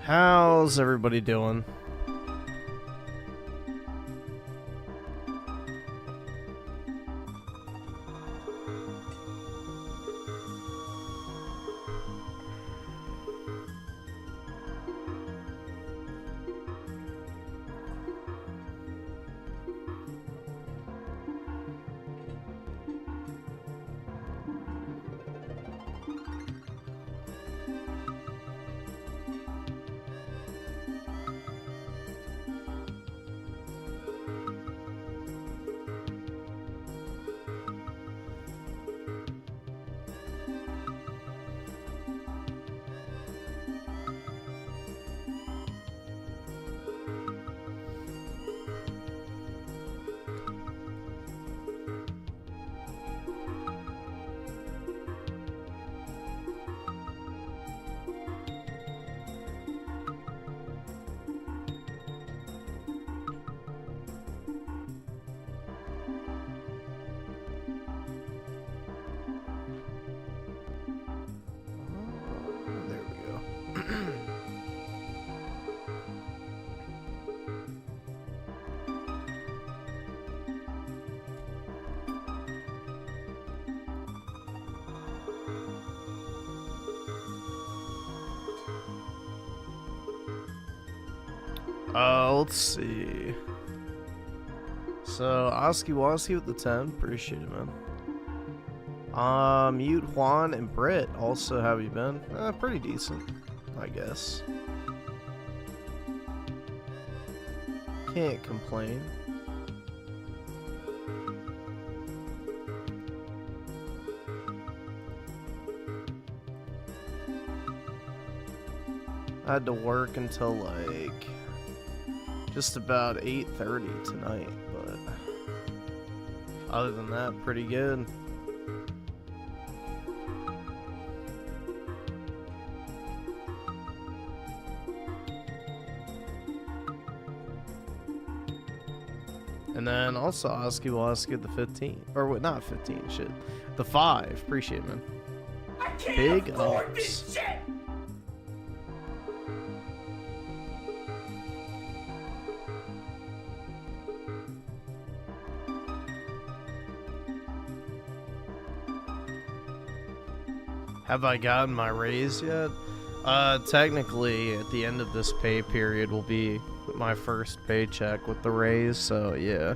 How's everybody doing? Let's see. So, Oski Woski with the 10. Appreciate it, man. Mute Juan and Britt. Also, how have you been? Pretty decent, I guess. Can't complain. I had to work until like just about 8:30 tonight, but other than that, pretty good. And then also Oski Woski the 15, or what? Not 15, shit. The 5. Appreciate it, man. I can't Big afford ups. this shit. Have I gotten my raise yet? Technically, at the end of this pay period will be my first paycheck with the raise, so yeah.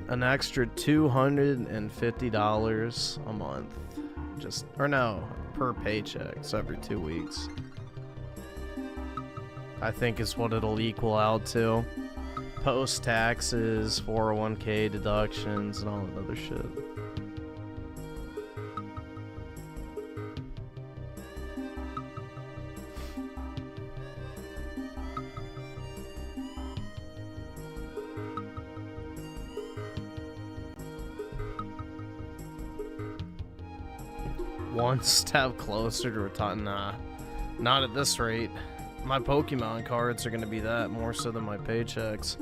An extra $250 a month. Or no, per paycheck, so every 2 weeks. I think is what it'll equal out to. Post taxes, 401k deductions, and all that other shit. One step closer to retirement. Nah, not at this rate. My Pokemon cards are gonna be that more so than my paychecks.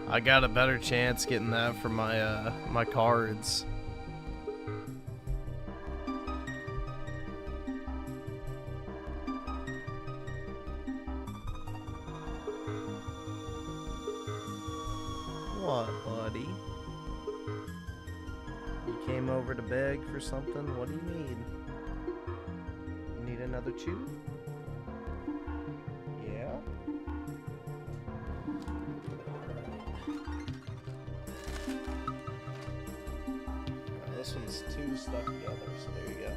I got a better chance getting that for my my cards. What, buddy? You came over to beg for something? What do you need? You need another chew? Yeah? This one's 2 stuck together, so there you go.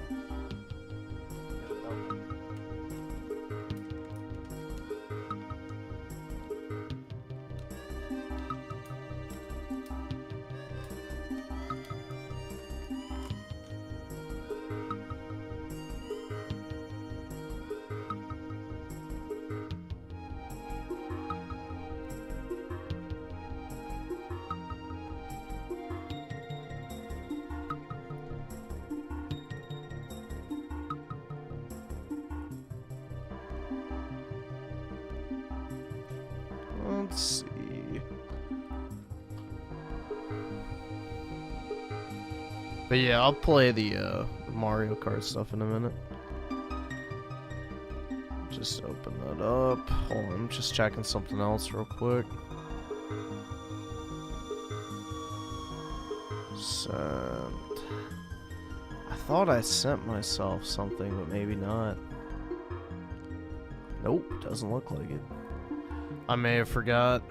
Let's see. But yeah, I'll play the Mario Kart stuff in a minute. Just open that up. Hold on, I'm just checking something else real quick. Sent. I thought I sent myself something, but maybe not. Nope, doesn't look like it. I may have forgot.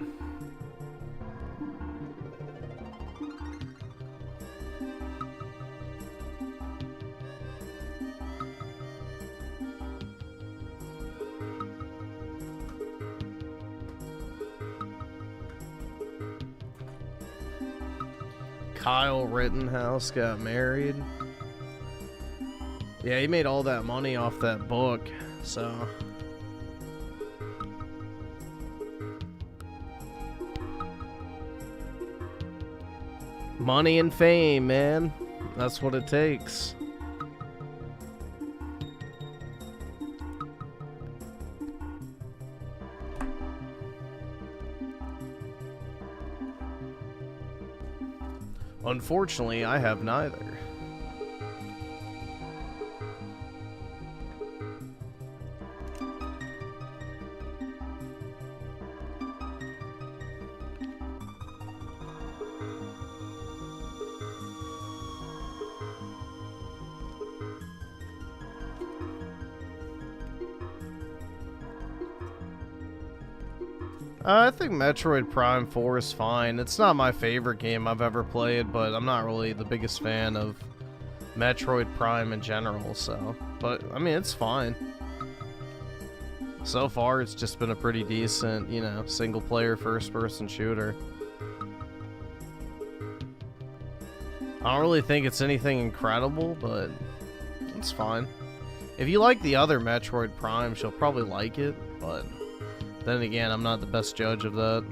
Kyle Rittenhouse got married. Yeah, he made all that money off that book, so... Money and fame, man. That's what it takes. Unfortunately, I have neither. I think Metroid Prime 4 is fine. It's not my favorite game I've ever played, but I'm not really the biggest fan of Metroid Prime in general, so... But, I mean, it's fine. So far, it's just been a pretty decent, you know, single-player, first-person shooter. I don't really think it's anything incredible, but it's fine. If you like the other Metroid Primes, you'll probably like it, but... Then again, I'm not the best judge of that.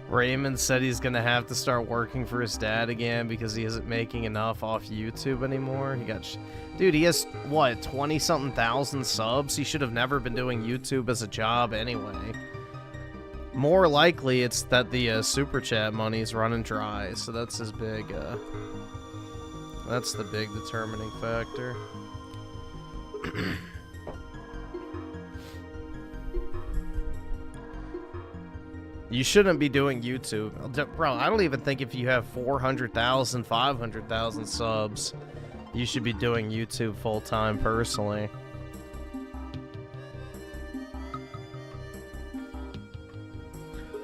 Raymond said he's gonna have to start working for his dad again because he isn't making enough off YouTube anymore. He got... Dude, he has, what, 20-something thousand subs? He should have never been doing YouTube as a job anyway. More likely, it's that the Super Chat money's running dry, so that's his big, that's the big determining factor. You shouldn't be doing YouTube. Bro, I don't even think if you have 400,000, 500,000 subs, you should be doing YouTube full-time personally.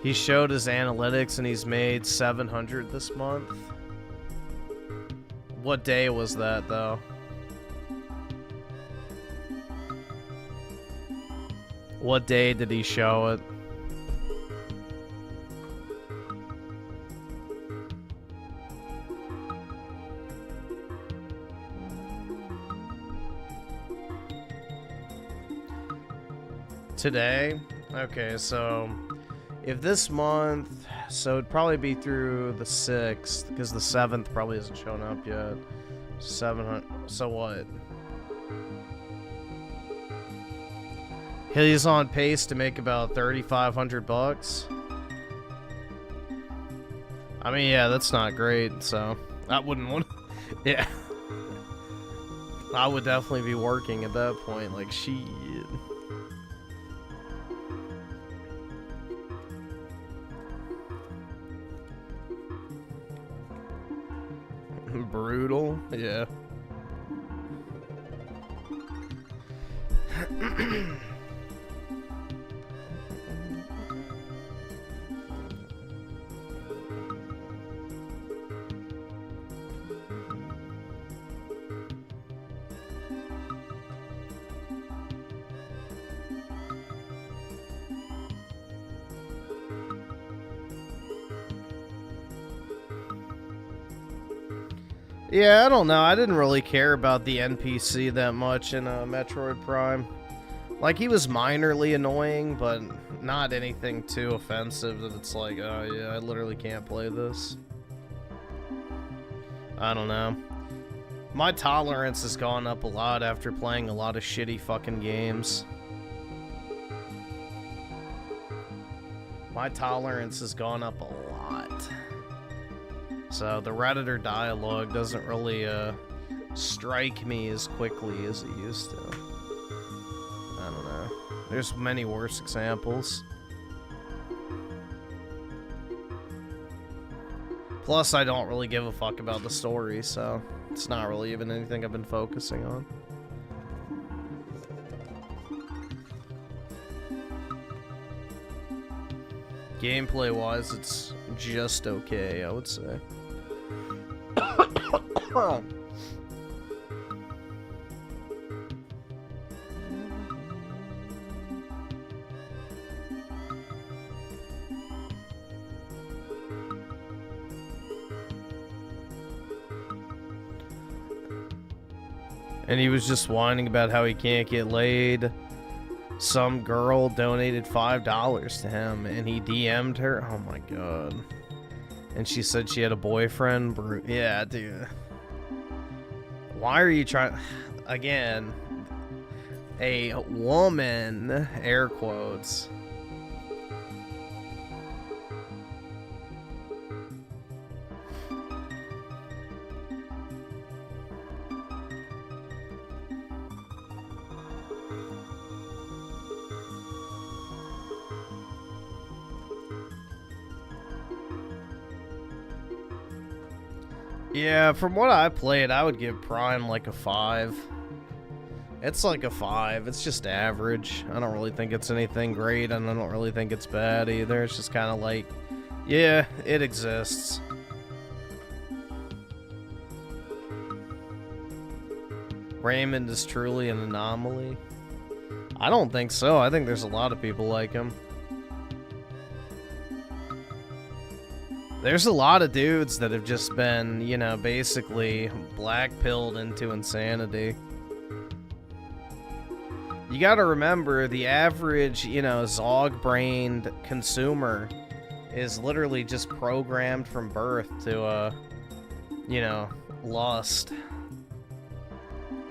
He showed his analytics and he's made 700 this month. What day was that, though? What day did he show it? Today? Okay, so if this month, so it'd probably be through the 6th, because the 7th probably hasn't shown up yet. 700, so what? He's on pace to make about 3,500 bucks. I mean, yeah, that's not great, so I wouldn't want to, yeah. I would definitely be working at that point, like, shit. Brutal, yeah. Yeah, I don't know. I didn't really care about the NPC that much in Metroid Prime. Like, he was minorly annoying, but not anything too offensive that it's like, oh yeah, I literally can't play this. I don't know. My tolerance has gone up a lot after playing a lot of shitty fucking games. My tolerance has gone up a lot. So the Redditor dialogue doesn't really strike me as quickly as it used to. I don't know. There's many worse examples. Plus, I don't really give a fuck about the story, so it's not really even anything I've been focusing on. Gameplay-wise, it's just okay, I would say. And he was just whining about how he can't get laid. Some girl donated $5 to him, and he DM'd her. Oh my god. And she said she had a boyfriend. Yeah, dude. Why are you trying... Again, a woman, air quotes. Yeah, from what I played, I would give Prime like a 5. It's like a 5. It's just average. I don't really think it's anything great, and I don't really think it's bad either. It's just kind of like, yeah, it exists. Raymond is truly an anomaly. I don't think so. I think there's a lot of people like him. There's a lot of dudes that have just been, you know, basically black-pilled into insanity. You gotta remember, the average, you know, Zog-brained consumer is literally just programmed from birth to, you know, lust.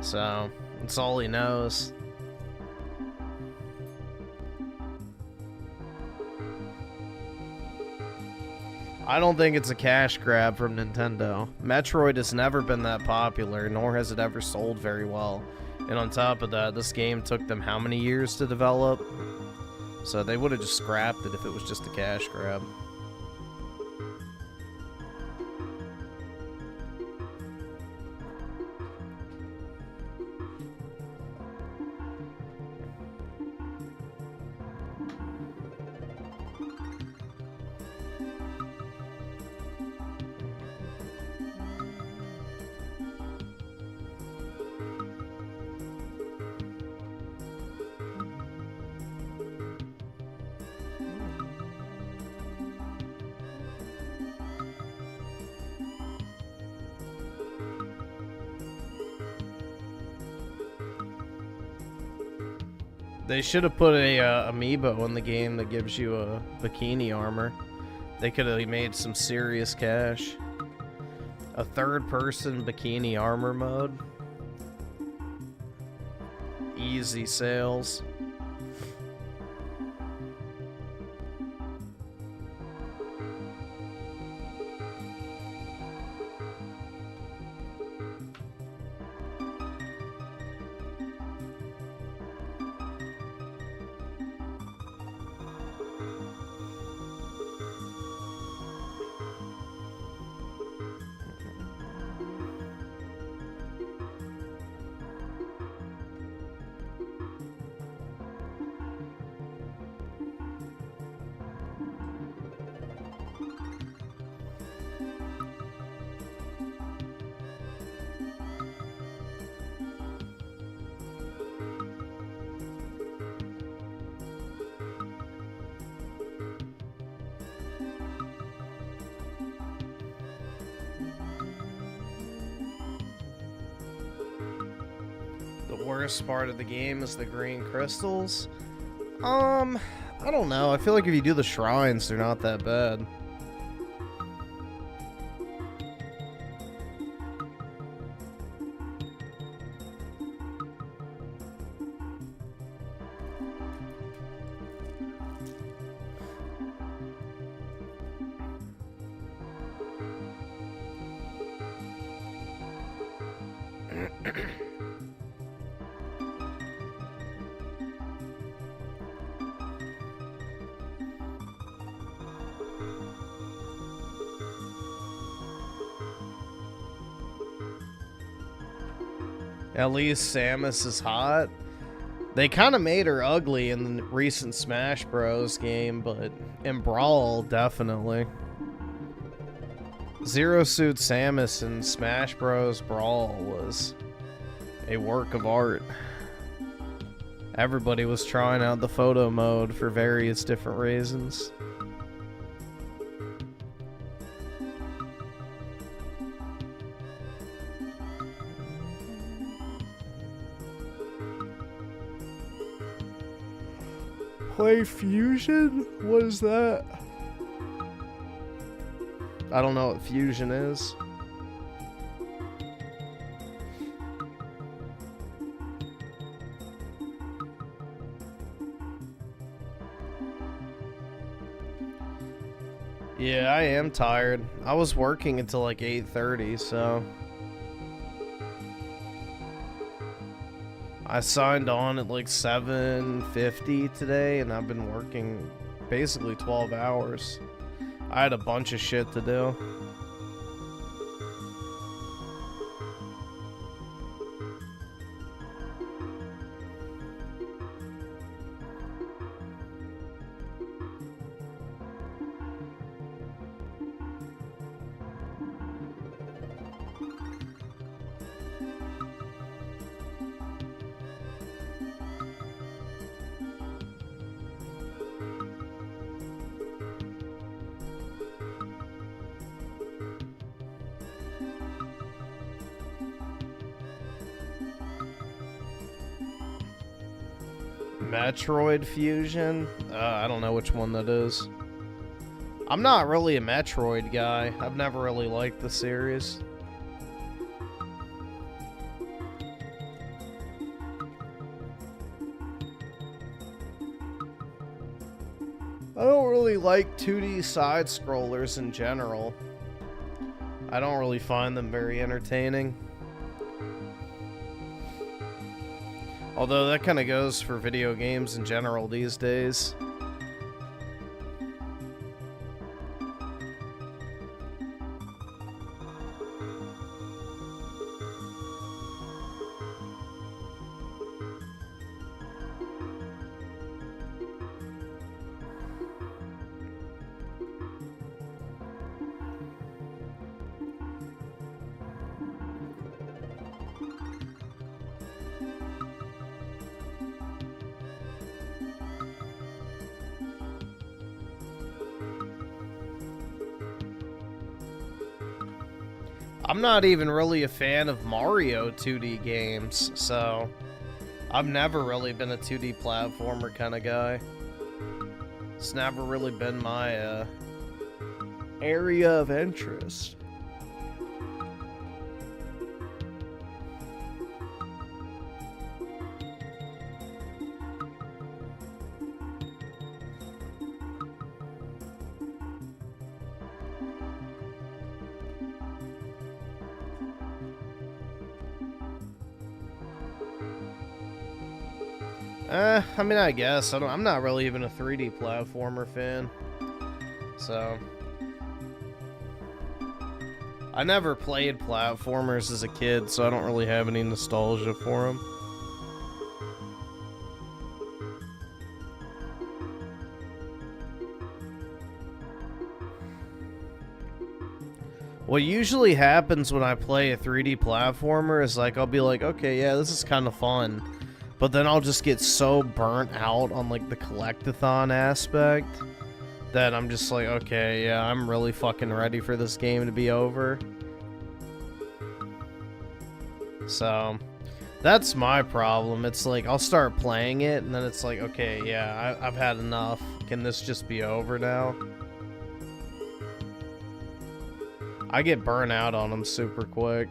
So, that's all he knows. I don't think it's a cash grab from Nintendo. Metroid has never been that popular, nor has it ever sold very well. And on top of that, this game took them how many years to develop? So they would have just scrapped it if it was just a cash grab. They should have put a amiibo in the game that gives you a bikini armor. They could have made some serious cash. A third-person bikini armor mode. Easy sales. The worst part of the game is the green crystals. I don't know. I feel like if you do the shrines, they're not that bad. At least Samus is hot. They kind of made her ugly in the recent Smash Bros. Game, but in Brawl, definitely. Zero Suit Samus in Smash Bros. Brawl was a work of art. Everybody was trying out the photo mode for various different reasons. Play Fusion? What is that? I don't know what Fusion is. Yeah, I am tired. I was working until like 8:30, so I signed on at like 7:50 today, and I've been working basically 12 hours. I had a bunch of shit to do. Metroid Fusion? I don't know which one that is. I'm not really a Metroid guy. I've never really liked the series. I don't really like 2D side-scrollers in general. I don't really find them very entertaining. Although that kind of goes for video games in general these days. I'm not even really a fan of Mario 2D games, so I've never really been a 2D platformer kind of guy. It's never really been my area of interest. I mean, I guess. I'm not really even a 3D platformer fan. So I never played platformers as a kid, so I don't really have any nostalgia for them. What usually happens when I play a 3D platformer is like, I'll be like, okay, yeah, this is kind of fun. But then I'll just get so burnt out on like the collectathon aspect that I'm just like, okay, yeah, I'm really fucking ready for this game to be over. So That's my problem. It's like, I'll start playing it, and then it's like, okay, yeah, I've had enough. Can this just be over now? I get burnt out on them super quick.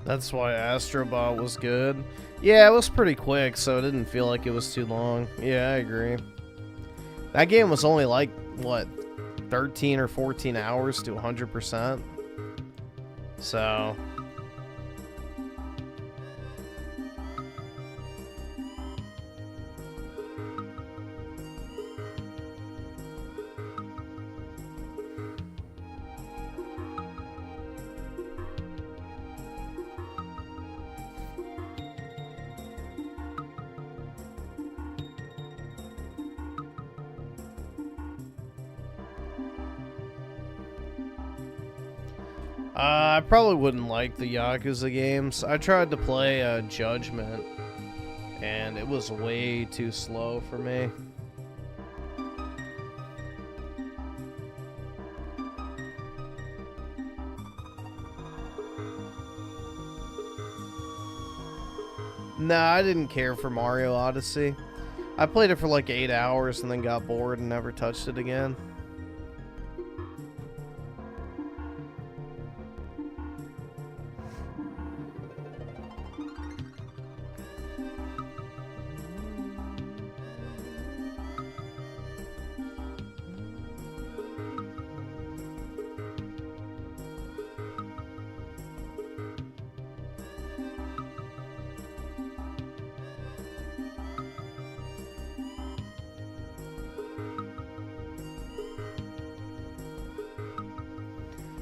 That's why Astrobot was good. Yeah, it was pretty quick, so it didn't feel like it was too long. Yeah, I agree. That game was only like, what, 13 or 14 hours to 100%? So... I probably wouldn't like the Yakuza games. I tried to play Judgment, and it was way too slow for me. Nah, I didn't care for Mario Odyssey. I played it for like 8 hours and then got bored and never touched it again.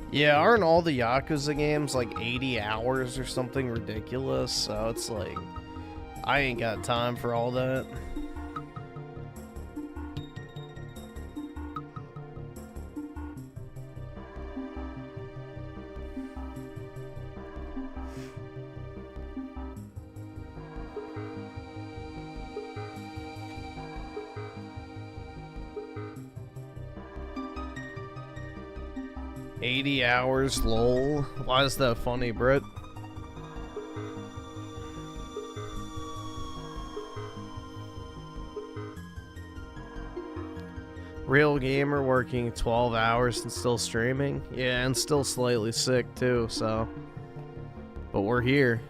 Yeah, aren't all the Yakuza games like 80 hours or something ridiculous? So it's like, I ain't got time for all that. Hours, lol. Why is that funny, Britt? Real gamer working 12 hours and still streaming? Yeah, and still slightly sick too, so. But we're here.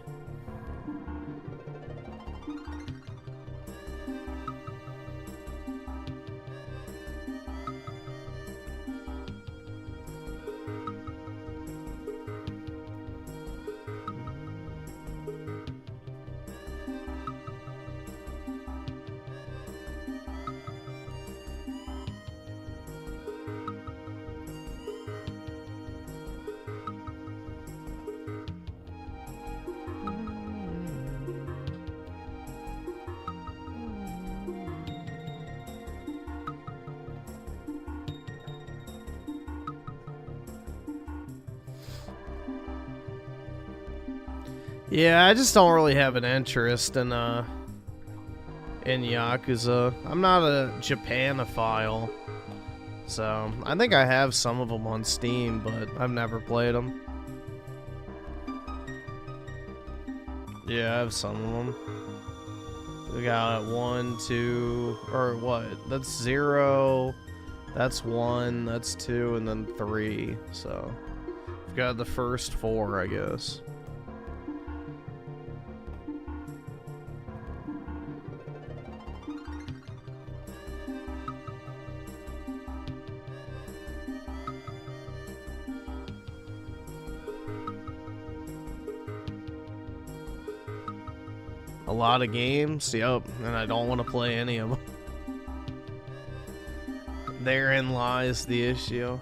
Yeah, I just don't really have an interest in Yakuza. I'm not a Japanophile, so I think I have some of them on Steam, but I've never played them. Yeah, I have some of them. We got 1, 2, or what? That's 0. That's 1. That's 2, and then 3. So we've got the first 4, I guess. A lot of games, yep, and I don't want to play any of them. Therein lies the issue.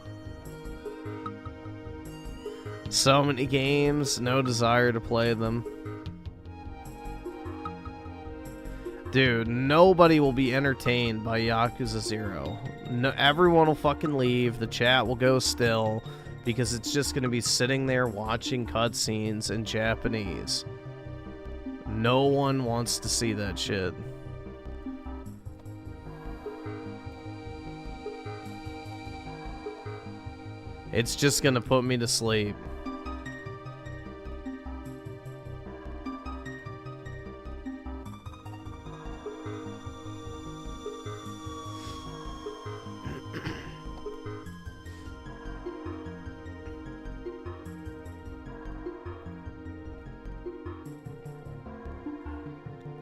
So many games, no desire to play them. Dude, nobody will be entertained by Yakuza 0. No, everyone will fucking leave, the chat will go still, because it's just going to be sitting there watching cutscenes in Japanese. No one wants to see that shit. It's just gonna put me to sleep.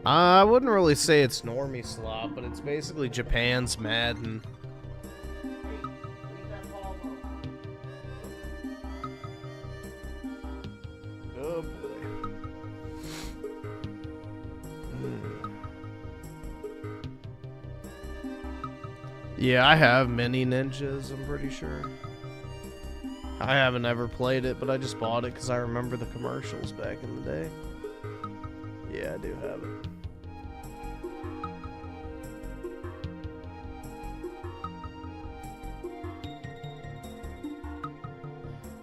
I wouldn't really say it's normie slop, but it's basically Japan's Madden. Oh boy. Yeah, I have mini ninjas, I'm pretty sure. I haven't ever played it, but I just bought it because I remember the commercials back in the day. Yeah, I do have it.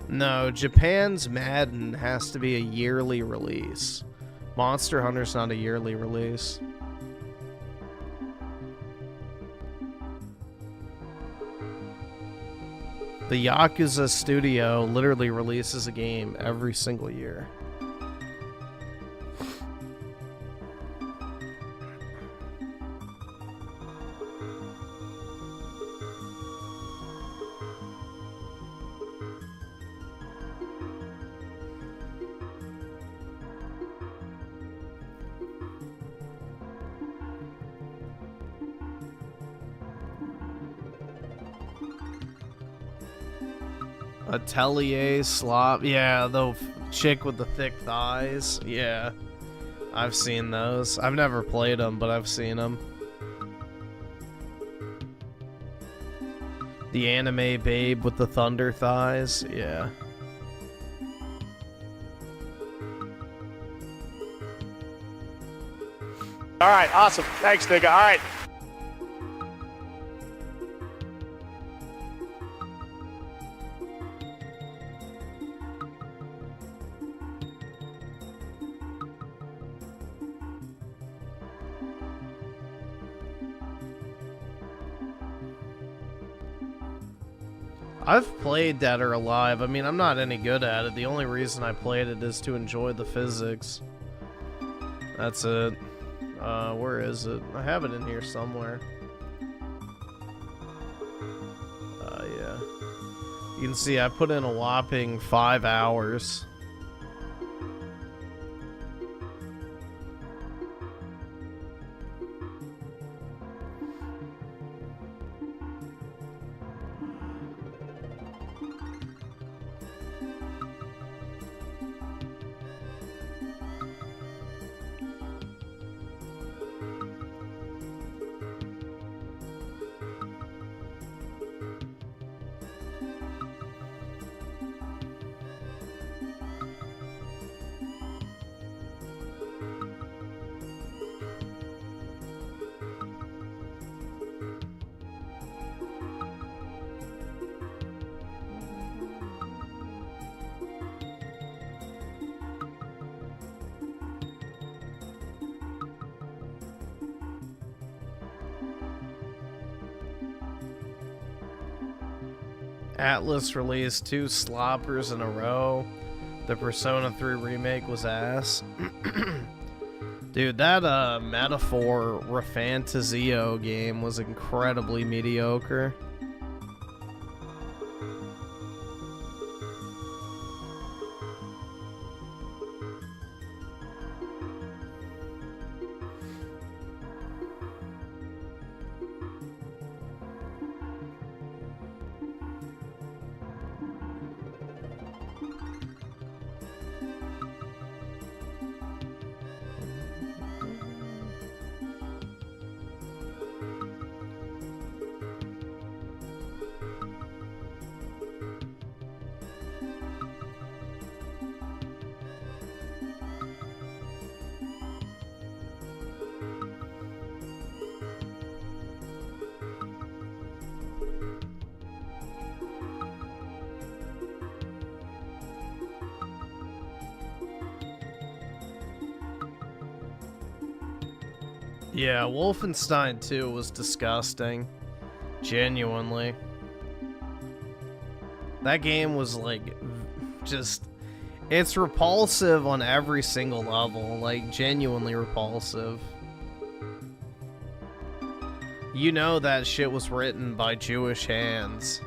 No, Japan's Madden has to be a yearly release. Monster Hunter's not a yearly release. The Yakuza studio literally releases a game every single year. Atelier slop, yeah, the chick with the thick thighs, yeah, I've seen those. I've never played them, but I've seen them. The anime babe with the thunder thighs, yeah. All right, awesome. Thanks, nigga. All right. I've played Dead or Alive. I mean, I'm not any good at it. The only reason I played it is to enjoy the physics. That's it. Where is it? I have it in here somewhere. Yeah. You can see I put in a whopping 5 hours. Atlas released 2 sloppers in a row. The Persona 3 remake was ass. Dude, that Metaphor Refantazio game was incredibly mediocre. Yeah, Wolfenstein 2 was disgusting. Genuinely. That game was like, just, it's repulsive on every single level. Like, genuinely repulsive. You know that shit was written by Jewish hands.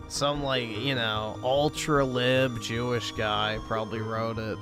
Some, like, you know, ultra-lib Jewish guy probably wrote it.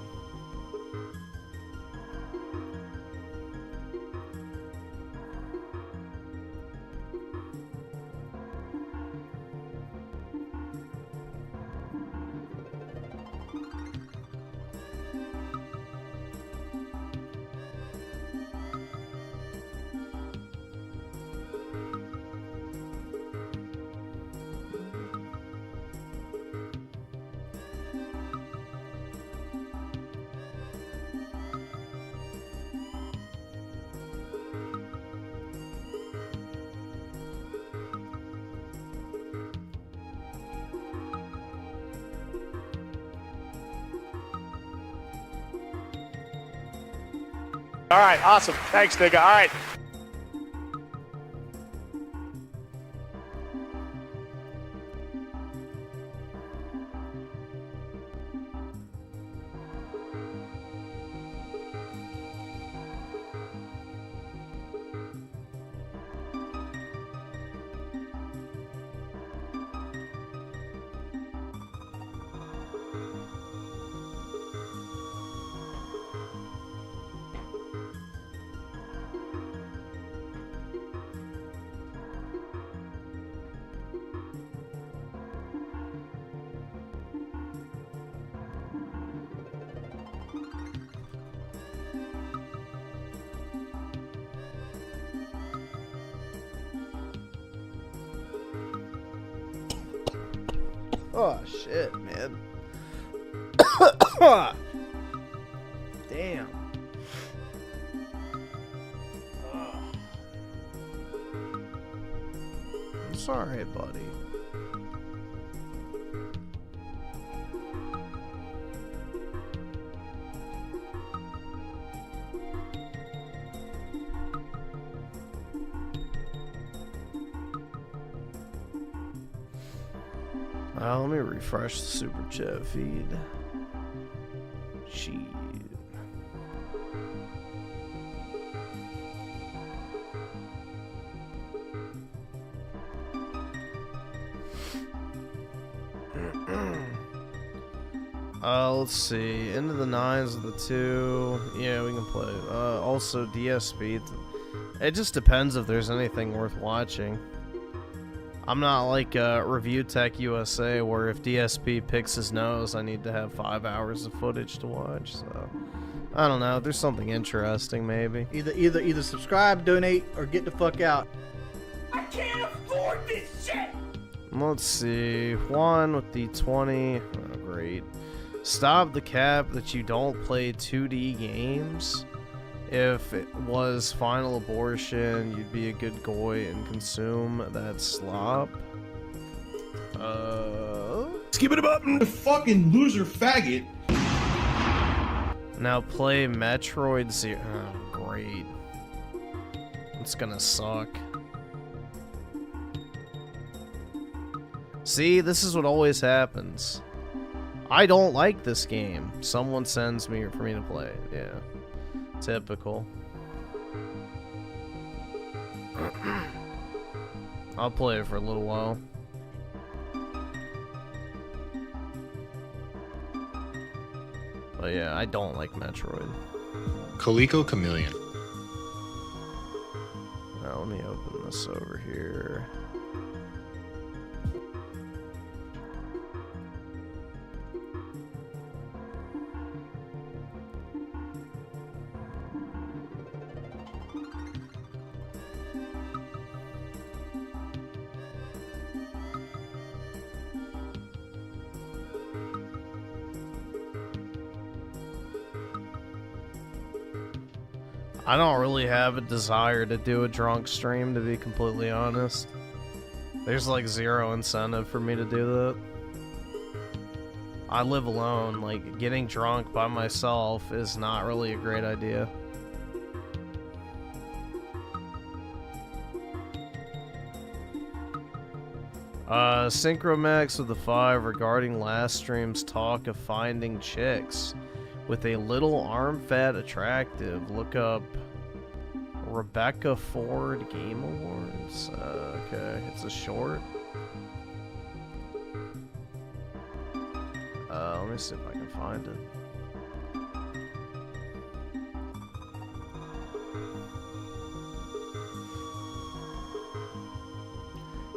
All right, awesome. Thanks, nigga. All right. Oh, shit, man. Damn. I'm sorry, buddy. Let me refresh the super chat feed. Shit. Let's see. Into the 9s of the 2. Yeah, we can play. Also, DSP. It just depends if there's anything worth watching. I'm not like Review Tech USA, where if DSP picks his nose, I need to have 5 hours of footage to watch. So, I don't know. There's something interesting, maybe. Either subscribe, donate, or get the fuck out. I can't afford this shit! Let's see. Juan with the 20. Oh, great. Stop the cap that you don't play 2D games. If it was Final Abortion, you'd be a good goy and consume that slop. Skip it up! The fucking loser faggot. Now play Metroid Zero. Oh, great. It's gonna suck. See, this is what always happens. I don't like this game. Someone sends me for me to play it. Yeah. Typical. I'll play it for a little while. But yeah, I don't like Metroid. Coleco Chameleon. Now let me open this over here. I don't really have a desire to do a drunk stream, to be completely honest. There's like zero incentive for me to do that. I live alone, like getting drunk by myself is not really a great idea. Synchromax with the 5 regarding last stream's talk of finding chicks with a little arm fat attractive. Look up Rebecca Ford Game Awards. Okay, it's a short. Let me see if I can find it.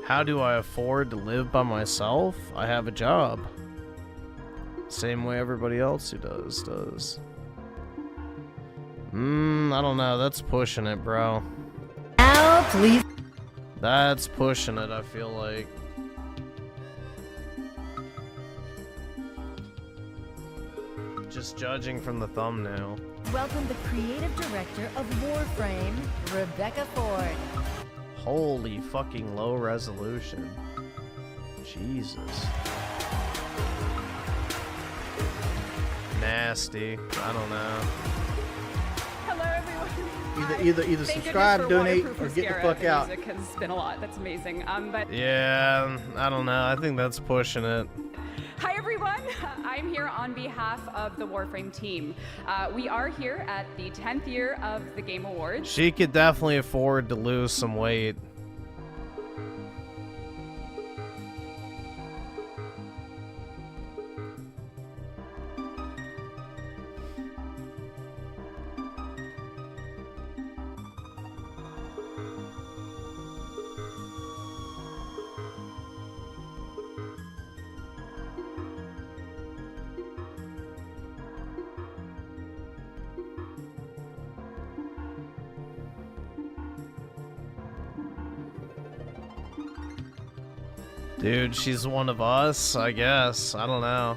How do I afford to live by myself? I have a job. Same way everybody else who does. I don't know. That's pushing it, bro. Now, please. That's pushing it, I feel like. Just judging from the thumbnail. Welcome the creative director of Warframe, Rebecca Ford. Holy fucking low resolution. Jesus. Nasty. I don't know. Hello, everyone. Either subscribe, donate, or get the fuck out. Music has been a lot. That's amazing. But yeah, I don't know. I think that's pushing it. hi, everyone. I'm here on behalf of the Warframe team. We are here at the 10th year of the Game Awards. She could definitely afford to lose some weight. Dude, she's one of us, I guess. I don't know.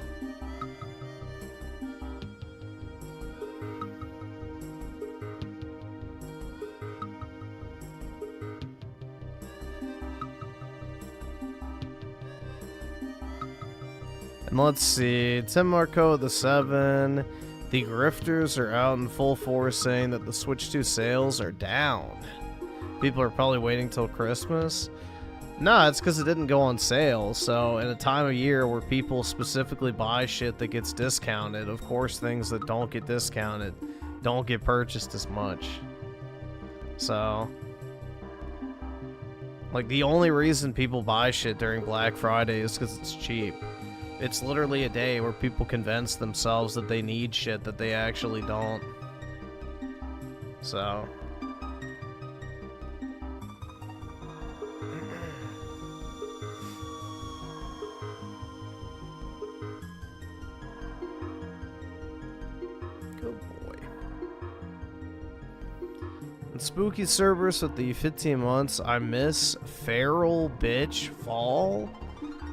And let's see. Tim Marco the 7. The grifters are out in full force saying that the Switch 2 sales are down. People are probably waiting till Christmas. No, it's because it didn't go on sale. So in a time of year where people specifically buy shit that gets discounted, of course things that don't get discounted don't get purchased as much. So, like, the only reason people buy shit during Black Friday is because it's cheap. It's literally a day where people convince themselves that they need shit that they actually don't. So... Spooky Cerberus with the 15 months. I miss Feral Bitch Fall.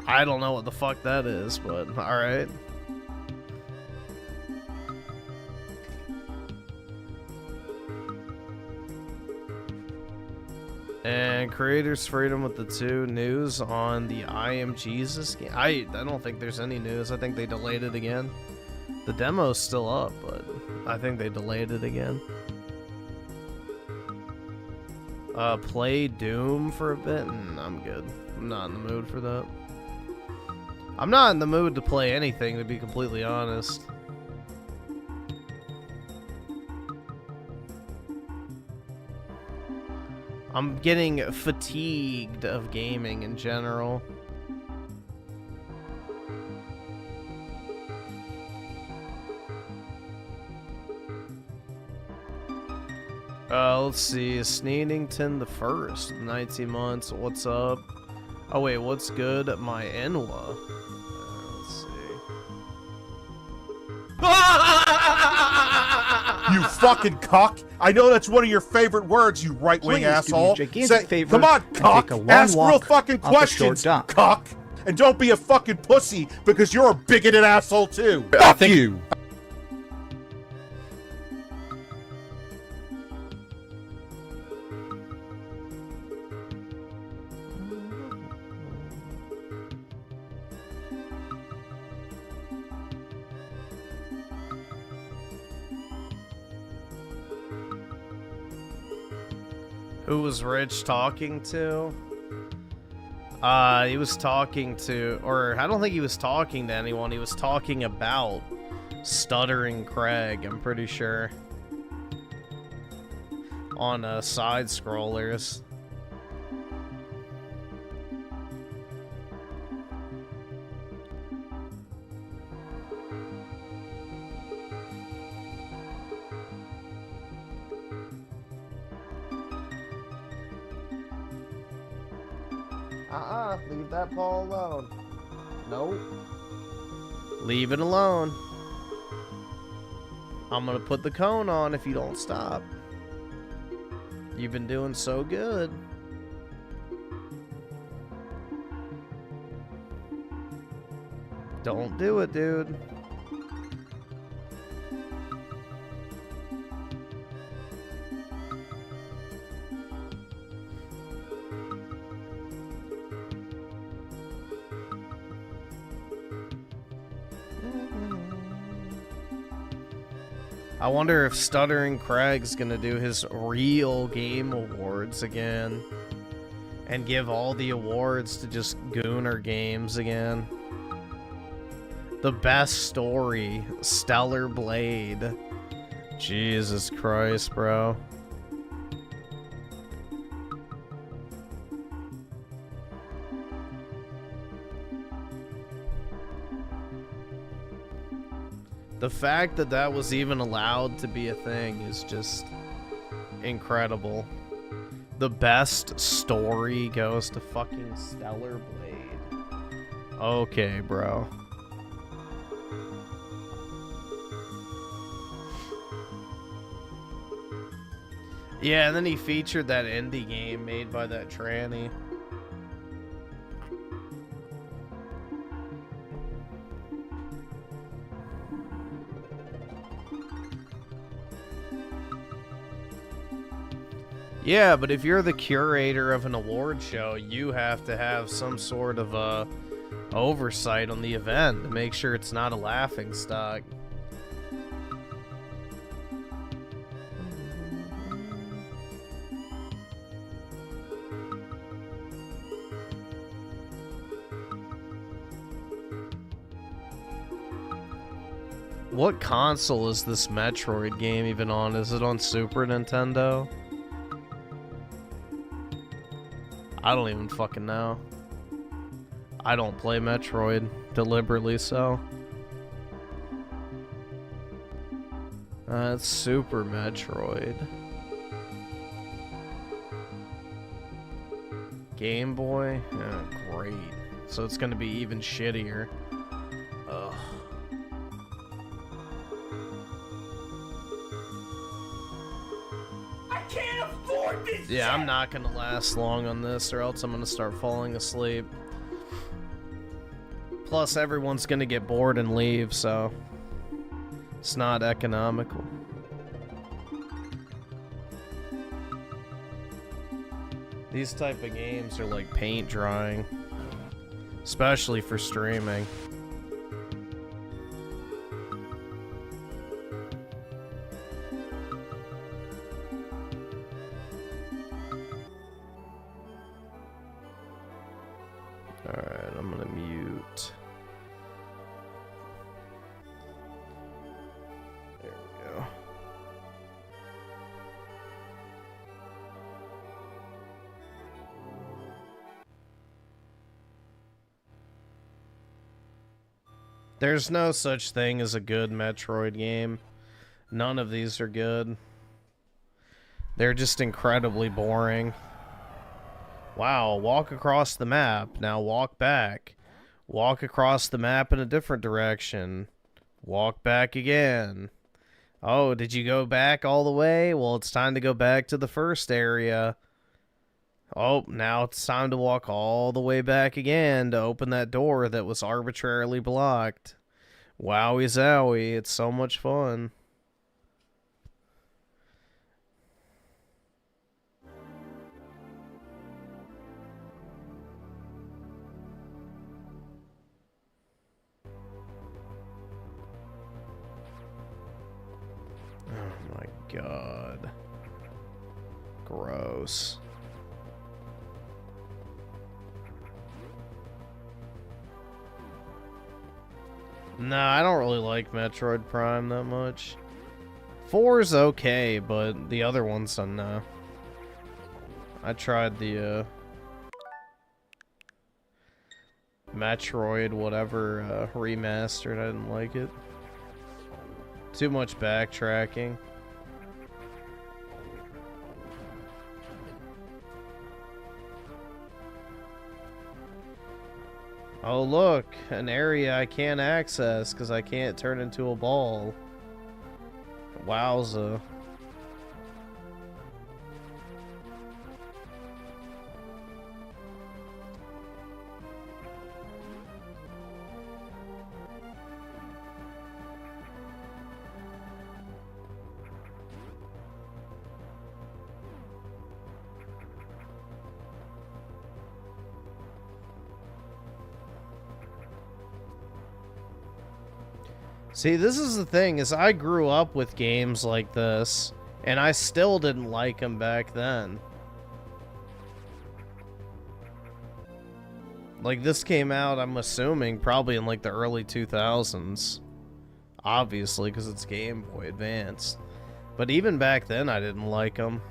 I don't know what the fuck that is, but alright. And Creators Freedom with the 2 news on the I Am Jesus game. I don't think there's any news. I think they delayed it again. The demo's still up, but I think they delayed it again. Play Doom for a bit? I'm good. I'm not in the mood for that. I'm not in the mood to play anything, to be completely honest. I'm getting fatigued of gaming in general. Let's see, Sneedington the 1st, 19 months, what's up? Oh wait, what's good? My Enwa. Let's see. You fucking cock! I know that's one of your favorite words, you right-wing asshole. Come on, cock! Ask real fucking questions, cock! And don't be a fucking pussy, because you're a bigoted asshole too! Fuck you! Who was Rich talking to? He was talking to, or I don't think he was talking to anyone. He was talking about Stuttering Craig, I'm pretty sure. On side scrollers. Leave that ball alone. Nope. Leave it alone. I'm gonna put the cone on if you don't stop. You've been doing so good. Don't do it, dude. I wonder if Stuttering Craig's gonna do his real game awards again and give all the awards to just Gooner games again. The best story, Stellar Blade. Jesus Christ, bro. The fact that that was even allowed to be a thing is just incredible. The best story goes to fucking Stellar Blade. Okay, bro. Yeah, and then he featured that indie game made by that tranny. Yeah, but if you're the curator of an award show, you have to have some sort of oversight on the event to make sure it's not a laughingstock. What console is this Metroid game even on? Is it on Super Nintendo? I don't even fucking know. I don't play Metroid, deliberately so. It's Super Metroid. Game Boy? Yeah, great. So it's gonna be even shittier. Ugh. Yeah, I'm not gonna last long on this, or else I'm gonna start falling asleep. Plus, everyone's gonna get bored and leave, so it's not economical. These type of games are like paint drying, especially for streaming. Alright, I'm gonna mute. There we go. There's no such thing as a good Metroid game. None of these are good. They're just incredibly boring. Wow, walk across the map. Now walk back. Walk across the map in a different direction. Walk back again. Oh, did you go back all the way? Well, it's time to go back to the first area. Oh, now it's time to walk all the way back again to open that door that was arbitrarily blocked. Wowie zowie, it's so much fun. Oh my god. Gross. No, I don't really like Metroid Prime that much. 4's okay, but the other ones, no. I tried the, Metroid whatever, remastered. I didn't like it. Too much backtracking. Oh look, an area I can't access because I can't turn into a ball. Wowza. See, this is the thing, is I grew up with games like this, and I still didn't like them back then. Like, this came out, I'm assuming, probably in, like, the early 2000s. Obviously, because it's Game Boy Advance. But even back then, I didn't like them.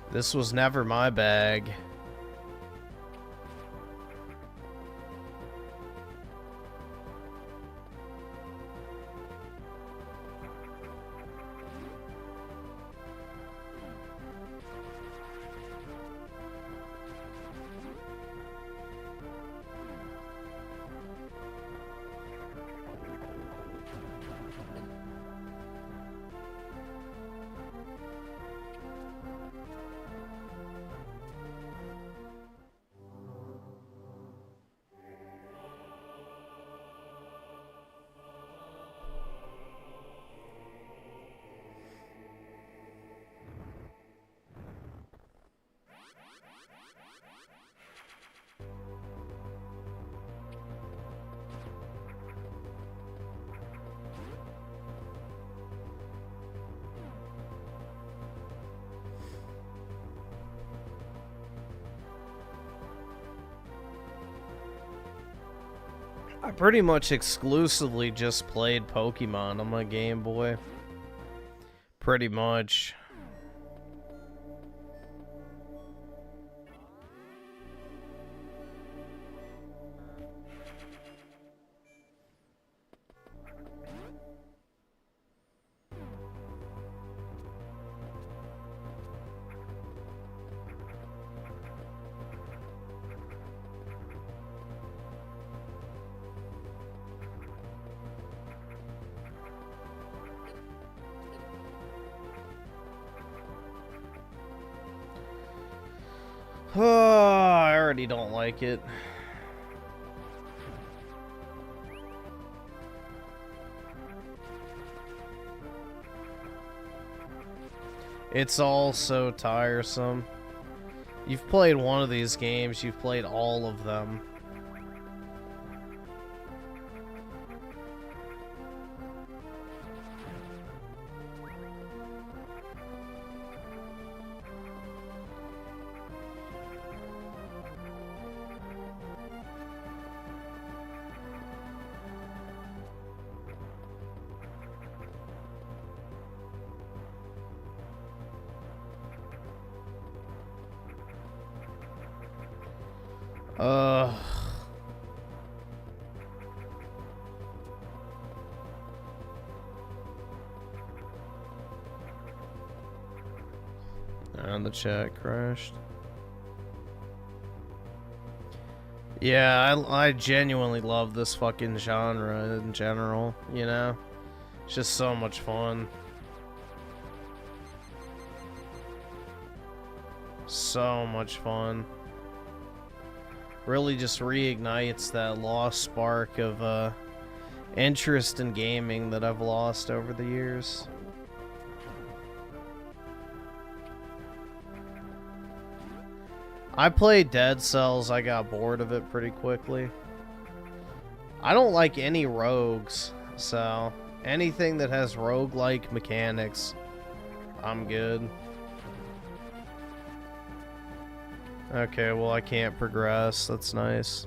This was never my bag. I pretty much exclusively just played Pokemon on my Game Boy. Pretty much. Oh, I already don't like it. It's all so tiresome. You've played one of these games, you've played all of them. And the chat crashed. Yeah, I genuinely love this fucking genre in general, you know? It's just so much fun. So much fun. Really just reignites that lost spark of interest in gaming that I've lost over the years. I played Dead Cells, I got bored of it pretty quickly. I don't like any rogues, so anything that has roguelike mechanics, I'm good. Okay, well I can't progress. That's nice.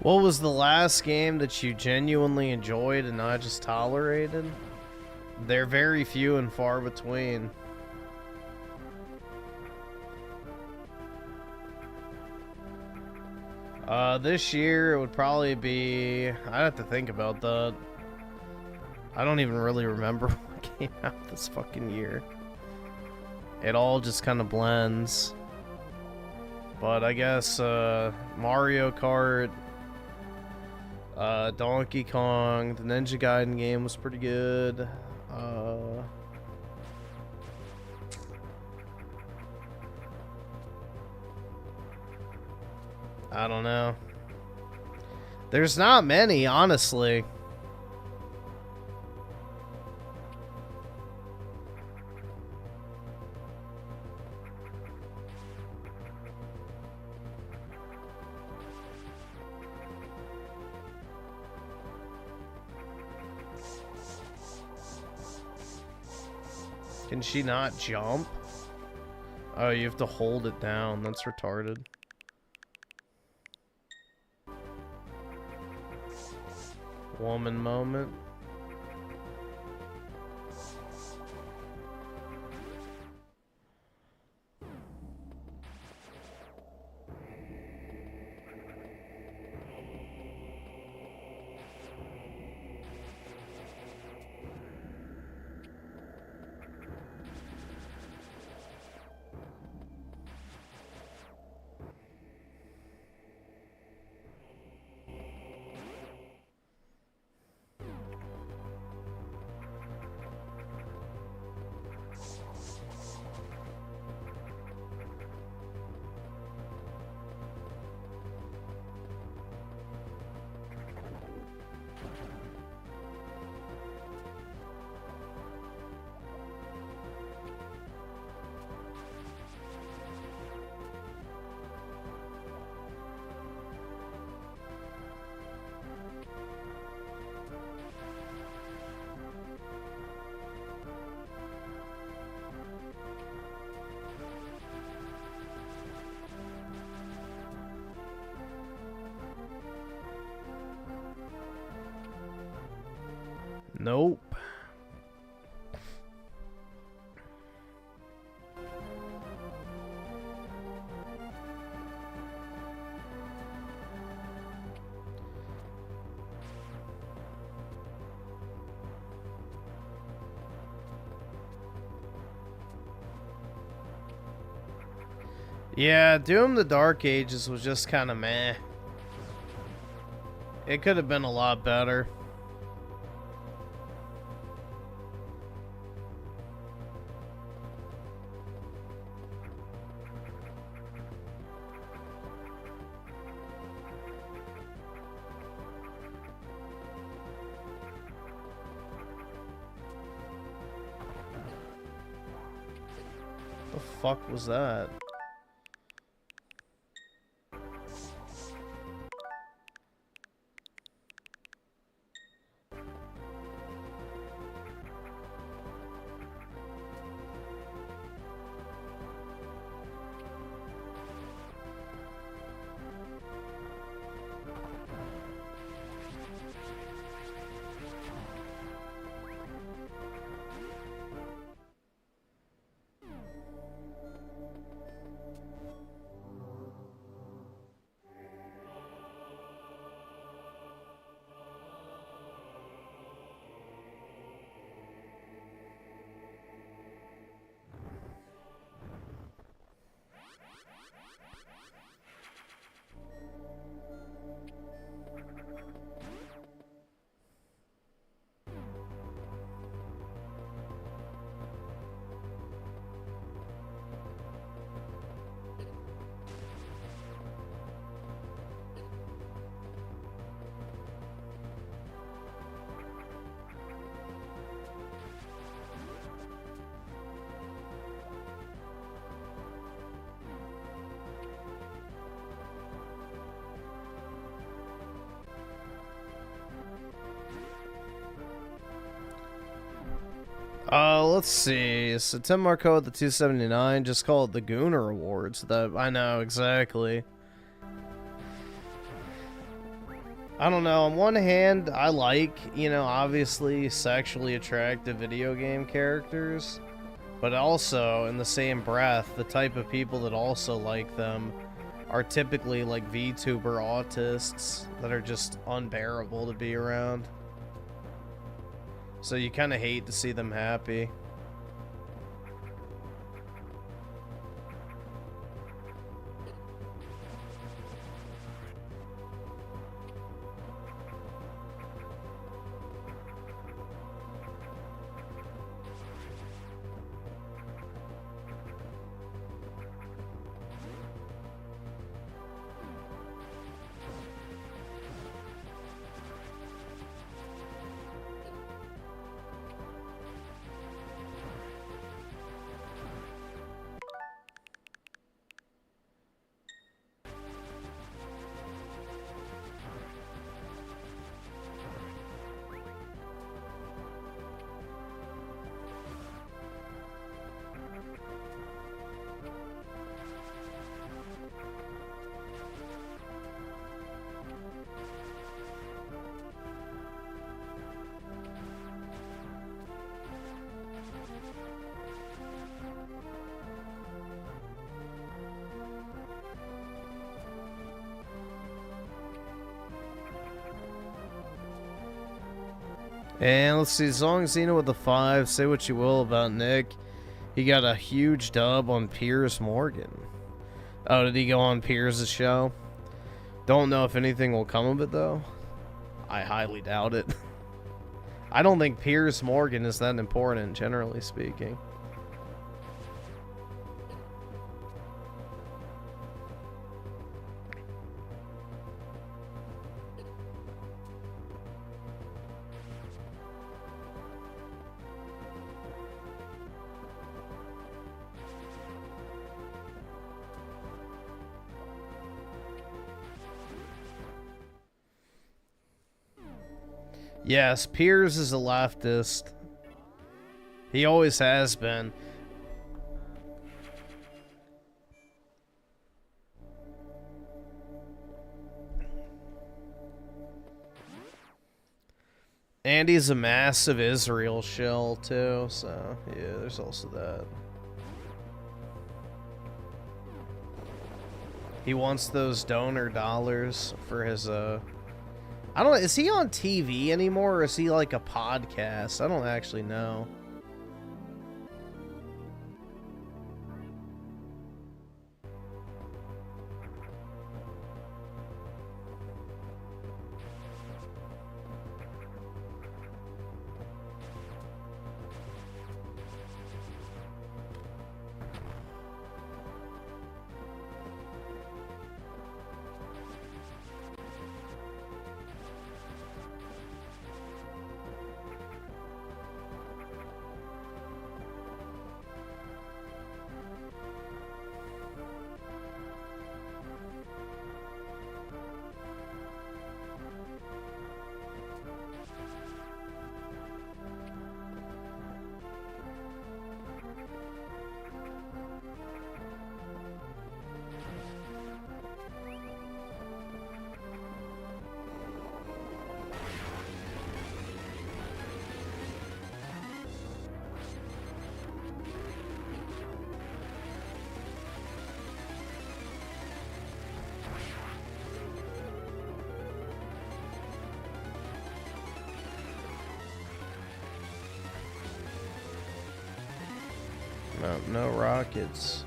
What was the last game that you genuinely enjoyed and not just tolerated? They're very few and far between. This year it would probably be... I'd have to think about that. I don't even really remember what came out this fucking year. It all just kind of blends. But I guess Mario Kart, Donkey Kong, the Ninja Gaiden game was pretty good. I don't know. There's not many, honestly. Can she not jump? Oh, you have to hold it down. That's retarded. Woman moment. Nope. Yeah, Doom the Dark Ages was just kind of meh. It could have been a lot better. The fuck was that? Let's see. September code the 279. Just call it the Gooner Awards. I know exactly. I don't know. On one hand, I like, you know, obviously sexually attractive video game characters, but also in the same breath, the type of people that also like them are typically like VTuber autists that are just unbearable to be around. So you kind of hate to see them happy. And let's see, Zong Xena with the 5. Say what you will about Nick. He got a huge dub on Piers Morgan. Oh, did he go on Piers' show? Don't know if anything will come of it, though. I highly doubt it. I don't think Piers Morgan is that important, generally speaking. Yes, Piers is a leftist. He always has been. And he's a massive Israel shill too, so yeah, there's also that. He wants those donor dollars for his I don't know, is he on TV anymore, or is he like a podcast? I don't actually know. no rockets.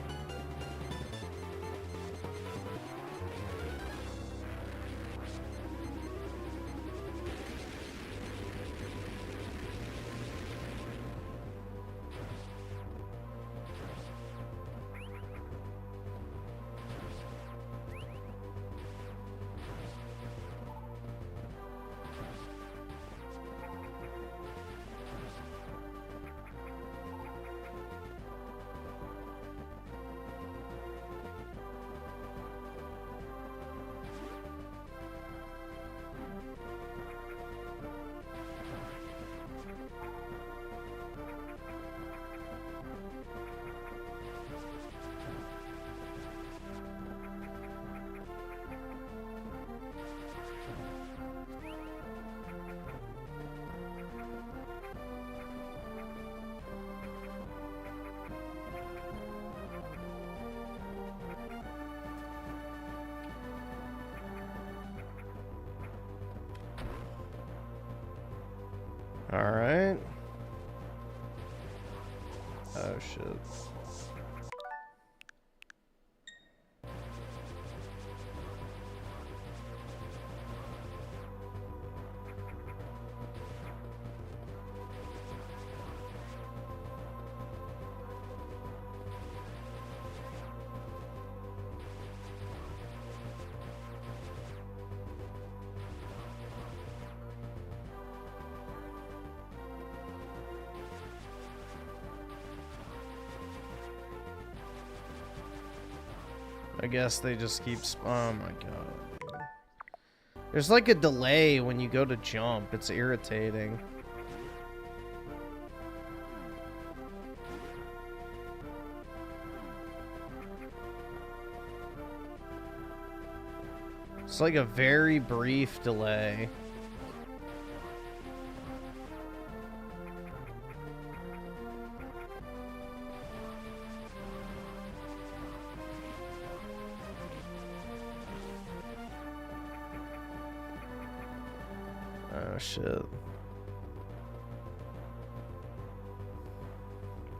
Alright. Oh shit. I guess they just keep oh my god. There's like a delay when you go to jump. It's irritating. It's like a very brief delay. Oh shit.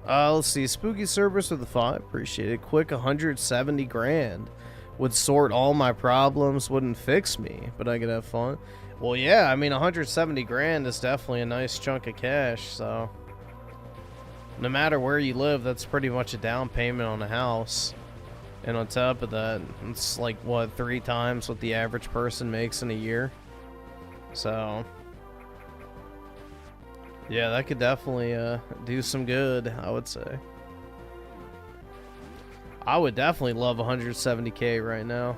Let's see. Spooky Cerberus with the 5. Appreciate it. Quick 170 grand. Would sort all my problems, wouldn't fix me, but I could have fun. Well, yeah, I mean, 170 grand is definitely a nice chunk of cash, so. No matter where you live, that's pretty much a down payment on a house. And on top of that, it's like, what, 3 times what the average person makes in a year? So. Yeah, that could definitely do some good, I would say. I would definitely love 170K right now.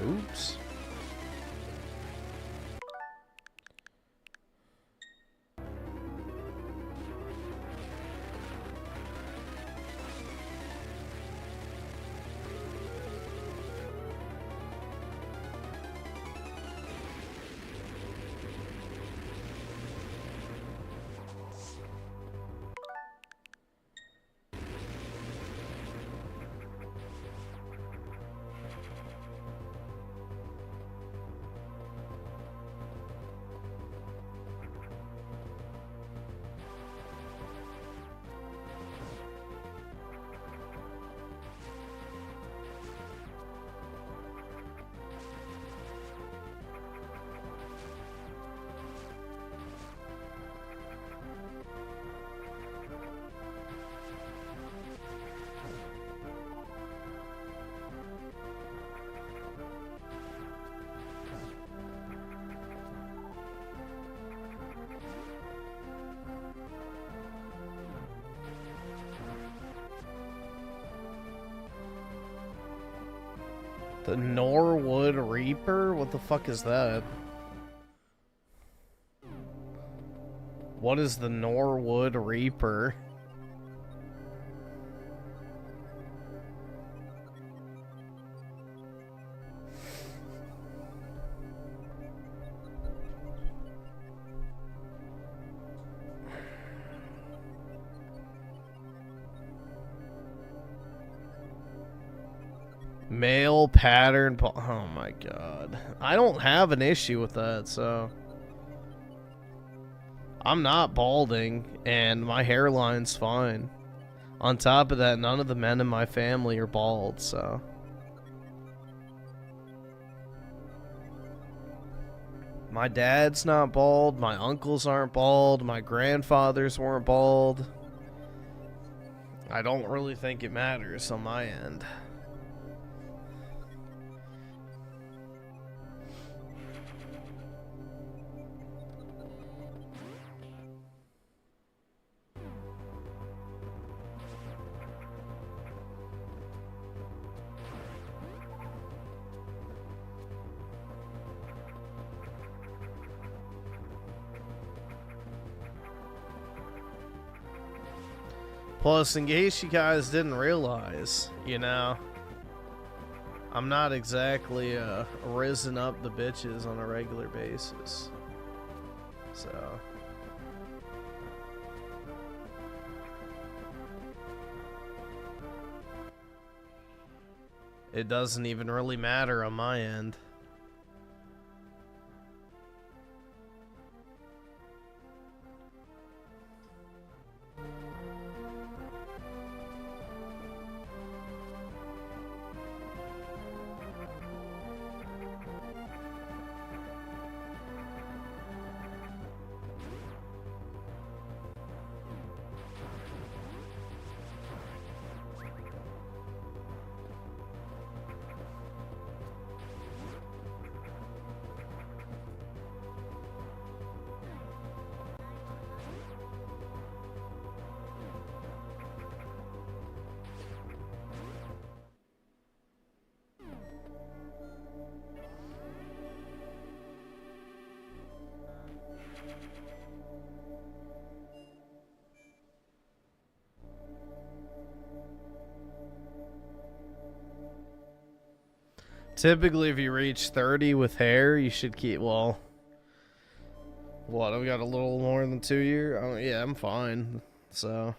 Oops. The Norwood Reaper? What the fuck is that? What is the Norwood Reaper? Male pattern. Oh my god. I don't have an issue with that, so. I'm not balding, and my hairline's fine. On top of that, none of the men in my family are bald, so. My dad's not bald, my uncles aren't bald, my grandfathers weren't bald. I don't really think it matters on my end. Plus, in case you guys didn't realize, you know, I'm not exactly risen up the bitches on a regular basis. So. It doesn't even really matter on my end. Typically, if you reach 30 with hair, you should keep, well, what, I've got a little more than 2 years? Yeah, I'm fine, so.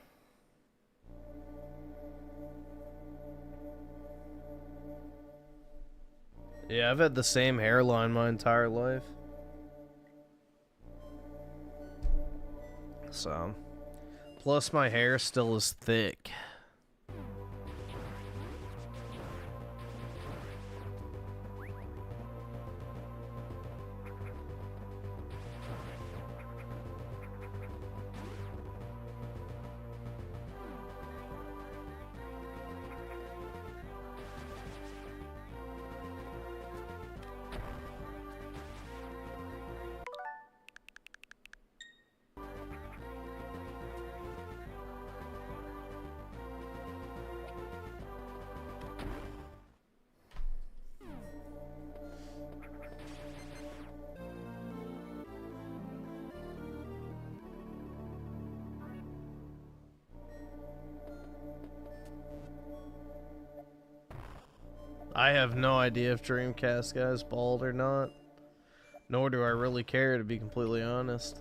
Yeah, I've had the same hairline my entire life. So. Plus, my hair still is thick. I have no idea if DreamCastGoy is bald or not. Nor do I really care, to be completely honest.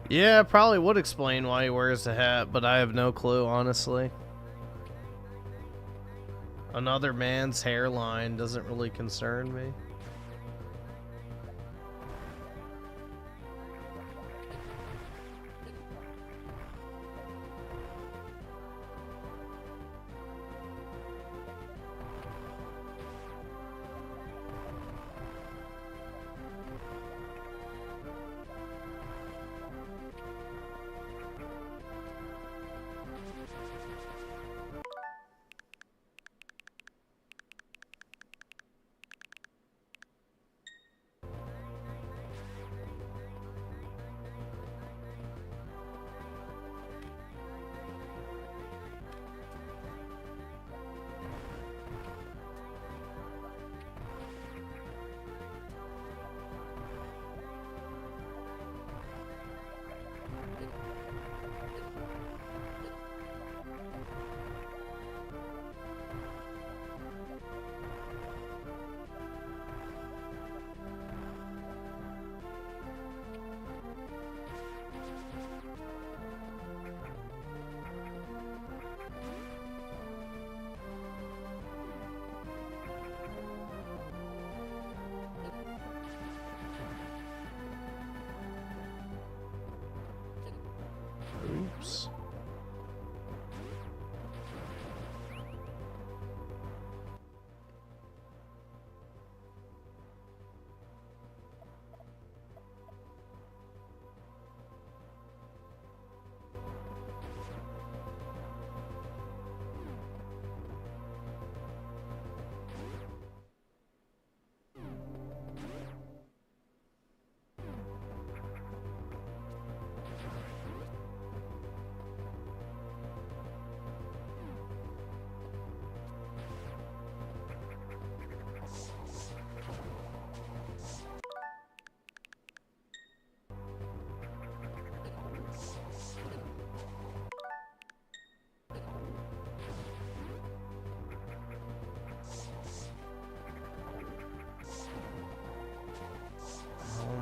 Yeah, probably would explain why he wears the hat, but I have no clue, honestly. Another man's hairline doesn't really concern me. subs.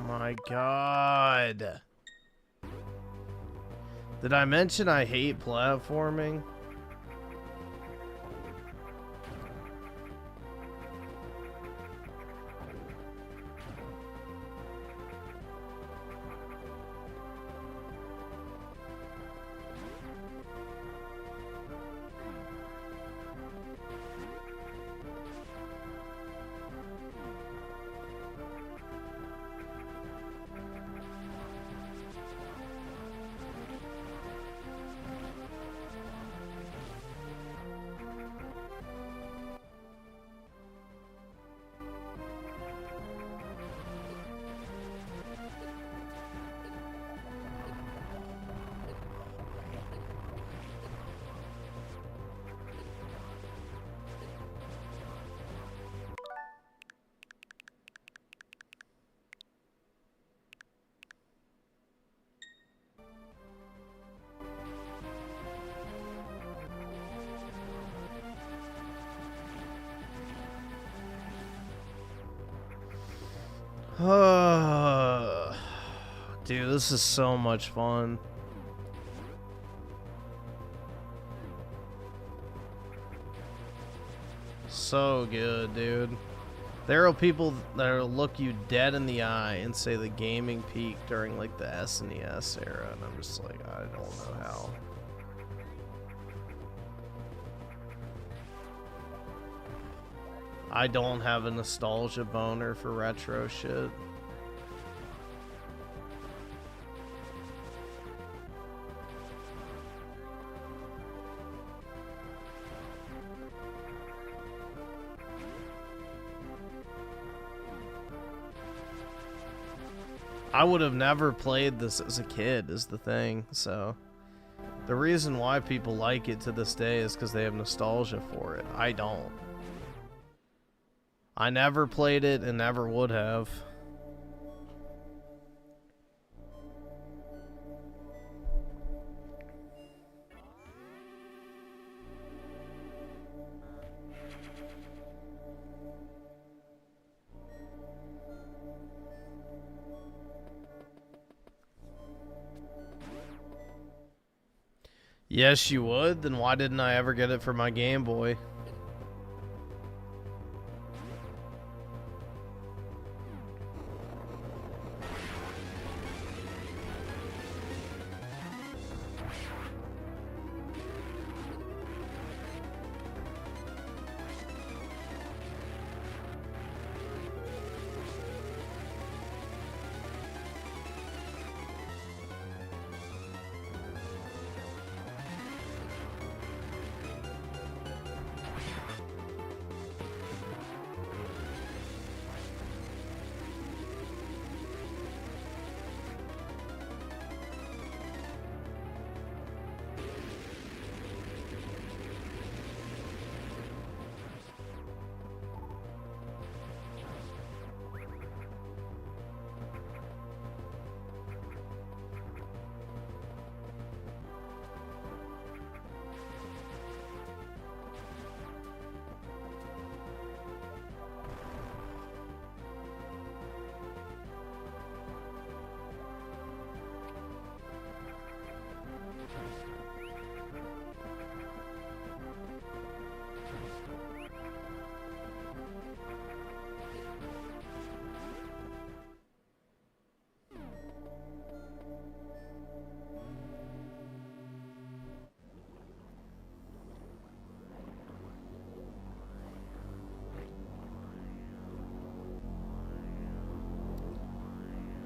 My God. Did I mention I hate platforming? Dude, this is so much fun. So good, dude. There are people that'll look you dead in the eye and say the gaming peaked during like the SNES era, and I'm just like, I don't know how. I don't have a nostalgia boner for retro shit. I would have never played this as a kid is the thing, so the reason why people like it to this day is because they have nostalgia for it. I don't. I never played it and never would have. Yes, you would? Then why didn't I ever get it for my Game Boy?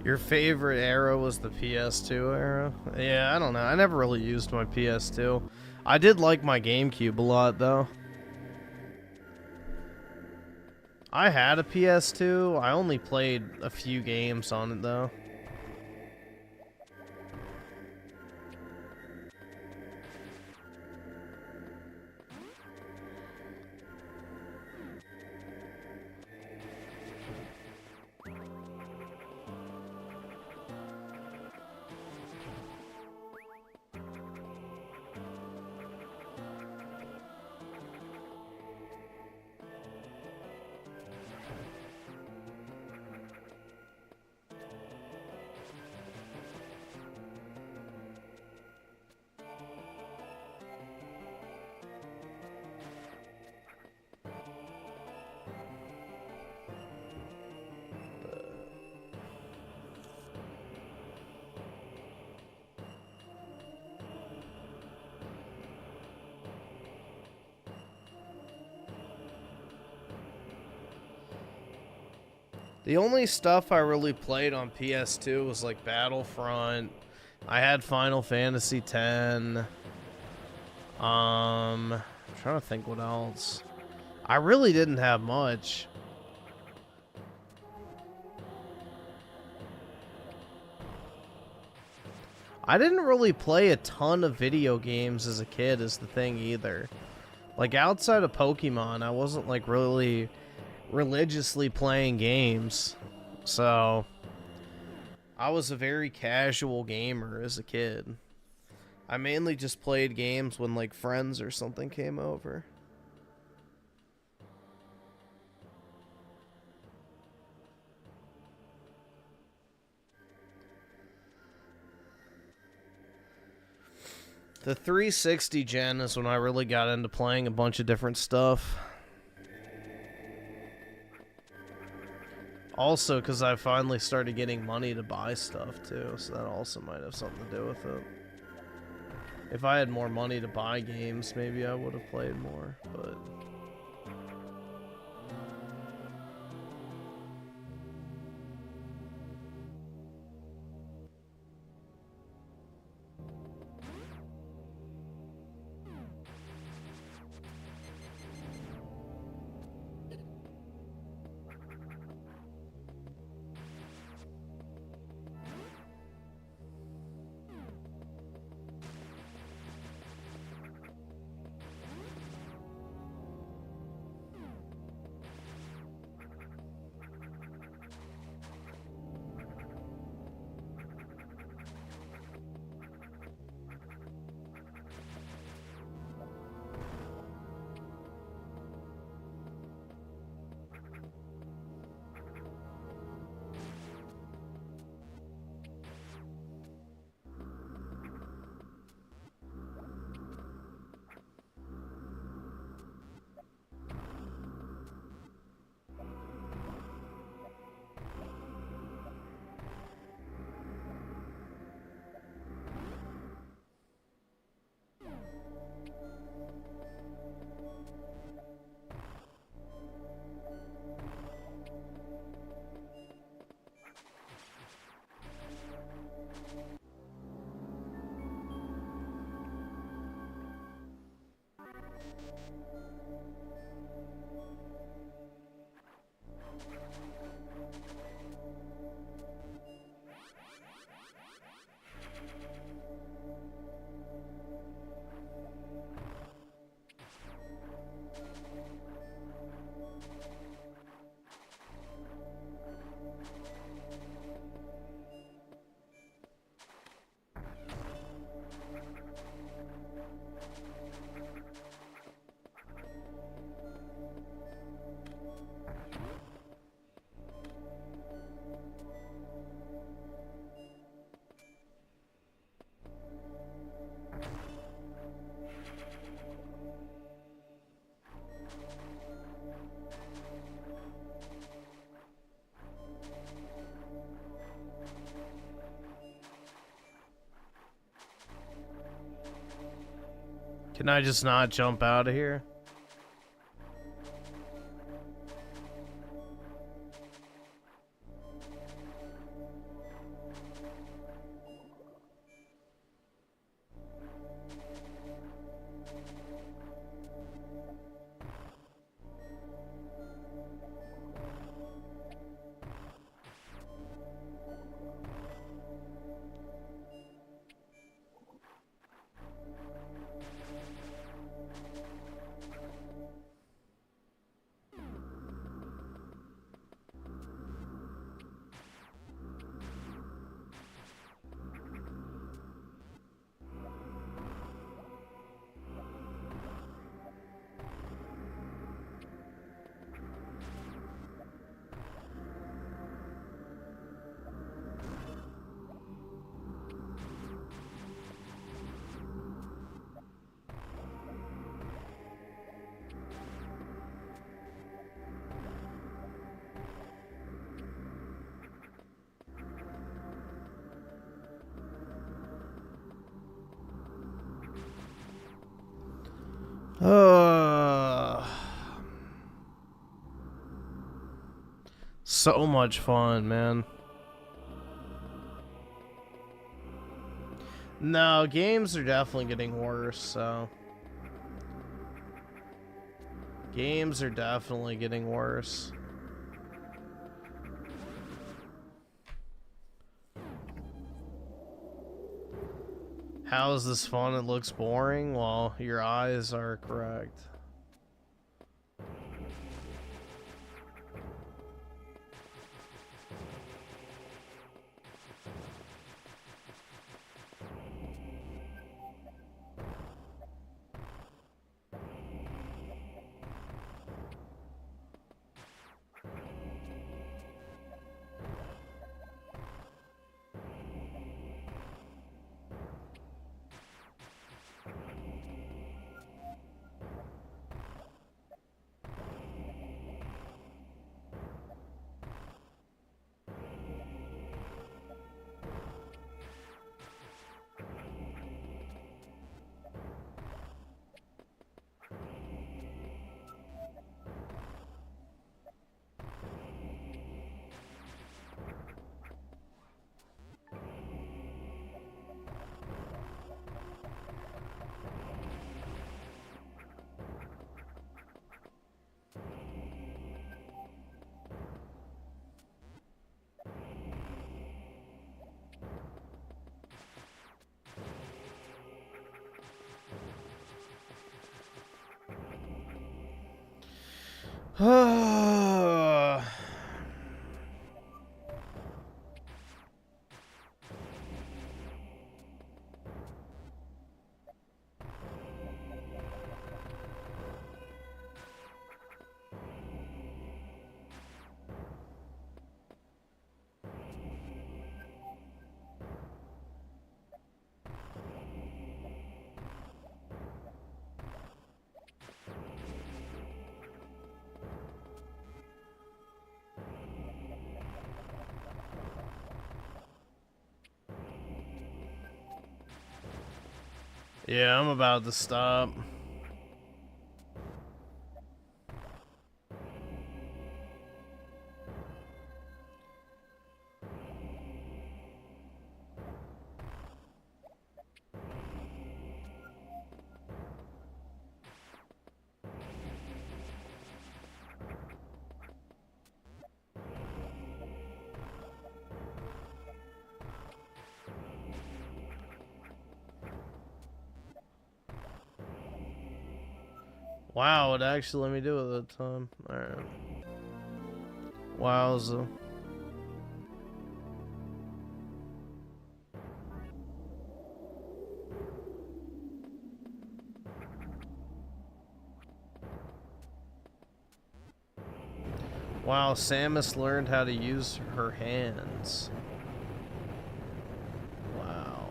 Your favorite era was the PS2 era? Yeah, I don't know. I never really used my PS2. I did like my GameCube a lot, though. I had a PS2. I only played a few games on it, though. The only stuff I really played on PS2 was like Battlefront. I had Final Fantasy X. I'm trying to think what else. I really didn't have much. I didn't really play a ton of video games as a kid is the thing either. Like outside of Pokemon, I wasn't like really religiously playing games, so I was a very casual gamer as a kid. I mainly just played games when like friends or something came over. The 360 gen is when I really got into playing a bunch of different stuff. Also, because I finally started getting money to buy stuff, too, so that also might have something to do with it. If I had more money to buy games, maybe I would have played more, but... Can I just not jump out of here? so much fun, man. No, games are definitely getting worse, so... Games are definitely getting worse. How is this fun? It looks boring? Well, your eyes are correct. Yeah, I'm about to stop. Wow, it actually let me do it that time. Alright. Wowza. Wow, Samus learned how to use her hands. Wow.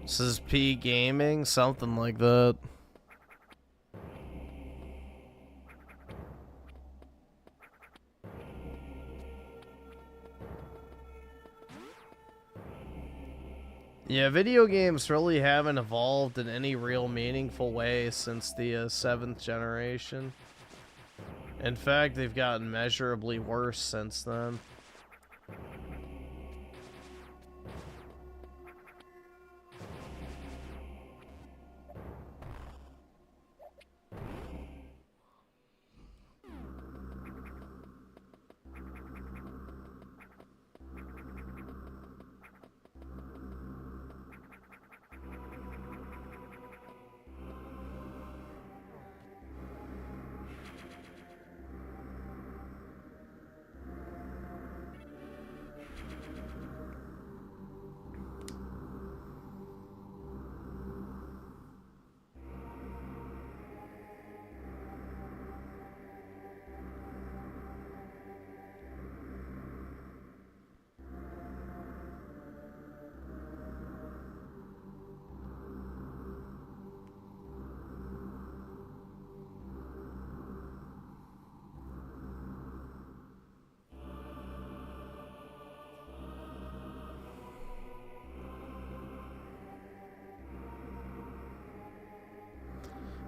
This is P Gaming, something like that. Yeah, video games really haven't evolved in any real meaningful way since the 7th generation. In fact, they've gotten measurably worse since then.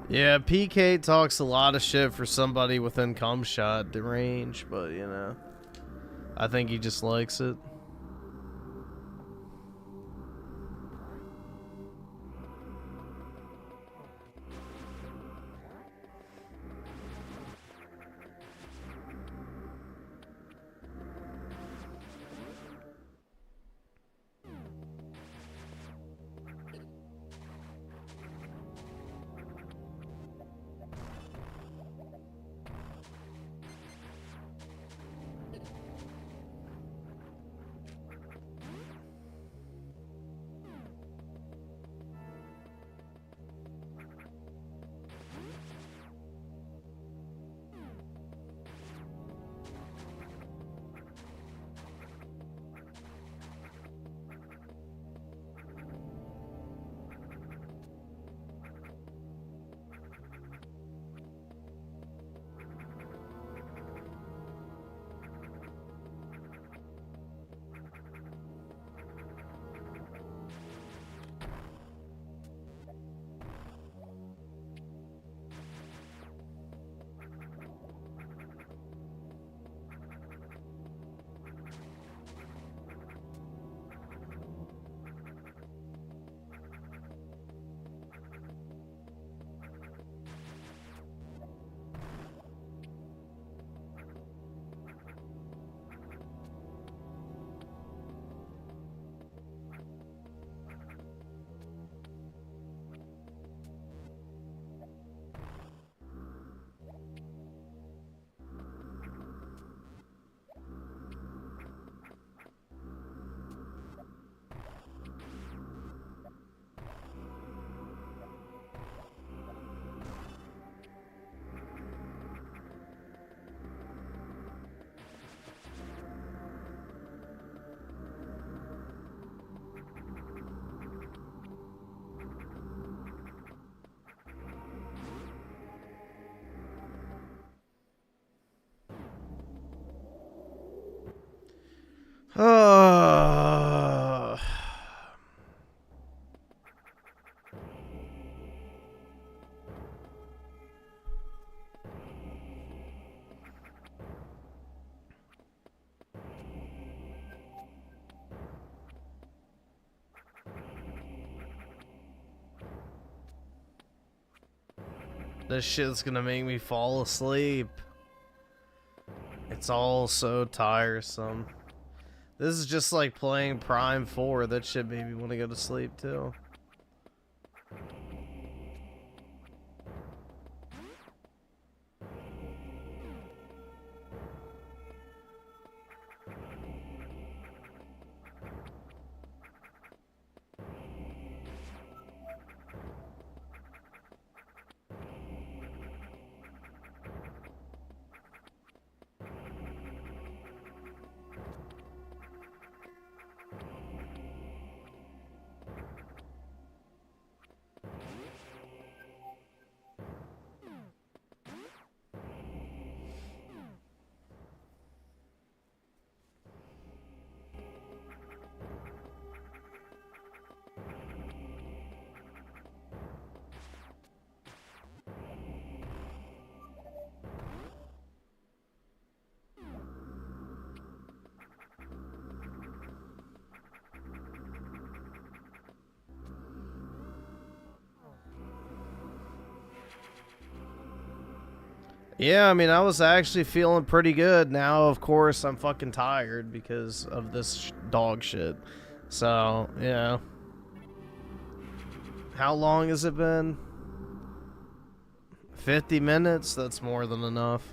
Yeah, PK talks a lot of shit for somebody within cum shot range, but you know, I think he just likes it. This shit's gonna make me fall asleep. It's all so tiresome. This is just like playing Prime 4. That shit made me want to go to sleep too. Yeah, I mean, I was actually feeling pretty good. Now, of course, I'm fucking tired because of this dog shit. So, yeah. How long has it been? 50 minutes? That's more than enough.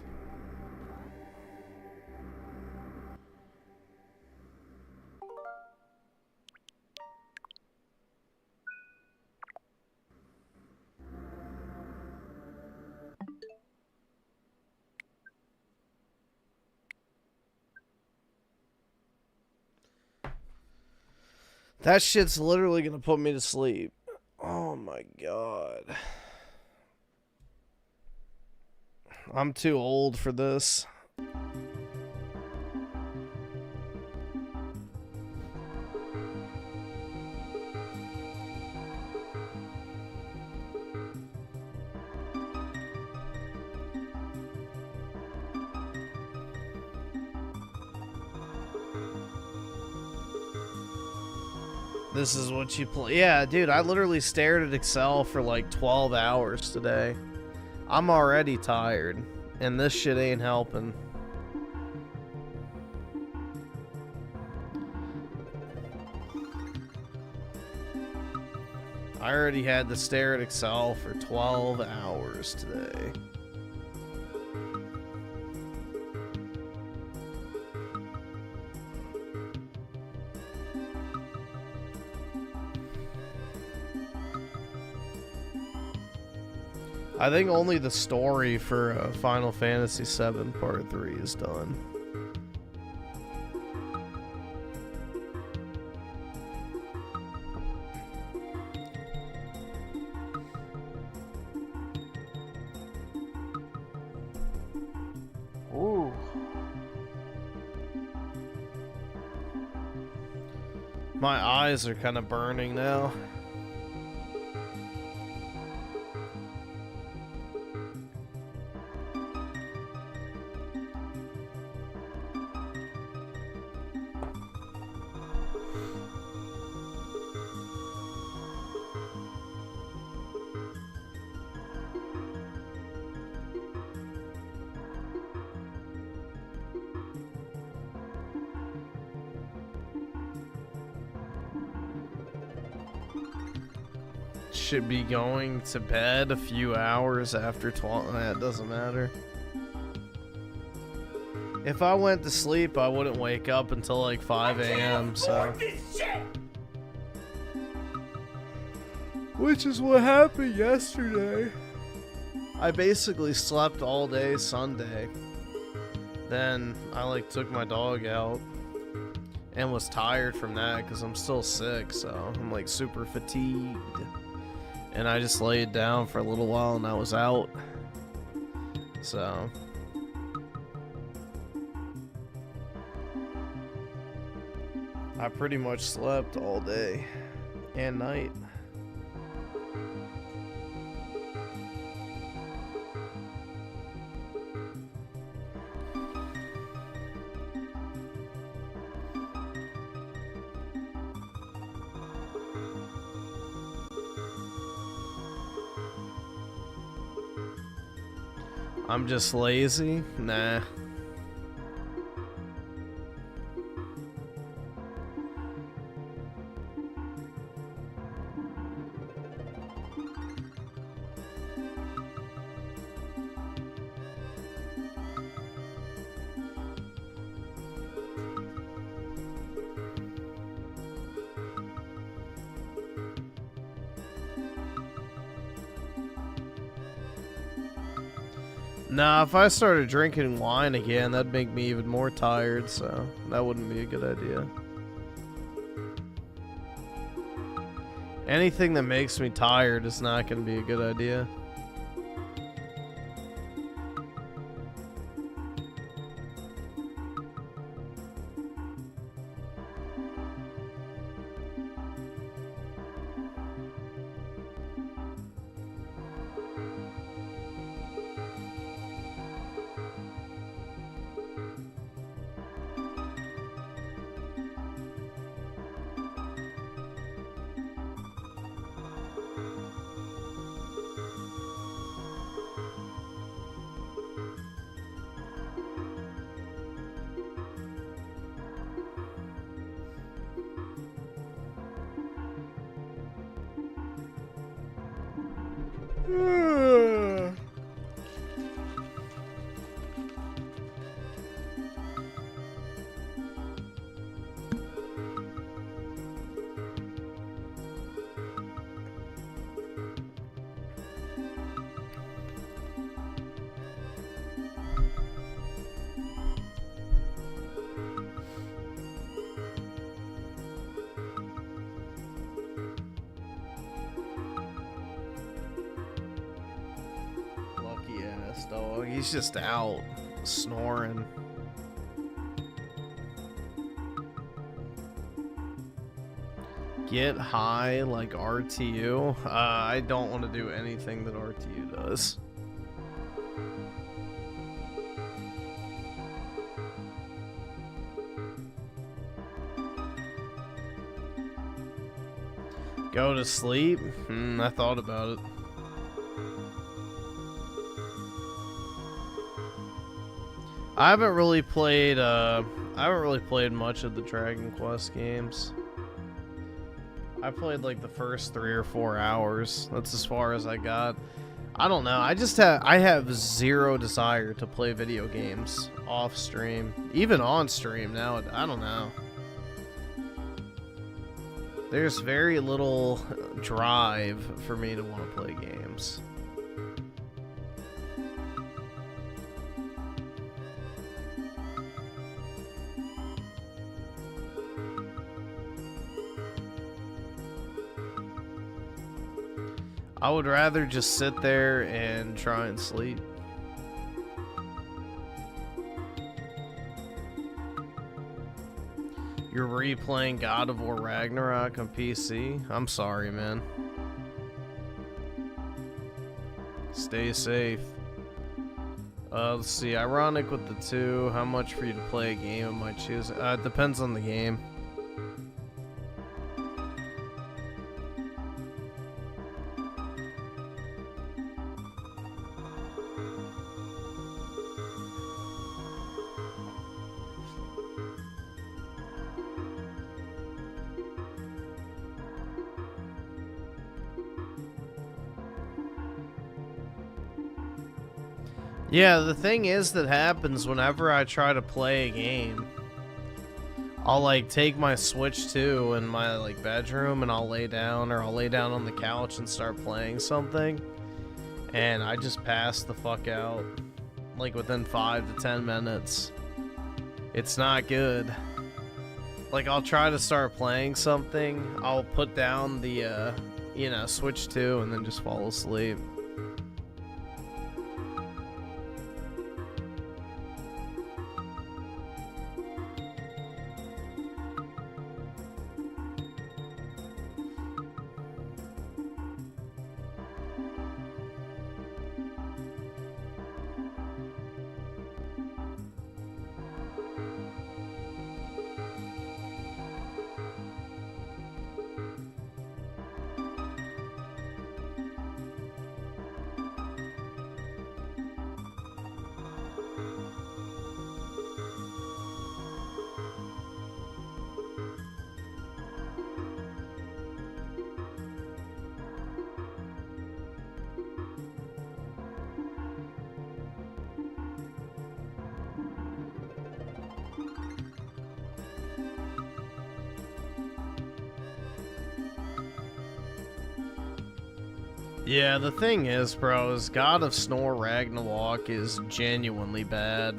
That shit's literally gonna put me to sleep. Oh my god. I'm too old for this. This is what you play. Yeah, dude, I literally stared at Excel for like 12 hours today. I'm already tired, and this shit ain't helping. I already had to stare at Excel for 12 hours today. I think only the story for Final Fantasy VII Part 3 is done. Ooh. My eyes are kind of burning now. Should be going to bed a few hours after 12. That doesn't matter. If I went to sleep, I wouldn't wake up until like 5 a.m. So, which is what happened yesterday. I basically slept all day Sunday. Then I like took my dog out and was tired from that because I'm still sick. So I'm like super fatigued. And I just laid down for a little while and I was out. So. I pretty much slept all day and night. I'm just lazy? Nah. Nah, if I started drinking wine again, that'd make me even more tired, so that wouldn't be a good idea. Anything that makes me tired is not going to be a good idea. Dog, he's just out snoring. Get high like RTU? I don't want to do anything that RTU does. Go to sleep? I thought about it. I haven't really played much of the Dragon Quest games. I played like the first 3 or 4 hours. That's as far as I got. I don't know. I have zero desire to play video games off stream, even on stream now. I don't know. There's very little drive for me to want to play games. I would rather just sit there and try and sleep. You're replaying God of War Ragnarok on PC? I'm sorry, man. Stay safe. Let's see. Ironic with the 2. How much for you to play a game of my choosing? It depends on the game. Yeah, the thing is that happens whenever I try to play a game. I'll like take my Switch 2 in my like bedroom and I'll lay down, or I'll lay down on the couch and start playing something, and I just pass the fuck out like within 5 to 10 minutes. It's not good. Like I'll try to start playing something, I'll put down the you know, Switch 2 and then just fall asleep. Yeah, the thing is, bro, is God of Snore Ragnarok is genuinely bad.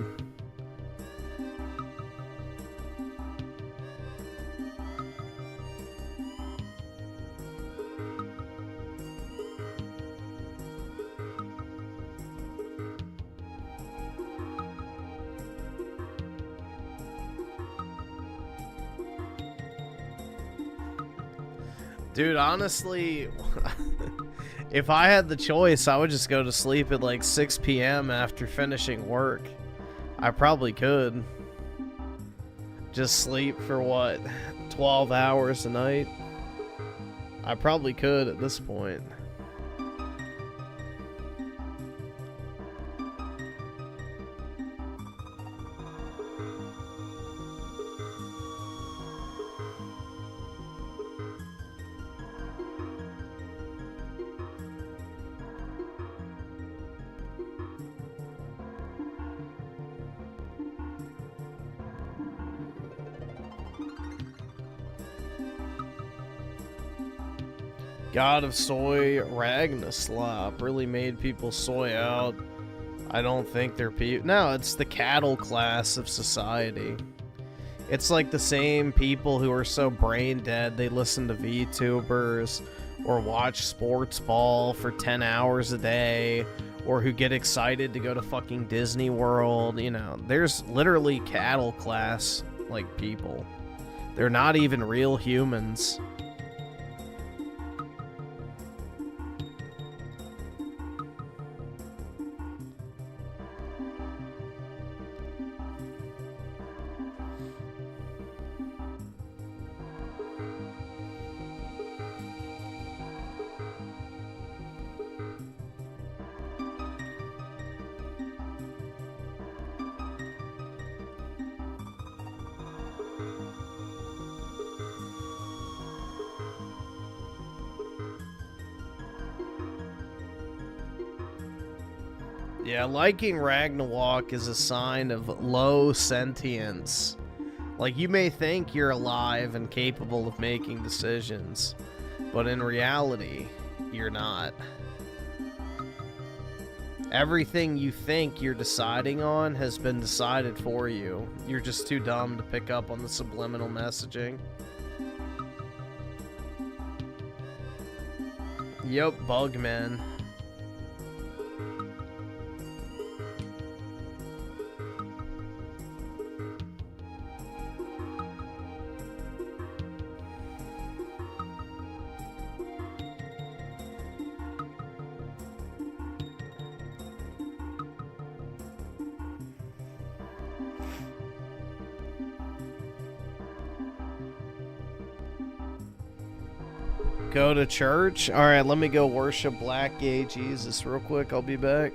Dude, honestly, if I had the choice, I would just go to sleep at like 6 p.m. after finishing work. I probably could. Just sleep for what, 12 hours a night? I probably could at this point. God of Soy Ragnaslop really made people soy out. I don't think they're people. No, it's the cattle class of society. It's like the same people who are so brain dead they listen to VTubers or watch sports ball for 10 hours a day, or who get excited to go to fucking Disney World. You know, there's literally cattle class like people. They're not even real humans. Yeah, liking Ragnarok is a sign of low sentience. Like, you may think you're alive and capable of making decisions, but in reality, you're not. Everything you think you're deciding on has been decided for you. You're just too dumb to pick up on the subliminal messaging. Yup, Bugman. Go to church? Alright, let me go worship Black Gay Jesus real quick. I'll be back.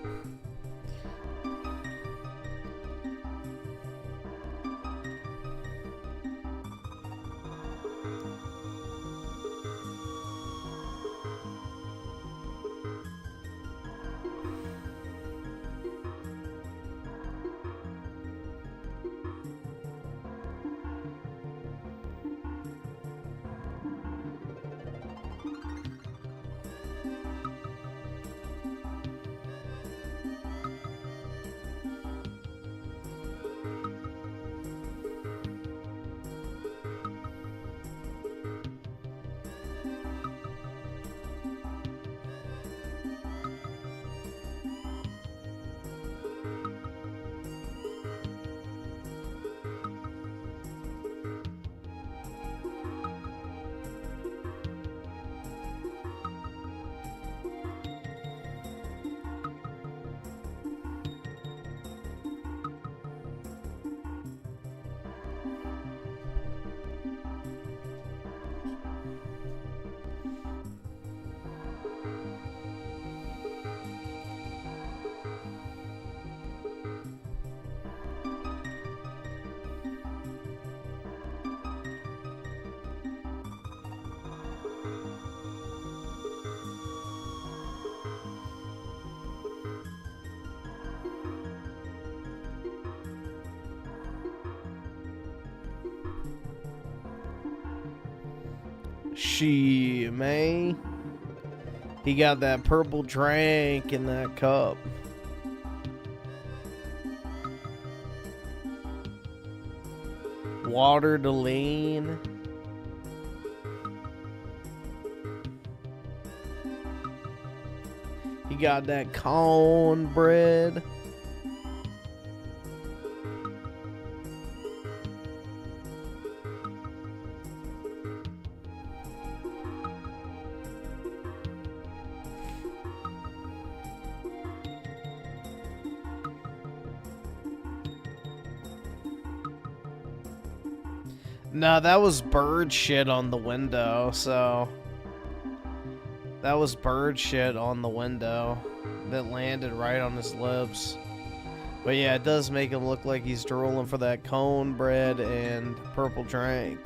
She may. He got that purple drink in that cup. Water to lean. He got that cornbread. No, that was bird shit on the window, so... That was bird shit on the window that landed right on his lips. But yeah, it does make him look like he's drooling for that cornbread and purple drink.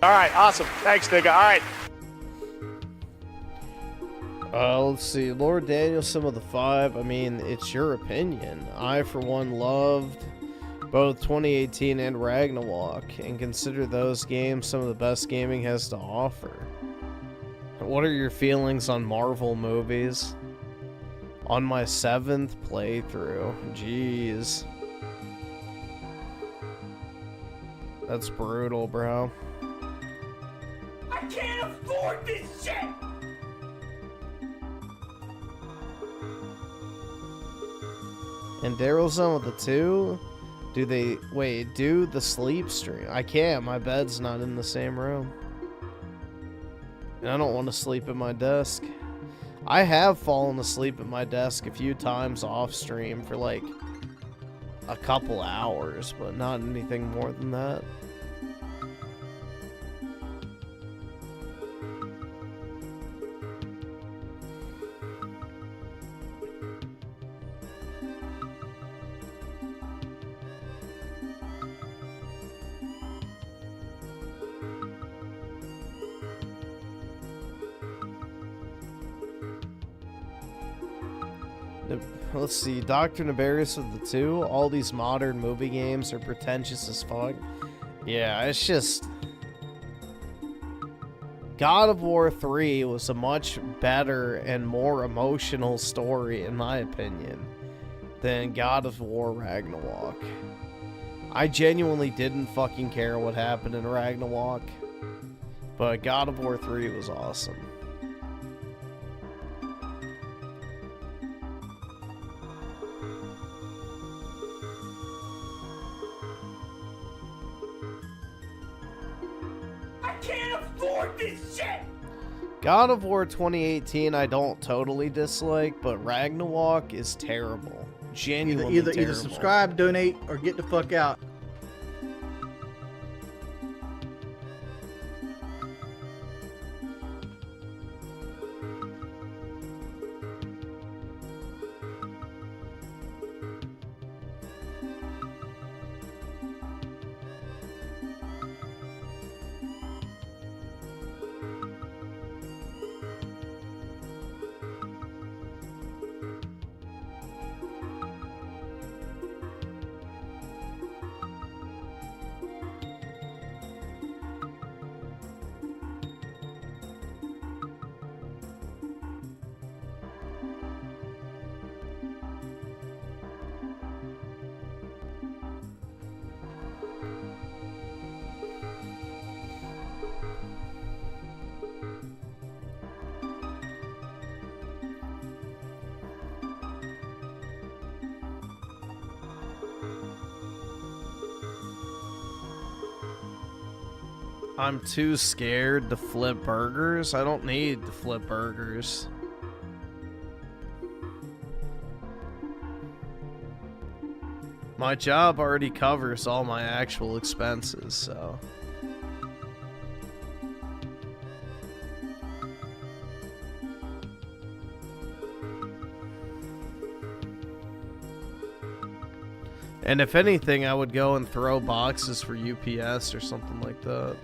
All right, awesome. Thanks, nigga. All right. Let's see. Lord Daniel, some of the five. I mean, it's your opinion. I, for one, loved both 2018 and Ragnarok, and consider those games some of the best gaming has to offer. What are your feelings on Marvel movies? On my 7th playthrough. Jeez. That's brutal, bro. I can't afford this shit! And Daryl's on with the 2? Do they... Wait, do the sleep stream? I can't. My bed's not in the same room. And I don't want to sleep at my desk. I have fallen asleep at my desk a few times off stream for like a couple hours, but not anything more than that. Let's see, Dr. Nefarious with the 2. All these modern movie games are pretentious as fuck. Yeah, it's just... God of War 3 was a much better and more emotional story, in my opinion, than God of War Ragnarok. I genuinely didn't fucking care what happened in Ragnarok, but God of War 3 was awesome. God of War 2018 I don't totally dislike, but Ragnarok is terrible. Genuinely terrible. Either subscribe, donate, or get the fuck out. I'm too scared to flip burgers. I don't need to flip burgers. My job already covers all my actual expenses, so... And if anything, I would go and throw boxes for UPS or something like that.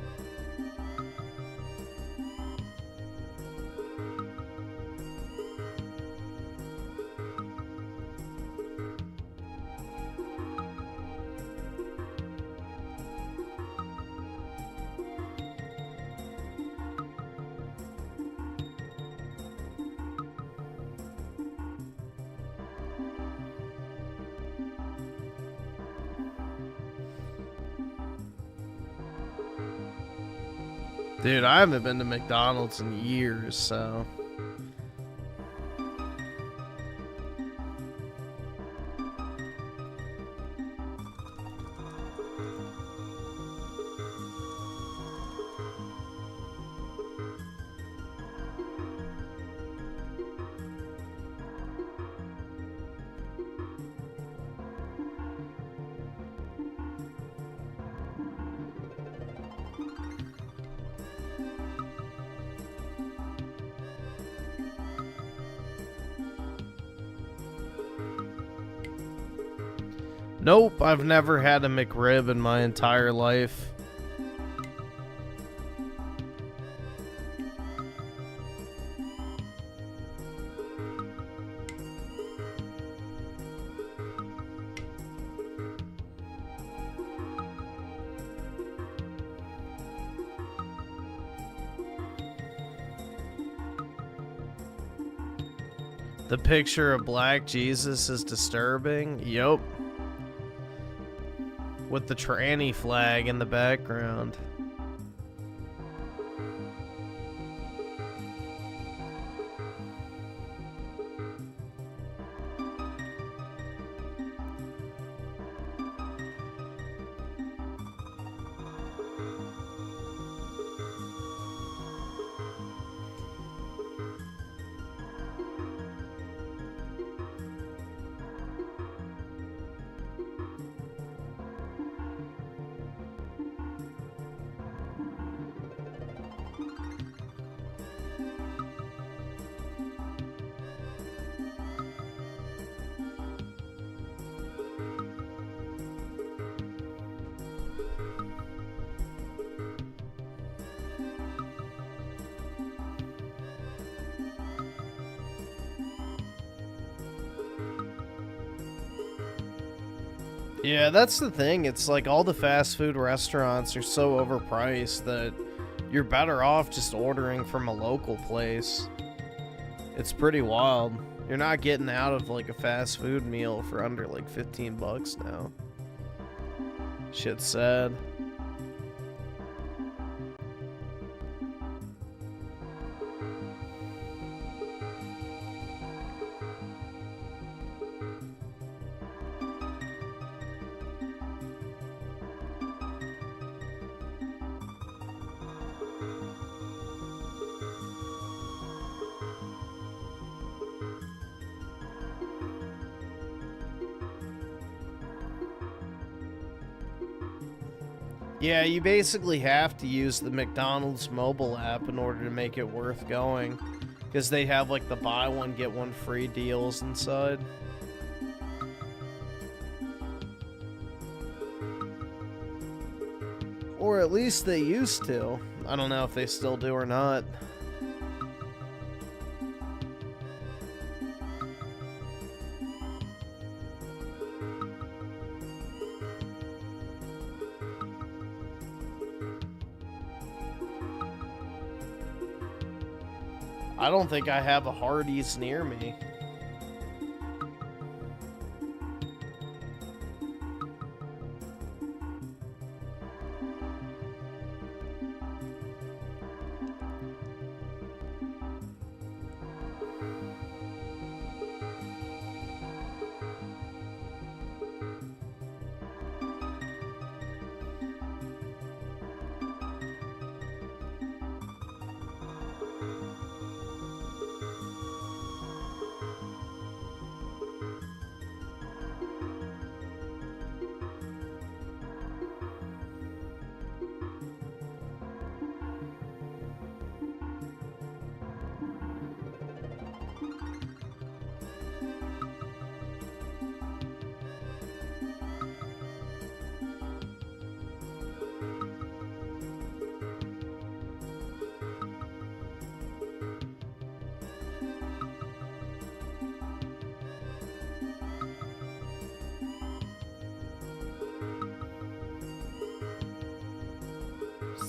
Dude, I haven't been to McDonald's in years, so... Nope, I've never had a McRib in my entire life. The picture of Black Jesus is disturbing. Yup. With the tranny flag in the background. Yeah, that's the thing. It's like all the fast food restaurants are so overpriced that you're better off just ordering from a local place. It's pretty wild. You're not getting out of like a fast food meal for under like 15 bucks now. Shit's sad. Yeah, you basically have to use the McDonald's mobile app in order to make it worth going. Because they have like the buy one, get one free deals inside. Or at least they used to. I don't know if they still do or not. I don't think I have a Hardee's near me.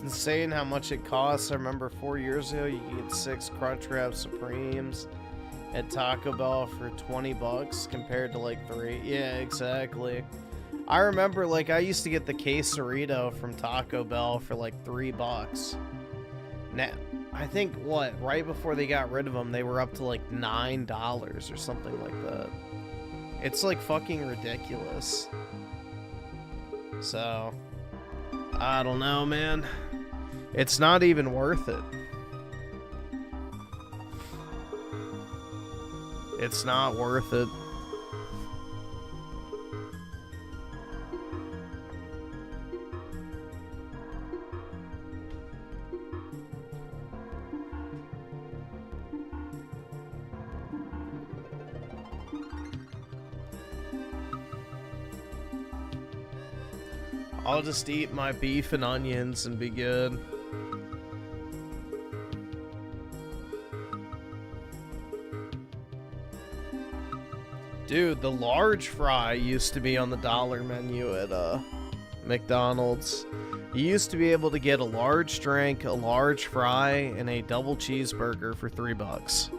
Insane how much it costs. I remember 4 years ago you could get 6 Crunchwrap Supremes at Taco Bell for 20 bucks compared to like 3. Yeah, exactly. I remember like I used to get the quesarito from Taco Bell for like 3 bucks. Now, I think what, right before they got rid of them, they were up to like $9 or something like that. It's like fucking ridiculous. So, I don't know, man. It's not even worth it. It's not worth it. I'll just eat my beef and onions and be good. Dude, the large fry used to be on the dollar menu at McDonald's. You used to be able to get a large drink, a large fry, and a double cheeseburger for $3.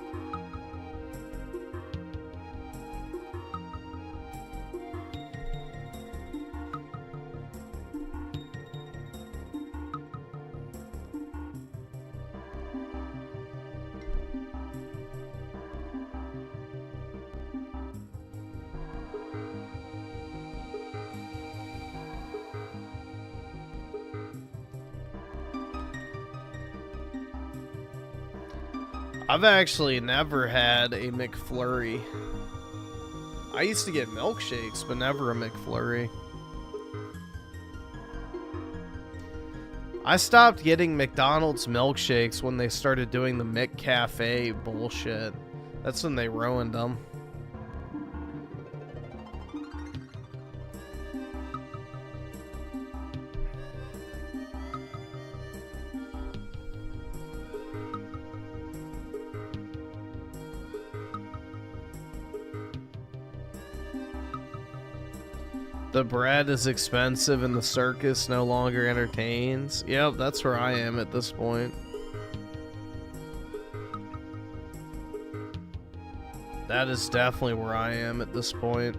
I've actually never had a McFlurry. I used to get milkshakes, but never a McFlurry. I stopped getting McDonald's milkshakes when they started doing the McCafe bullshit. That's when they ruined them. The bread is expensive and the circus no longer entertains. Yep, that's where I am at this point. That is definitely where I am at this point.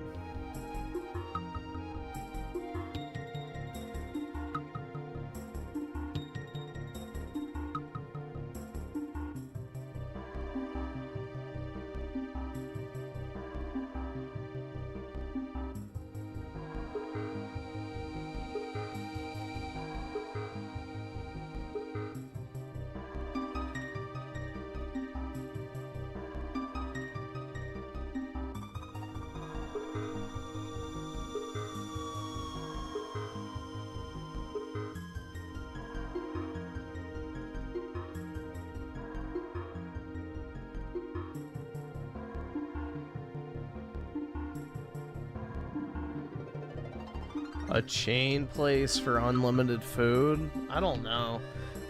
A chain place for unlimited food? I don't know.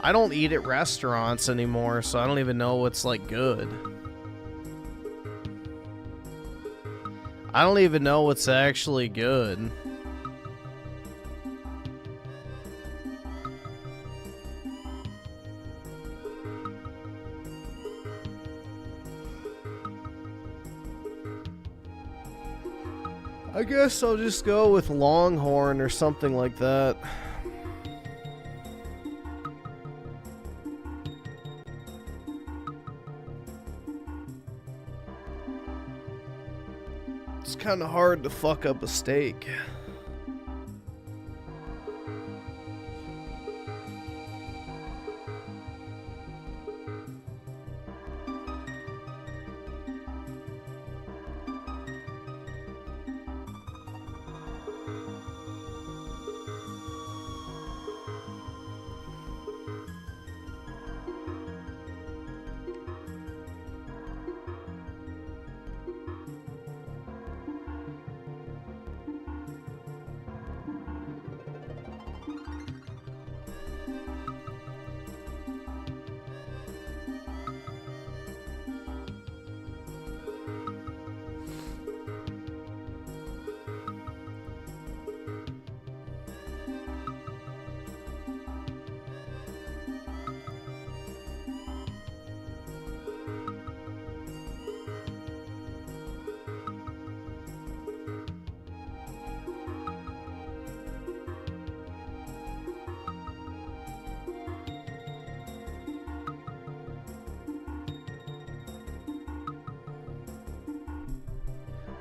I don't eat at restaurants anymore, so I don't even know what's like good. I don't even know what's actually good. I guess I'll just go with Longhorn or something like that. It's kind of hard to fuck up a steak.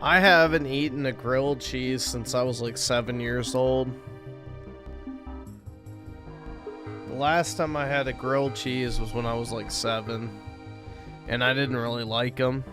I haven't eaten a grilled cheese since I was like 7 years old. The last time I had a grilled cheese was when I was like 7, and I didn't really like them.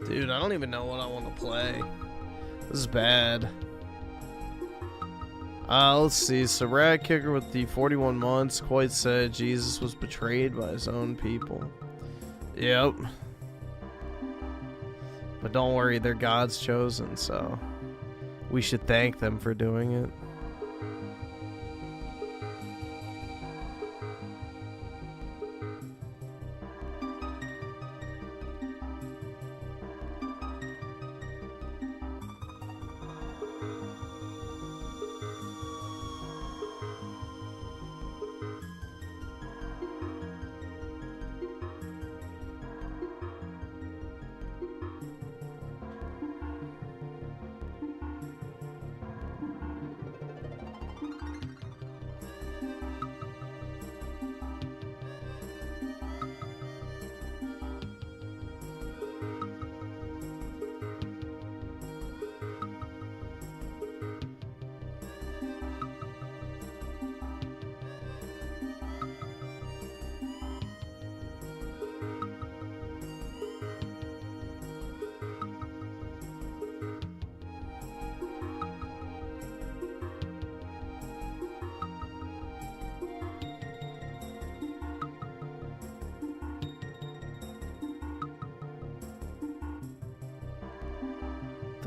Dude, I don't even know what I want to play. This is bad. Let's see. So, Rad Kicker with the 41 months quite said Jesus was betrayed by his own people. Yep. But don't worry, they're God's chosen, so we should thank them for doing it.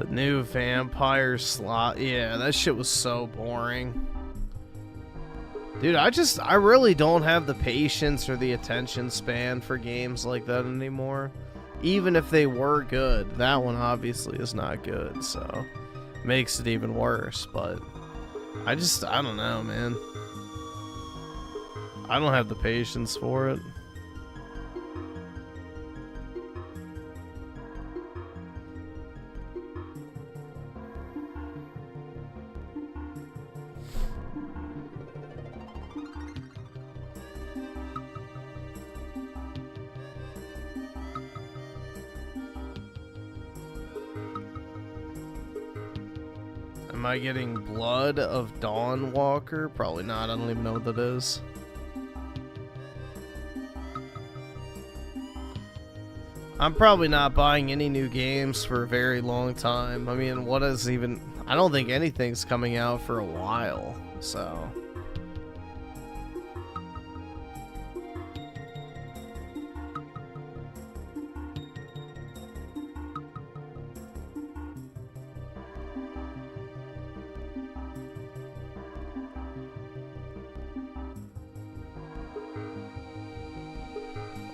The new vampire slot. Yeah, that shit was so boring. Dude, I really don't have the patience or the attention span for games like that anymore. Even if they were good. That one obviously is not good, so makes it even worse, but I don't know, man. I don't have the patience for it. Am I getting Blood of Dawnwalker? Probably not. I don't even know what that is. I'm probably not buying any new games for a very long time. I mean, what is even... I don't think anything's coming out for a while, so...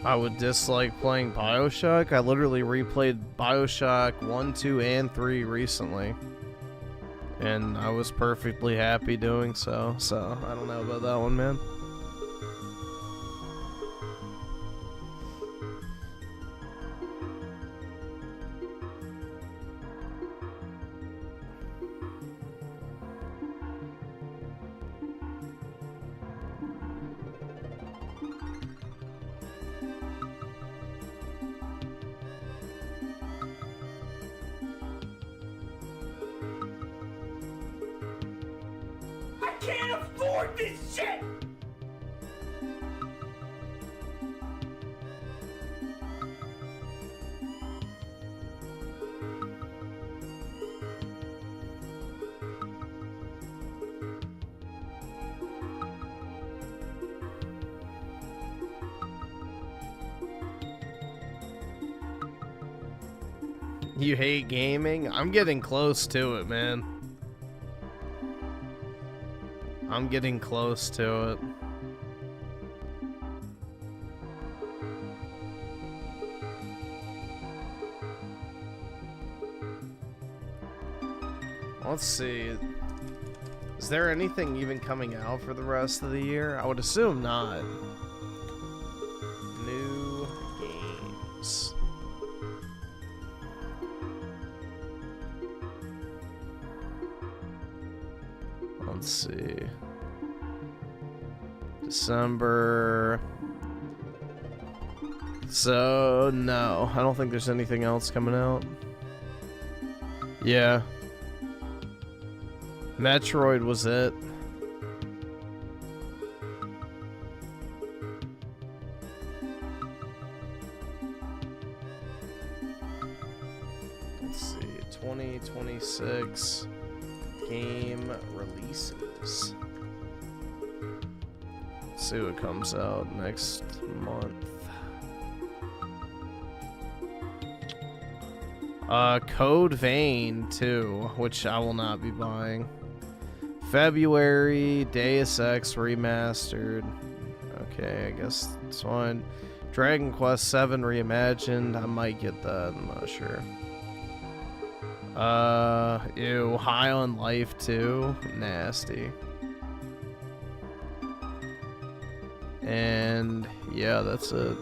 I would dislike playing BioShock. I literally replayed BioShock 1, 2, and 3 recently. And I was perfectly happy doing so. So, I don't know about that one, man. I can't afford this shit! You hate gaming? I'm getting close to it, man. I'm getting close to it. Let's see. Is there anything even coming out for the rest of the year? I would assume not. New games. Let's see. December. So, no. I don't think there's anything else coming out. Yeah. Metroid was it. Let's see. 2026 game releases. Let's see what comes out next month. Code Vein 2, which I will not be buying. February, Deus Ex Remastered. Okay, I guess it's fine. Dragon Quest 7 Reimagined. I might get that, I'm not sure. Ew, High on Life 2. Nasty. And yeah, that's it.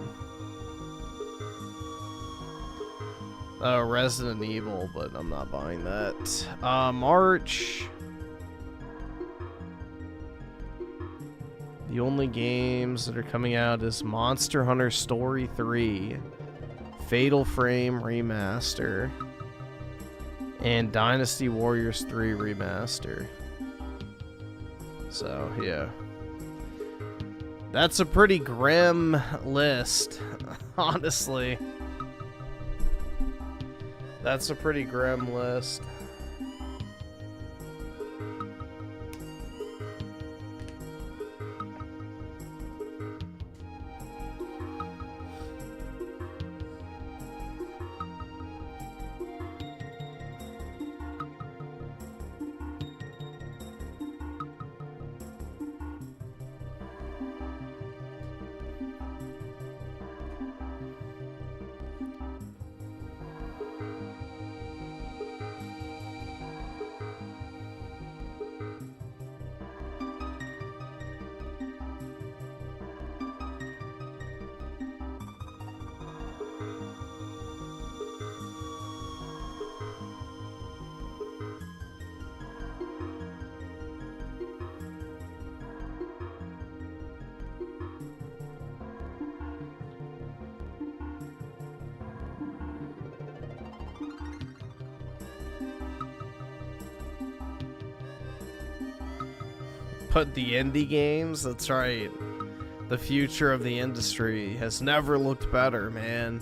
Resident Evil, but I'm not buying that. March. The only games that are coming out is Monster Hunter Story 3, Fatal Frame Remaster, and Dynasty Warriors 3 Remaster. So, yeah. That's a pretty grim list, honestly. That's a pretty grim list. But the indie games, that's right. The future of the industry has never looked better, man.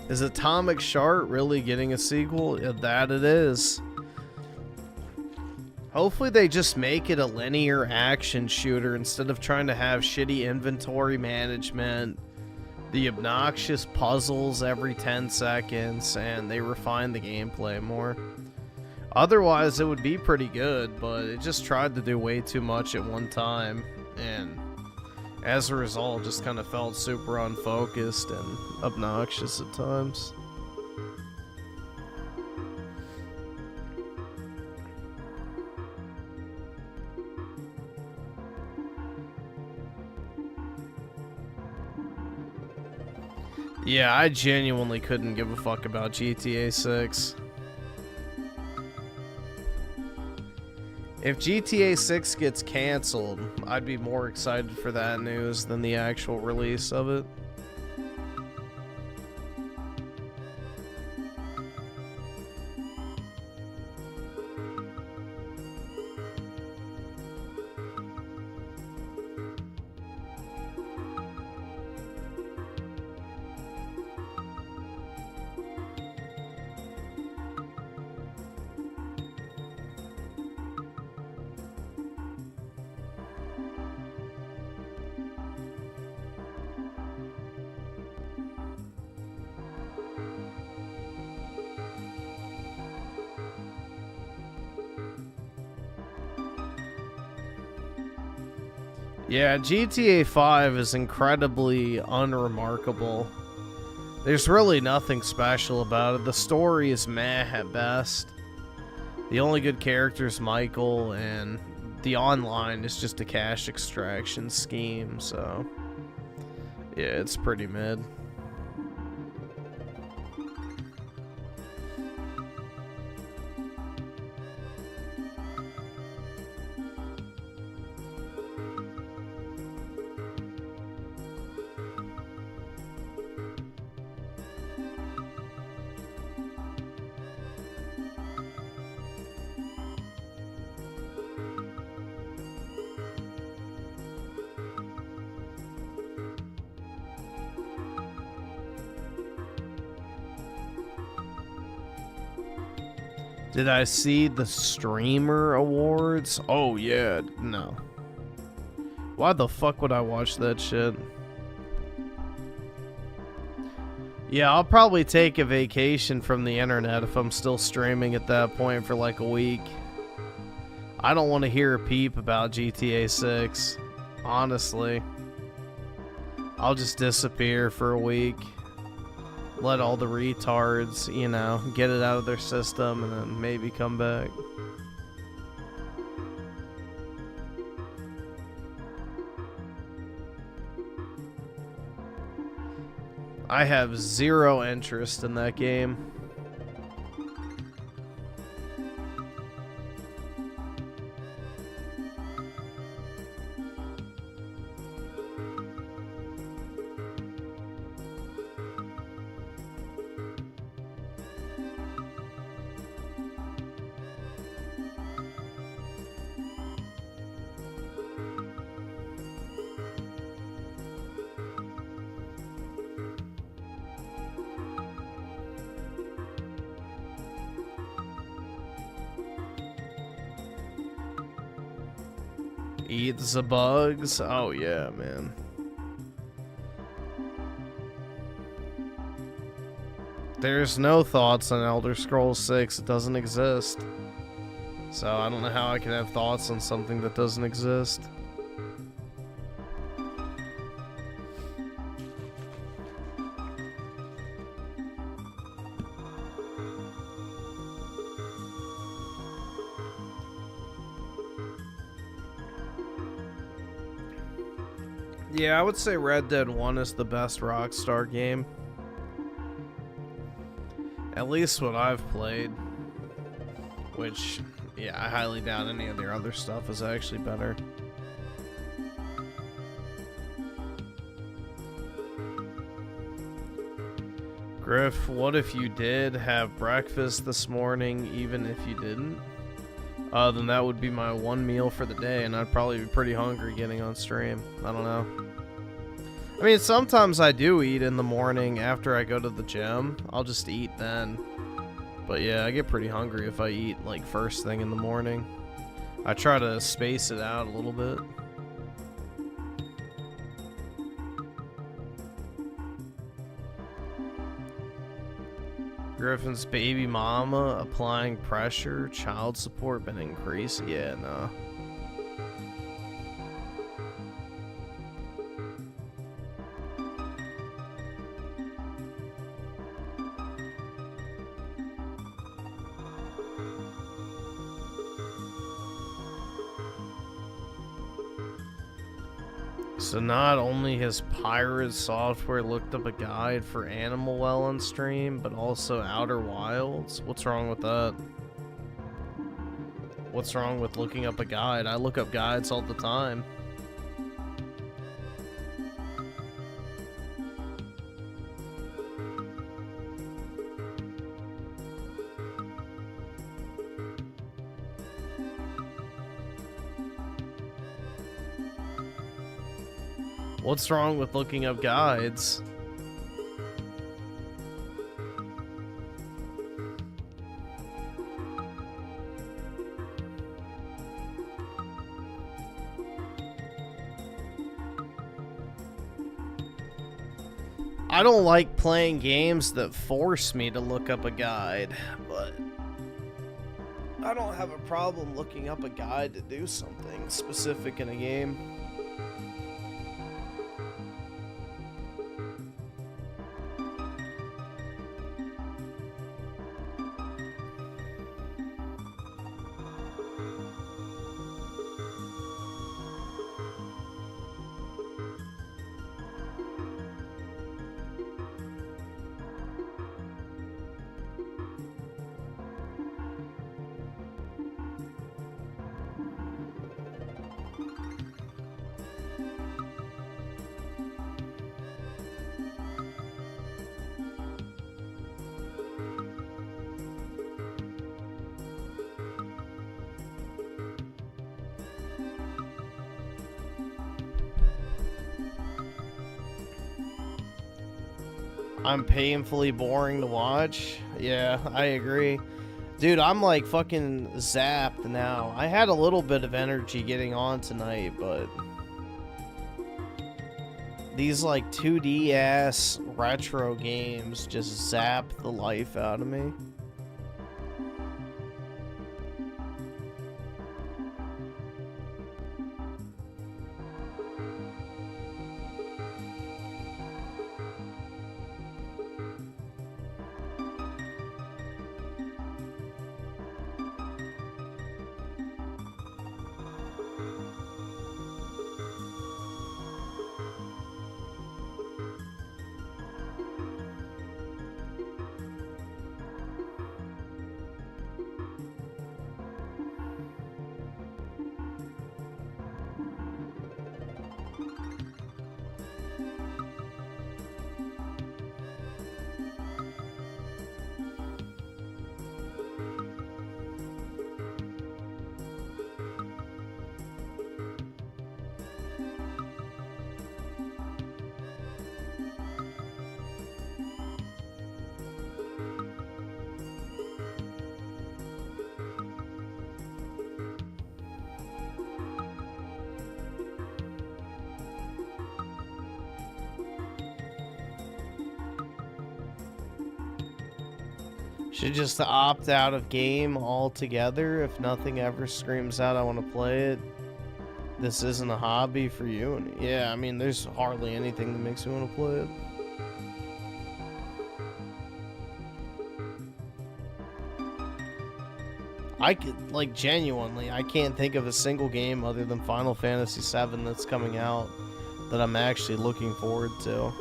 Is Atomic Shart really getting a sequel? Yeah, that it is. Hopefully they just make it a linear action shooter instead of trying to have shitty inventory management, the obnoxious puzzles every 10 seconds, and they refine the gameplay more. Otherwise, it would be pretty good, but it just tried to do way too much at one time, and as a result, just kind of felt super unfocused and obnoxious at times. Yeah, I genuinely couldn't give a fuck about GTA 6. If GTA 6 gets canceled, I'd be more excited for that news than the actual release of it. Yeah, GTA 5 is incredibly unremarkable. There's really nothing special about it. The story is meh at best. The only good character is Michael, and the online is just a cash extraction scheme, so yeah, it's pretty mid. Did I see the streamer awards? Oh yeah, no. Why the fuck would I watch that shit? Yeah, I'll probably take a vacation from the internet if I'm still streaming at that point for like a week. I don't want to hear a peep about GTA 6, honestly. I'll just disappear for a week. Let all the retards, you know, get it out of their system and then maybe come back. I have zero interest in that game. Eat the bugs. Oh yeah, man. There's no thoughts on Elder Scrolls 6. It doesn't exist. So I don't know how I can have thoughts on something that doesn't exist. Yeah, I would say Red Dead 1 is the best Rockstar game. At least what I've played. which, yeah, I highly doubt any of their other stuff is actually better. Griff, what if you did have breakfast this morning, even if you didn't? Then that would be my one meal for the day, and I'd probably be pretty hungry getting on stream. I don't know. I mean, sometimes I do eat in the morning after I go to the gym. I'll just eat then. But yeah, I get pretty hungry if I eat, like, first thing in the morning. I try to space it out a little bit. Griffin's baby mama applying pressure, child support been increased. Yeah, no. So not only has Pirate Software looked up a guide for Animal Well on stream, but also Outer Wilds? What's wrong with that? What's wrong with looking up a guide? I look up guides all the time. What's wrong with looking up guides? I don't like playing games that force me to look up a guide, but I don't have a problem looking up a guide to do something specific in a game. I'm painfully boring to watch. Yeah, I agree. Dude, I'm like fucking zapped now. I had a little bit of energy getting on tonight, but these like 2D ass retro games just zap the life out of me. Should just opt out of game altogether if nothing ever screams out I want to play it. This isn't a hobby for you. And yeah, I mean, there's hardly anything that makes me want to play it. I could, like, genuinely, I can't think of a single game other than Final Fantasy VII that's coming out that I'm actually looking forward to.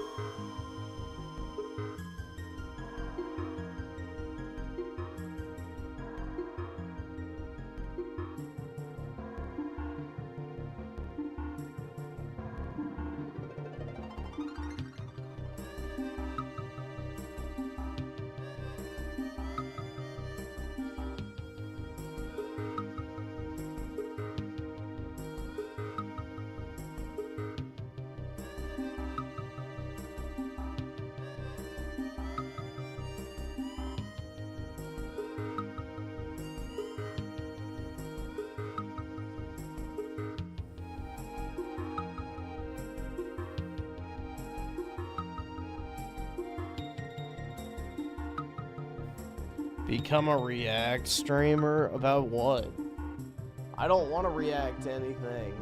Become a React streamer? About what? I don't want to react to anything.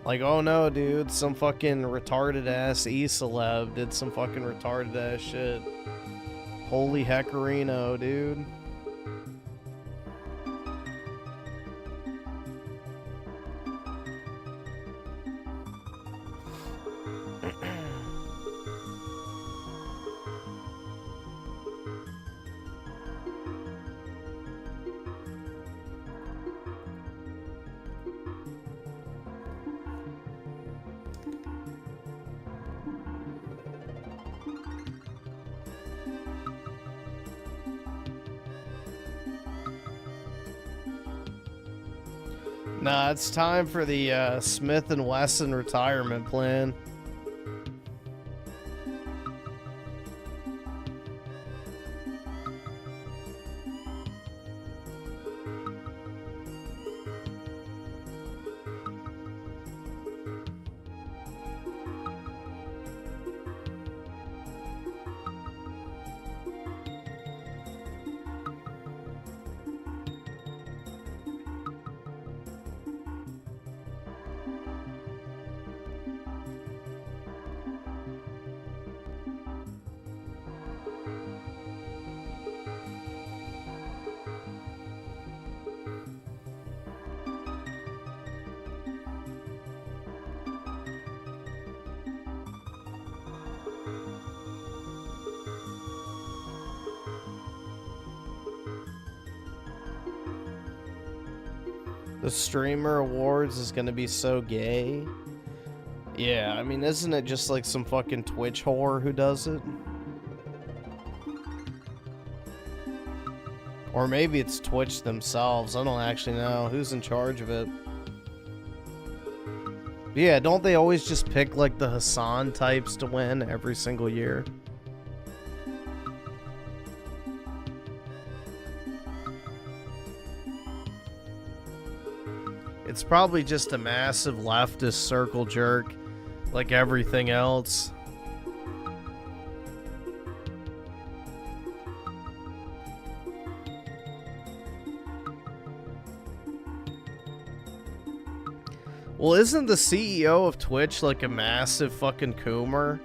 Like, oh no, dude, some fucking retarded ass e-celeb did some fucking retarded ass shit. Holy heckarino, dude. Nah, it's time for the Smith & Wesson retirement plan. The Streamer Awards is gonna be so gay. Yeah, I mean, isn't it just like some fucking Twitch whore who does it? Or maybe it's Twitch themselves. I don't actually know who's in charge of it. But yeah, don't they always just pick like the Hassan types to win every single year? It's probably just a massive leftist circle jerk, like everything else. Well, isn't the CEO of Twitch like a massive fucking coomer?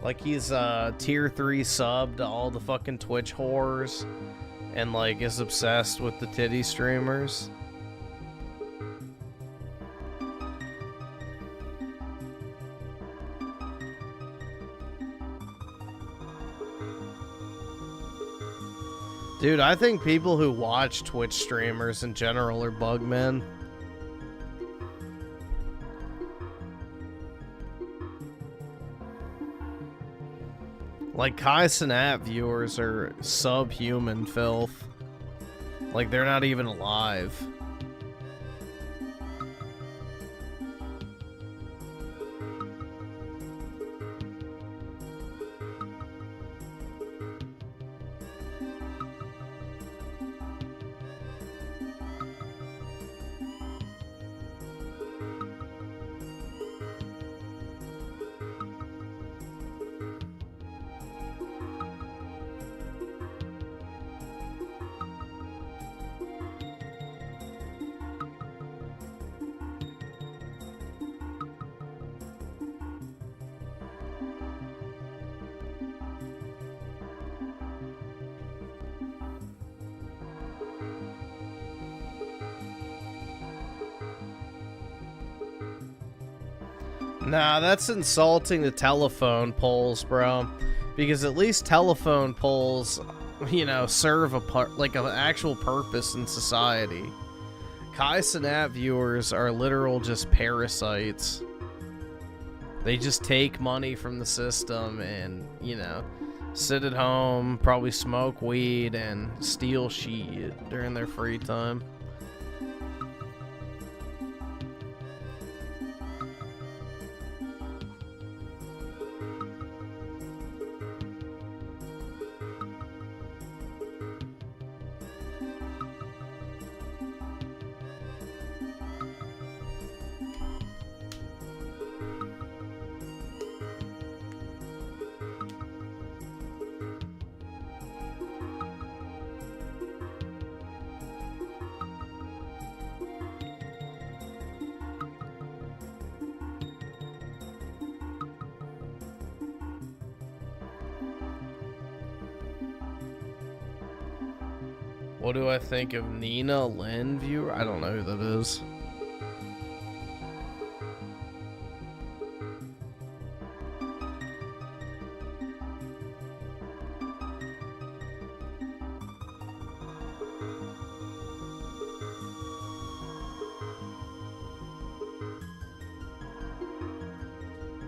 Like he's tier 3 sub to all the fucking Twitch whores and like is obsessed with the titty streamers. Dude, I think people who watch Twitch streamers in general are bugmen. Like, Kai Cenat viewers are subhuman filth. Like, they're not even alive. Nah, that's insulting to telephone polls, bro. Because at least telephone polls, you know, serve like an actual purpose in society. Kai Cenat viewers are literal just parasites. They just take money from the system and, you know, sit at home, probably smoke weed and steal shit during their free time. What do I think of Nina Lynn viewer? I don't know who that is.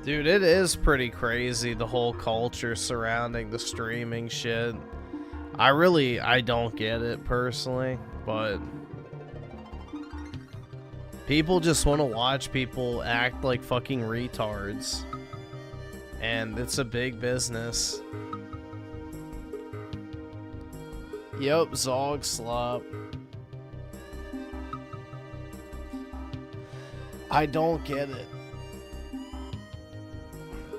Dude, it is pretty crazy, the whole culture surrounding the streaming shit. I don't get it personally, but people just want to watch people act like fucking retards. And it's a big business. Yup, Zog Slop. I don't get it.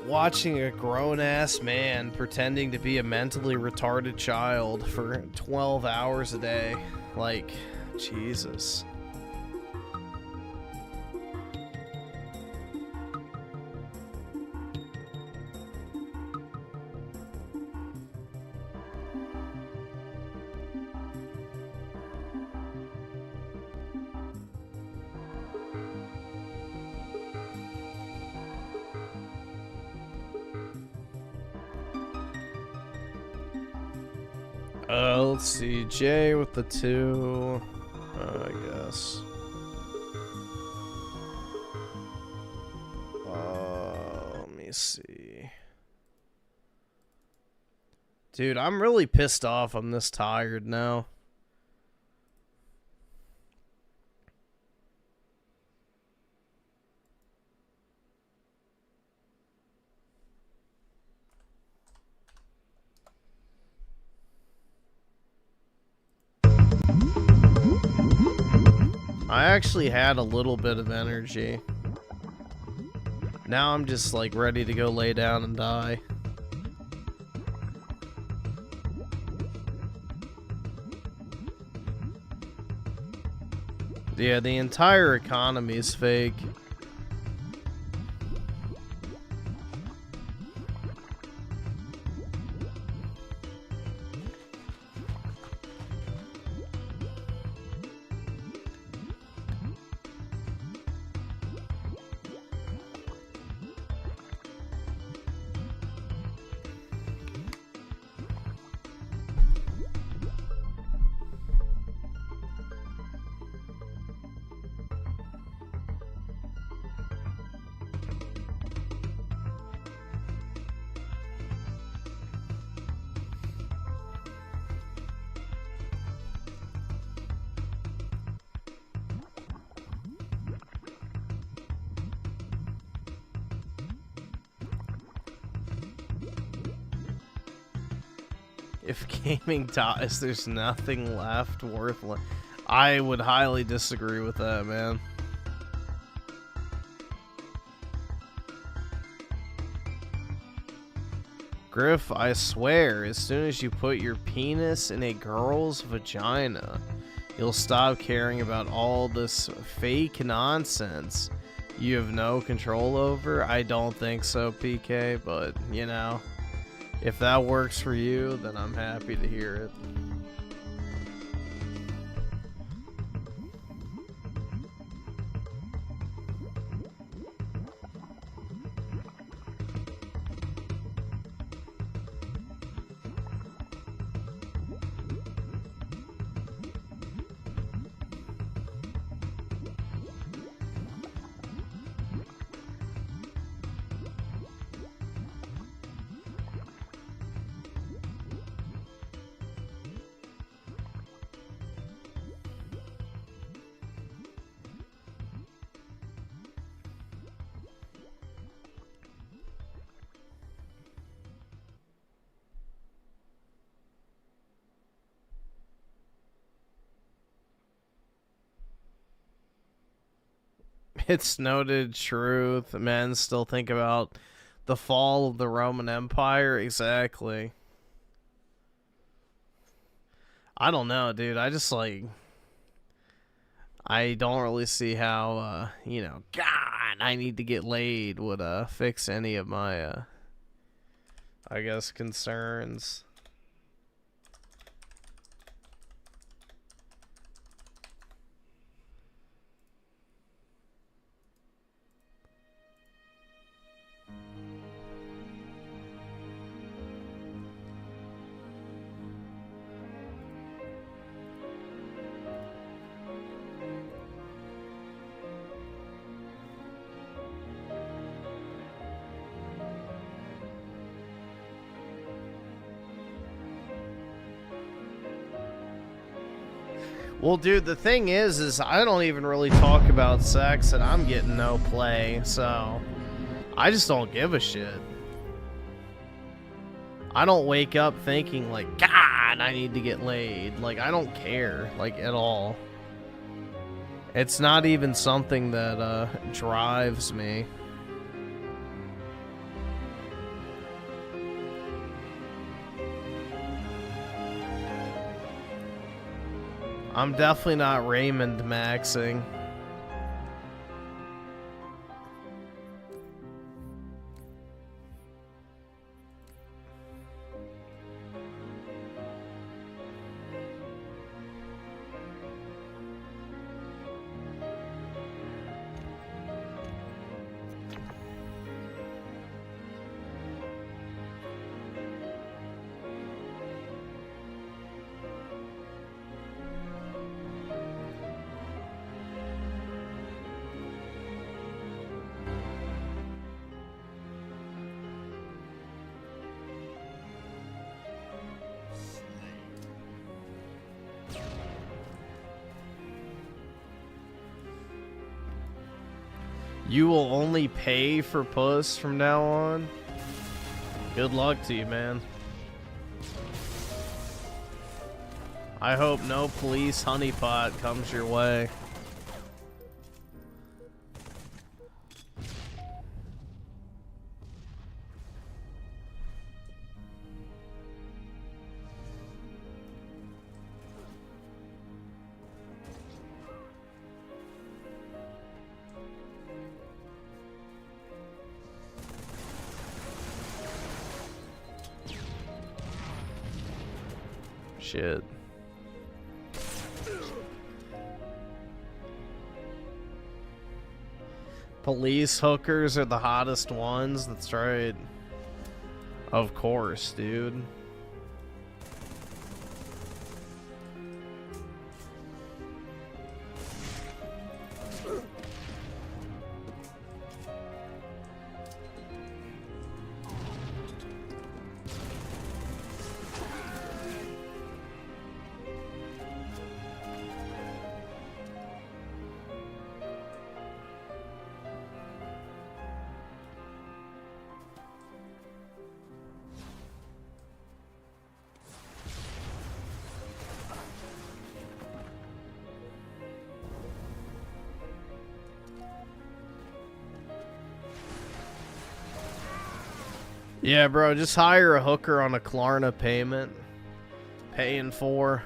Watching a grown-ass man pretending to be a mentally retarded child for 12 hours a day. Like, Jesus. Let's see, Jay with the 2, I guess. Let me see. Dude, I'm really pissed off. I'm this tired now. I actually had a little bit of energy. Now I'm just like ready to go lay down and die. Yeah, the entire economy is fake. If gaming dies, there's nothing left worth. I would highly disagree with that, man. Griff, I swear, as soon as you put your penis in a girl's vagina, you'll stop caring about all this fake nonsense you have no control over. I don't think so, PK, but, you know. If that works for you, then I'm happy to hear it. It's noted truth. Men still think about the fall of the Roman Empire. Exactly. I don't know, dude. I just like... I don't really see how, you know, God, I need to get laid would fix any of my, I guess, concerns. Well, dude, the thing is I don't even really talk about sex and I'm getting no play, so I just don't give a shit. I don't wake up thinking like, God, I need to get laid. Like, I don't care, like, at all. It's not even something that drives me. I'm definitely not Raymond maxing. You will only pay for puss from now on? Good luck to you, man. I hope no police honeypot comes your way. Shit. Police hookers are the hottest ones. That's right. Of course, dude. Yeah, bro, just hire a hooker on a Klarna payment. Paying for.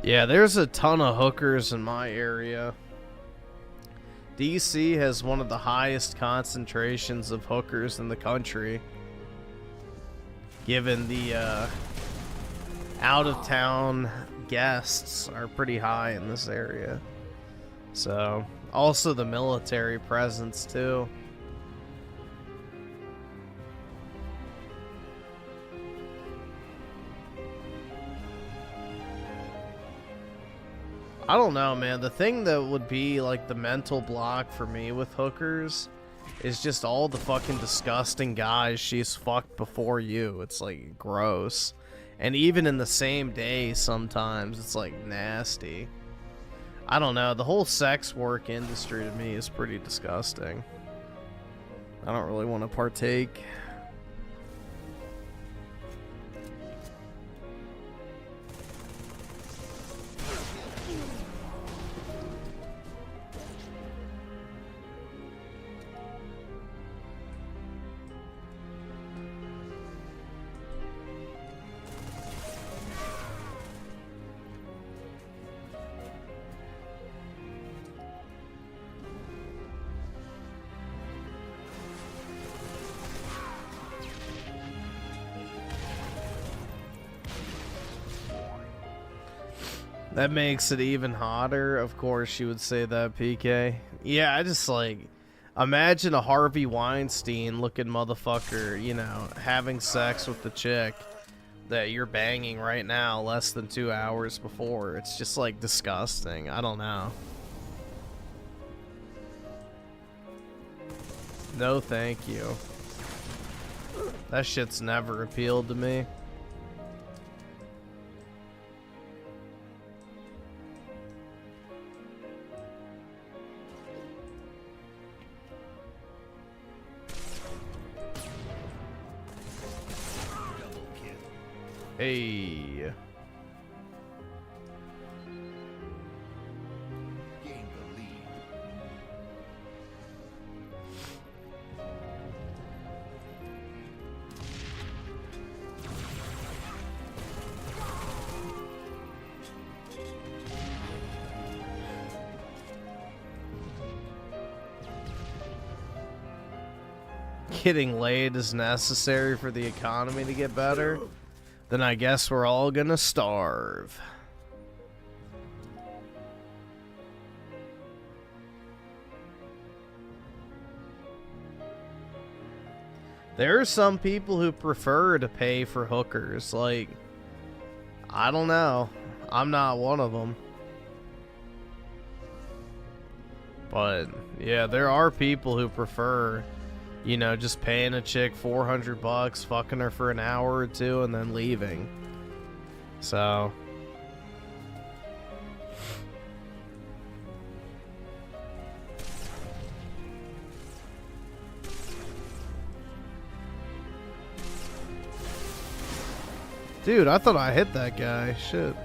Yeah, there's a ton of hookers in my area. DC has one of the highest concentrations of hookers in the country, given the out-of-town guests are pretty high in this area. So, also the military presence too. I don't know, man. The thing that would be like the mental block for me with hookers is just all the fucking disgusting guys she's fucked before you. It's like gross. And even in the same day sometimes it's like nasty. I don't know. The whole sex work industry to me is pretty disgusting. I don't really want to partake. That makes it even hotter. Of course you would say that, PK. Yeah, I just like... Imagine a Harvey Weinstein looking motherfucker, you know, having sex with the chick that you're banging right now less than 2 hours before. It's just like disgusting. I don't know. No thank you. That shit's never appealed to me. Hey. Getting laid is necessary for the economy to get better. Then I guess we're all gonna starve. There are some people who prefer to pay for hookers. Like, I don't know. I'm not one of them. But, yeah, there are people who prefer... You know, just paying a chick $400, fucking her for an hour or two, and then leaving. So... Dude, I thought I hit that guy. Shit.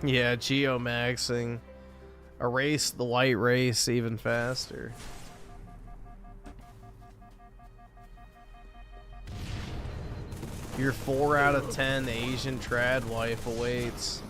Yeah, geomaxing. Erase the white race even faster. Your 4 out of 10 Asian trad wife awaits.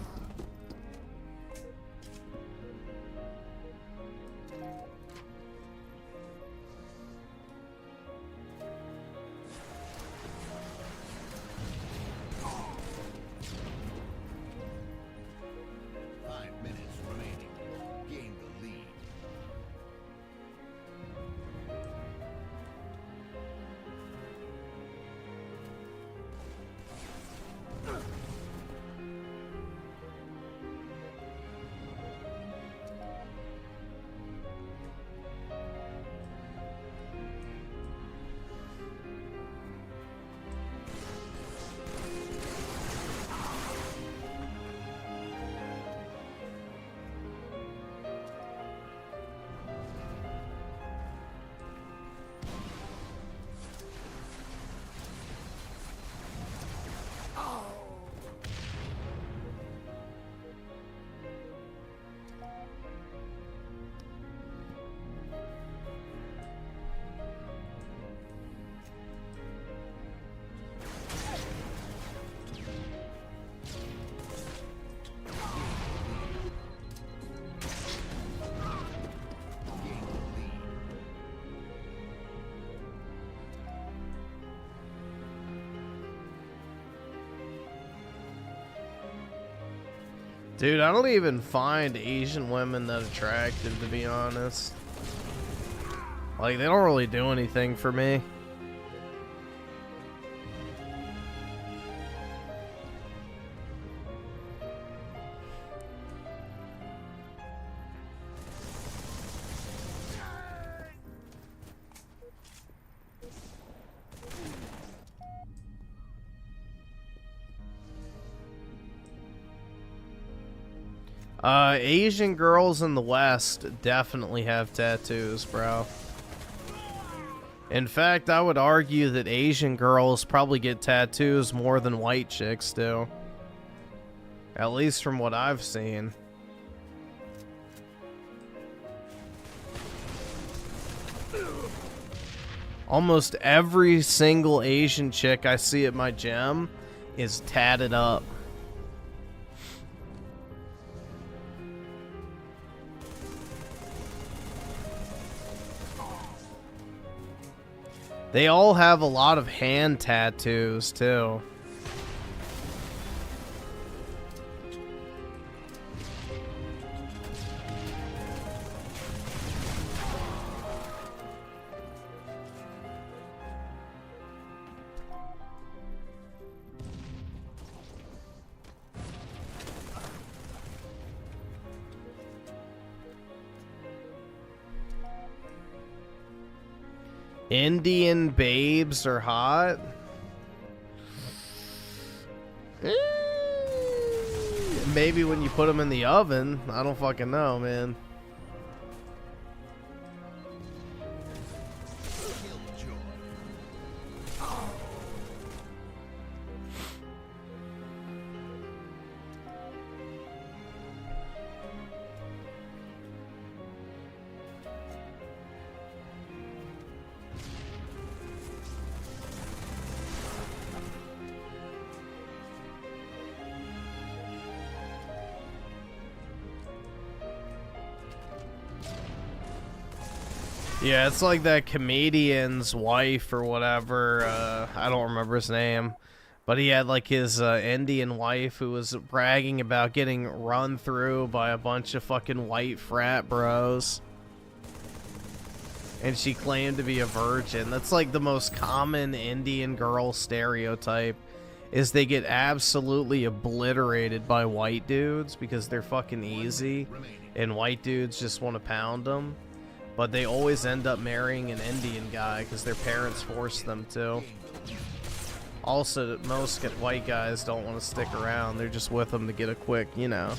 Dude, I don't even find Asian women that attractive, to be honest. Like, they don't really do anything for me. Asian girls in the West definitely have tattoos, bro. In fact, I would argue that Asian girls probably get tattoos more than white chicks do. At least from what I've seen. Almost every single Asian chick I see at my gym is tatted up. They all have a lot of hand tattoos, too. Indian babes are hot. Maybe when you put them in the oven. I don't fucking know, man. Yeah, it's like that comedian's wife or whatever. I don't remember his name. But he had like his Indian wife who was bragging about getting run through by a bunch of fucking white frat bros. And she claimed to be a virgin. That's like the most common Indian girl stereotype. Is they get absolutely obliterated by white dudes because they're fucking easy. And white dudes just want to pound them. But they always end up marrying an Indian guy because their parents force them to. Also, most white guys don't want to stick around. They're just with them to get a quick, you know,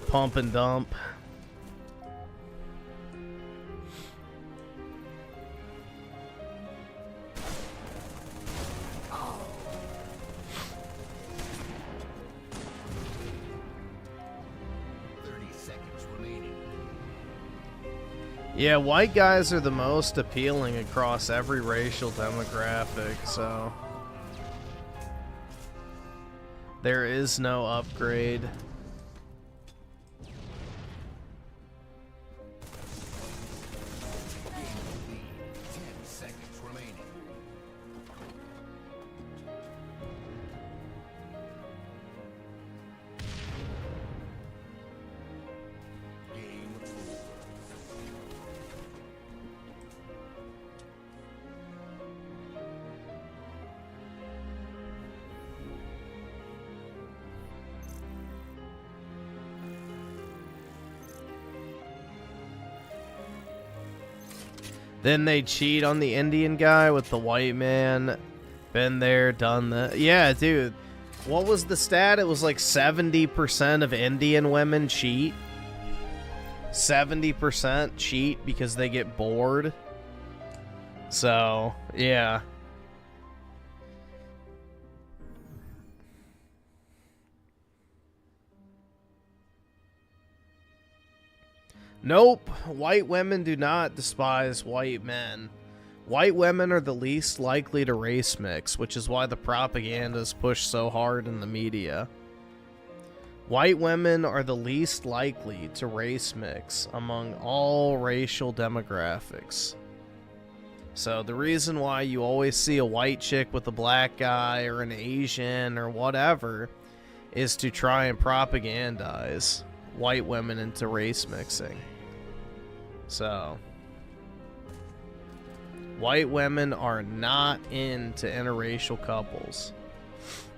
pump and dump. Yeah, white guys are the most appealing across every racial demographic, so there is no upgrade. Then they cheat on the Indian guy with the white man. Been there, done that. Yeah, dude. What was the stat? It was like 70% of Indian women cheat. 70% cheat because they get bored. So, yeah. Nope, white women do not despise white men. White women are the least likely to race mix, which is why the propaganda is pushed so hard in the media. White women are the least likely to race mix among all racial demographics. So the reason why you always see a white chick with a black guy or an Asian or whatever is to try and propagandize white women into race mixing. So, white women are not into interracial couples.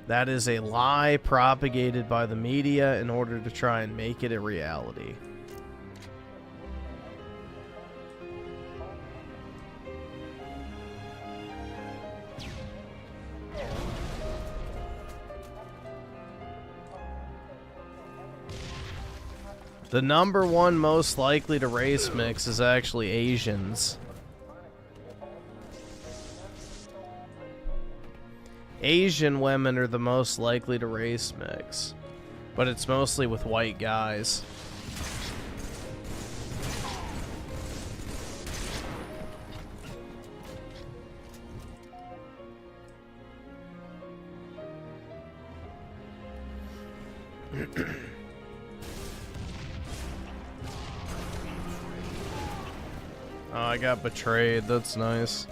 That is a lie propagated by the media in order to try and make it a reality. The #1 most likely to race mix is actually Asians. Asian women are the most likely to race mix, but it's mostly with white guys. Oh, I got betrayed. That's nice.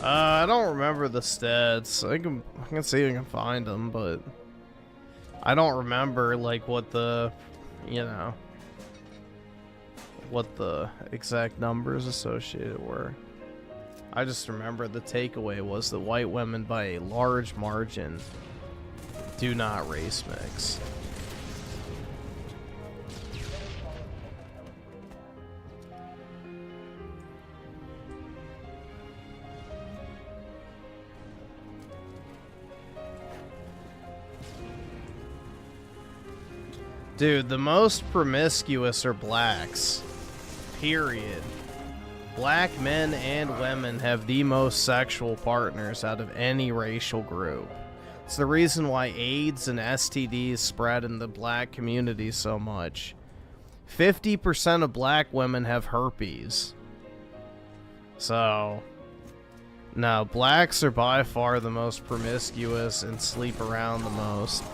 I don't remember the stats. I can see if I can find them, but I don't remember like what the, you know, what the exact numbers associated were. I just remember the takeaway was that white women by a large margin do not race mix. Dude, the most promiscuous are blacks. Period. Black men and women have the most sexual partners out of any racial group. It's the reason why AIDS and STDs spread in the black community so much. 50% of black women have herpes. So, no, blacks are by far the most promiscuous and sleep around the most.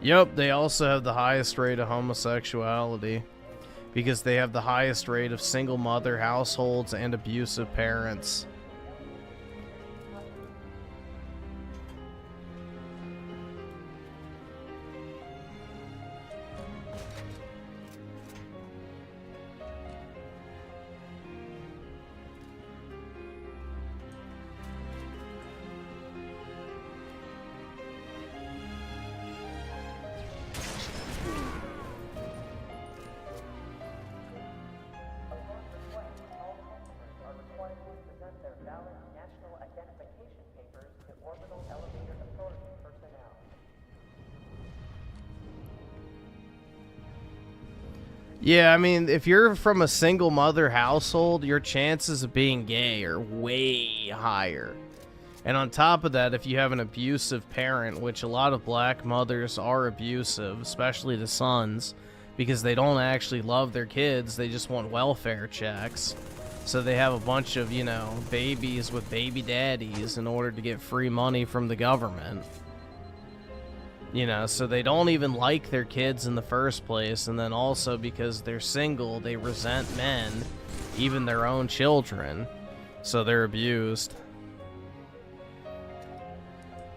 Yep, they also have the highest rate of homosexuality because they have the highest rate of single mother households and abusive parents. Yeah, I mean, if you're from a single mother household, your chances of being gay are way higher. And on top of that, if you have an abusive parent, which a lot of black mothers are abusive, especially to sons, because they don't actually love their kids, they just want welfare checks. So they have a bunch of, you know, babies with baby daddies in order to get free money from the government. You know, so they don't even like their kids in the first place, and then also because they're single, they resent men, even their own children, so they're abused.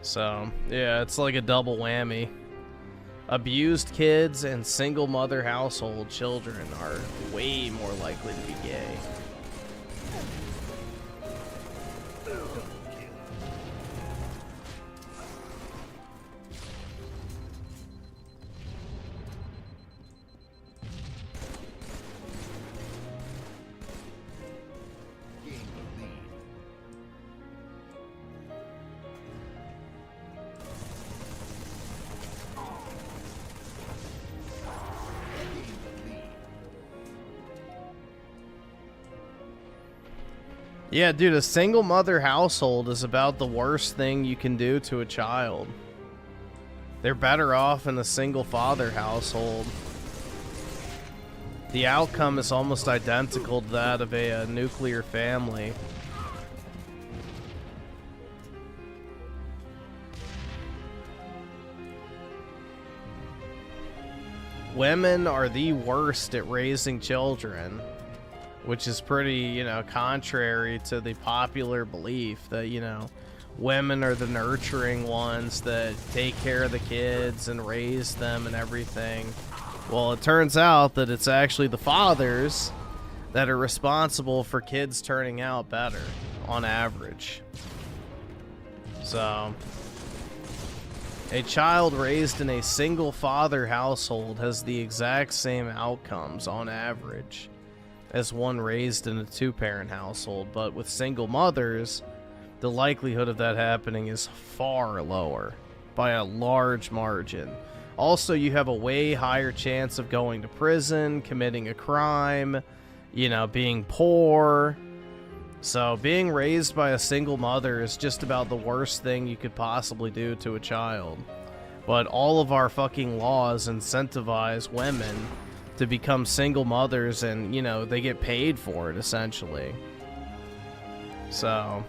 So, yeah, it's like a double whammy. Abused kids and single mother household children are way more likely to be gay. Yeah, dude, a single mother household is about the worst thing you can do to a child. They're better off in a single father household. The outcome is almost identical to that of a nuclear family. Women are the worst at raising children, which is pretty, you know, contrary to the popular belief that, you know, women are the nurturing ones that take care of the kids and raise them and everything. Well, it turns out that it's actually the fathers that are responsible for kids turning out better on average. So, a child raised in a single father household has the exact same outcomes on average as one raised in a two-parent household, but with single mothers, the likelihood of that happening is far lower by a large margin. Also, you have a way higher chance of going to prison, committing a crime, you know, being poor. So being raised by a single mother is just about the worst thing you could possibly do to a child. But all of our fucking laws incentivize women to become single mothers, and, you know, they get paid for it, essentially. So,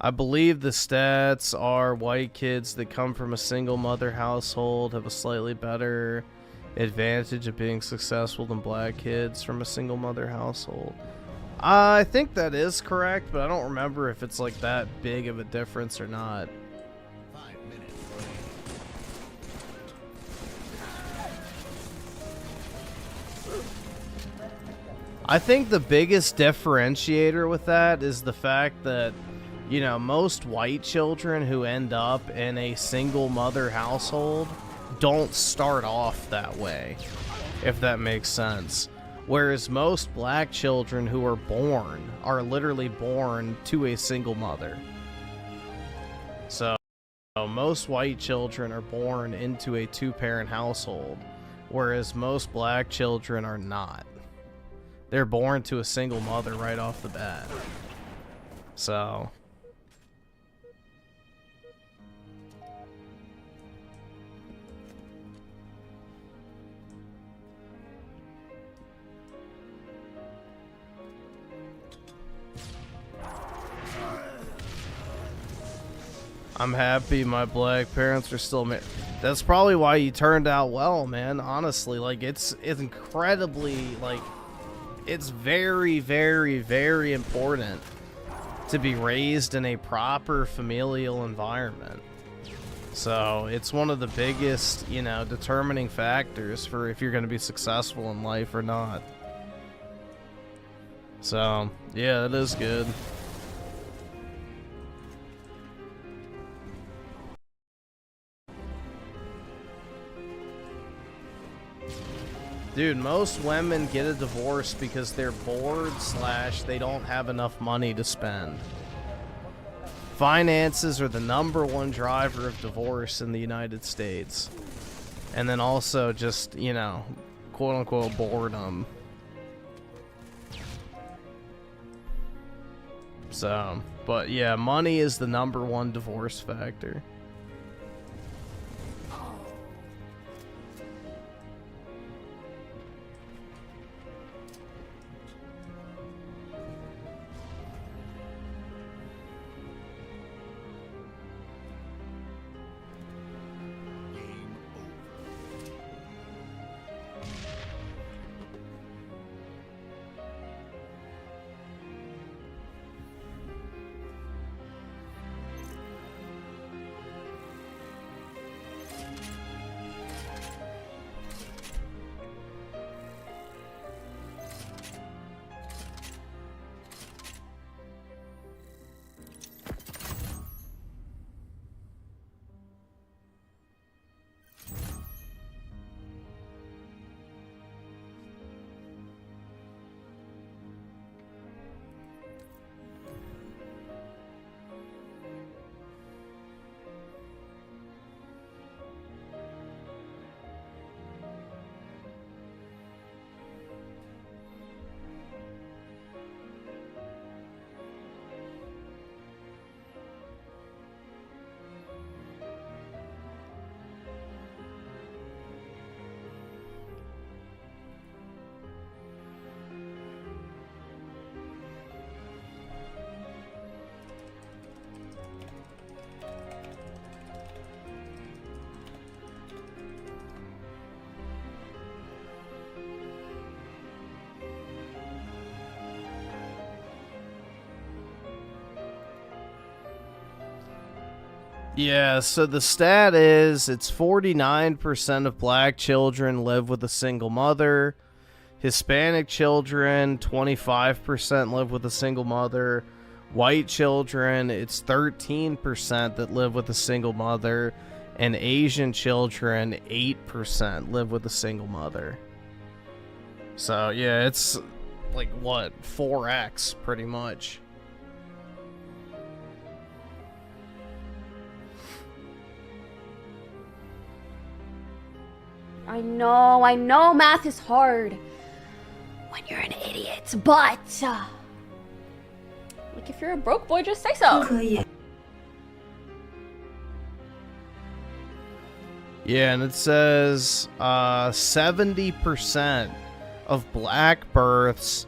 I believe the stats are white kids that come from a single mother household have a slightly better advantage of being successful than black kids from a single mother household. I think that is correct, but I don't remember if it's like that big of a difference or not. 5 minutes. I think the biggest differentiator with that is the fact that, you know, most white children who end up in a single mother household don't start off that way, if that makes sense. Whereas most black children who are born are literally born to a single mother. So most white children are born into a two-parent household, whereas most black children are not. They're born to a single mother right off the bat. So I'm happy my black parents are still married. That's probably why you turned out well, man. Honestly, like it's incredibly, like, it's very, very, very important to be raised in a proper familial environment. So it's one of the biggest, you know, determining factors for if you're going to be successful in life or not. So yeah, it is good. Dude, most women get a divorce because they're bored / they don't have enough money to spend. Finances are the #1 driver of divorce in the United States. And then also just, you know, quote-unquote boredom. So, but yeah, money is the #1 divorce factor. Yeah, so the stat is it's 49% of black children live with a single mother. Hispanic children, 25% live with a single mother. White children, it's 13% that live with a single mother. And Asian children, 8% live with a single mother. So, yeah, it's like, what, 4x pretty much. I know math is hard when you're an idiot, but like if you're a broke boy, just say so. Yeah, and it says 70% of black births,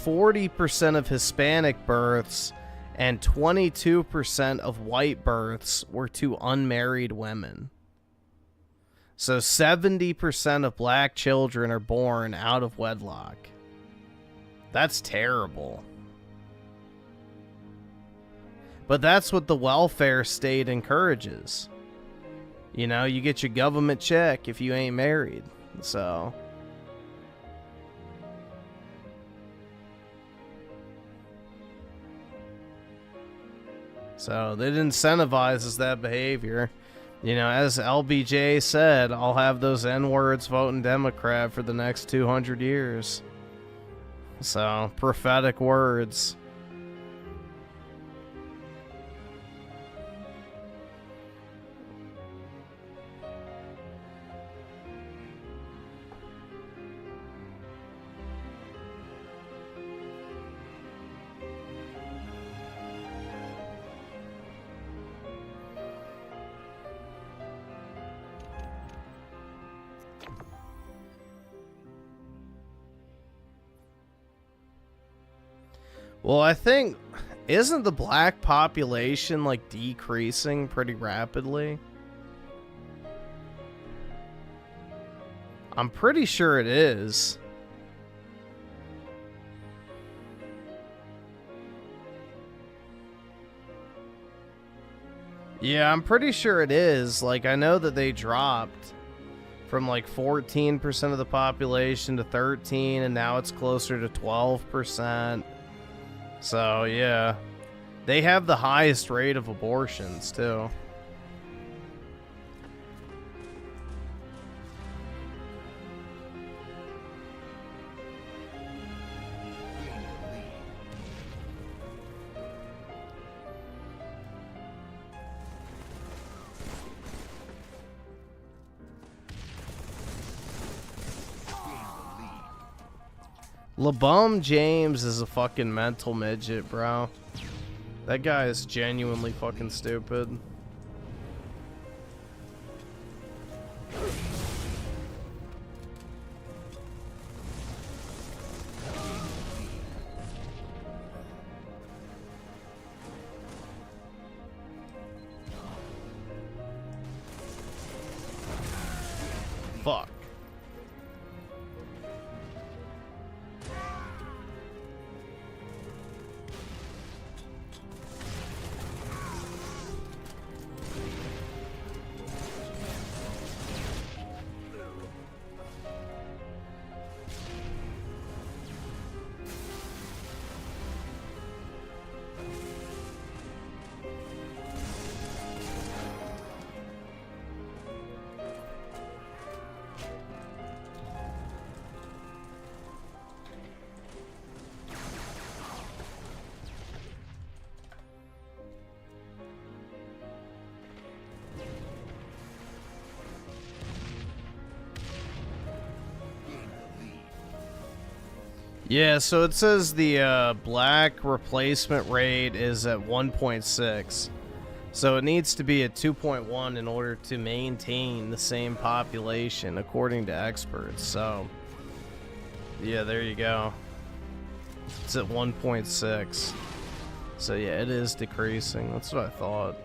40% of Hispanic births, and 22% of white births were to unmarried women. So 70% of black children are born out of wedlock. That's terrible. But that's what the welfare state encourages. You know, you get your government check if you ain't married. So it incentivizes that behavior. You know, as LBJ said, I'll have those N-words voting Democrat for the next 200 years. So, prophetic words. Well, I think, isn't the black population, like, decreasing pretty rapidly? I'm pretty sure it is. Yeah, I'm pretty sure it is. Like, I know that they dropped from, like, 14% of the population to 13%, and now it's closer to 12%. So, yeah. They have the highest rate of abortions, too. LeBum James is a fucking mental midget, bro. That guy is genuinely fucking stupid. Fuck. Yeah, so it says the black replacement rate is at 1.6. So it needs to be at 2.1 in order to maintain the same population, according to experts. So, yeah, there you go. It's at 1.6. So, yeah, it is decreasing. That's what I thought.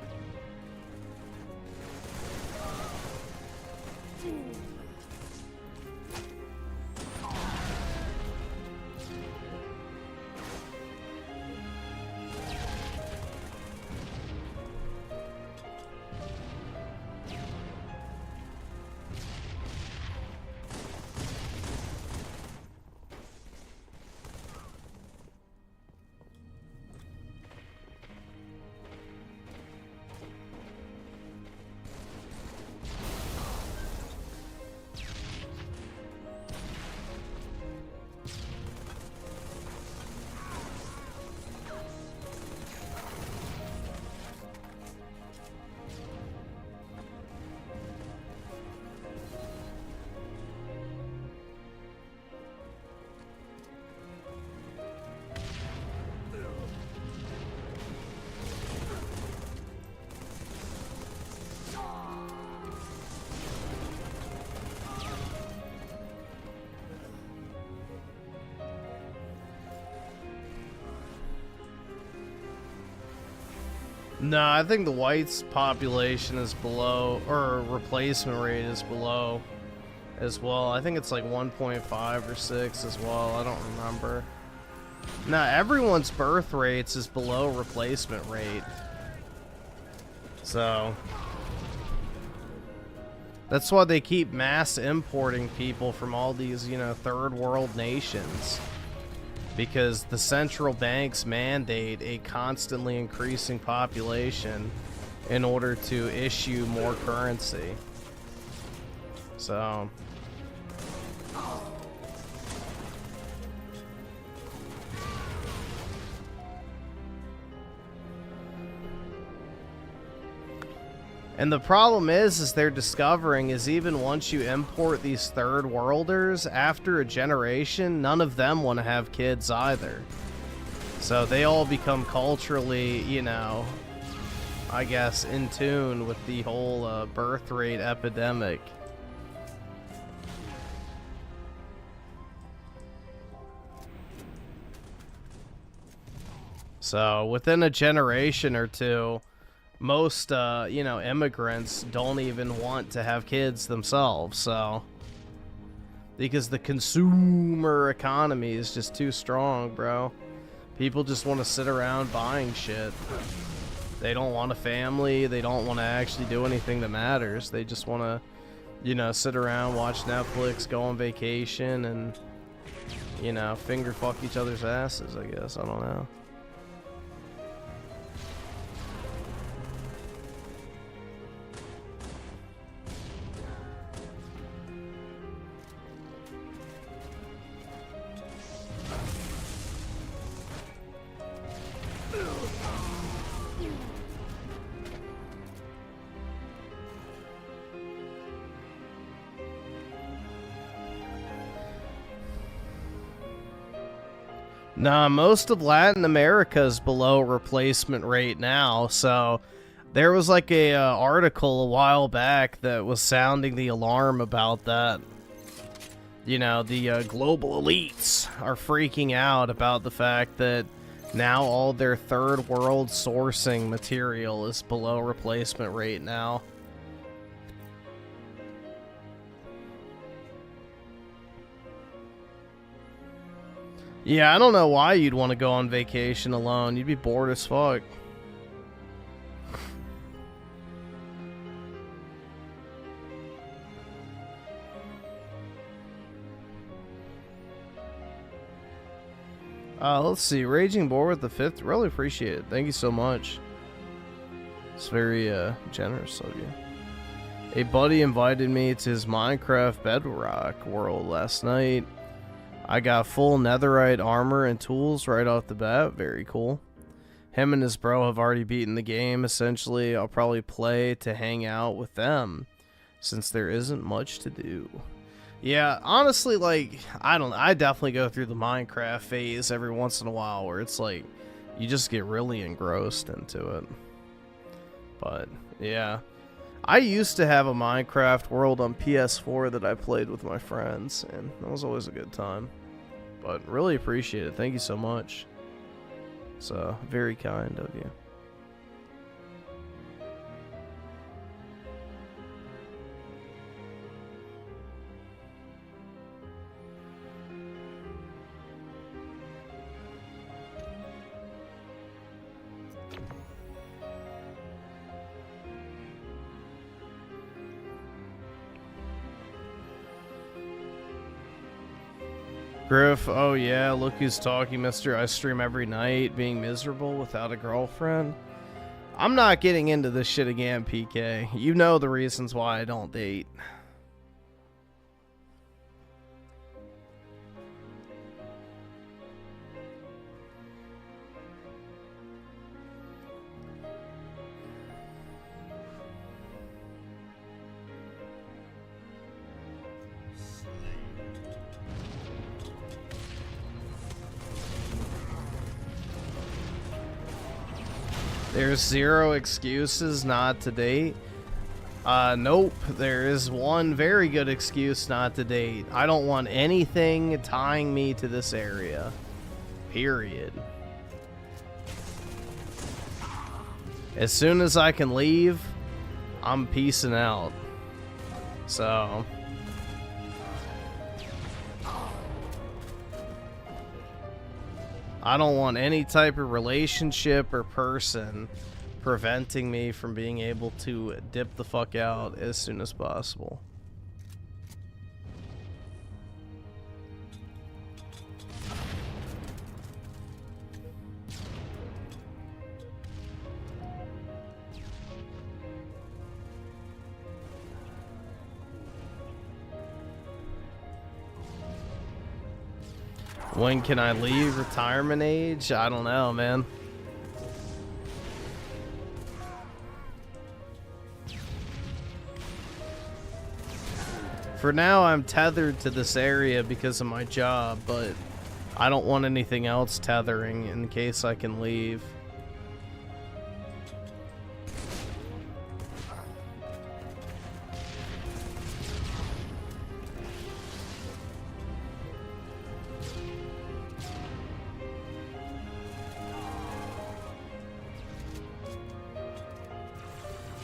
No, I think the whites population is below, or replacement rate is below as well. I think it's like 1.5 or 6 as well. I don't remember. No, everyone's birth rates is below replacement rate. So that's why they keep mass importing people from all these, you know, third world nations. Because the central banks mandate a constantly increasing population in order to issue more currency. So and the problem is they're discovering is even once you import these third worlders, after a generation, none of them want to have kids either. So they all become culturally, you know, I guess, in tune with the whole birth rate epidemic. So within a generation or two, most, you know, immigrants don't even want to have kids themselves, so. Because the consumer economy is just too strong, bro. People just want to sit around buying shit. They don't want a family. They don't want to actually do anything that matters. They just want to, you know, sit around, watch Netflix, go on vacation, and, you know, finger fuck each other's asses, I guess. I don't know. Nah, most of Latin America is below replacement rate now, so there was like a article a while back that was sounding the alarm about that. You know, the global elites are freaking out about the fact that now all their third world sourcing material is below replacement rate now. Yeah, I don't know why you'd want to go on vacation alone. You'd be bored as fuck. Let's see. Raging Boar with the 5th. Really appreciate it. Thank you so much. It's very generous of you. A buddy invited me to his Minecraft Bedrock world last night. I got full netherite armor and tools right off the bat. Very cool. Him and his bro have already beaten the game. Essentially, I'll probably play to hang out with them since there isn't much to do. Yeah, honestly, like, I definitely go through the Minecraft phase every once in a while where it's like you just get really engrossed into it. But yeah, I used to have a Minecraft world on PS4 that I played with my friends, and that was always a good time. But really appreciate it. Thank you so much. It's very kind of you. Griff, oh yeah, look who's talking, mister. I stream every night, being miserable without a girlfriend. I'm not getting into this shit again, PK. You know the reasons why I don't date. There's zero excuses not to date. Nope. There is one very good excuse not to date. I don't want anything tying me to this area. Period. As soon as I can leave, I'm peacing out. So I don't want any type of relationship or person preventing me from being able to dip the fuck out as soon as possible. When can I leave retirement age? I don't know, man. For now, I'm tethered to this area because of my job, but I don't want anything else tethering in case I can leave.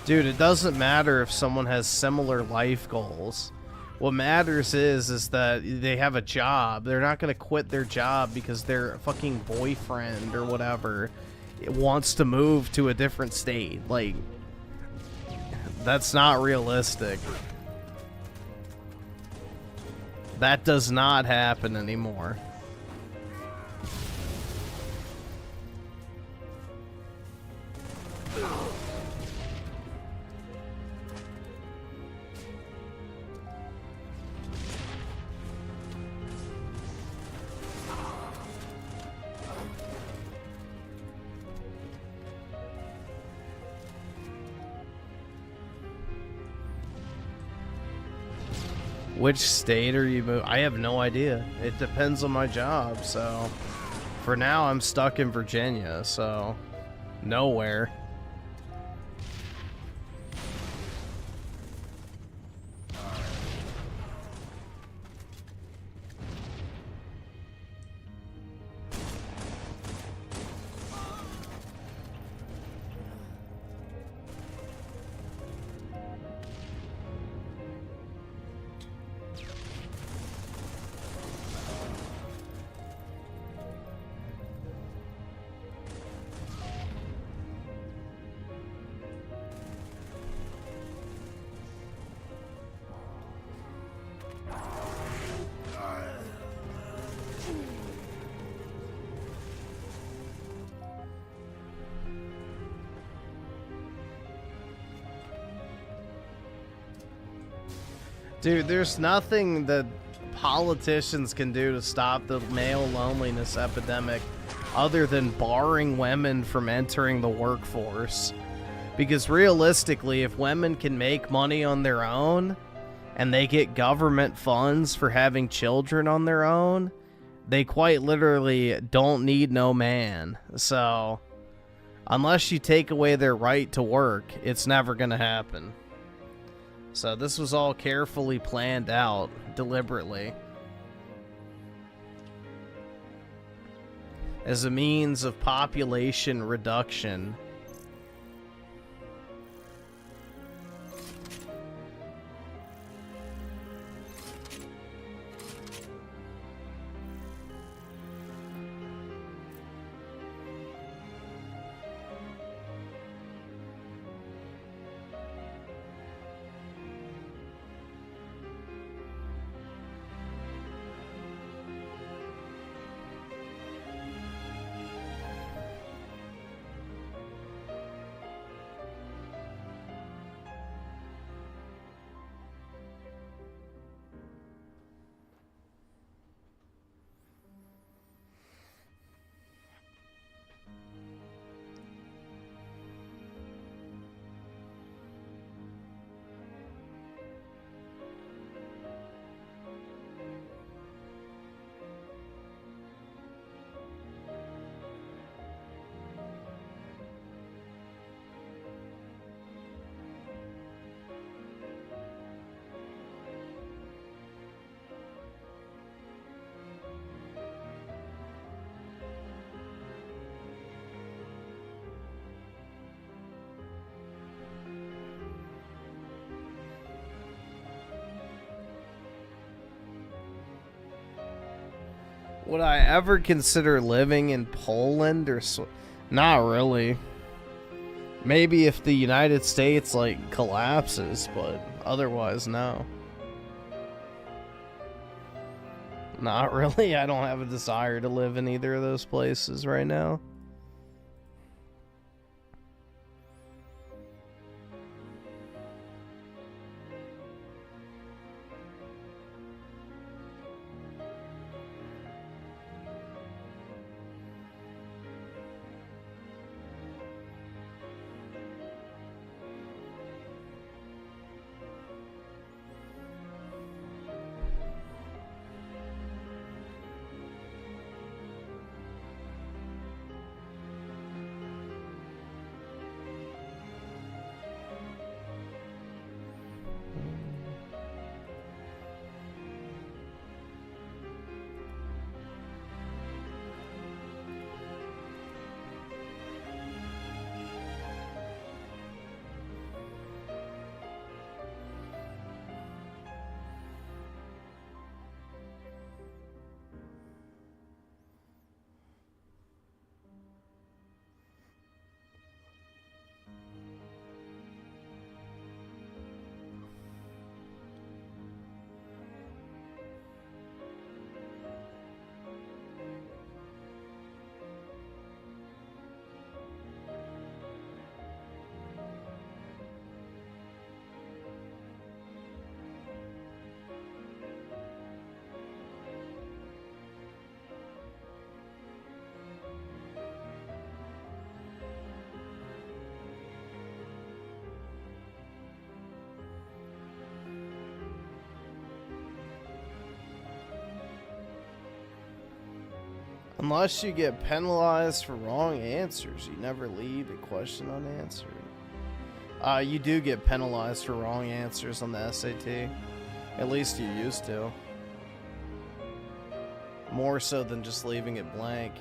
Dude, it doesn't matter if someone has similar life goals. What matters is that they have a job. They're not going to quit their job because their fucking boyfriend or whatever wants to move to a different state. Like, that's not realistic. That does not happen anymore. Which state are you moving? I have no idea. It depends on my job, so for now I'm stuck in Virginia, so nowhere. Dude, there's nothing that politicians can do to stop the male loneliness epidemic other than barring women from entering the workforce. Because realistically, if women can make money on their own and they get government funds for having children on their own, they quite literally don't need no man. So, unless you take away their right to work, it's never gonna happen. So this was all carefully planned out, deliberately, as a means of population reduction. Would I ever consider living in Poland or not really? Maybe if the United States like collapses, but otherwise no. Not really. I don't have a desire to live in either of those places right now. Unless you get penalized for wrong answers, you never leave a question unanswered. You do get penalized for wrong answers on the SAT. At least you used to. More so than just leaving it blank.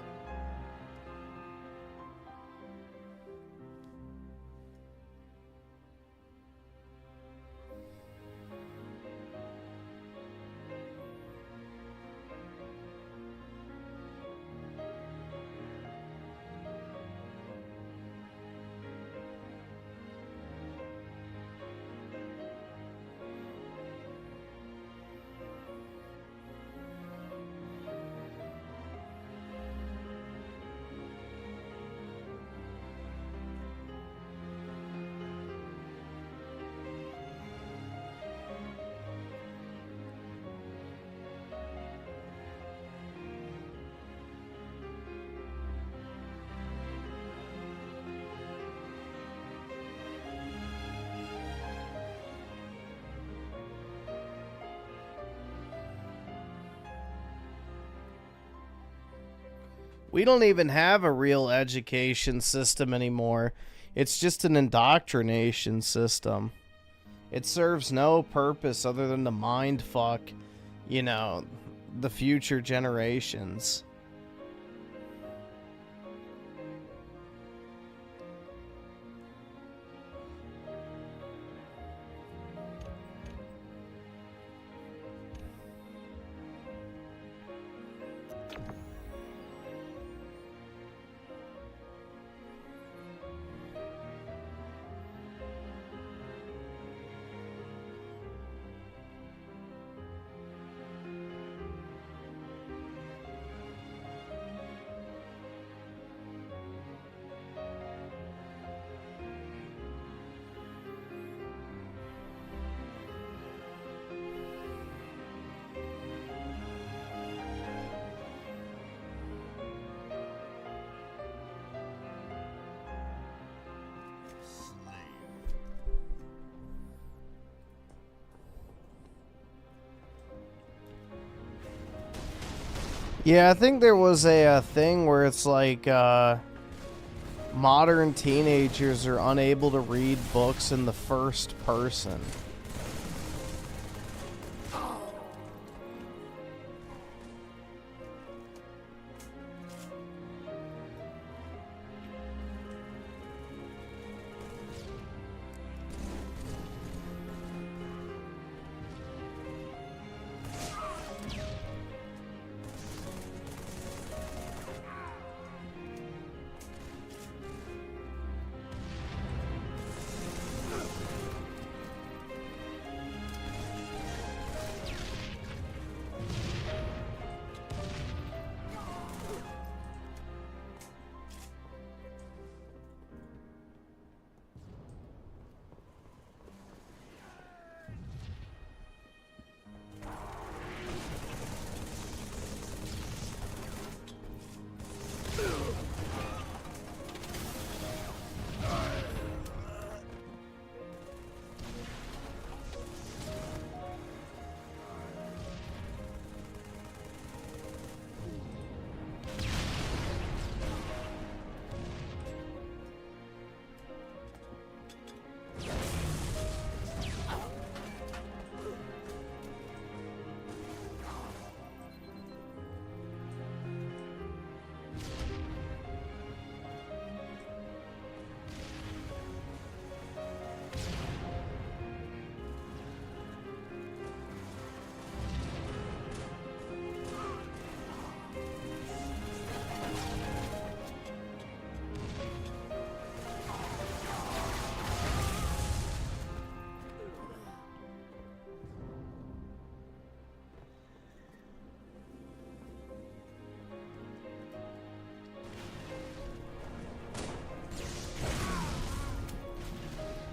We don't even have a real education system anymore. It's just an indoctrination system. It serves no purpose other than to mind fuck, you know, the future generations. Yeah, I think there was a thing where it's like modern teenagers are unable to read books in the first person.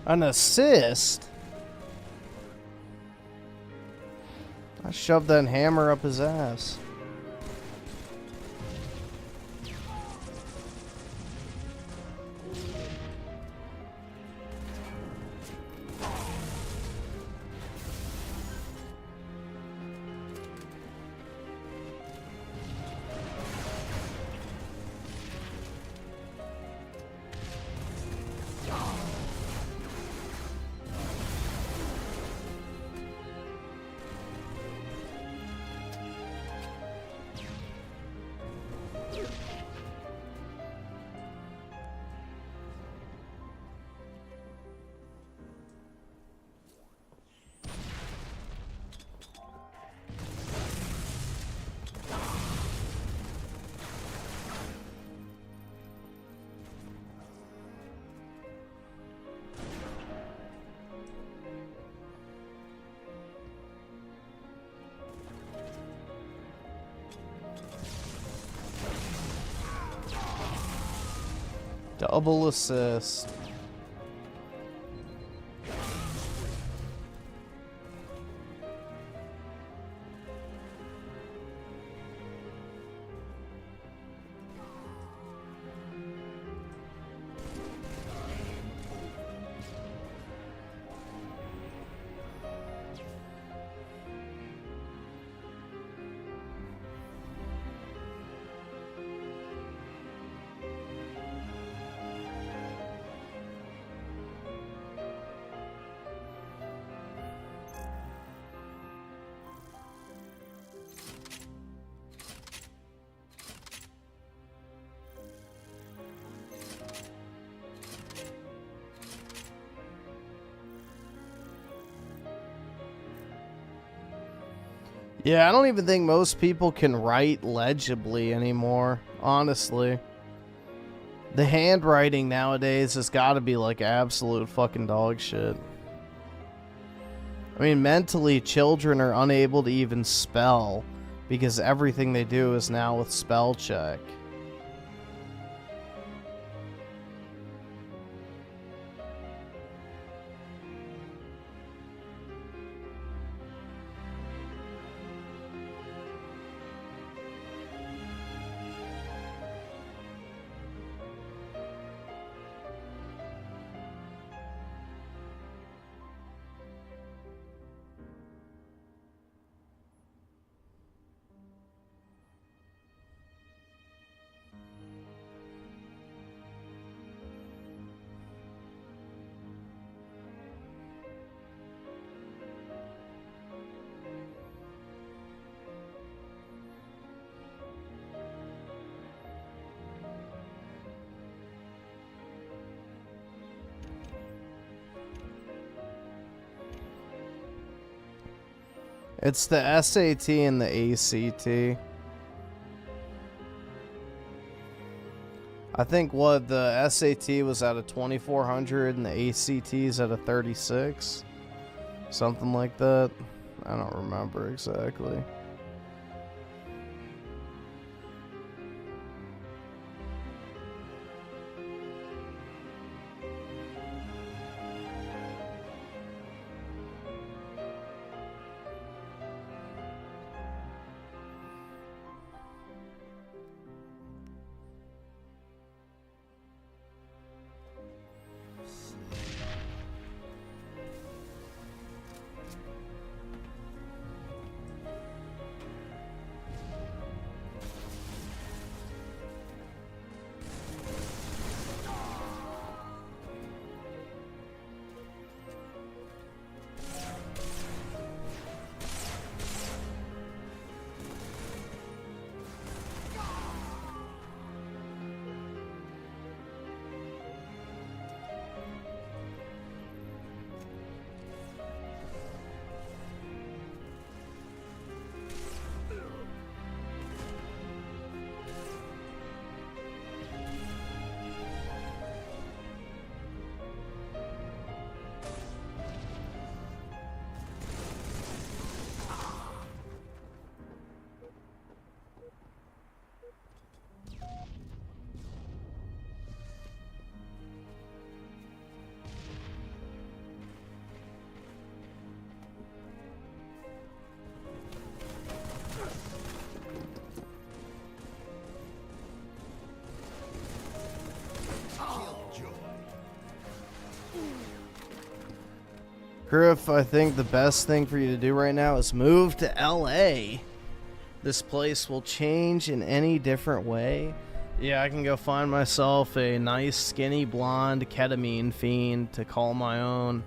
An assist? I shoved that hammer up his ass. Double assist. Yeah, I don't even think most people can write legibly anymore, honestly. The handwriting nowadays has got to be like absolute fucking dog shit. I mean, mentally, children are unable to even spell because everything they do is now with spell check. It's the SAT and the ACT. I think what the SAT was at a 2400 and the ACT is at a 36. Something like that. I don't remember exactly. Griff, I think the best thing for you to do right now is move to LA. This place will change in any different way. Yeah, I can go find myself a nice skinny blonde ketamine fiend to call my own.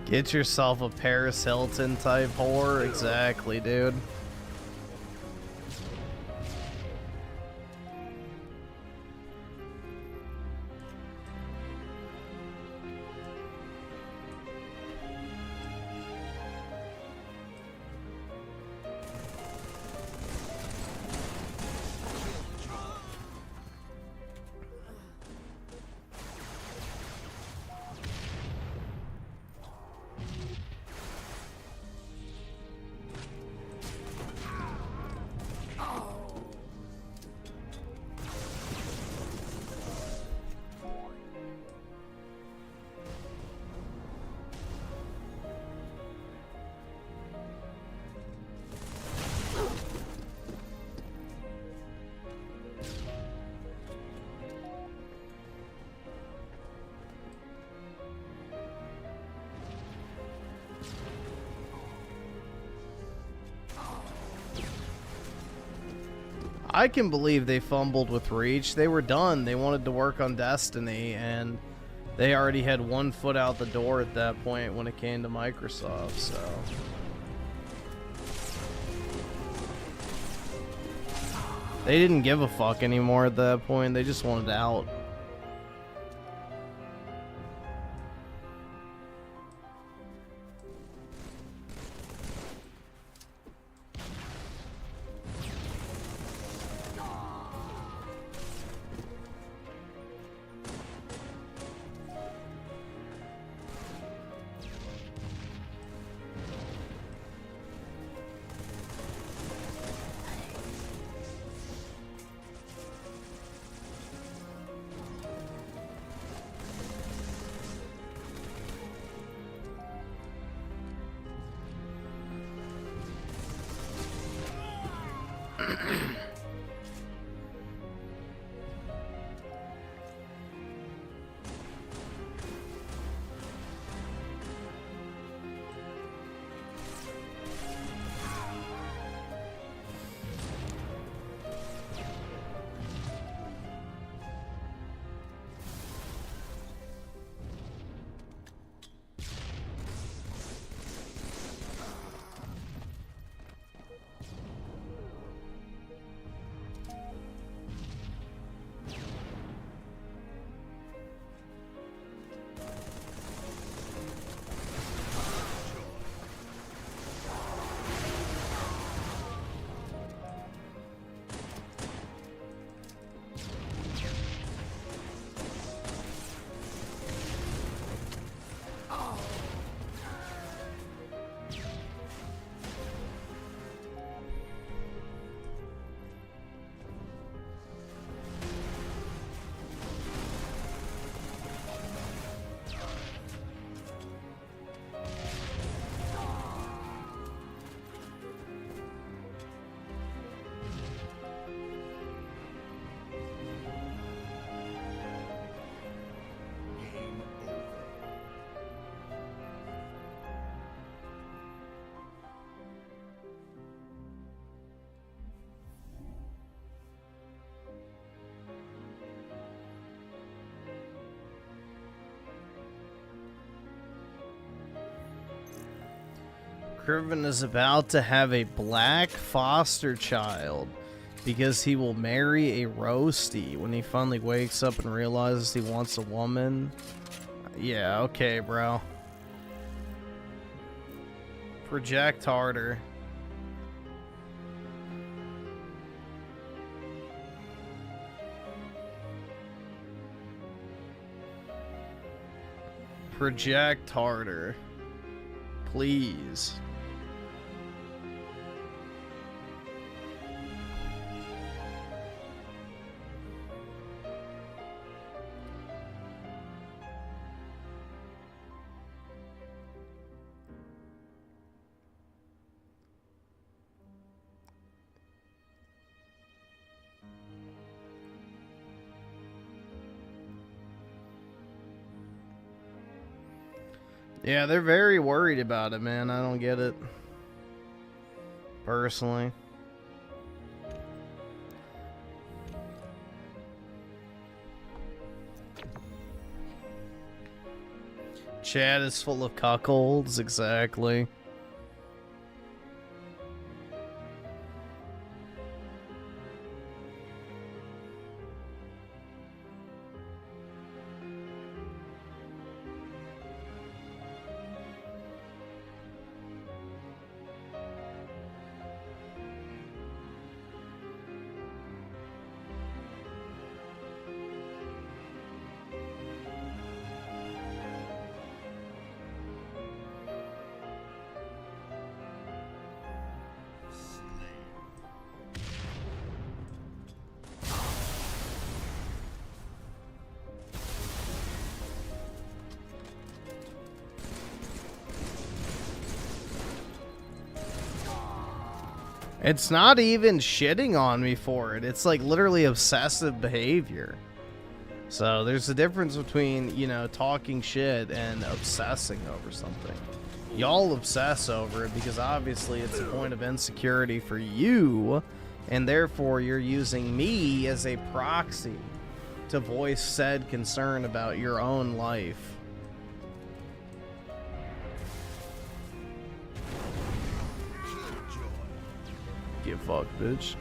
Get yourself a Paris Hilton type whore. Exactly, dude. I can believe they fumbled with Reach. They were done. They wanted to work on Destiny, and they already had one foot out the door at that point when it came to Microsoft, so... They didn't give a fuck anymore at that point. They just wanted out. Griffin is about to have a black foster child because he will marry a roasty when he finally wakes up and realizes he wants a woman. Yeah, okay, bro. Project harder. Project harder. Please. Yeah, they're very worried about it, man. I don't get it. Personally. Chat is full of cuckolds, exactly. It's not even shitting on me for it. It's like literally obsessive behavior. So there's a difference between, you know, talking shit and obsessing over something. Y'all obsess over it because obviously it's a point of insecurity for you, and therefore you're using me as a proxy to voice said concern about your own life. Get fucked, bitch.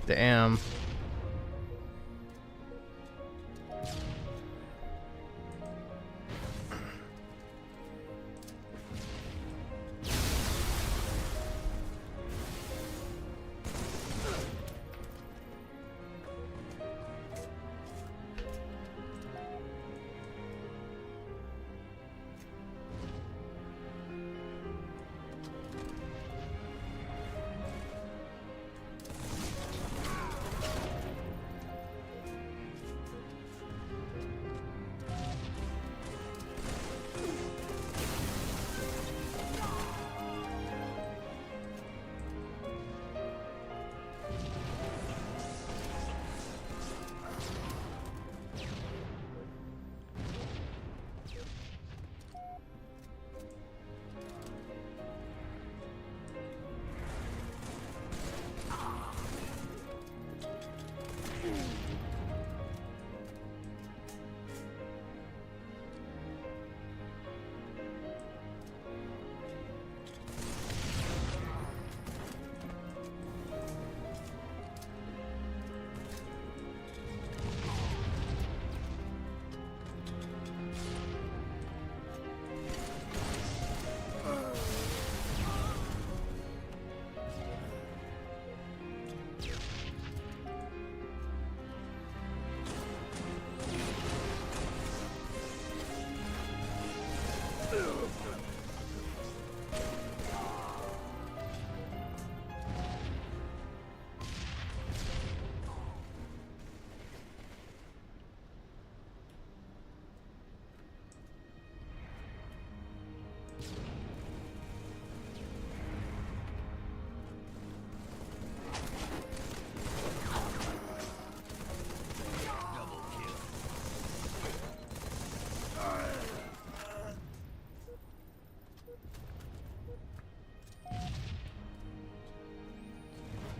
Damn.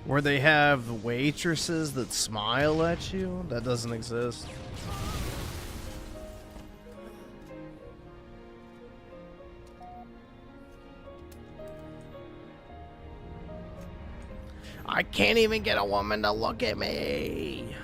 Where they have waitresses that smile at you? That doesn't exist. I can't even get a woman to look at me.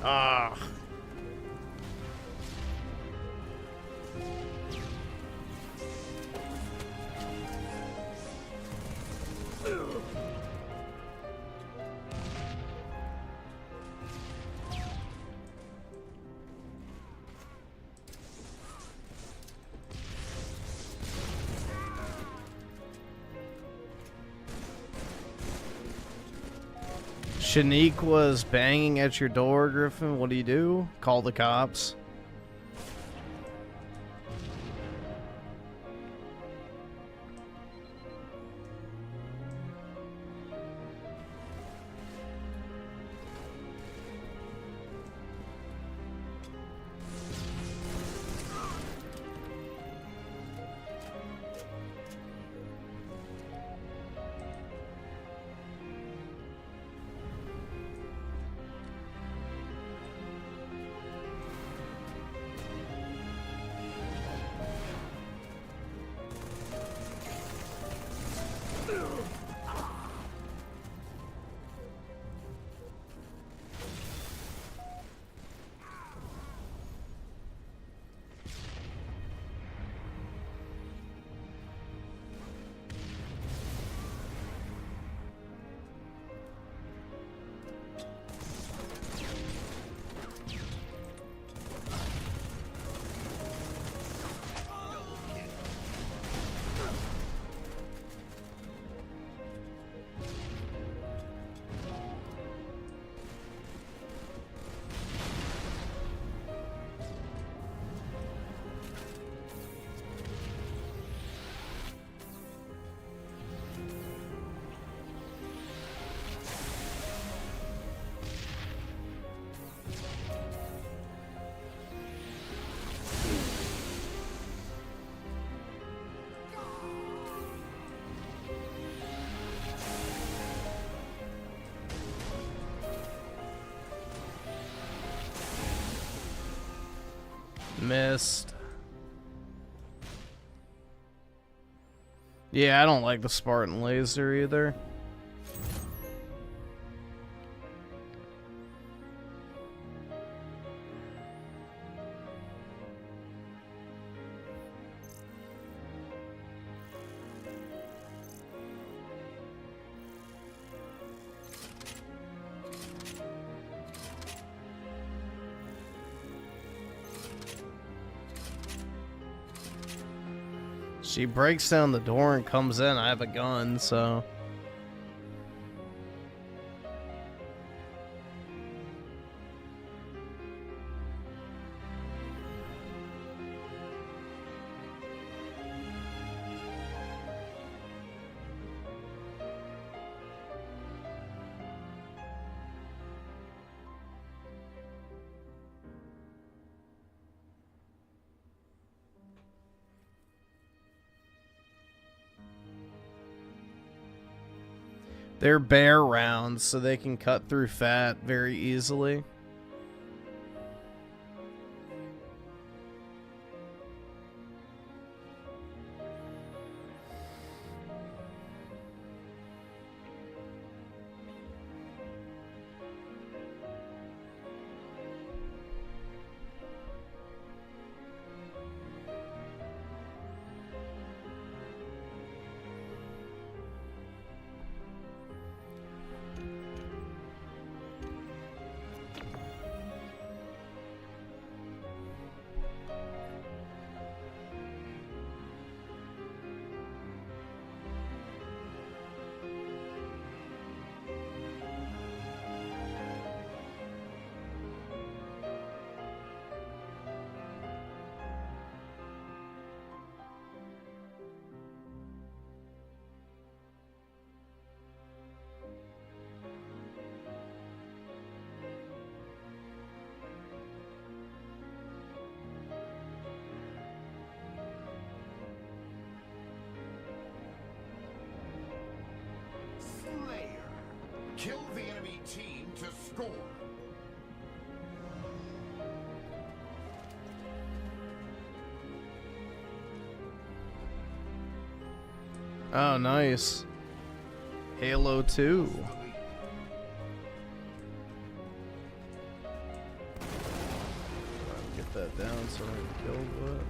Ah. Shanique was banging at your door, Griffin. What do you do? Call the cops. Missed. Yeah, I don't like the Spartan laser either. She breaks down the door and comes in. I have a gun, so... They're bear rounds, so they can cut through fat very easily. Score. Oh, nice. Halo 2. Get that down so I can kill what.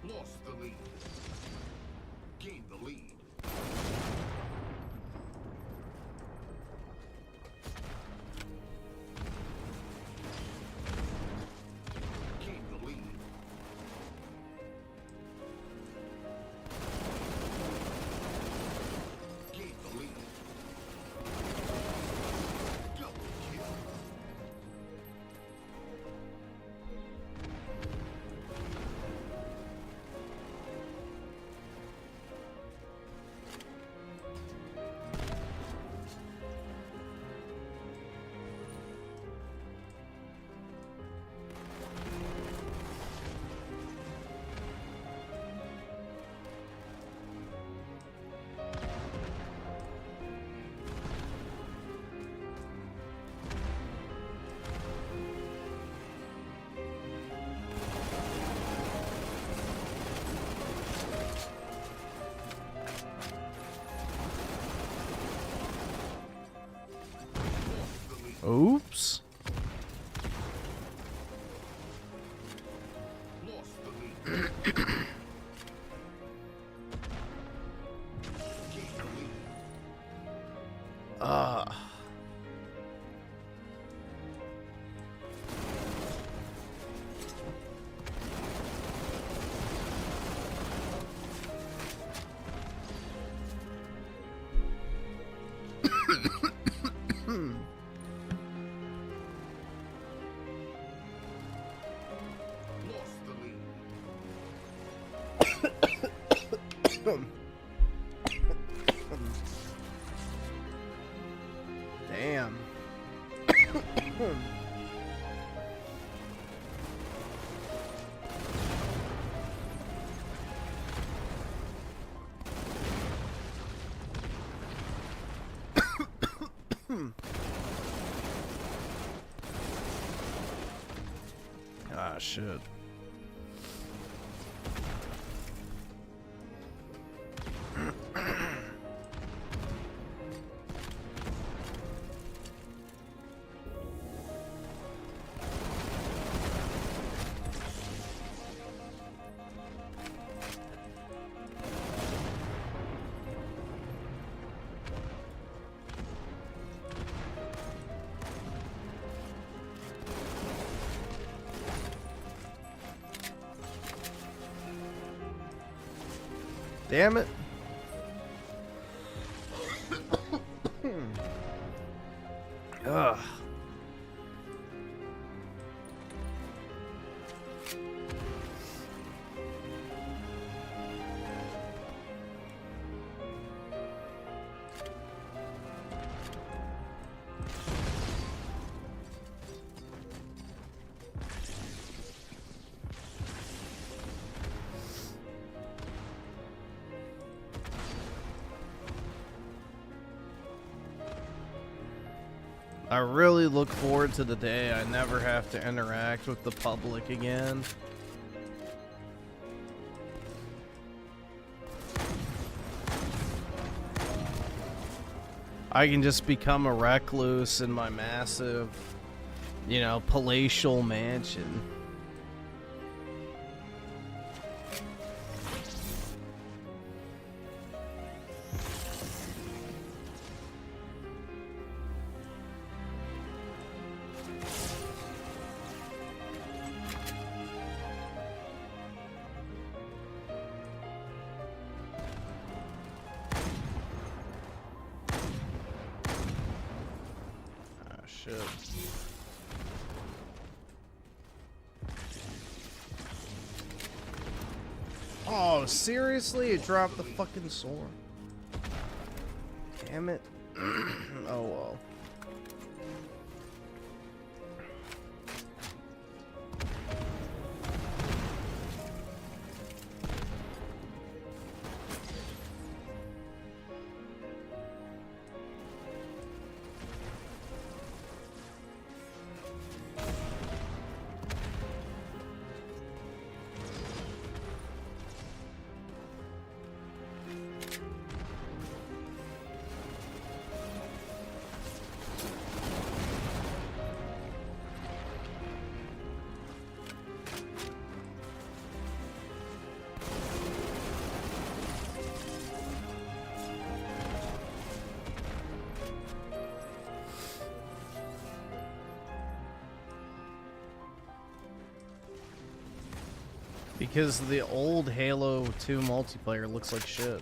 Lost the lead. Gained the lead. Gained the lead. Gained the lead. Double kill. Oops. Lost the lead. Gained the lead. Lost the lead. Damn. Ah, shit. Damn it. Ugh. I really look forward to the day I never have to interact with the public again. I can just become a recluse in my massive, you know, palatial mansion. Oh, seriously? It dropped the fucking sword. Damn it. Oh well. Because the old Halo 2 multiplayer looks like shit.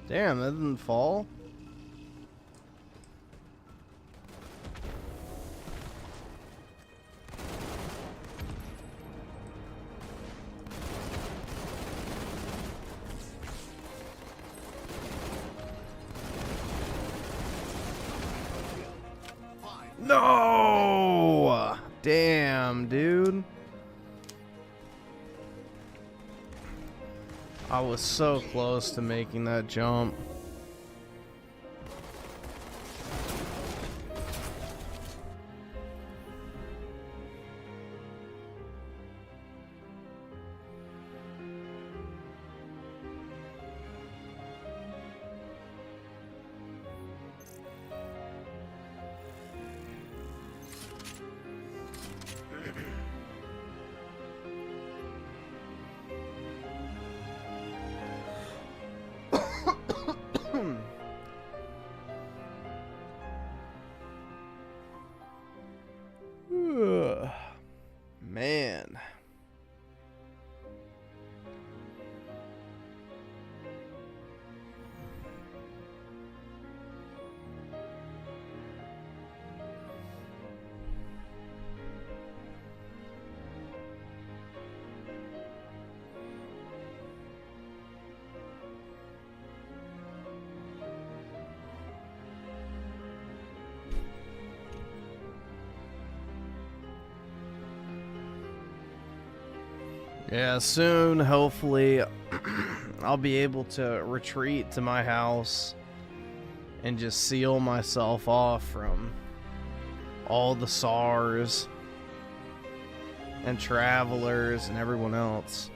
Damn, that didn't fall. No! Damn, dude. I was so close to making that jump. Man. Yeah, soon, hopefully, I'll be able to retreat to my house and just seal myself off from all the SARs and travelers and everyone else.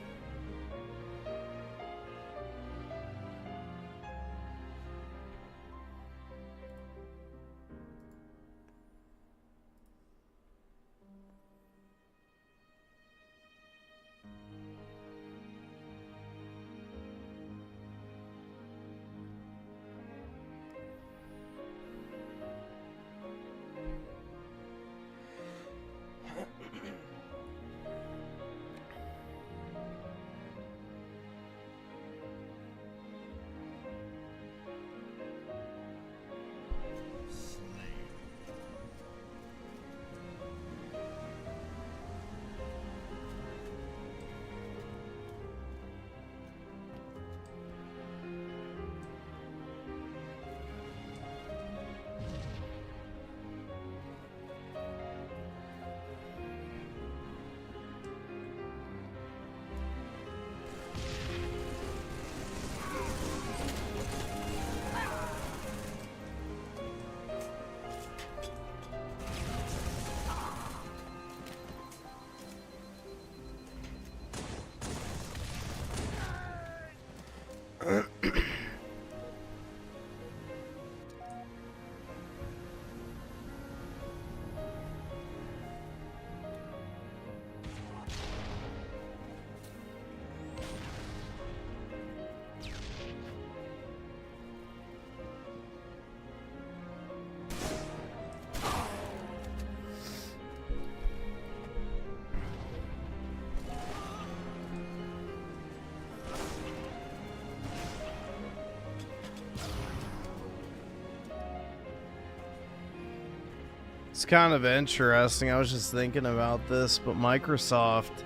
It's kind of interesting. I was just thinking about this, but Microsoft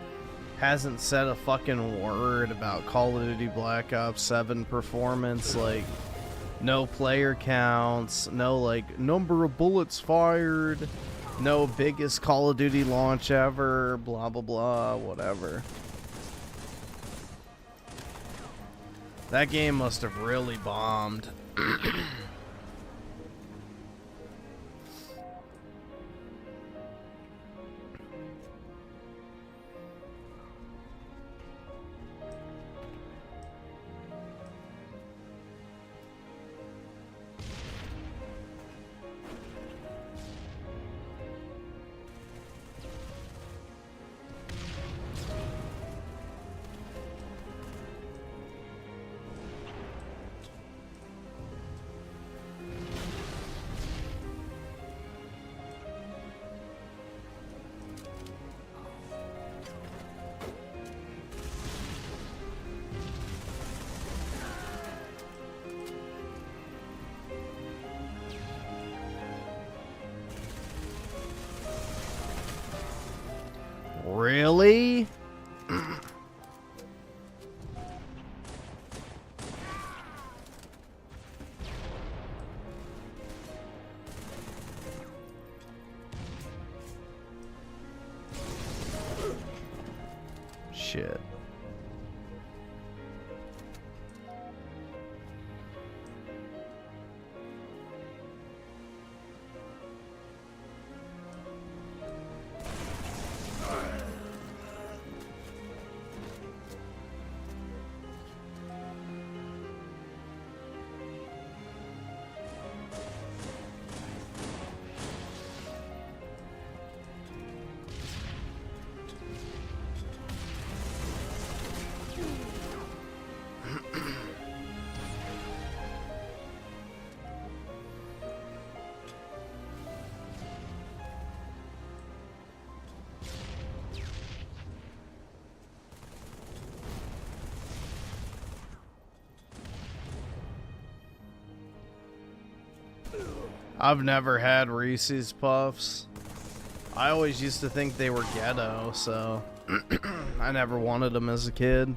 hasn't said a fucking word about Call of Duty Black Ops 7 performance. Like, No player counts, no like number of bullets fired, no biggest Call of Duty launch ever, blah blah blah, whatever. That game must have really bombed. Really? Shit. I've never had Reese's Puffs. I always used to think they were ghetto, so I never wanted them as a kid.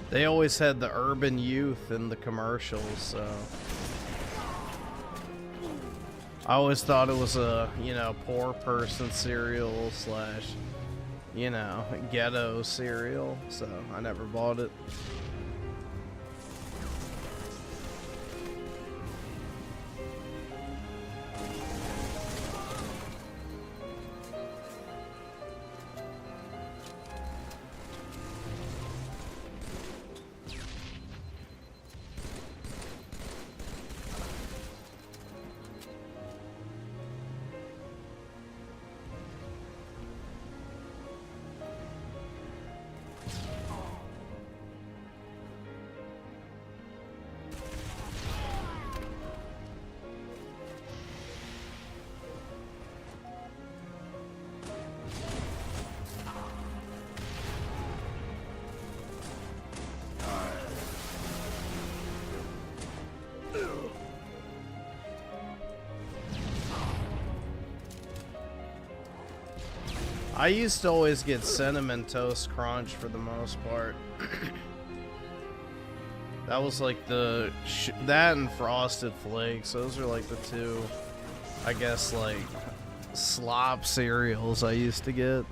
They always had the urban youth in the commercials, so I always thought it was a, you know, poor person cereal slash, you know, ghetto cereal, so I never bought it. I used to always get Cinnamon Toast Crunch for the most part. That was like the that and Frosted Flakes. Those are like the two, I guess, like slop cereals I used to get.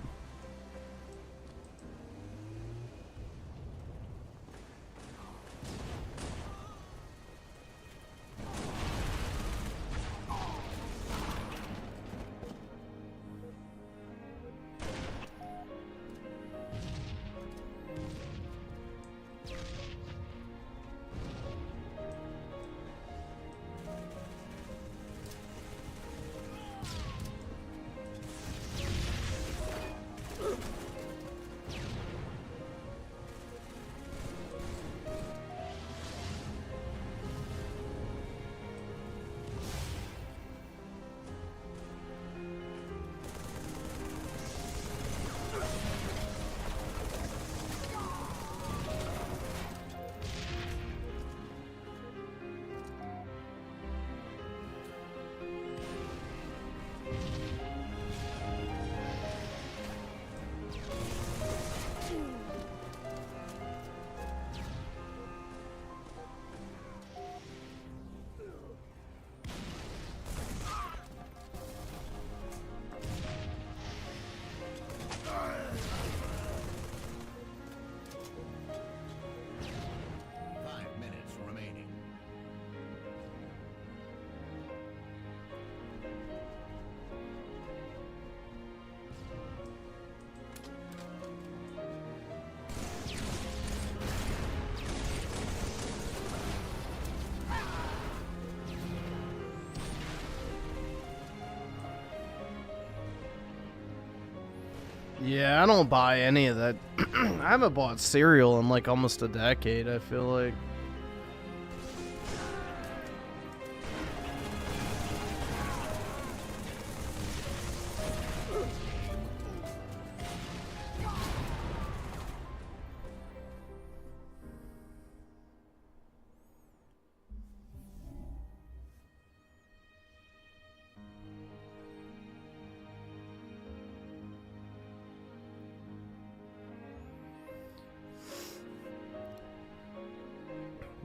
Yeah, I don't buy any of that. I haven't bought cereal in like almost a decade, I feel like.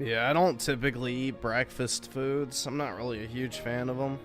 Yeah, I don't typically eat breakfast foods. I'm not really a huge fan of them.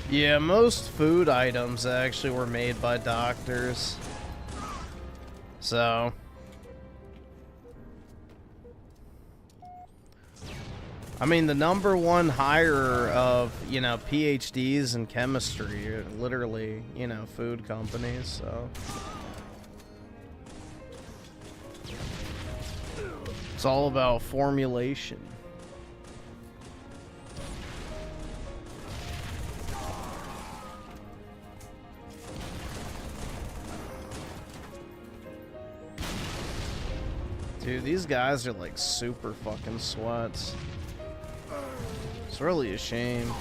Yeah, most food items actually were made by doctors. So, I mean, the #1 hirer of, you know, PhDs in chemistry are literally, you know, food companies, so. It's all about formulation. Dude, these guys are like super fucking sweats. It's really a shame.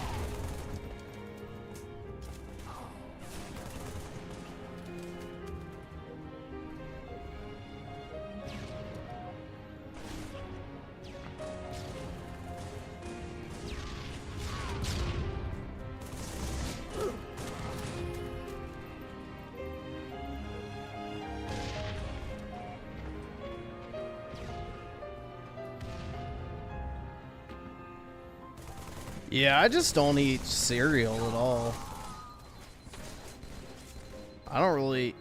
Yeah, I just don't eat cereal at all. I don't really...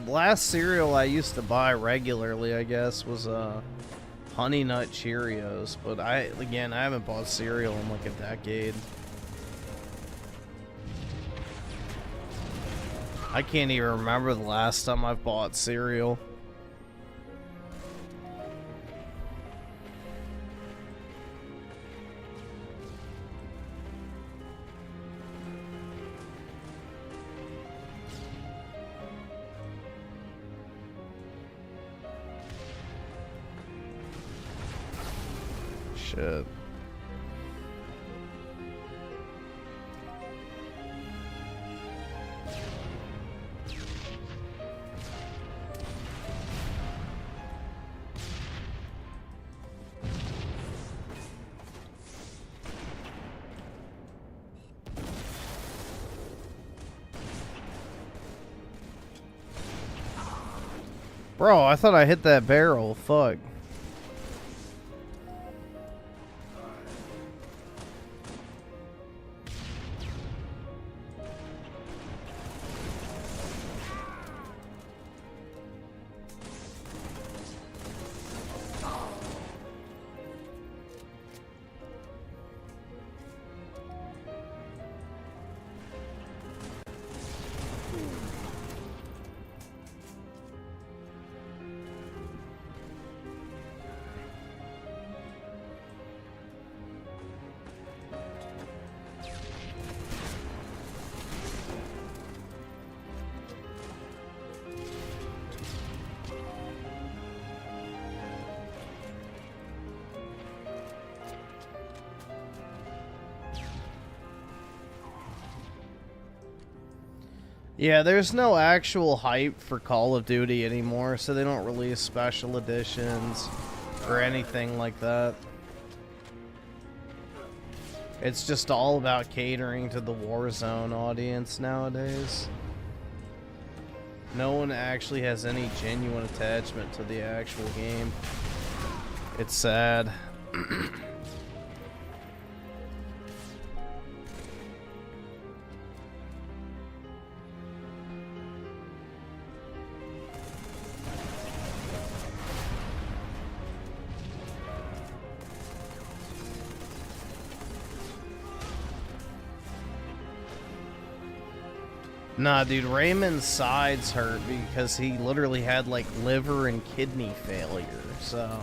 Last cereal I used to buy regularly, I guess, was Honey Nut Cheerios. But I haven't bought cereal in like a decade. I can't even remember the last time I've bought cereal. Shit. Bro, I thought I hit that barrel. Fuck. Yeah, there's no actual hype for Call of Duty anymore, so they don't release special editions or anything like that. It's just all about catering to the Warzone audience nowadays. No one actually has any genuine attachment to the actual game. It's sad. Nah, dude, Raymond's sides hurt because he literally had, like, liver and kidney failure, so...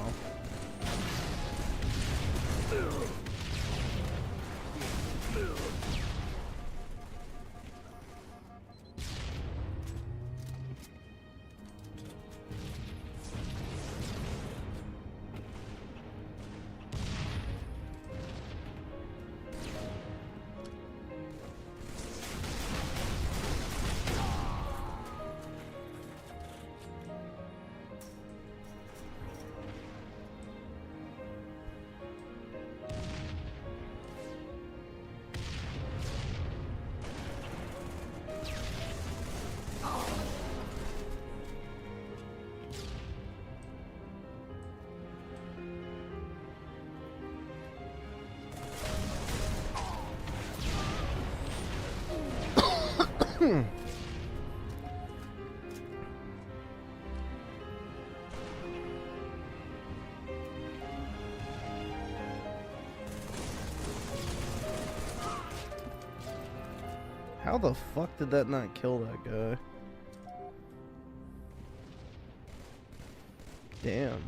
How the fuck did that not kill that guy? Damn.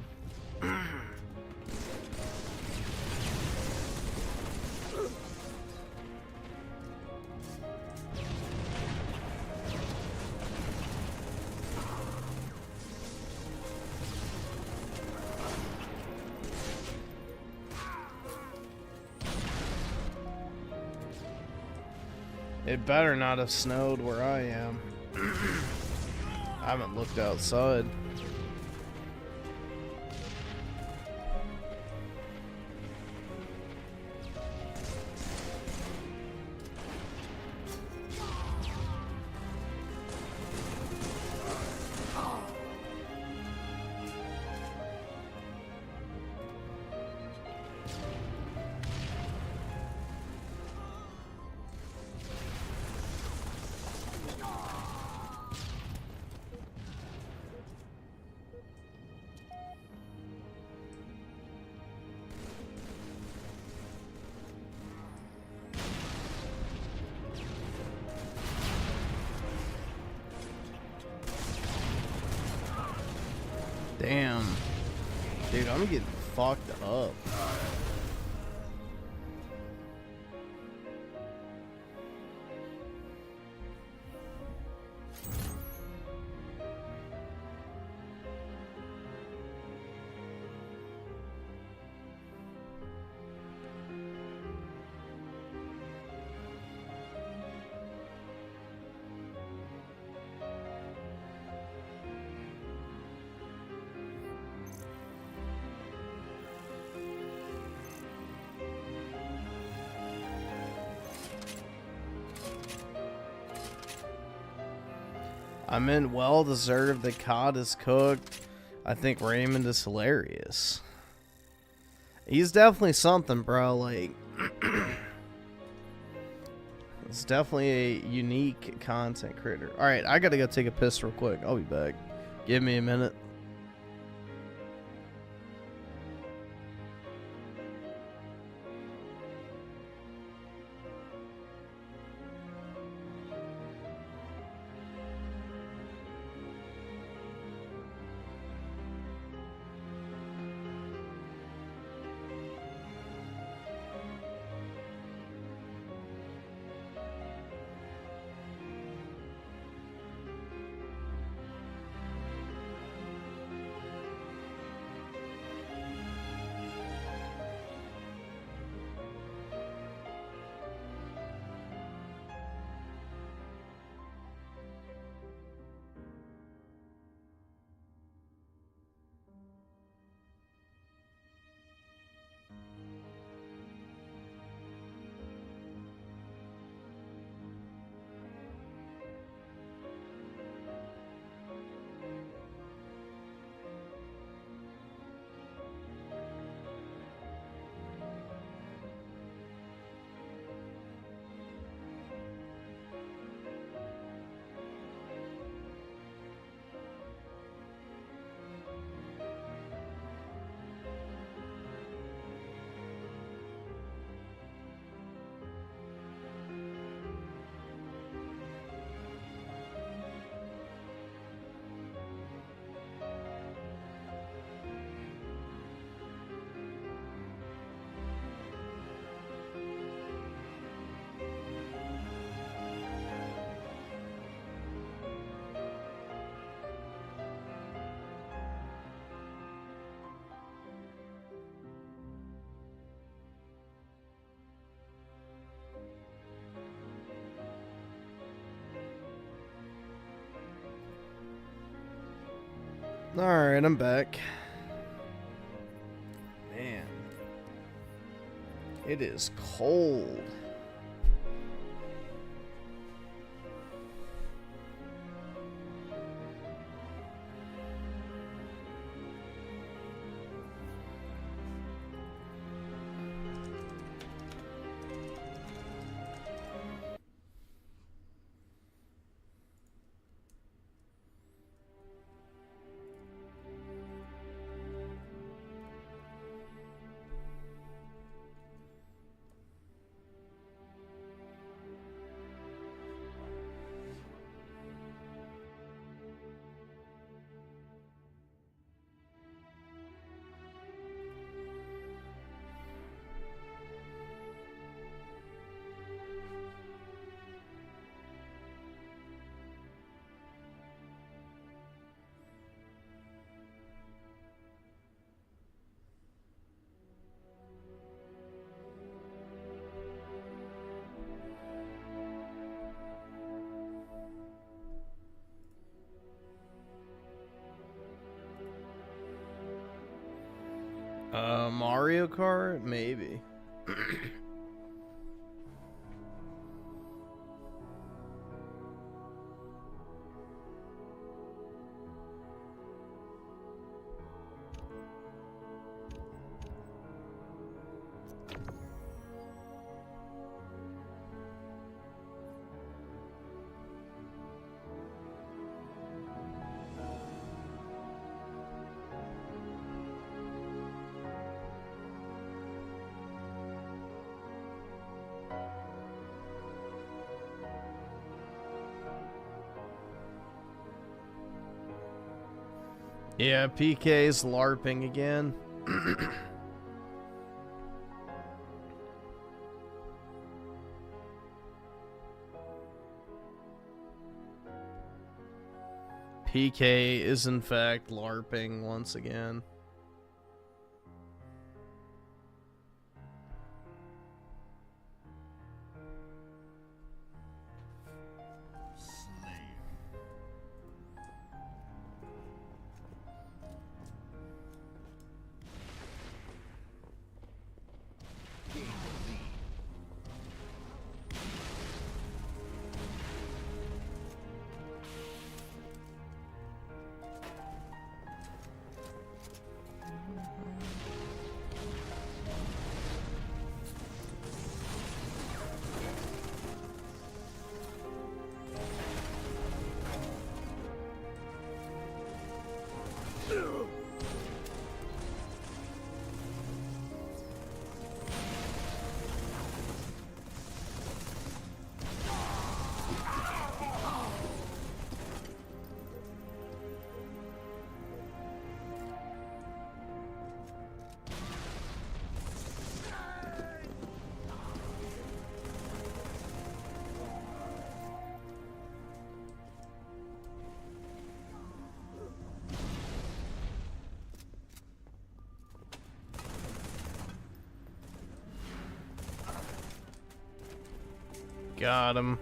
It better not have snowed where I am. I haven't looked outside. Damn. Dude, I'm getting fucked up. I mean, well deserved. The cod is cooked. I think Raymond is hilarious. He's definitely something, bro. Like, it's definitely a unique content creator. All right, I gotta go take a piss real quick. I'll be back. Give me a minute. Alright, I'm back. Man. It is cold. Mario Kart? Maybe. Yeah, PK's LARPing again. PK is in fact LARPing once again. Got him.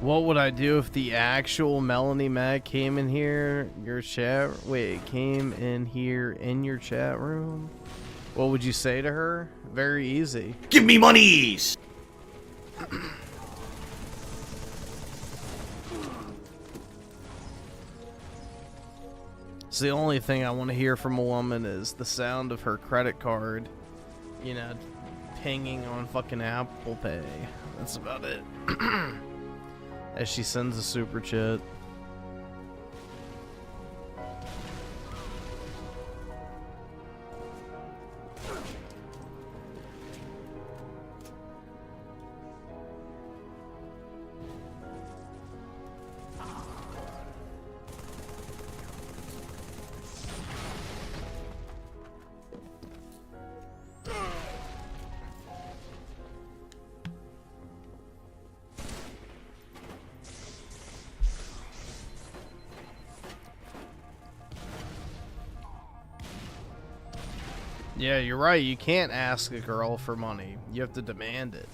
What would I do if the actual Melanie Mac came in here, your chat? Wait, came in here in your chat room? What would you say to her? Very easy. Give me monies! So the only thing I want to hear from a woman is the sound of her credit card, you know, pinging on fucking Apple Pay. That's about it. As she sends a super chat. Yeah, you're right. You can't ask a girl for money. You have to demand it.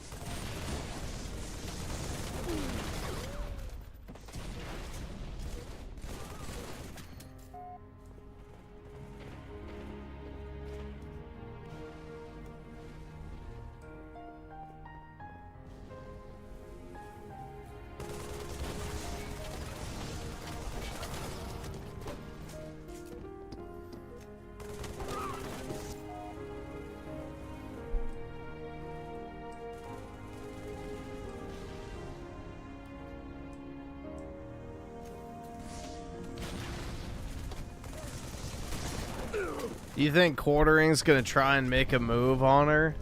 You think Quartering's gonna try and make a move on her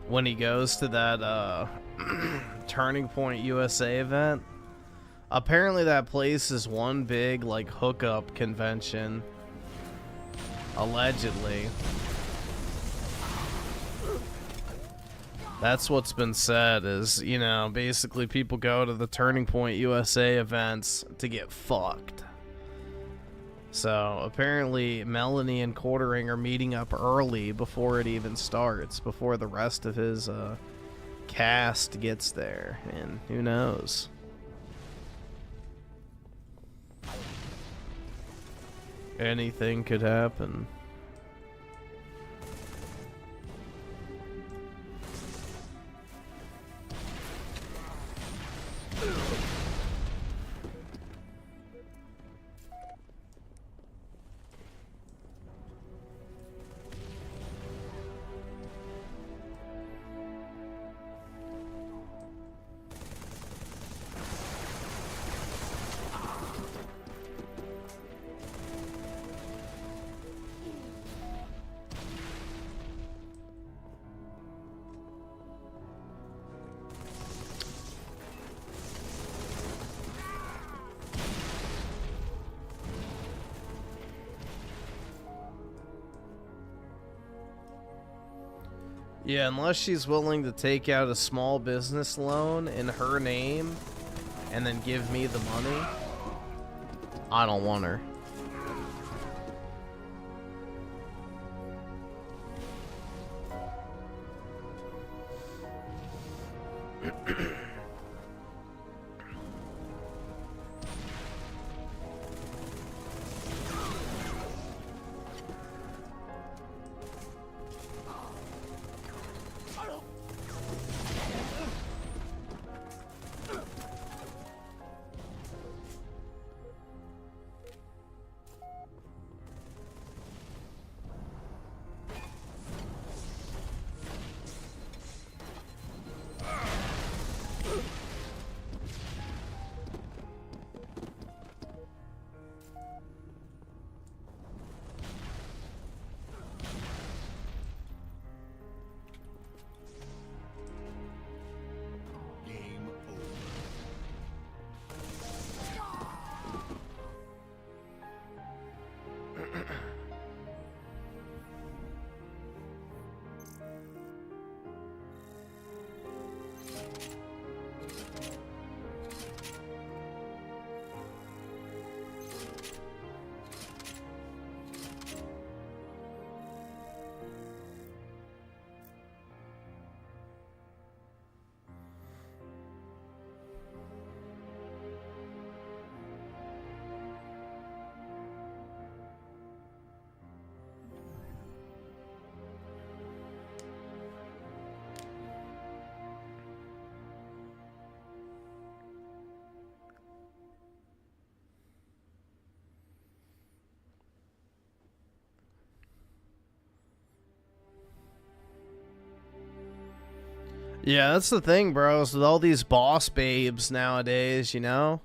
when he goes to that Turning Point USA event? Apparently that place is one big like hookup convention. Allegedly. That's what's been said is, you know, basically people go to the Turning Point USA events to get fucked. So apparently Melanie and Quartering are meeting up early before it even starts, before the rest of his cast gets there, and who knows? Anything could happen. Yeah, unless she's willing to take out a small business loan in her name and then give me the money, I don't want her. Yeah, that's the thing, bros, with all these boss babes nowadays, you know?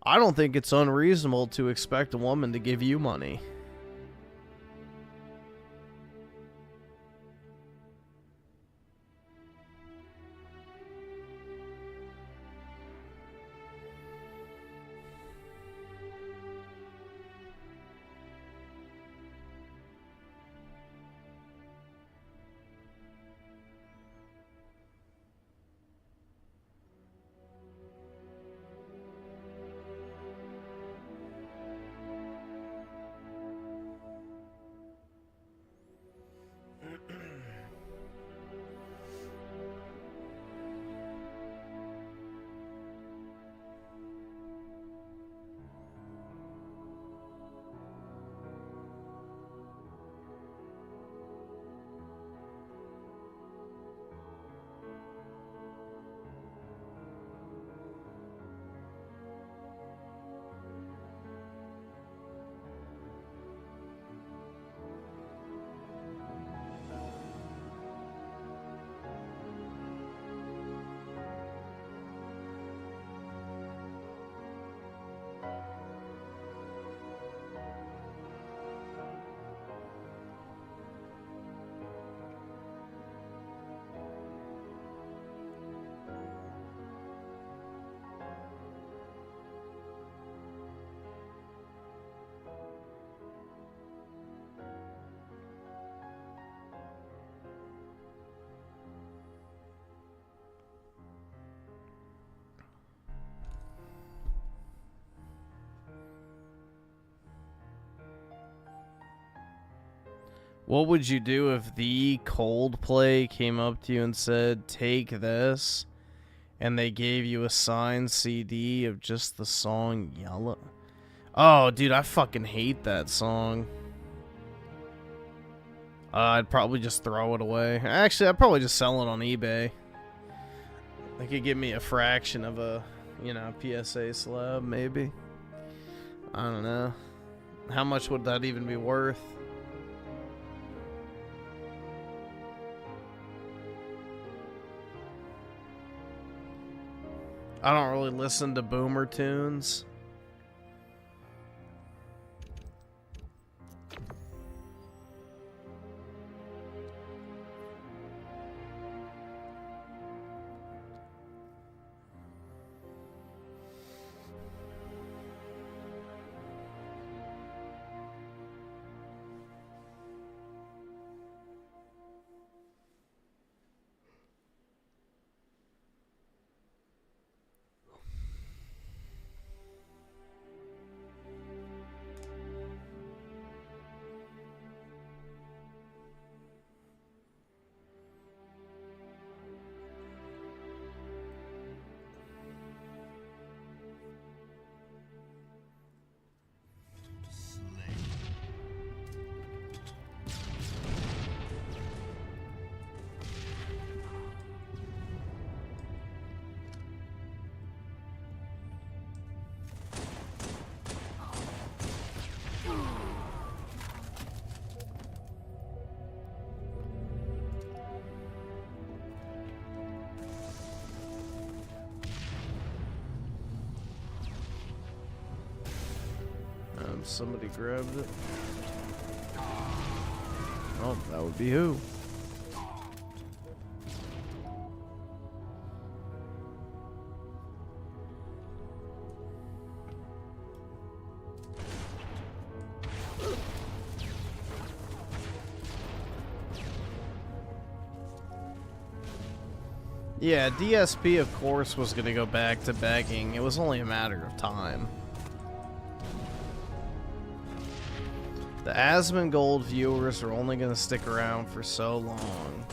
I don't think it's unreasonable to expect a woman to give you money. What would you do if the Coldplay came up to you and said, take this, and they gave you a signed CD of just the song Yellow? Oh, dude, I fucking hate that song. I'd probably just throw it away. Actually, I'd probably just sell it on eBay. They could give me a fraction of a, you know, PSA slab, maybe. I don't know. How much would that even be worth? I don't really listen to boomer tunes. Somebody grabbed it. Oh, that would be who? Yeah, DSP of course was gonna go back to begging. It was only a matter of time. The Asmongold viewers are only going to stick around for so long.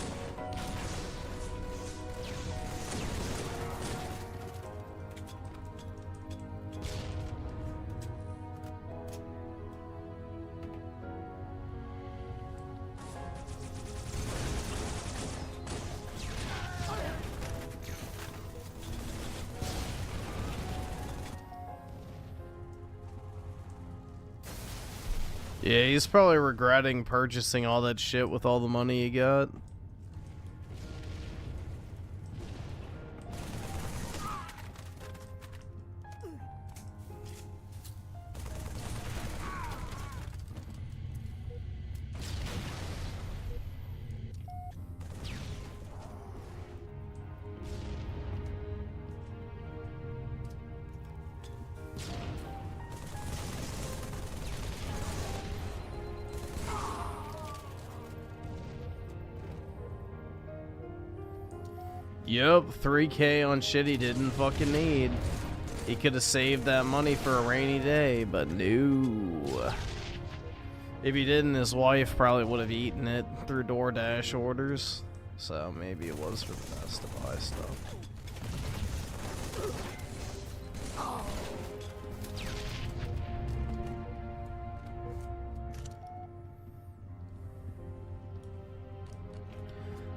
Yeah, he's probably regretting purchasing all that shit with all the money he got. Yup, 3K on shit he didn't fucking need. He could have saved that money for a rainy day, but no. If he didn't, his wife probably would have eaten it through DoorDash orders. So maybe it was for the best to buy stuff.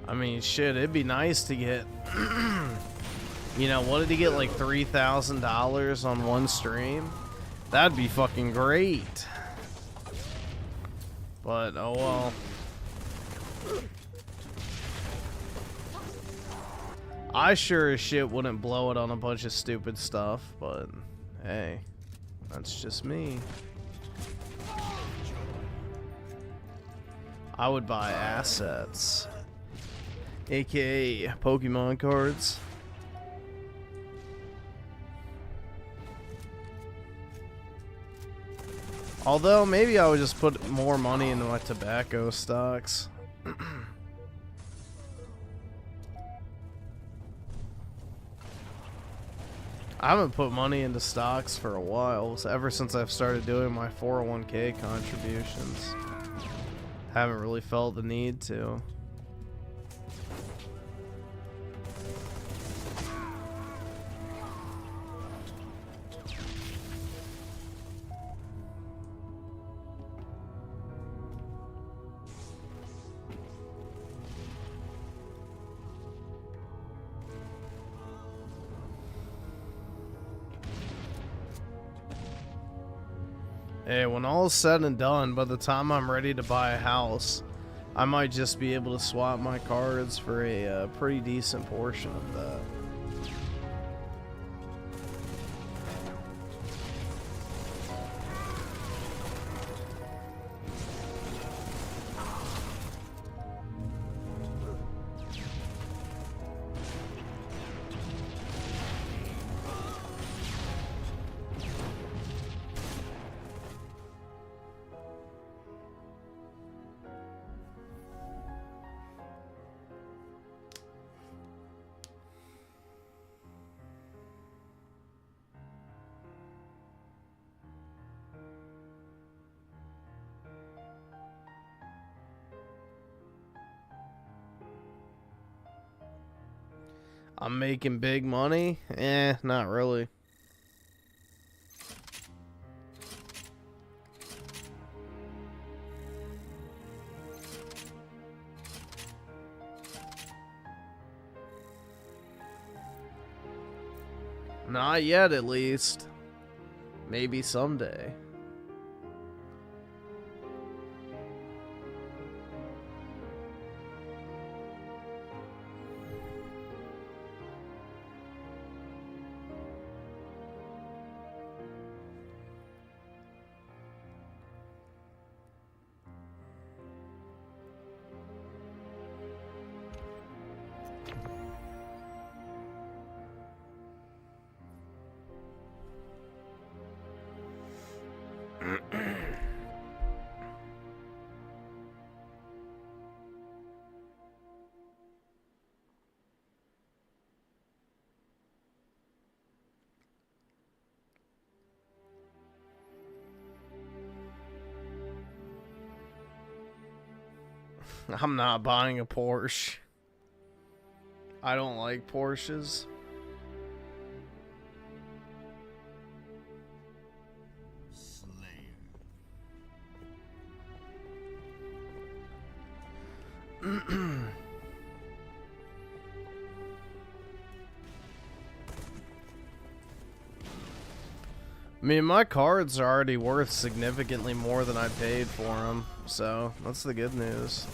I mean, shit, it'd be nice to get, you know, what did he get, like $3,000 on one stream? That'd be fucking great. But, oh well. I sure as shit wouldn't blow it on a bunch of stupid stuff, but hey, that's just me. I would buy assets. AKA Pokemon cards. Although, maybe I would just put more money into my tobacco stocks. I haven't put money into stocks for a while, ever since I've started doing my 401k contributions. Haven't really felt the need to. Hey, when all is said and done, by the time I'm ready to buy a house, I might just be able to swap my cards for a pretty decent portion of that. I'm making big money? Not really. Not yet, at least. Maybe someday. I'm not buying a Porsche. I don't like Porsches. I mean, my cards are already worth significantly more than I paid for them, so that's the good news.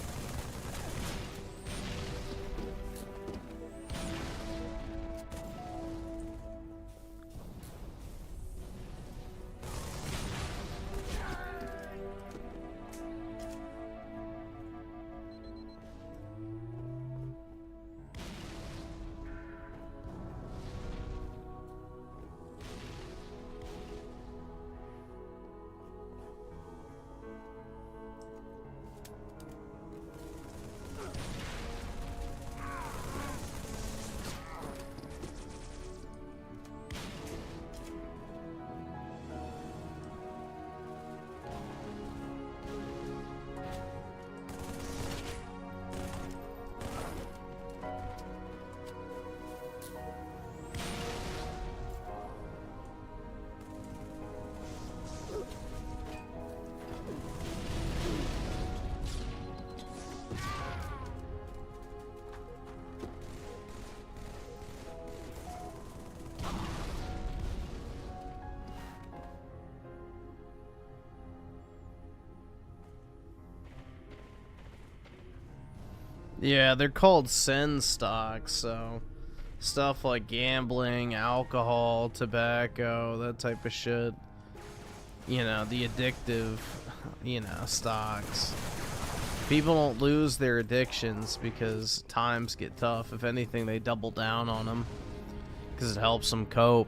Yeah, they're called sin stocks, so stuff like gambling, alcohol, tobacco, that type of shit. You know, the addictive, you know, stocks. People don't lose their addictions because times get tough. If anything, they double down on them because it helps them cope.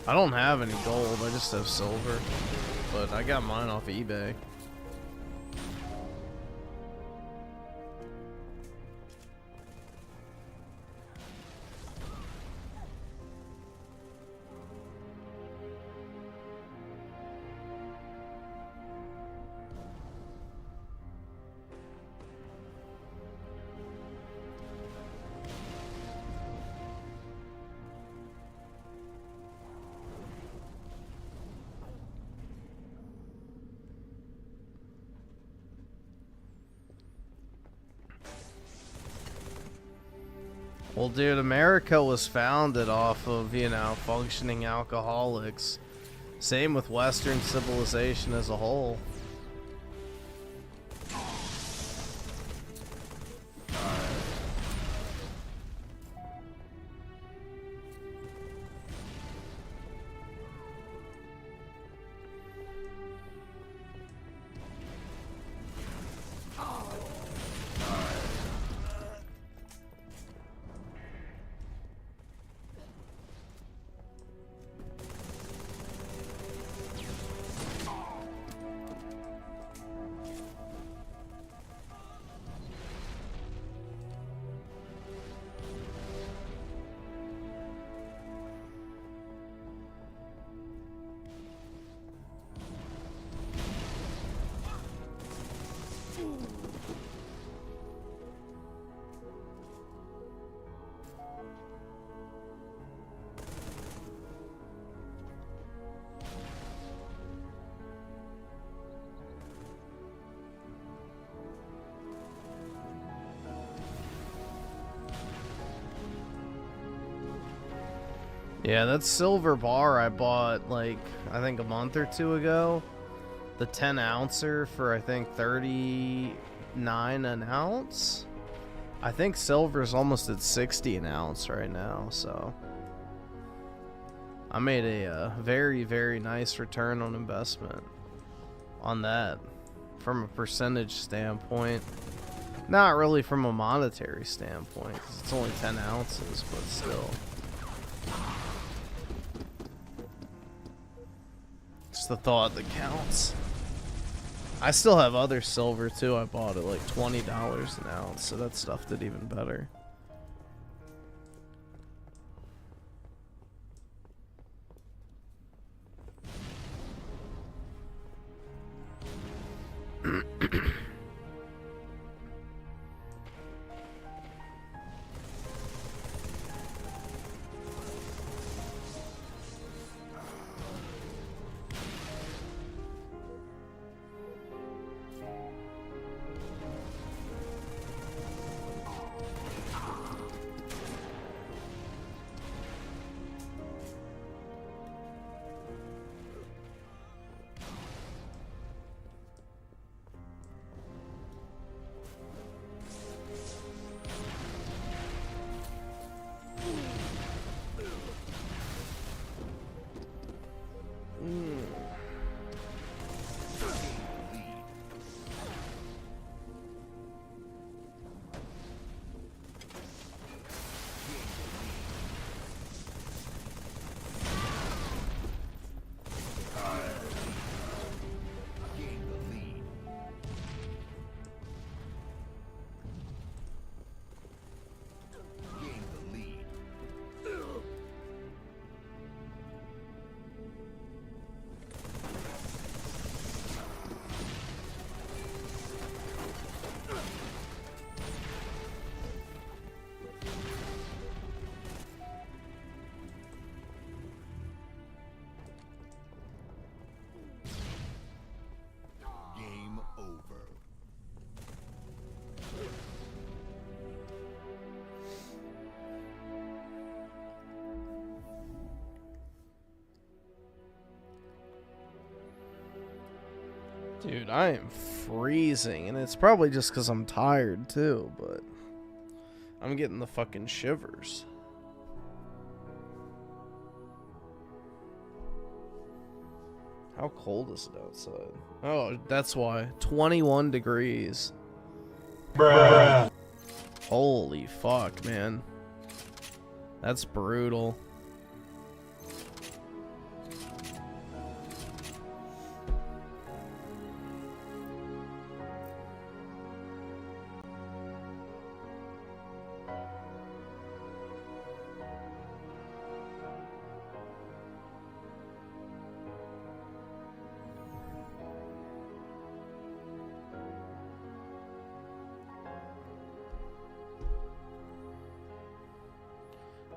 I don't have any gold, I just have silver, but I got mine off eBay. Well, dude, America was founded off of, you know, functioning alcoholics. Same with Western civilization as a whole. Yeah, that silver bar I bought, like, I think a month or two ago. The 10 ouncer for, I think, $39 an ounce. I think silver's almost at 60 an ounce right now, so. I made a very, very nice return on investment on that from a percentage standpoint. Not really from a monetary standpoint, because it's only 10 ounces, but still. It's the thought that counts. I still have other silver too. I bought it like $20 an ounce, so that stuff did even better. Dude, I am freezing, and it's probably just because I'm tired too, but I'm getting the fucking shivers. How cold is it outside? Oh, that's why. 21 degrees. Bruh. Holy fuck, man. That's brutal.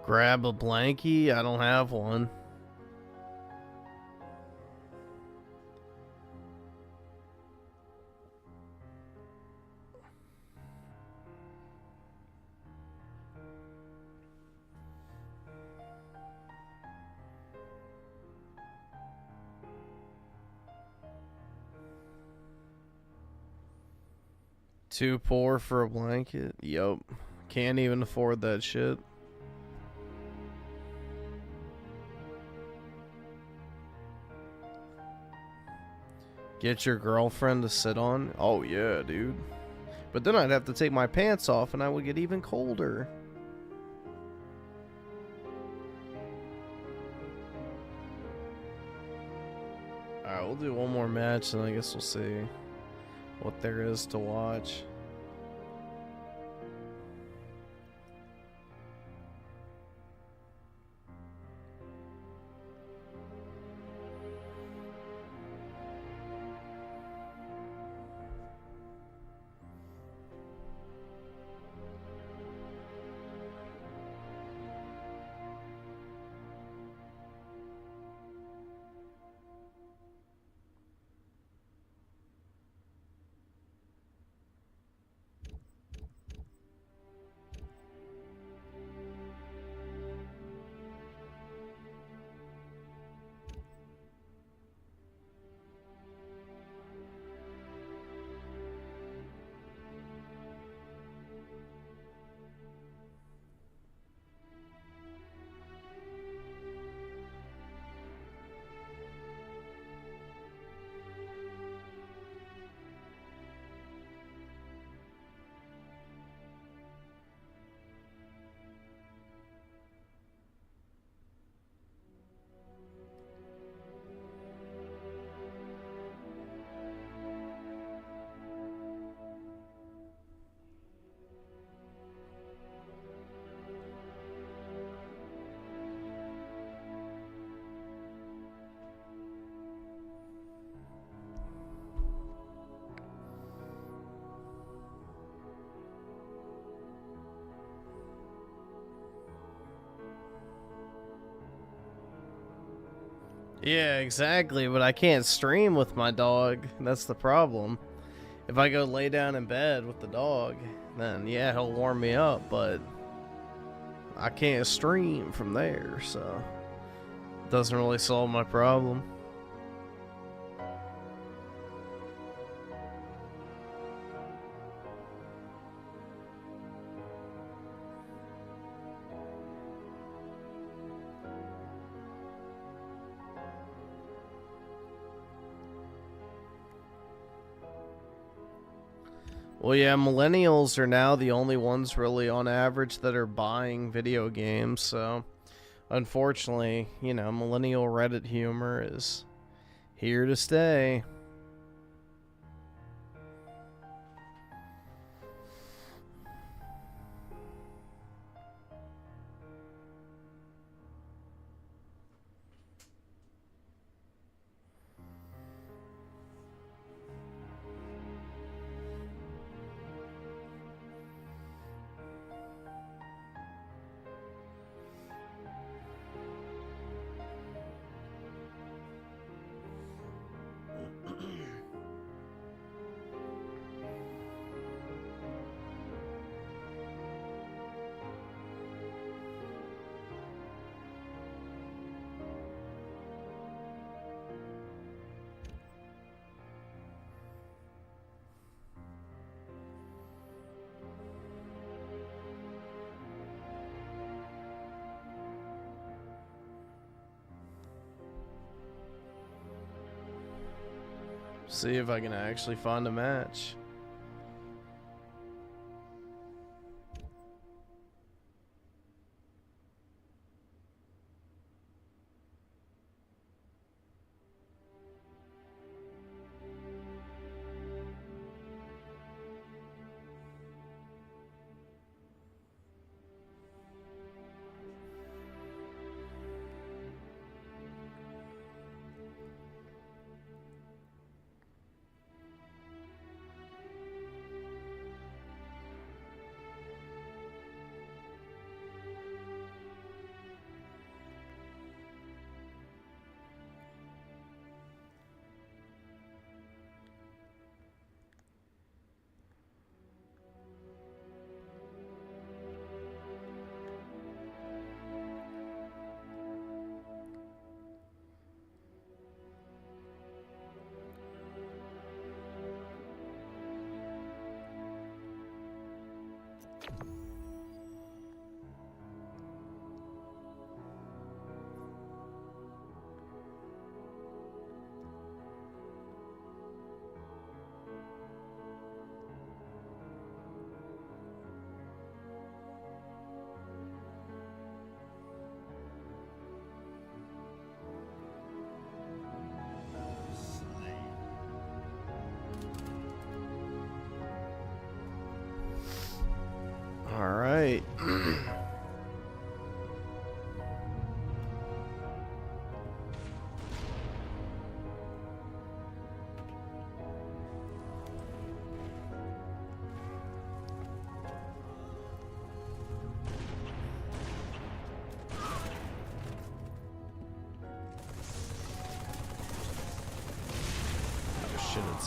Grab a blankie? I don't have one. Too poor for a blanket? Yup. Can't even afford that shit. Get your girlfriend to sit on? Oh yeah, dude. But then I'd have to take my pants off and I would get even colder. Alright, we'll do one more match and I guess we'll see what there is to watch. Yeah, exactly, but I can't stream with my dog. That's the problem. If I go lay down in bed with the dog, then yeah, he'll warm me up, but I can't stream from there, so it doesn't really solve my problem. Well, yeah, millennials are now the only ones really on average that are buying video games, so unfortunately, you know, millennial Reddit humor is here to stay. See if I can actually find a match.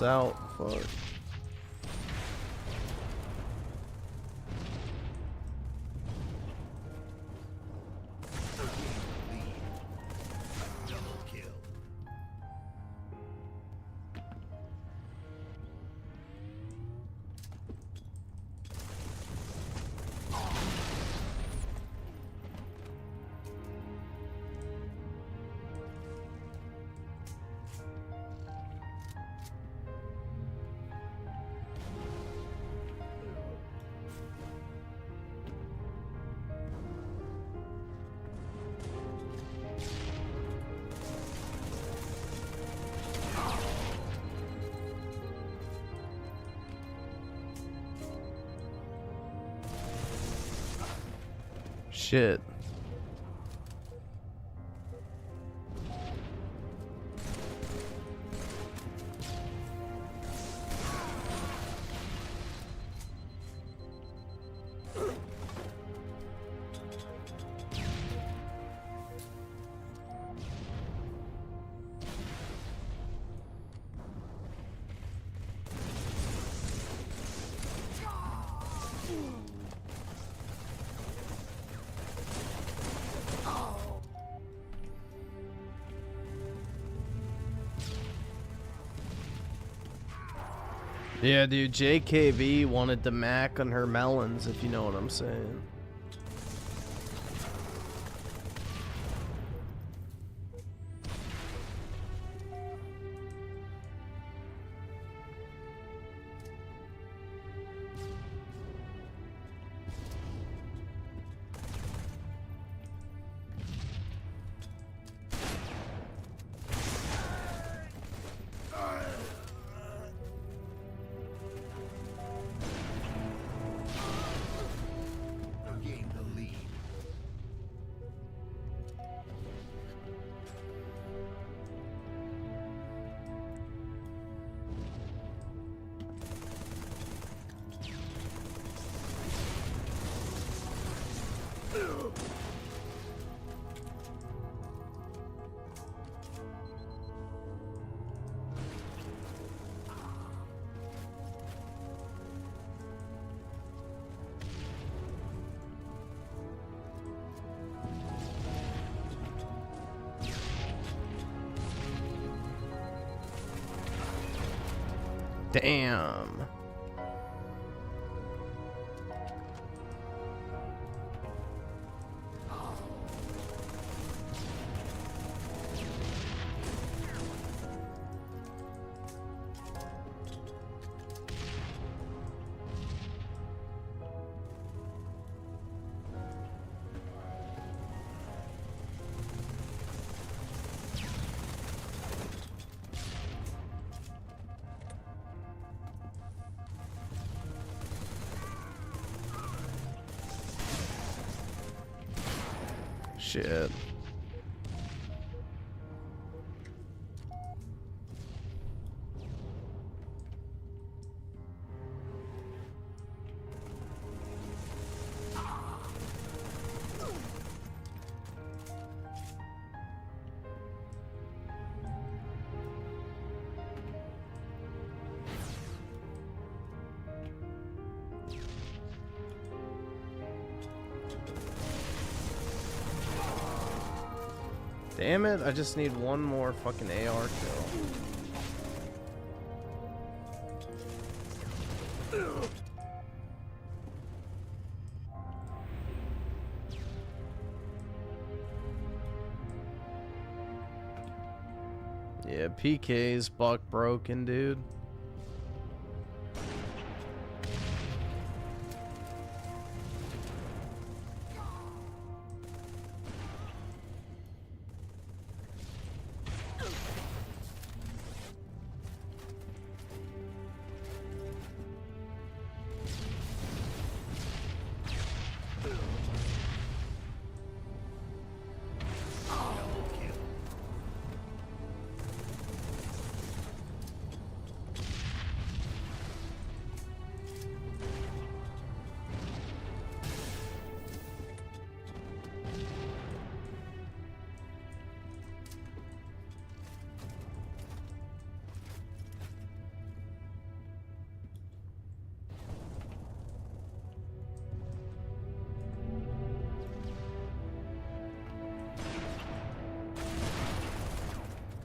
It's out. Fuck. Shit. Yeah, dude, JKB wanted to mac on her melons, if you know what I'm saying. Damn. Shit. Damn it, I just need one more fucking AR kill. Yeah, PK's buck broken, dude.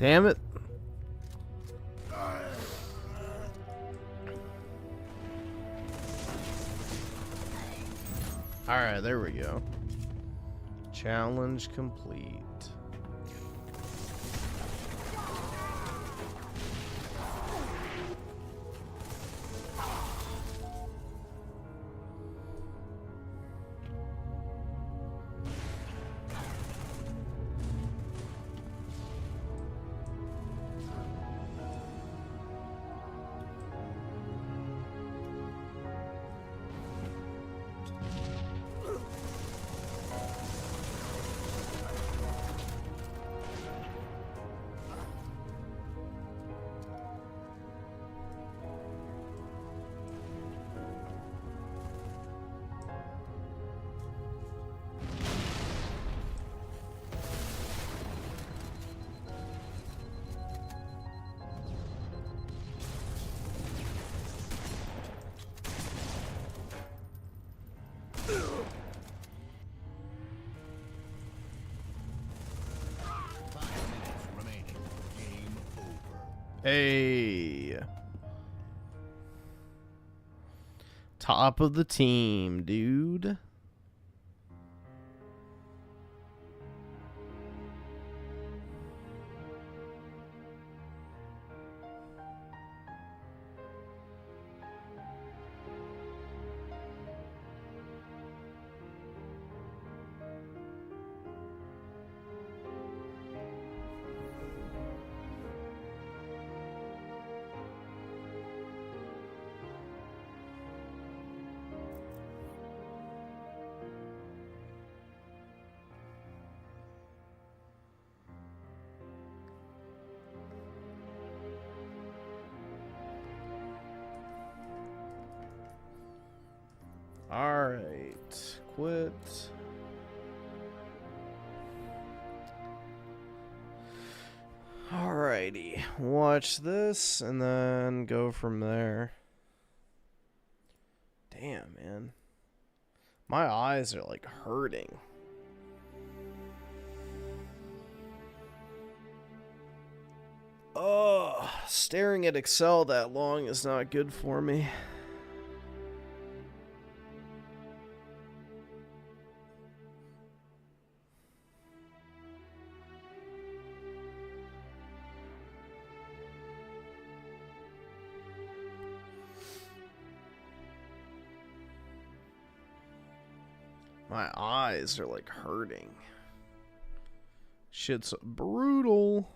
Damn it. Alright, there we go. Challenge complete. Hey. Top of the team, dude. Alright, quit. Alrighty, watch this and then go from there. Damn, man. My eyes are like hurting. Oh, staring at Excel that long is not good for me. My eyes are like hurting. Shit's brutal.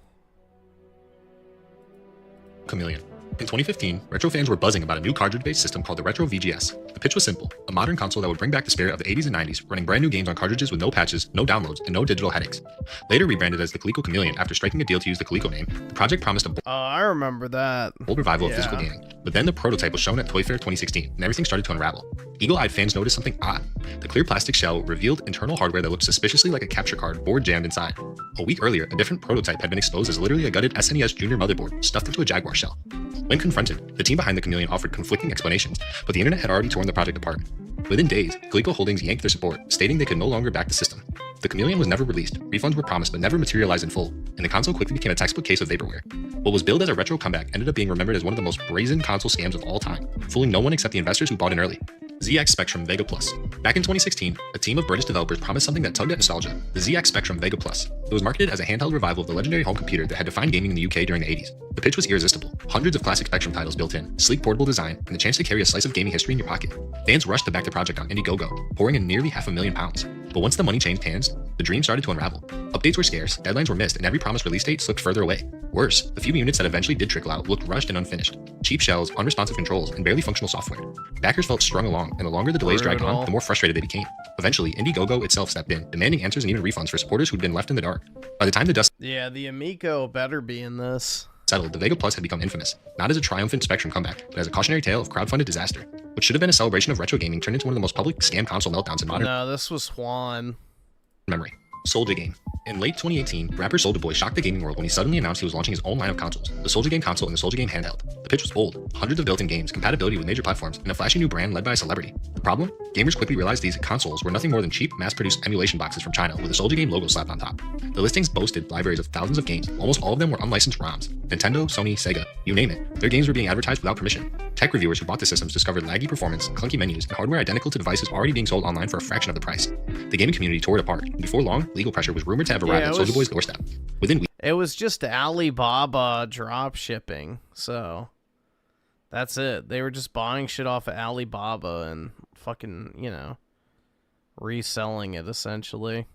Chameleon. In 2015, retro fans were buzzing about a new cartridge-based system called the Retro VGS. The pitch was simple, a modern console that would bring back the spirit of the 80s and 90s, running brand new games on cartridges with no patches, no downloads, and no digital headaches. Later rebranded as the Coleco Chameleon after striking a deal to use the Coleco name, the project promised a I remember that. bold revival of physical gaming. But then the prototype was shown at Toy Fair 2016, and everything started to unravel. Eagle-eyed fans noticed something odd. The clear plastic shell revealed internal hardware that looked suspiciously like a capture card board jammed inside. A week earlier, a different prototype had been exposed as literally a gutted SNES Junior motherboard stuffed into a Jaguar shell. When confronted, the team behind the Chameleon offered conflicting explanations, but the internet had already torn the project apart. Within days, Coleco Holdings yanked their support, stating they could no longer back the system. The Chameleon was never released, refunds were promised but never materialized in full, and the console quickly became a textbook case of vaporware. What was billed as a retro comeback ended up being remembered as one of the most brazen console scams of all time, fooling no one except the investors who bought in early. ZX Spectrum Vega Plus. Back in 2016, a team of British developers promised something that tugged at nostalgia, the ZX Spectrum Vega Plus. It was marketed as a handheld revival of the legendary home computer that had defined gaming in the UK during the 80s. The pitch was irresistible, hundreds of classic Spectrum titles built in, sleek portable design, and the chance to carry a slice of gaming history in your pocket. Fans rushed to back the project on Indiegogo, pouring in nearly £500,000. But once the money changed hands, the dream started to unravel. Updates were scarce, deadlines were missed, and every promised release date slipped further away. Worse, the few units that eventually did trickle out looked rushed and unfinished. Cheap shells, unresponsive controls, and barely functional software. Backers felt strung along, and the longer the delays dragged on, the more frustrated they became. Eventually, Indiegogo itself stepped in, demanding answers and even refunds for supporters who'd been left in the dark. By the time the dust Yeah, the Amico better be in this. settled, the Vega Plus had become infamous, not as a triumphant Spectrum comeback, but as a cautionary tale of crowdfunded disaster. What should have been a celebration of retro gaming turned into one of the most public scam console meltdowns in modern No, this was Juan. memory. Soulja Game. In late 2018, rapper Soulja Boy shocked the gaming world when he suddenly announced he was launching his own line of consoles, the Soulja Game console and the Soulja Game handheld. The pitch was bold, hundreds of built-in games, compatibility with major platforms, and a flashy new brand led by a celebrity. The problem? Gamers quickly realized these consoles were nothing more than cheap, mass-produced emulation boxes from China with a Soulja Game logo slapped on top. The listings boasted libraries of thousands of games, almost all of them were unlicensed ROMs. Nintendo, Sony, Sega, you name it. Their games were being advertised without permission. Tech reviewers who bought the systems discovered laggy performance, clunky menus, and hardware identical to devices already being sold online for a fraction of the price. The gaming community tore it apart, and before long, legal pressure was rumored to have arrived at Soulja Boy's doorstep. Within weeks, it was just Alibaba drop shipping, so that's it. They were just buying shit off of Alibaba and fucking, you know, reselling it essentially.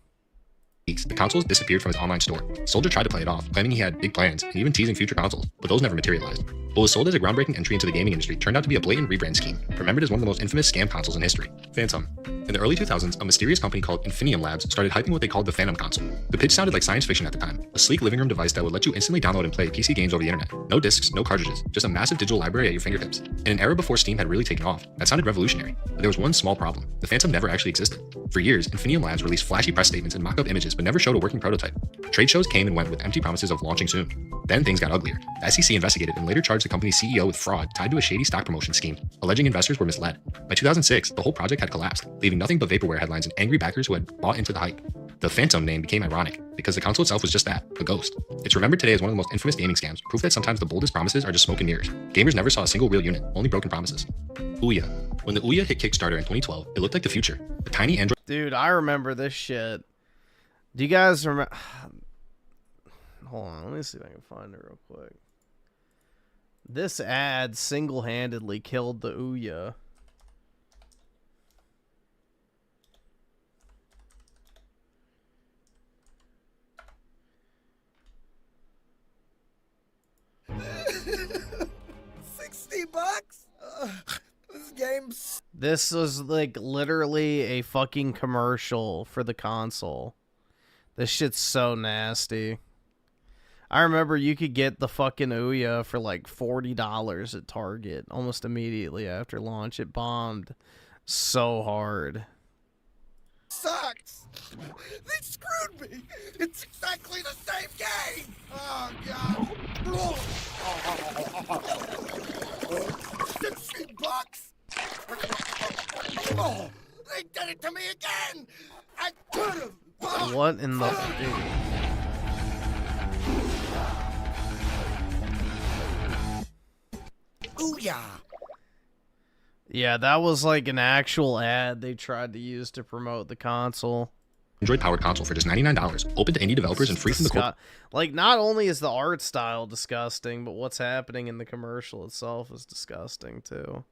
The consoles disappeared from his online store. Soulja tried to play it off, claiming he had big plans and even teasing future consoles, but those never materialized. What was sold as a groundbreaking entry into the gaming industry turned out to be a blatant rebrand scheme, remembered as one of the most infamous scam consoles in history. Phantom. In the early 2000s, a mysterious company called Infinium Labs started hyping what they called the Phantom console. The pitch sounded like science fiction at the time, a sleek living room device that would let you instantly download and play PC games over the internet. No discs, no cartridges, just a massive digital library at your fingertips. In an era before Steam had really taken off, that sounded revolutionary. But there was one small problem. The Phantom never actually existed. For years, Infinium Labs released flashy press statements and mock-up images but never showed a working prototype. Trade shows came and went with empty promises of launching soon. Then things got uglier. The SEC investigated and later charged the company's CEO with fraud tied to a shady stock promotion scheme, alleging investors were misled. By 2006, the whole project had collapsed, leaving nothing but vaporware headlines and angry backers who had bought into the hype. The Phantom name became ironic, because the console itself was just that, a ghost. It's remembered today as one of the most infamous gaming scams, proof that sometimes the boldest promises are just smoke and mirrors. Gamers never saw a single real unit, only broken promises. Ouya. When the Ouya hit Kickstarter in 2012, it looked like the future. The tiny Android... Dude, I remember this shit. Do you guys remember... Hold on, let me see if I can find it real quick. This ad single-handedly killed the Ouya. $60? This game's... This was like literally a fucking commercial for the console. This shit's so nasty. I remember you could get the fucking Ouya for like $40 at Target almost immediately after launch. It bombed so hard. Sucks! They screwed me! It's exactly the same game! Oh, God! $60? Oh, they did it to me again! I could've... What in the... Ouya! Yeah, that was like an actual ad they tried to use to promote the console. Android-powered console for just $99, open to indie developers and free from the like, not only is the art style disgusting, but what's happening in the commercial itself is disgusting too.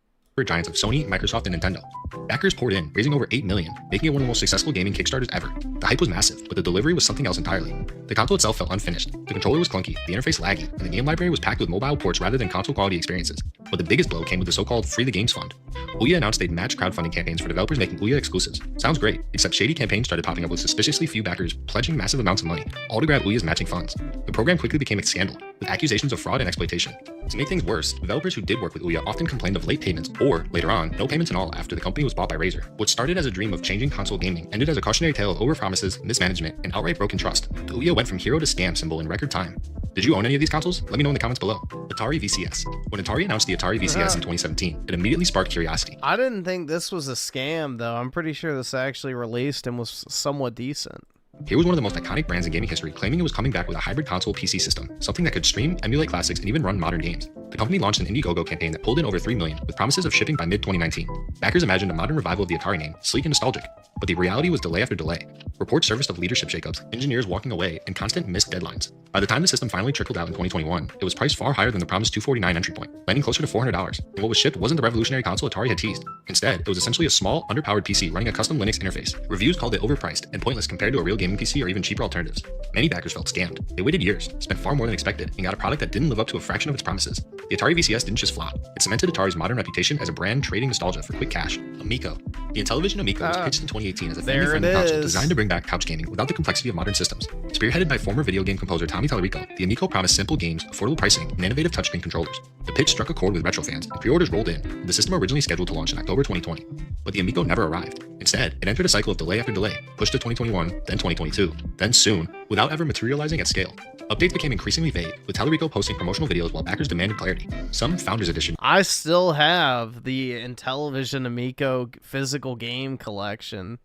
Giants of Sony, Microsoft, and Nintendo. Backers poured in, raising over $8 million, making it one of the most successful gaming Kickstarters ever. The hype was massive, but the delivery was something else entirely. The console itself felt unfinished, the controller was clunky, the interface laggy, and the game library was packed with mobile ports rather than console-quality experiences. But the biggest blow came with the so-called Free the Games Fund. Ouya announced they'd match crowdfunding campaigns for developers making Ouya exclusives. Sounds great, except shady campaigns started popping up with suspiciously few backers pledging massive amounts of money, all to grab Ouya's matching funds. The program quickly became a scandal, with accusations of fraud and exploitation. To make things worse, developers who did work with Ouya often complained of late payments, or, later on, no payments at all after the company was bought by Razer. What started as a dream of changing console gaming ended as a cautionary tale of overpromises, mismanagement, and outright broken trust. The Ouya went from hero to scam symbol in record time. Did you own any of these consoles? Let me know in the comments below. Atari VCS. When Atari announced the Atari VCS in 2017, it immediately sparked curiosity. I didn't think this was a scam, though. I'm pretty sure this actually released and was somewhat decent. Here was one of the most iconic brands in gaming history claiming it was coming back with a hybrid console PC system, something that could stream, emulate classics, and even run modern games. The company launched an Indiegogo campaign that pulled in over $3 million, with promises of shipping by mid-2019. Backers imagined a modern revival of the Atari name, sleek and nostalgic. But the reality was delay after delay. Reports surfaced of leadership shakeups, engineers walking away, and constant missed deadlines. By the time the system finally trickled out in 2021, it was priced far higher than the promised $249 entry point, landing closer to $400. And what was shipped wasn't the revolutionary console Atari had teased. Instead, it was essentially a small, underpowered PC running a custom Linux interface. Reviews called it overpriced and pointless compared to a real gaming PC or even cheaper alternatives. Many backers felt scammed. They waited years, spent far more than expected, and got a product that didn't live up to a fraction of its promises. The Atari VCS didn't just flop. It cemented Atari's modern reputation as a brand trading nostalgia for quick cash. Amico. The Intellivision Amico was pitched in 2018 as a family-friendly console designed to bring back couch gaming without the complexity of modern systems. Spearheaded by former video game composer Tommy Tallarico, the Amico promised simple games, affordable pricing, and innovative touchscreen controllers. The pitch struck a chord with retro fans, and pre-orders rolled in, with the system originally scheduled to launch in October 2020. But the Amico never arrived. Instead, it entered a cycle of delay after delay, pushed to 2021, then 2022, then soon, without ever materializing at scale. Updates became increasingly vague, with Telerico posting promotional videos while backers demanded clarity. Some Founders Edition. I still have the Intellivision Amico physical game collection.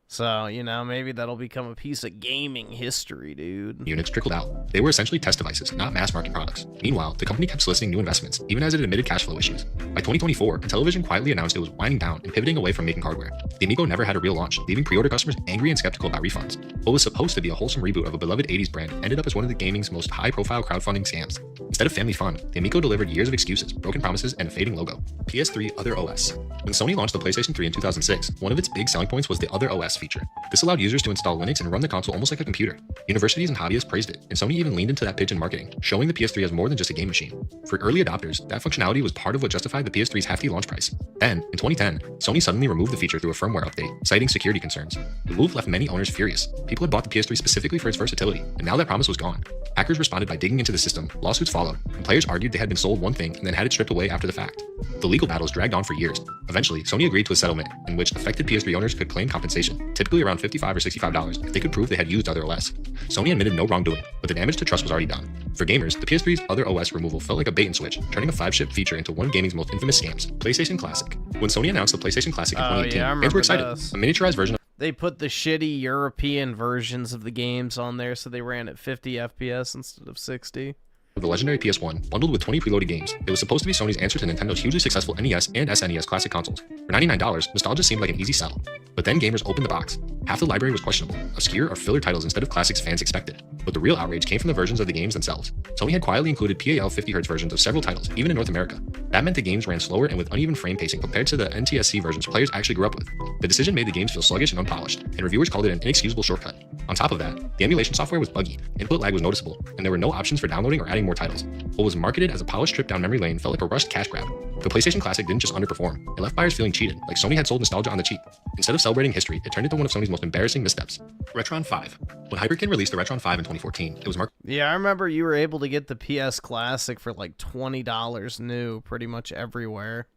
So, you know, maybe that'll become a piece of gaming history, dude. Units trickled out. They were essentially test devices, not mass market products. Meanwhile, the company kept soliciting new investments, even as it admitted cash flow issues. By 2024, Intellivision quietly announced it was winding down and pivoting away from making hardware. The Amico never had a real launch, leaving pre-order customers angry and skeptical about refunds. What was supposed to be a wholesome reboot of a beloved 80s brand ended up as one of the gaming's most high-profile crowdfunding scams. Instead of family fun, the Amico delivered years of excuses, broken promises, and a fading logo. PS3 Other OS. When Sony launched the PlayStation 3 in 2006, one of its big selling points was the Other OS feature. This allowed users to install Linux and run the console almost like a computer. Universities and hobbyists praised it, and Sony even leaned into that pitch in marketing, showing the PS3 as more than just a game machine. For early adopters, that functionality was part of what justified the PS3's hefty launch price. Then, in 2010, Sony suddenly removed the feature through a firmware update, citing security concerns. The move left many owners furious. People had bought the PS3 specifically for its versatility, and now that promise was gone. Hackers responded by digging into the system, lawsuits followed, and players argued they had been sold one thing and then had it stripped away after the fact. The legal battles dragged on for years. Eventually, Sony agreed to a settlement in which affected PS3 owners could claim compensation, typically around $55 or $65, if they could prove they had used Other OS. Sony admitted no wrongdoing, but the damage to trust was already done. For gamers, the PS3's Other OS removal felt like a bait and switch, turning a flagship feature into one of gaming's most infamous scams, PlayStation Classic. When Sony announced the PlayStation Classic in 2018, fans were excited. A miniaturized version of they put the shitty European versions of the games on there, so they ran at 50 FPS instead of 60. The legendary PS1, bundled with 20 preloaded games. It was supposed to be Sony's answer to Nintendo's hugely successful NES and SNES classic consoles. For $99, nostalgia seemed like an easy sell. But then gamers opened the box. Half the library was questionable, obscure or filler titles instead of classics fans expected. But the real outrage came from the versions of the games themselves. Sony had quietly included PAL 50Hz versions of several titles, even in North America. That meant the games ran slower and with uneven frame pacing compared to the NTSC versions players actually grew up with. The decision made the games feel sluggish and unpolished, and reviewers called it an inexcusable shortcut. On top of that, the emulation software was buggy, input lag was noticeable, and there were no options for downloading or adding more titles. What was marketed as a polished trip down memory lane felt like a rushed cash grab. The PlayStation Classic didn't just underperform, it left buyers feeling cheated, like Sony had sold nostalgia on the cheap. Instead of celebrating history, it turned into one of Sony's most embarrassing missteps. Retron 5. When Hyperkin released the Retron 5 in 2014, it was marketed. Yeah, I remember you were able to get the PS Classic for like $20 new pretty much everywhere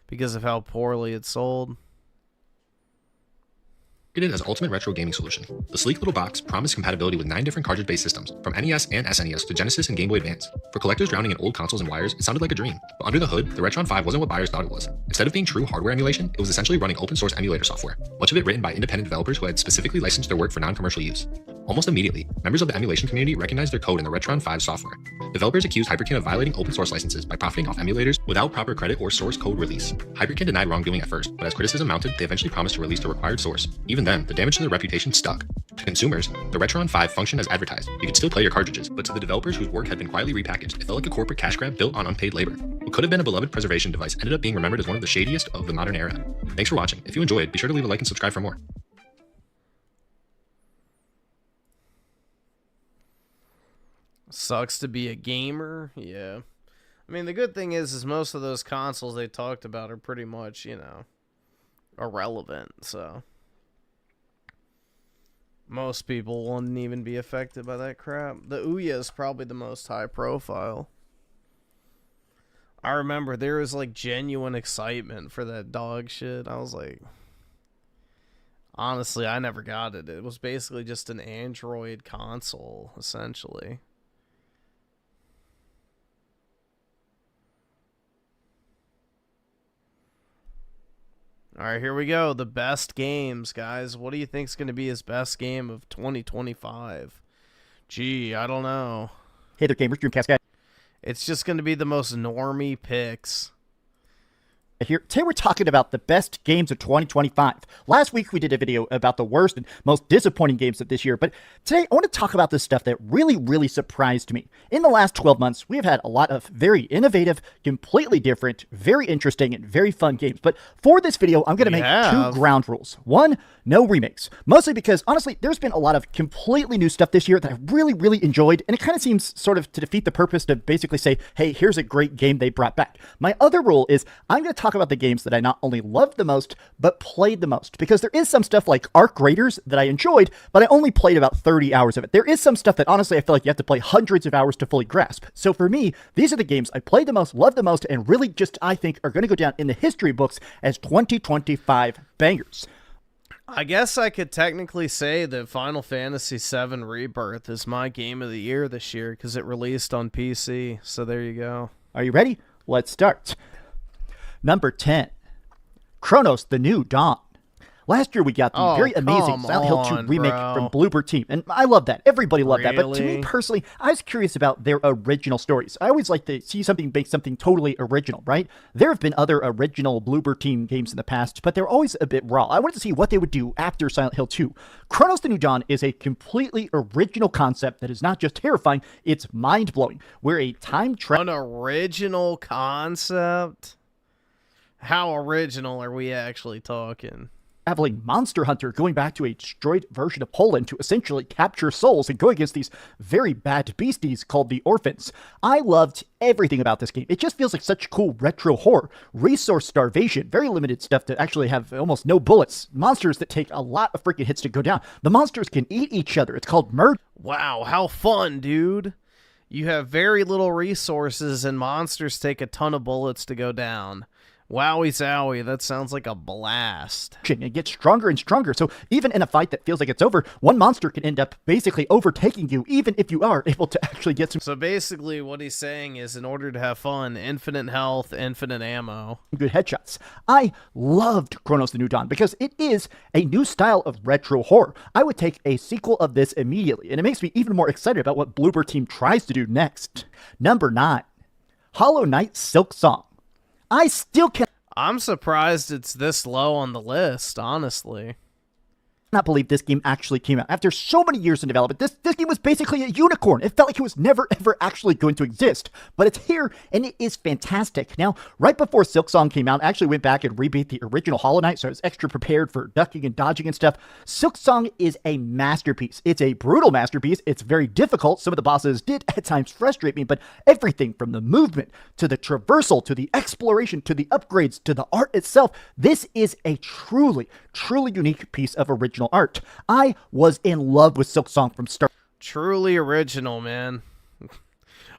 because of how poorly it sold. As ultimate retro gaming solution. The sleek little box promised compatibility with 9 different cartridge-based systems, from NES and SNES to Genesis and Game Boy Advance. For collectors drowning in old consoles and wires, it sounded like a dream. But under the hood, the Retron 5 wasn't what buyers thought it was. Instead of being true hardware emulation, it was essentially running open-source emulator software, much of it written by independent developers who had specifically licensed their work for non-commercial use. Almost immediately, members of the emulation community recognized their code in the Retron 5 software. Developers accused Hyperkin of violating open-source licenses by profiting off emulators without proper credit or source code release. Hyperkin denied wrongdoing at first, but as criticism mounted, they eventually promised to release the required source. Even then, the damage to their reputation stuck. To consumers, the Retron 5 functioned as advertised. You could still play your cartridges, but to the developers whose work had been quietly repackaged, it felt like a corporate cash grab built on unpaid labor. What could have been a beloved preservation device ended up being remembered as one of the shadiest of the modern era. Thanks for watching. If you enjoyed, be sure to leave a like and subscribe for more. Sucks to be a gamer, yeah. I mean, the good thing is most of those consoles they talked about are pretty much, you know, irrelevant, so most people wouldn't even be affected by that crap. The Ouya is probably the most high profile. I remember there was like genuine excitement for that dog shit. I was like, honestly, I never got it. It was basically just an Android console, essentially. All right, here we go. The best games, guys. What do you think is going to be his best game of 2025? Gee, I don't know. Hey there, gamers. DreamCastGoy. It's just going to be the most normie picks. Here, today we're talking about the best games of 2025. Last week we did a video about the worst and most disappointing games of this year, but today I want to talk about the stuff that really surprised me. In the last 12 months, we have had a lot of very innovative, completely different, very interesting, and very fun games. But for this video, I'm going to make 2 ground rules. 1, no remakes. Mostly because, honestly, there's been a lot of completely new stuff this year that I really enjoyed, and it kind of seems sort of to defeat the purpose to basically say, hey, here's a great game they brought back. My other rule is I'm going to talk about the games that I not only loved the most, but played the most. Because there is some stuff like Arc Raiders that I enjoyed, but I only played about 30 hours of it. There is some stuff that honestly I feel like you have to play hundreds of hours to fully grasp. So for me, these are the games I played the most, loved the most, and really just, I think, are going to go down in the history books as 2025 bangers. I guess I could technically say that Final Fantasy VII Rebirth is my game of the year this year because it released on PC. So there you go. Are you ready? Let's start. Number 10, Chronos: The New Dawn. Last year we got the very amazing Silent Hill 2 remake from Bloober Team, and I love that. Everybody loved that, but to me personally, I was curious about their original stories. I always like to see something make something totally original, right? There have been other original Bloober Team games in the past, but they're always a bit raw. I wanted to see what they would do after Silent Hill 2. Chronos: The New Dawn is a completely original concept that is not just terrifying, it's mind-blowing. We're a time travel... An original concept? How original are we actually talking? Traveling monster hunter going back to a destroyed version of Poland to essentially capture souls and go against these very bad beasties called the Orphans. I loved everything about this game. It just feels like such cool retro horror. Resource starvation, very limited stuff to actually have almost no bullets. Monsters that take a lot of freaking hits to go down. The monsters can eat each other. It's called murder. Wow, how fun, dude. You have very little resources and monsters take a ton of bullets to go down. Wowie zowie, that sounds like a blast. It gets stronger and stronger, so even in a fight that feels like it's over, one monster can end up basically overtaking you, even if you are able to actually get some... So basically what he's saying is in order to have fun, infinite health, infinite ammo. Good headshots. I loved Chronos: The New Dawn because it is a new style of retro horror. I would take a sequel of this immediately, and it makes me even more excited about what Bloober Team tries to do next. Number 9, Hollow Knight: Silksong. I still can't... I'm surprised it's this low on the list, honestly. Not believe this game actually came out after so many years in development. This game was basically a unicorn. It felt like it was never ever actually going to exist, but it's here and it is fantastic. Now, right before Silksong came out, I actually went back and rebeat the original Hollow Knight, so I was extra prepared for ducking and dodging and stuff. Silksong is a masterpiece. It's a brutal masterpiece. It's very difficult. Some of the bosses did at times frustrate me, but everything from the movement to the traversal to the exploration to the upgrades to the art itself, this is a truly unique piece of original art. I was in love with Silksong from start. Truly original, man.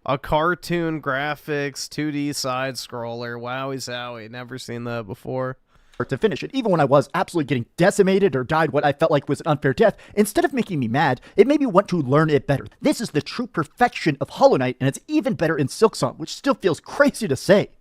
A cartoon graphics, 2D side scroller. Wowie zowie. Never seen that before. To finish it, even when I was absolutely getting decimated or died what I felt like was an unfair death, instead of making me mad, it made me want to learn it better. This is the true perfection of Hollow Knight, and it's even better in Silksong, which still feels crazy to say.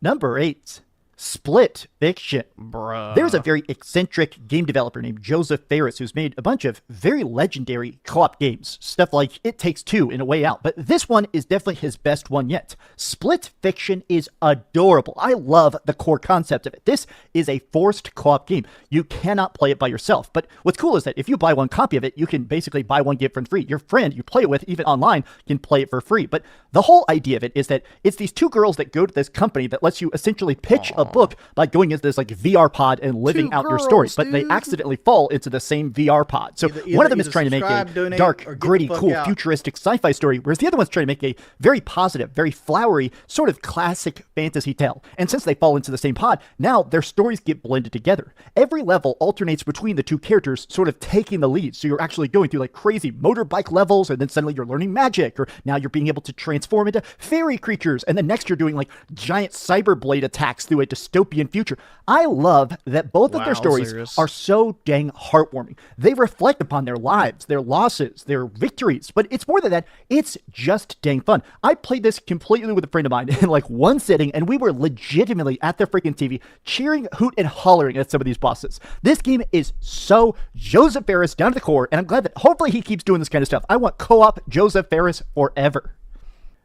Number 8. Split Fiction. Bruh. There's a very eccentric game developer named Joseph Fares who's made a bunch of very legendary co-op games. Stuff like It Takes Two and A Way Out. But this one is definitely his best one yet. Split Fiction is adorable. I love the core concept of it. This is a forced co-op game. You cannot play it by yourself. But what's cool is that if you buy one copy of it, you can basically buy one, get one free. Your friend you play it with, even online, can play it for free. But the whole idea of it is that it's these two girls that go to this company that lets you essentially pitch a book by going into this like VR pod and living out your story, but they accidentally fall into the same VR pod. So one of them is trying to make a dark, gritty, cool, futuristic sci-fi story, whereas the other one's trying to make a very positive, very flowery, sort of classic fantasy tale. And since they fall into the same pod, now their stories get blended together. Every level alternates between the two characters sort of taking the lead. So you're actually going through like crazy motorbike levels, and then suddenly you're learning magic, or now you're being able to transform into fairy creatures, and then next you're doing like giant cyber blade attacks through a dystopian future. I love that both of their stories are so dang heartwarming. They reflect upon their lives, their losses, their victories, but it's more than that. It's just dang fun. I played this completely with a friend of mine in like one sitting, and we were legitimately at the freaking TV cheering, hoot, and hollering at some of these bosses. This game is so Joseph Fares down to the core, and I'm glad that hopefully he keeps doing this kind of stuff. I want co-op Joseph Fares forever.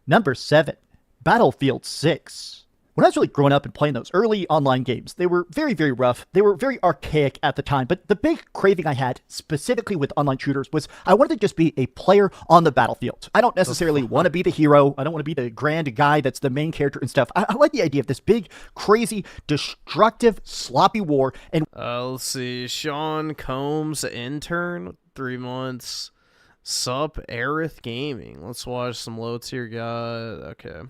Number 7, Battlefield 6. When I was really growing up and playing those early online games, they were very, very rough. They were very archaic at the time, but the big craving I had, specifically with online shooters, was I wanted to just be a player on the battlefield. I don't necessarily want to be the hero. I don't want to be the grand guy that's the main character and stuff. I like the idea of this big, crazy, destructive, sloppy war. And let's see, Sean Combs, intern, 3 months. Sup, Aerith Gaming. Let's watch some low tier guy. Okay.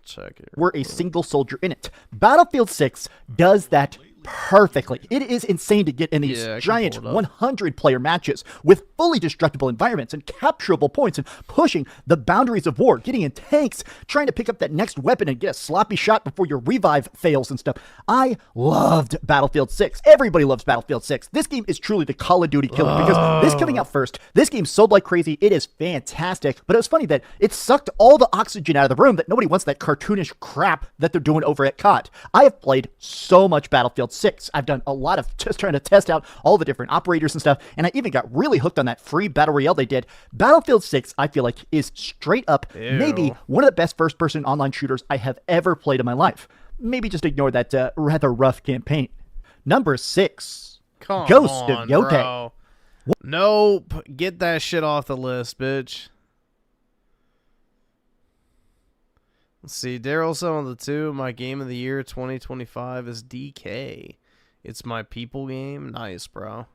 Check it. We're a single soldier in it. Battlefield 6 does that perfectly. It is insane to get in these giant 100-player matches with fully destructible environments and capturable points and pushing the boundaries of war, getting in tanks, trying to pick up that next weapon and get a sloppy shot before your revive fails and stuff. I loved Battlefield 6. Everybody loves Battlefield 6. This game is truly the Call of Duty killer because this coming out first, this game sold like crazy. It is fantastic, but it was funny that it sucked all the oxygen out of the room that nobody wants that cartoonish crap that they're doing over at COD. I have played so much Battlefield 6. I've done a lot of just trying to test out all the different operators and stuff, and I even got really hooked on that free Battle Royale they did. Battlefield 6, I feel like, is straight up maybe one of the best first-person online shooters I have ever played in my life. Maybe just ignore that rather rough campaign. Number 6. Ghost of Yotei. Bro. Nope. Get that shit off the list, bitch. Let's see. Daryl's on the 2. My game of the year 2025 is DK. It's my people game. Nice, bro.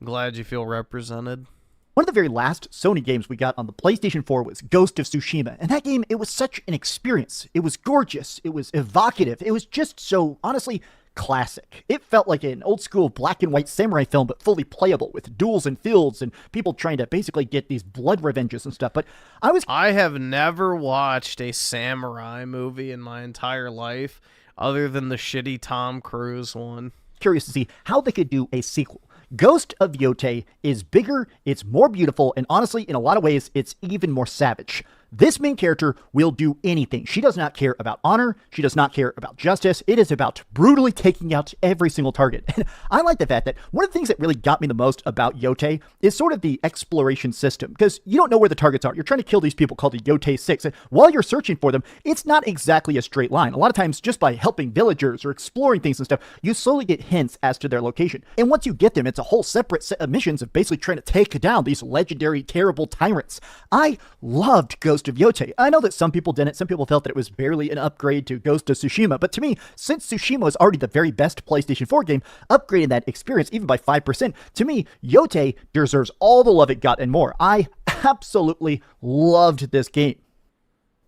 I'm glad you feel represented. One of the very last Sony games we got on the PlayStation 4 was Ghost of Tsushima. And that game, it was such an experience. It was gorgeous. It was evocative. It was just so, honestly, classic. It felt like an old school black and white samurai film, but fully playable with duels and fields and people trying to basically get these blood revenges and stuff. But I have never watched a samurai movie in my entire life other than the shitty Tom Cruise one. Curious to see how they could do a sequel. Ghost of Yotei is bigger, it's more beautiful, and honestly, in a lot of ways, it's even more savage. This main character will do anything. She does not care about honor. She does not care about justice. It is about brutally taking out every single target. And I like the fact that one of the things that really got me the most about Yotei is sort of the exploration system, because you don't know where the targets are. You're trying to kill these people called the Yotei 6, and while you're searching for them, it's not exactly a straight line. A lot of times, just by helping villagers or exploring things and stuff, you slowly get hints as to their location. And once you get them, it's a whole separate set of missions of basically trying to take down these legendary, terrible tyrants. I loved Ghost of Yotei. I know that some people didn't. Some people felt that it was barely an upgrade to Ghost of Tsushima, but to me, since Tsushima was already the very best PlayStation 4 game, upgrading that experience even by 5%, to me, Yotei deserves all the love it got and more. I absolutely loved this game.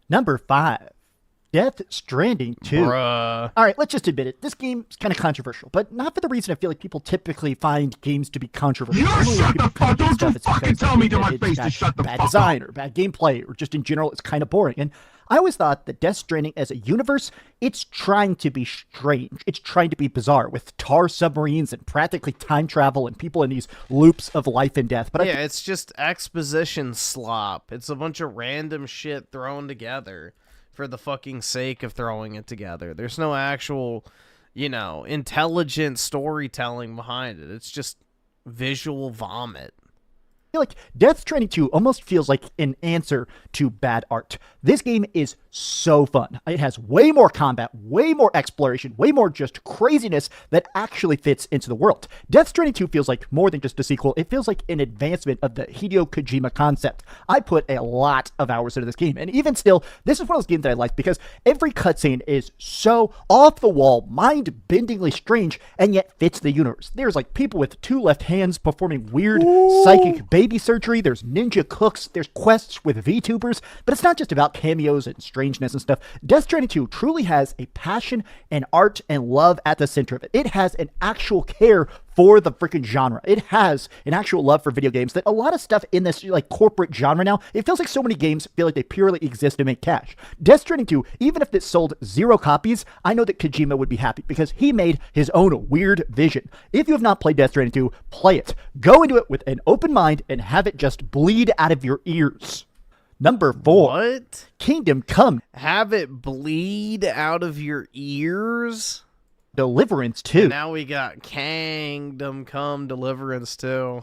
Number 5. Death Stranding 2. Bruh. All right, let's just admit it. This game is kind of controversial, but not for the reason I feel like people typically find games to be controversial. Shut the fuck! Don't you fucking tell me to my face to shut the fuck up! Bad design or bad gameplay or just in general it's kind of boring. And I always thought that Death Stranding as a universe, it's trying to be strange. It's trying to be bizarre with tar submarines and practically time travel and people in these loops of life and death. But yeah, it's just exposition slop. It's a bunch of random shit thrown together for the fucking sake of throwing it together. There's no actual, intelligent storytelling behind it. It's just visual vomit. I feel like Death Stranding 2 almost feels like an answer to bad art. This game is so fun. It has way more combat, way more exploration, way more just craziness that actually fits into the world. Death Stranding 2 feels like more than just a sequel. It feels like an advancement of the Hideo Kojima concept. I put a lot of hours into this game, and even still, this is one of those games that I like because every cutscene is so off the wall, mind-bendingly strange, and yet fits the universe. There's like people with 2 left hands performing weird psychic baby surgery, there's ninja cooks, there's quests with VTubers, but it's not just about cameos and strangeness and stuff. Death Stranding 2 truly has a passion and art and love at the center of it. It has an actual care for the freaking genre. It has an actual love for video games that a lot of stuff in this like corporate genre now, it feels like so many games feel like they purely exist to make cash. Death Stranding 2, even if it sold 0 copies, I know that Kojima would be happy because he made his own weird vision. If you have not played Death Stranding 2, play it. Go into it with an open mind and have it just bleed out of your ears. Number 4. What? Kingdom Come. Have it bleed out of your ears? Deliverance 2. And now we got Kingdom Come Deliverance 2.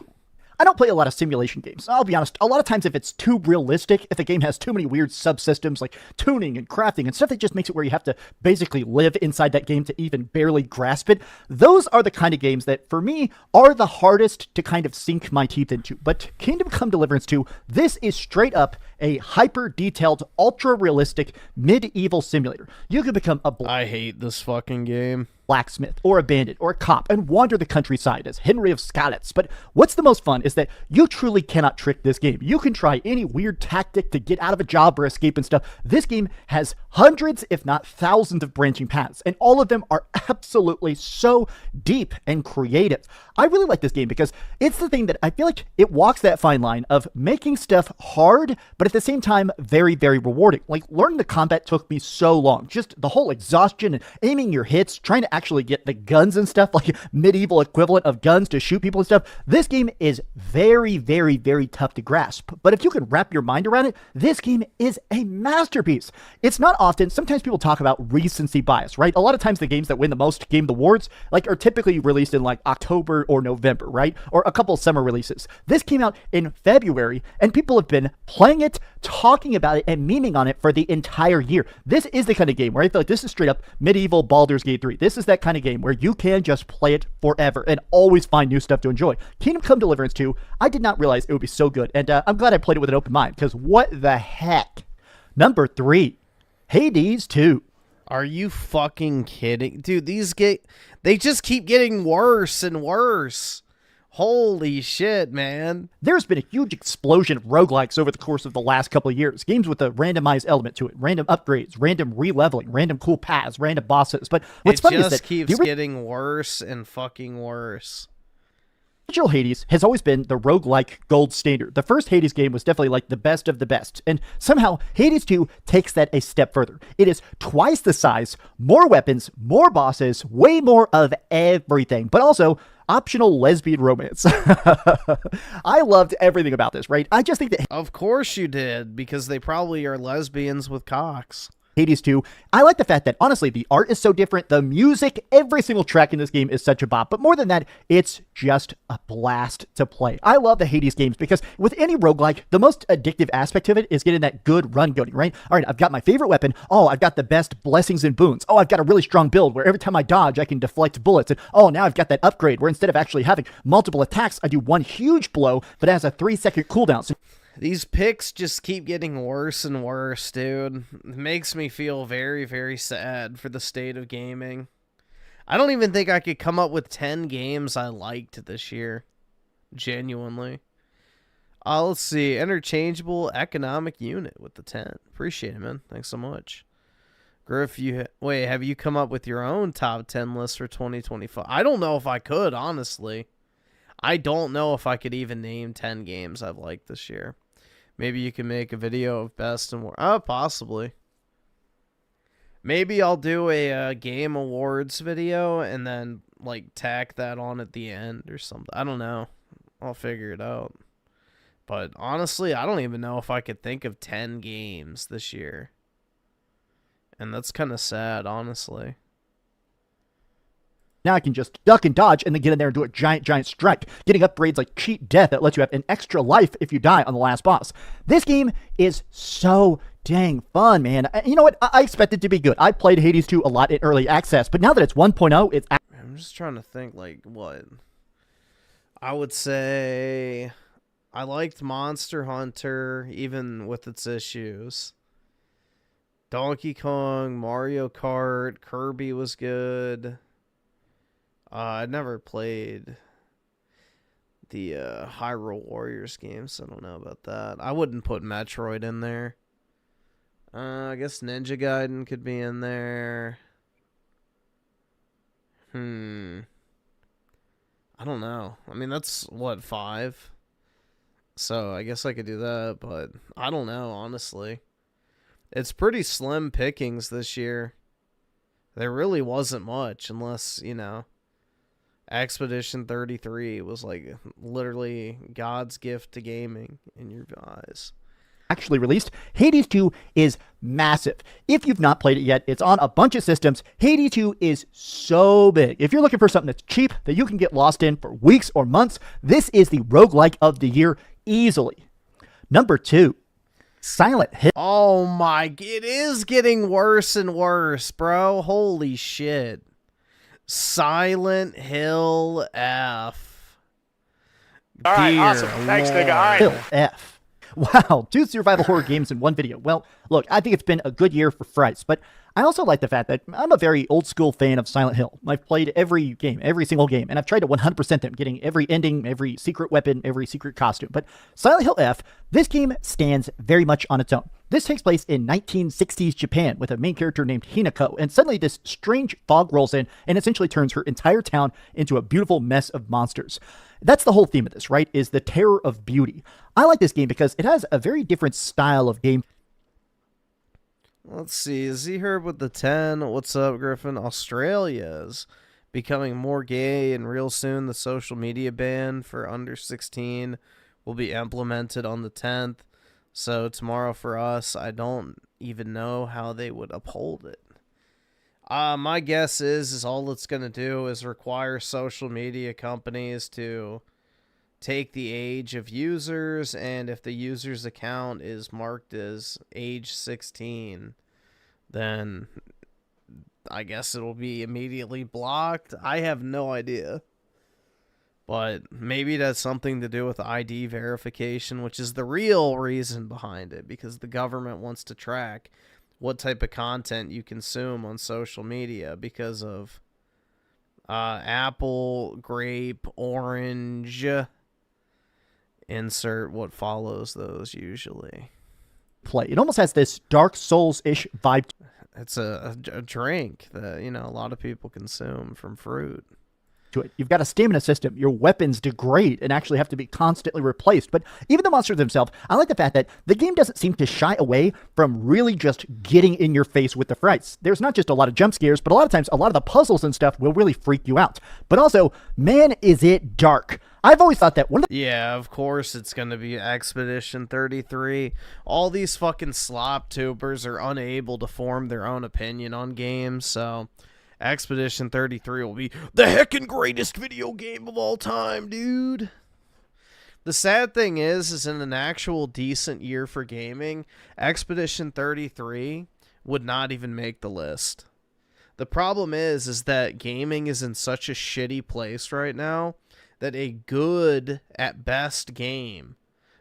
I don't play a lot of simulation games. I'll be honest, a lot of times if it's too realistic, if the game has too many weird subsystems like tuning and crafting and stuff that just makes it where you have to basically live inside that game to even barely grasp it, those are the kind of games that, for me, are the hardest to kind of sink my teeth into. But Kingdom Come Deliverance 2, this is straight up a hyper-detailed, ultra-realistic, medieval simulator. You can become a... I hate this fucking game. blacksmith or a bandit or a cop and wander the countryside as Henry of Scotland. But what's the most fun is that you truly cannot trick this game. You can try any weird tactic to get out of a job or escape and stuff. This game has hundreds, if not thousands, of branching paths, and all of them are absolutely so deep and creative. I really like this game because it's the thing that I feel like it walks that fine line of making stuff hard, but at the same time, very, very rewarding. Like, learning the combat took me so long. Just the whole exhaustion and aiming your hits, trying to actually get the guns and stuff, like medieval equivalent of guns to shoot people and stuff. This game is very, very, very tough to grasp. But if you can wrap your mind around it, this game is a masterpiece. It's not often, sometimes people talk about recency bias, right? A lot of times the games that win the most Game Awards, like, are typically released in like October or November, right? Or a couple summer releases. This came out in February, and people have been playing it, talking about it, and memeing on it for the entire year. This is the kind of game where I feel like this is straight up medieval Baldur's Gate 3. This is that kind of game where you can just play it forever and always find new stuff to enjoy. Kingdom Come Deliverance 2, I did not realize it would be so good, and I'm glad I played it with an open mind, because what the heck? Number 3, Hades 2. Are you fucking kidding? Dude, they just keep getting worse and worse. Holy shit, man. There's been a huge explosion of roguelikes over the course of the last couple of years. Games with a randomized element to it, random upgrades, random re-leveling, random cool paths, random bosses. But what's funny is that it just keeps getting worse and fucking worse. Original Hades has always been the roguelike gold standard. The first Hades game was definitely like the best of the best. And somehow Hades 2 takes that a step further. It is twice the size, more weapons, more bosses, way more of everything, but also optional lesbian romance. I loved everything about this, right? I just think that... Of course you did, because they probably are lesbians with cocks. Hades 2. I like the fact that, honestly, the art is so different. The music, every single track in this game is such a bop. But more than that, it's just a blast to play. I love the Hades games because with any roguelike, the most addictive aspect of it is getting that good run going, right? All right, I've got my favorite weapon. Oh, I've got the best blessings and boons. Oh, I've got a really strong build where every time I dodge, I can deflect bullets. And oh, now I've got that upgrade where instead of actually having multiple attacks, I do one huge blow, but it has a 3-second cooldown. So these picks just keep getting worse and worse, dude. It makes me feel very, very sad for the state of gaming. I don't even think I could come up with 10 games I liked this year. Genuinely. Let's see. Interchangeable economic unit with the 10. Appreciate it, man. Thanks so much. Griff, wait, have you come up with your own top 10 list for 2025? I don't know if I could, honestly. I don't know if I could even name 10 games I've liked this year. Maybe you can make a video of best and worst. Oh, possibly. Maybe I'll do a game awards video and then like tack that on at the end or something. I don't know. I'll figure it out. But honestly, I don't even know if I could think of 10 games this year. And that's kind of sad, honestly. Now I can just duck and dodge and then get in there and do a giant strike, getting upgrades like cheat death that lets you have an extra life if you die on the last boss. This game is so dang fun, man. You know what? I expect it to be good. I played Hades 2 a lot in early access, but now that it's 1.0, it's... I'm just trying to think, like, what? I would say I liked Monster Hunter, even with its issues. Donkey Kong, Mario Kart, Kirby was good. I never played the Hyrule Warriors games, so I don't know about that. I wouldn't put Metroid in there. I guess Ninja Gaiden could be in there. I don't know. I mean, that's, what, 5? So I guess I could do that, but I don't know, honestly. It's pretty slim pickings this year. There really wasn't much, unless, you know, Expedition 33 was like literally God's gift to gaming in your eyes. Actually released. Hades 2 is massive. If you've not played it yet, it's on a bunch of systems. Hades 2 is so big. If you're looking for something that's cheap, that you can get lost in for weeks or months, this is the roguelike of the year easily. Number 2. Silent Hill. Oh my, it is getting worse and worse, bro. Holy shit. Silent Hill F. All right, awesome. Thanks, nigga. All right. Hill F. Wow, 2 survival horror games in one video. Well, look, I think it's been a good year for Frights, but I also like the fact that I'm a very old school fan of Silent Hill. I've played every game, every single game, and I've tried to 100% them, getting every ending, every secret weapon, every secret costume. But Silent Hill F, this game stands very much on its own. This takes place in 1960s Japan with a main character named Hinako, and suddenly this strange fog rolls in and essentially turns her entire town into a beautiful mess of monsters. That's the whole theme of this, right? Is the terror of beauty. I like this game because it has a very different style of game. Let's see, Z-Herb with the 10. What's up, Griffin? Australia's becoming more gay, and real soon the social media ban for under 16 will be implemented on the 10th. So tomorrow for us, I don't even know how they would uphold it. My guess is all it's going to do is require social media companies to take the age of users, and if the user's account is marked as age 16, then I guess it'll be immediately blocked. I have no idea. But maybe it has something to do with ID verification, which is the real reason behind it, because the government wants to track what type of content you consume on social media because of apple, grape, orange. Insert what follows those usually. Play. It almost has this Dark Souls-ish vibe. It's a drink that, you know, a lot of people consume from fruit. To it. You've got a stamina system. Your weapons degrade and actually have to be constantly replaced. But even the monsters themselves, I like the fact that the game doesn't seem to shy away from really just getting in your face with the frights. There's not just a lot of jump scares, but a lot of times a lot of the puzzles and stuff will really freak you out. But also, man, is it dark. I've always thought that one of the... Yeah, of course it's going to be Expedition 33. All these fucking slop tubers are unable to form their own opinion on games, so Expedition 33 will be the heckin' greatest video game of all time, dude. The sad thing is in an actual decent year for gaming, Expedition 33 would not even make the list. The problem is that gaming is in such a shitty place right now that a good, at best, game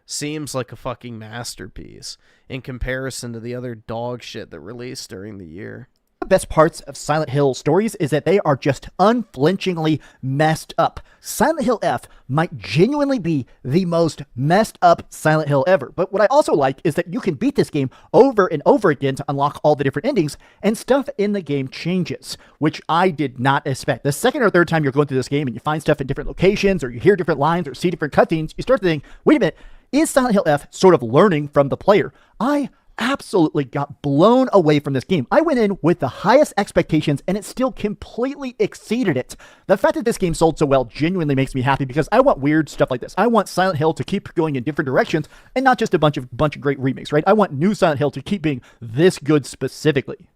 seems like a fucking masterpiece in comparison to the other dog shit that released during the year. The best parts of Silent Hill stories is that they are just unflinchingly messed up. Silent Hill F might genuinely be the most messed up Silent Hill ever. But what I also like is that you can beat this game over and over again to unlock all the different endings, and stuff in the game changes, which I did not expect. The second or third time you're going through this game and you find stuff in different locations, or you hear different lines, or see different cutscenes, you start to think, wait a minute, is Silent Hill F sort of learning from the player? I absolutely got blown away from this game. I went in with the highest expectations and it still completely exceeded it. The fact that this game sold so well genuinely makes me happy because I want weird stuff like this. I want Silent Hill to keep going in different directions and not just a bunch of great remakes, right? I want new Silent Hill to keep being this good specifically.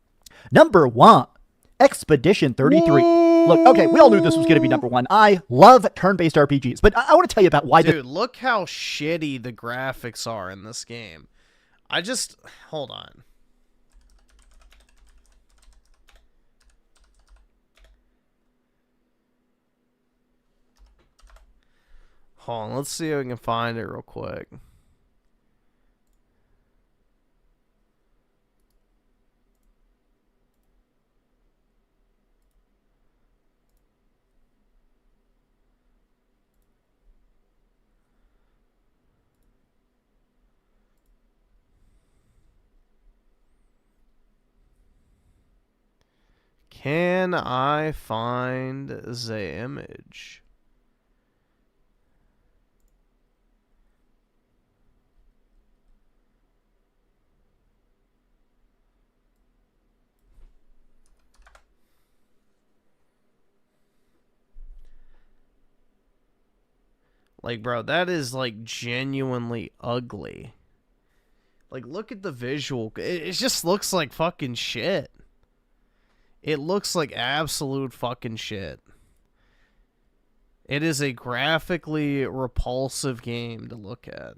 Number 1, Expedition 33. Look, okay, we all knew this was going to be number 1. I love turn-based RPGs, but I want to tell you about why. Dude, look how shitty the graphics are in this game. Hold on. Hold on, let's see if we can find it real quick. Can I find the image? Like, bro, that is, like, genuinely ugly. Like, look at the visual. It just looks like fucking shit. It looks like absolute fucking shit. It is a graphically repulsive game to look at.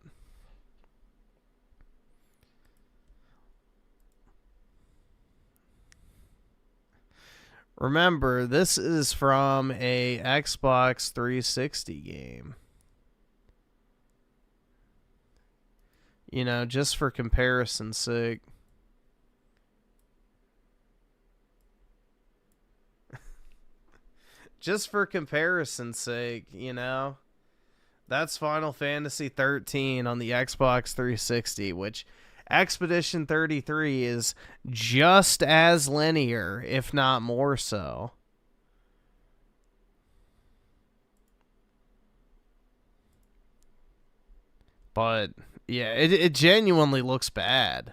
Remember, this is from a Xbox 360 game. You know, just for comparison's sake. Just for comparison's sake, you know? That's Final Fantasy 13 on the Xbox 360, which Expedition 33 is just as linear, if not more so. But, yeah, it genuinely looks bad.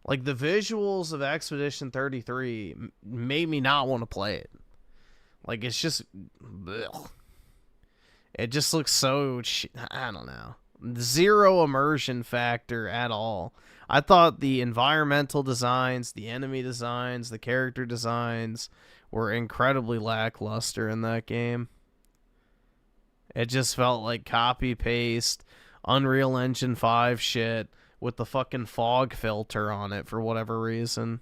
Like, the visuals of Expedition 33 made me not want to play it. Like, it's just... Ugh. It just looks so... I don't know. Zero immersion factor at all. I thought the environmental designs, the enemy designs, the character designs were incredibly lackluster in that game. It just felt like copy-paste Unreal Engine 5 shit with the fucking fog filter on it for whatever reason.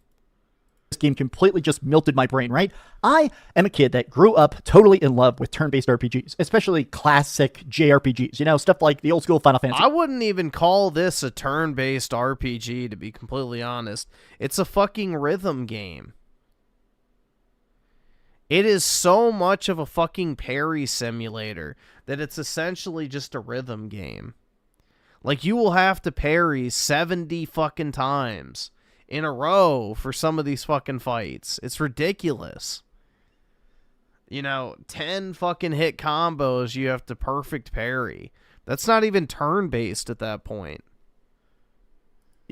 This game completely just melted my brain, right? I am a kid that grew up totally in love with turn-based RPGs, especially classic JRPGs, you know, stuff like the old school Final Fantasy. I wouldn't even call this a turn-based RPG, to be completely honest. It's a fucking rhythm game. It is so much of a fucking parry simulator that it's essentially just a rhythm game. Like, you will have to parry 70 fucking times in a row for some of these fucking fights. It's ridiculous. You know, 10 fucking hit combos you have to perfect parry. That's not even turn-based at that point.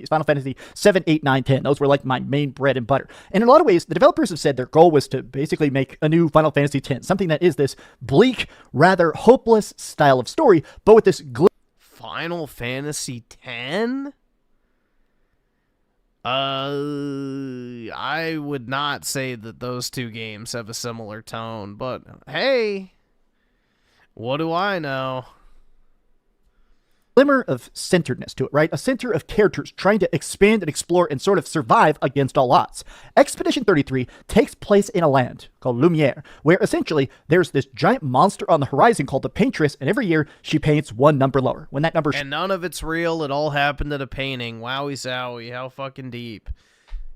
Final Fantasy 7, 8, 9, 10. Those were like my main bread and butter. And in a lot of ways, the developers have said their goal was to basically make a new Final Fantasy 10, something that is this bleak, rather hopeless style of story, but with this Final Fantasy 10? I would not say that those two games have a similar tone, but hey, what do I know? Glimmer of centeredness to it, right? A center of characters trying to expand and explore and sort of survive against all odds. Expedition 33 takes place in a land called Lumiere, where essentially there's this giant monster on the horizon called the Paintress, and every year she paints one number lower. When that number... And none of it's real, it all happened at a painting. Wowie zowie, how fucking deep.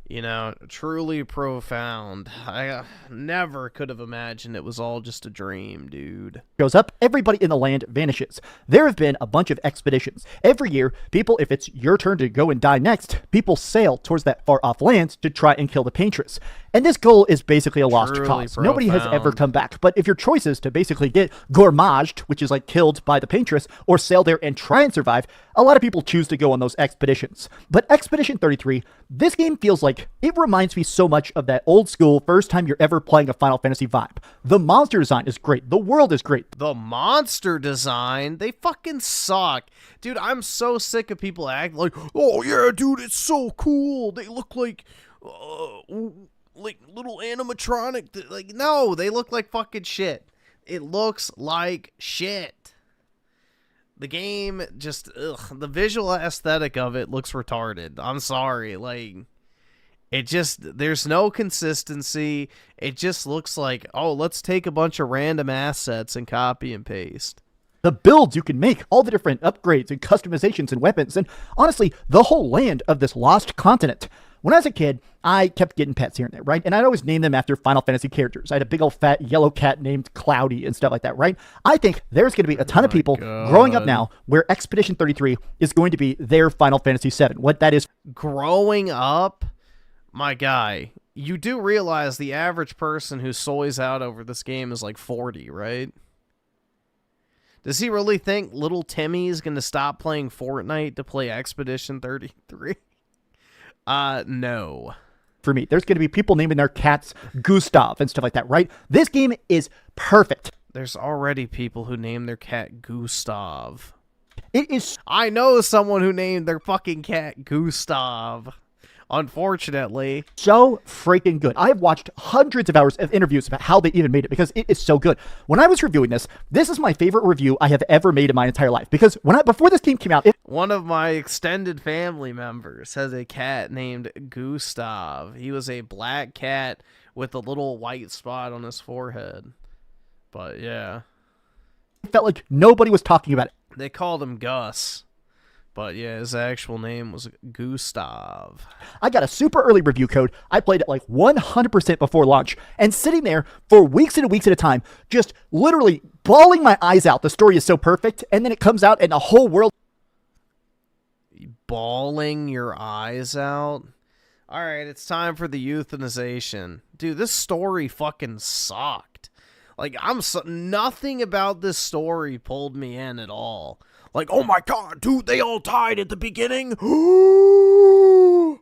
You know, truly profound. I never could have imagined it was all just a dream, dude. Goes up, everybody in the land vanishes. There have been a bunch of expeditions. Every year, people, if it's your turn to go and die next, people sail towards that far-off land to try and kill the Paintress. And this goal is basically a lost cause. Profound. Nobody has ever come back. But if your choice is to basically get gourmaged, which is like killed by the Paintress, or sail there and try and survive, a lot of people choose to go on those expeditions. But Expedition 33, this game feels like it reminds me so much of that old school first time you're ever playing a Final Fantasy vibe. The monster design is great. The world is great. The monster design, they fucking suck. Dude, I'm so sick of people acting like, oh yeah, dude, it's so cool. They look like little animatronic. Like, no, they look like fucking shit. It looks like shit. The game just, the visual aesthetic of it looks retarded. I'm sorry, like, it just, there's no consistency. It just looks like, oh, let's take a bunch of random assets and copy and paste. The builds you can make, all the different upgrades and customizations and weapons, and honestly, the whole land of this lost continent. When I was a kid, I kept getting pets here and there, right? And I'd always name them after Final Fantasy characters. I had a big old fat yellow cat named Cloudy and stuff like that, right? I think there's going to be a ton of people growing up now where Expedition 33 is going to be their Final Fantasy 7. What that is. Growing up? My guy, you do realize the average person who soys out over this game is like 40, right? Does he really think little Timmy's going to stop playing Fortnite to play Expedition 33? No. For me, there's going to be people naming their cats Gustav and stuff like that, right? This game is perfect. There's already people who name their cat Gustav. It is. I know someone who named their fucking cat Gustav. Unfortunately. So freaking good. I've watched hundreds of hours of interviews about how they even made it because it is so good. When I was reviewing this, this is my favorite review I have ever made in my entire life because before this game came out, one of my extended family members has a cat named Gustav. He was a black cat with a little white spot on his forehead. But yeah. It felt like nobody was talking about it. They called him Gus. But yeah, his actual name was Gustav. I got a super early review code. I played it like 100% before launch, and sitting there for weeks and weeks at a time, just literally bawling my eyes out. The story is so perfect, and then it comes out and the whole world... Bawling your eyes out? Alright, it's time for the euthanization. Dude, this story fucking sucked. Like, nothing about this story pulled me in at all. Like, oh my god, dude, they all died at the beginning? Oh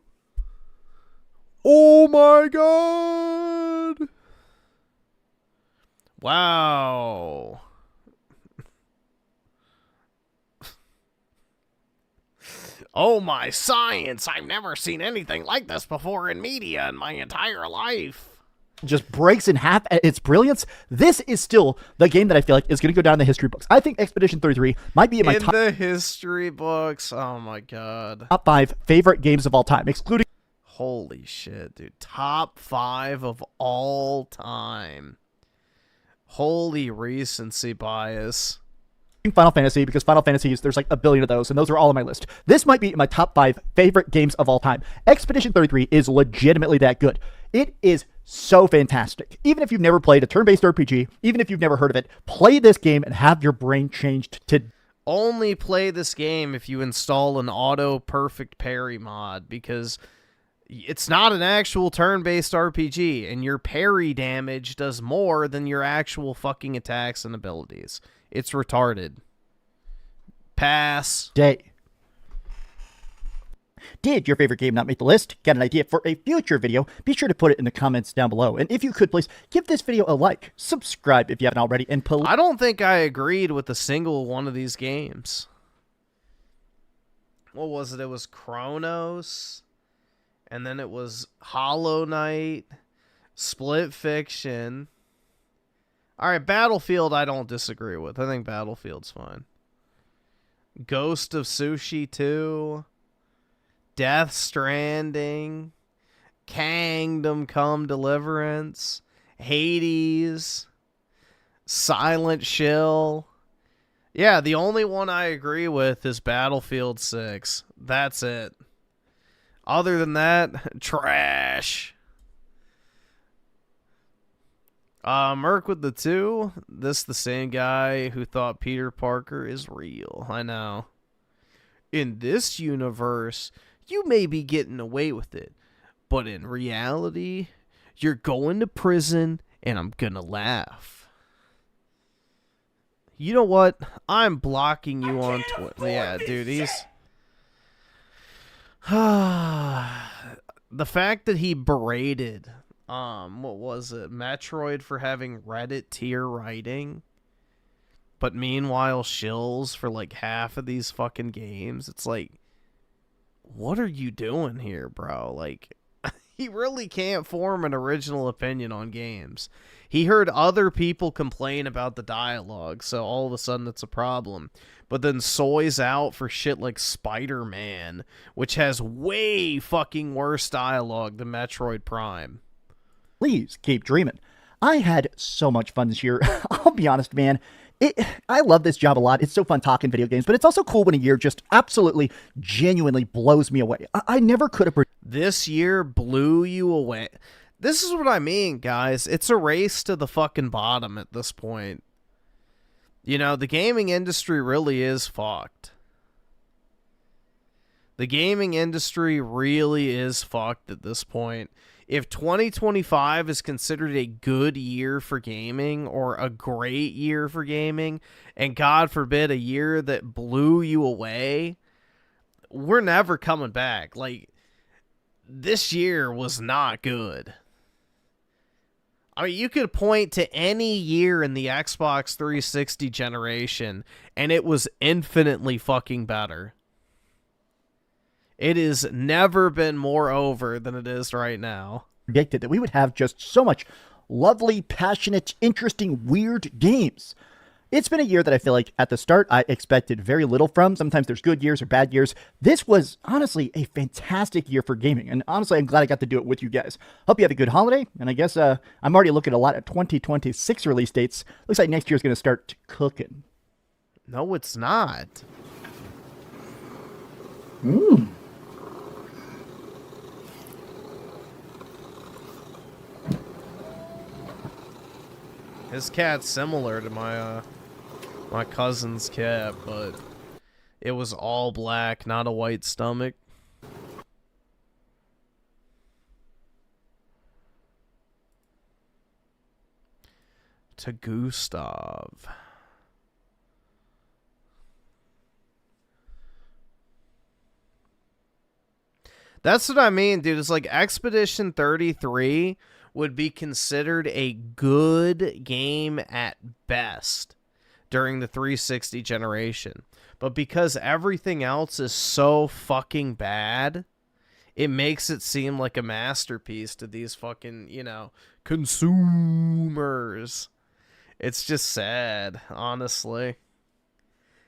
my god! Wow. Oh my science, I've never seen anything like this before in media in my entire life. Just breaks in half at its brilliance. This is still the game that I feel like is going to go down in the history books. I think Expedition 33 might be in my top... the history books? Oh my god. Top 5 favorite games of all time, excluding... Holy shit, dude. Top 5 of all time. Holy recency bias. Final Fantasy, because Final Fantasies, there's like a billion of those, and those are all on my list. This might be my top 5 favorite games of all time. Expedition 33 is legitimately that good. It is so fantastic. Even if you've never played a turn-based RPG, even if you've never heard of it, play this game and have your brain changed to... Only play this game if you install an auto perfect parry mod, because it's not an actual turn-based RPG, and your parry damage does more than your actual fucking attacks and abilities. It's retarded. Pass. Day. Did your favorite game not make the list? Got an idea for a future video? Be sure to put it in the comments down below. And if you could, please give this video a like. Subscribe if you haven't already. And I don't think I agreed with a single one of these games. What was it? It was Chronos. And then it was Hollow Knight. Split Fiction. Alright, Battlefield I don't disagree with. I think Battlefield's fine. Ghost of Sushi 2. Death Stranding. Kingdom Come Deliverance. Hades. Silent Shill. Yeah, the only one I agree with is Battlefield 6. That's it. Other than that, trash. Merc with the 2. This the same guy who thought Peter Parker is real. I know. In this universe, you may be getting away with it. But in reality, you're going to prison and I'm gonna laugh. You know what? I'm blocking you on Twitter. Yeah, dude, he's... The fact that he berated... what was it? Metroid for having Reddit tier writing. But meanwhile, shills for like half of these fucking games. It's like, what are you doing here, bro? Like, he really can't form an original opinion on games. He heard other people complain about the dialogue, so all of a sudden it's a problem. But then soys out for shit like Spider-Man, which has way fucking worse dialogue than Metroid Prime. Please keep dreaming. I had so much fun this year. I'll be honest, man. I love this job a lot. It's so fun talking video games, but it's also cool when a year just absolutely, genuinely blows me away. I never could have... This year blew you away. This is what I mean, guys. It's a race to the fucking bottom at this point. You know, the gaming industry really is fucked. The gaming industry really is fucked at this point. If 2025 is considered a good year for gaming or a great year for gaming, and God forbid a year that blew you away, we're never coming back. Like, this year was not good. I mean, you could point to any year in the Xbox 360 generation, and it was infinitely fucking better. It has never been more over than it is right now. Predicted that we would have just so much lovely, passionate, interesting, weird games. It's been a year that I feel like at the start I expected very little from. Sometimes there's good years or bad years. This was honestly a fantastic year for gaming, and honestly I'm glad I got to do it with you guys. Hope you have a good holiday, and I guess I'm already looking a lot at 2026 release dates. Looks like next year's going to start cooking. No, it's not. His cat's similar to my my cousin's cat, but it was all black, not a white stomach. To Gustav. That's what I mean, dude. It's like Expedition 33 would be considered a good game at best during the 360 generation. But because everything else is so fucking bad, it makes it seem like a masterpiece to these fucking, you know, consumers. It's just sad, honestly.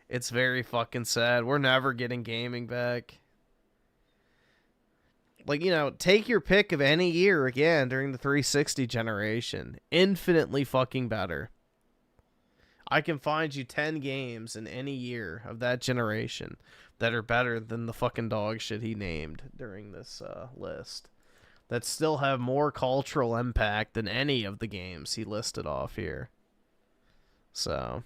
It's very fucking sad. We're never getting gaming back. Like, you know, take your pick of any year again during the 360 generation. Infinitely fucking better. I can find you 10 games in any year of that generation that are better than the fucking dog shit he named during this list. That still have more cultural impact than any of the games he listed off here. So...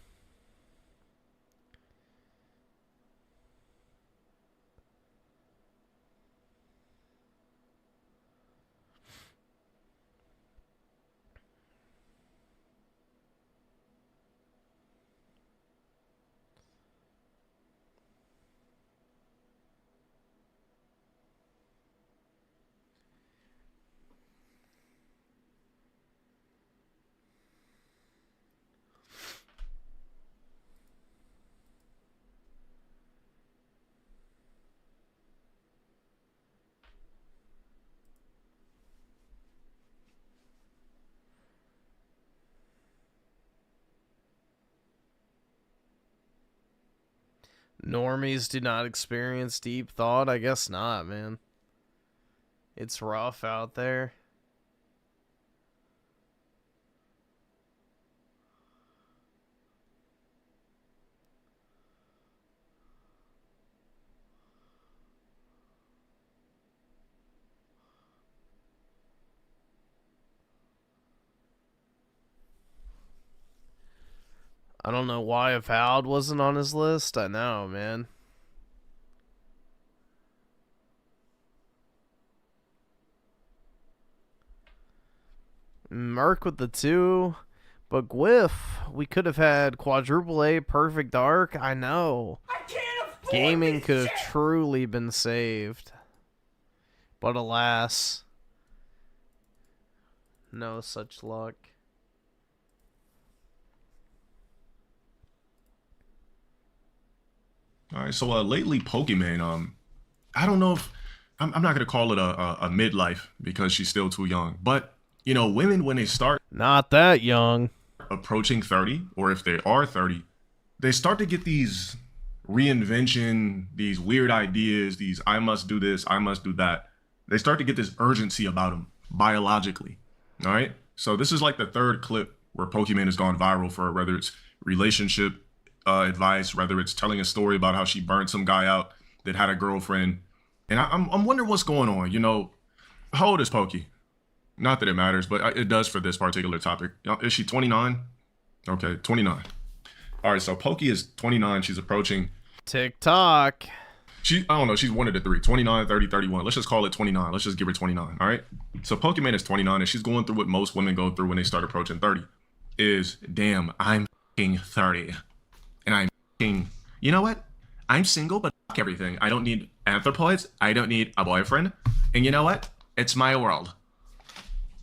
Normies do not experience deep thought? I guess not, man. It's rough out there. I don't know why Avowed wasn't on his list. I know, man. Merc with the 2. But Gwyff, we could have had quadruple A Perfect Dark. I know. I can't afford Gaming could have truly been saved. But alas, no such luck. All right, so lately Pokimaine, I don't know if I'm not gonna call it a midlife because she's still too young, but you know, women when they start not that young, approaching 30, or if they are 30, they start to get these reinvention, these weird ideas, these I must do this, I must do that. They start to get this urgency about them biologically. All right, so this is like the 3rd clip where Pokimaine has gone viral for whether it's relationship advice, whether it's telling a story about how she burned some guy out that had a girlfriend. And I'm wondering what's going on. You know, how old is Poki? Not that it matters, but it does for this particular topic. Is she 29? Okay, 29. All right, so Poki is 29. She's approaching TikTok. I don't know, she's one of the 3, 29, 30, 31. Let's just call it 29. Let's just give her 29, all right? So Pokimaine is 29, and she's going through what most women go through when they start approaching 30. Is, damn, I'm f***ing 30. And I'm f***ing, you know what? I'm single, but f*** everything. I don't need anthropoids. I don't need a boyfriend. And you know what? It's my world.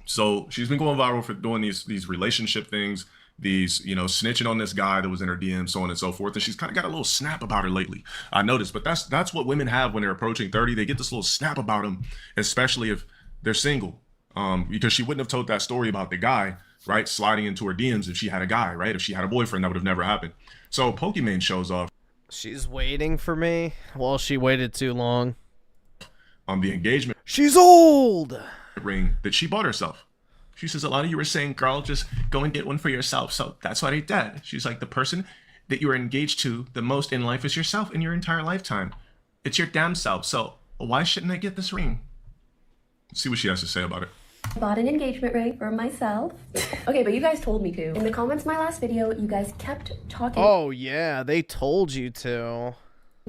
So she's been going viral for doing these relationship things, these, you know, snitching on this guy that was in her DM, so on and so forth. And she's kind of got a little snap about her lately, I noticed. But that's what women have when they're approaching 30. They get this little snap about them, especially if they're single. Because she wouldn't have told that story about the guy, right, sliding into her DMs if she had a guy, right? If she had a boyfriend, that would have never happened. So Pokimaine shows off. She's waiting for me. Well, she waited too long. On the engagement. She's old. Ring that she bought herself. She says, a lot of you were saying, girl, just go and get one for yourself. So that's what I did. She's like, the person that you are engaged to the most in life is yourself in your entire lifetime. It's your damn self. So why shouldn't I get this ring? Let's see what she has to say about it. I bought an engagement ring for myself. Okay, but you guys told me to. In the comments of my last video, you guys kept talking. Oh yeah, they told you to.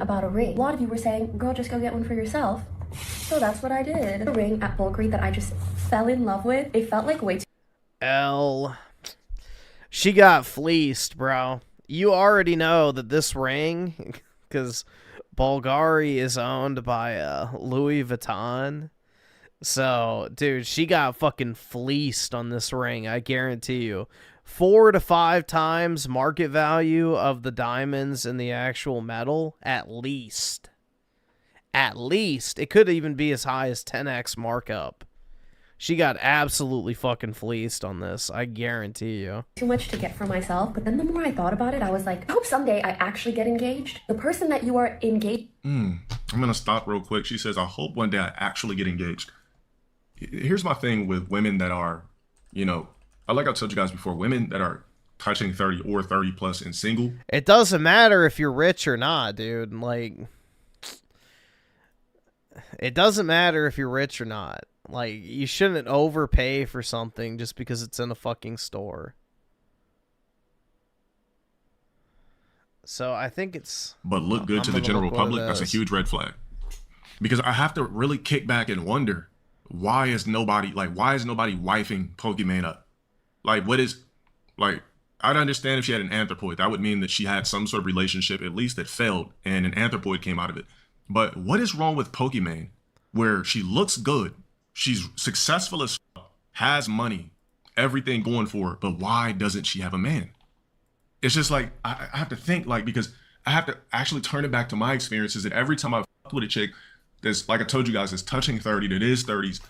About a ring. A lot of you were saying, girl, just go get one for yourself. So that's what I did. A ring at bulk rate that I just fell in love with. It felt like way too... She got fleeced, bro. You already know that this ring, because Bulgari is owned by Louis Vuitton. So, dude, she got fucking fleeced on this ring, I guarantee you. 4 to 5 times market value of the diamonds and the actual metal, at least. At least. It could even be as high as 10x markup. She got absolutely fucking fleeced on this, I guarantee you. Too much to get for myself, but then the more I thought about it, I was like, I hope someday I actually get engaged. The person that you are engaged... I'm gonna stop real quick. She says, I hope one day I actually get engaged. Here's my thing with women that are, you know, like I told you guys before, women that are touching 30 or 30 plus and single. It doesn't matter if you're rich or not, dude. Like, it doesn't matter if you're rich or not. Like, you shouldn't overpay for something just because it's in a fucking store. So I think it's... But look good to the general public, that's a huge red flag. Because I have to really kick back and wonder, why is nobody wifing Pokimaine up? Like, what is, like, I'd understand if she had an anthropoid. That would mean that she had some sort of relationship, at least that failed, and an anthropoid came out of it. But what is wrong with Pokimaine, where she looks good, she's successful as fuck, has money, everything going for her, but why doesn't she have a man? It's just like, I have to think, like, because I have to actually turn it back to my experiences, that every time I fuck with a chick that's, like I told you guys, is touching 30, that is 30s,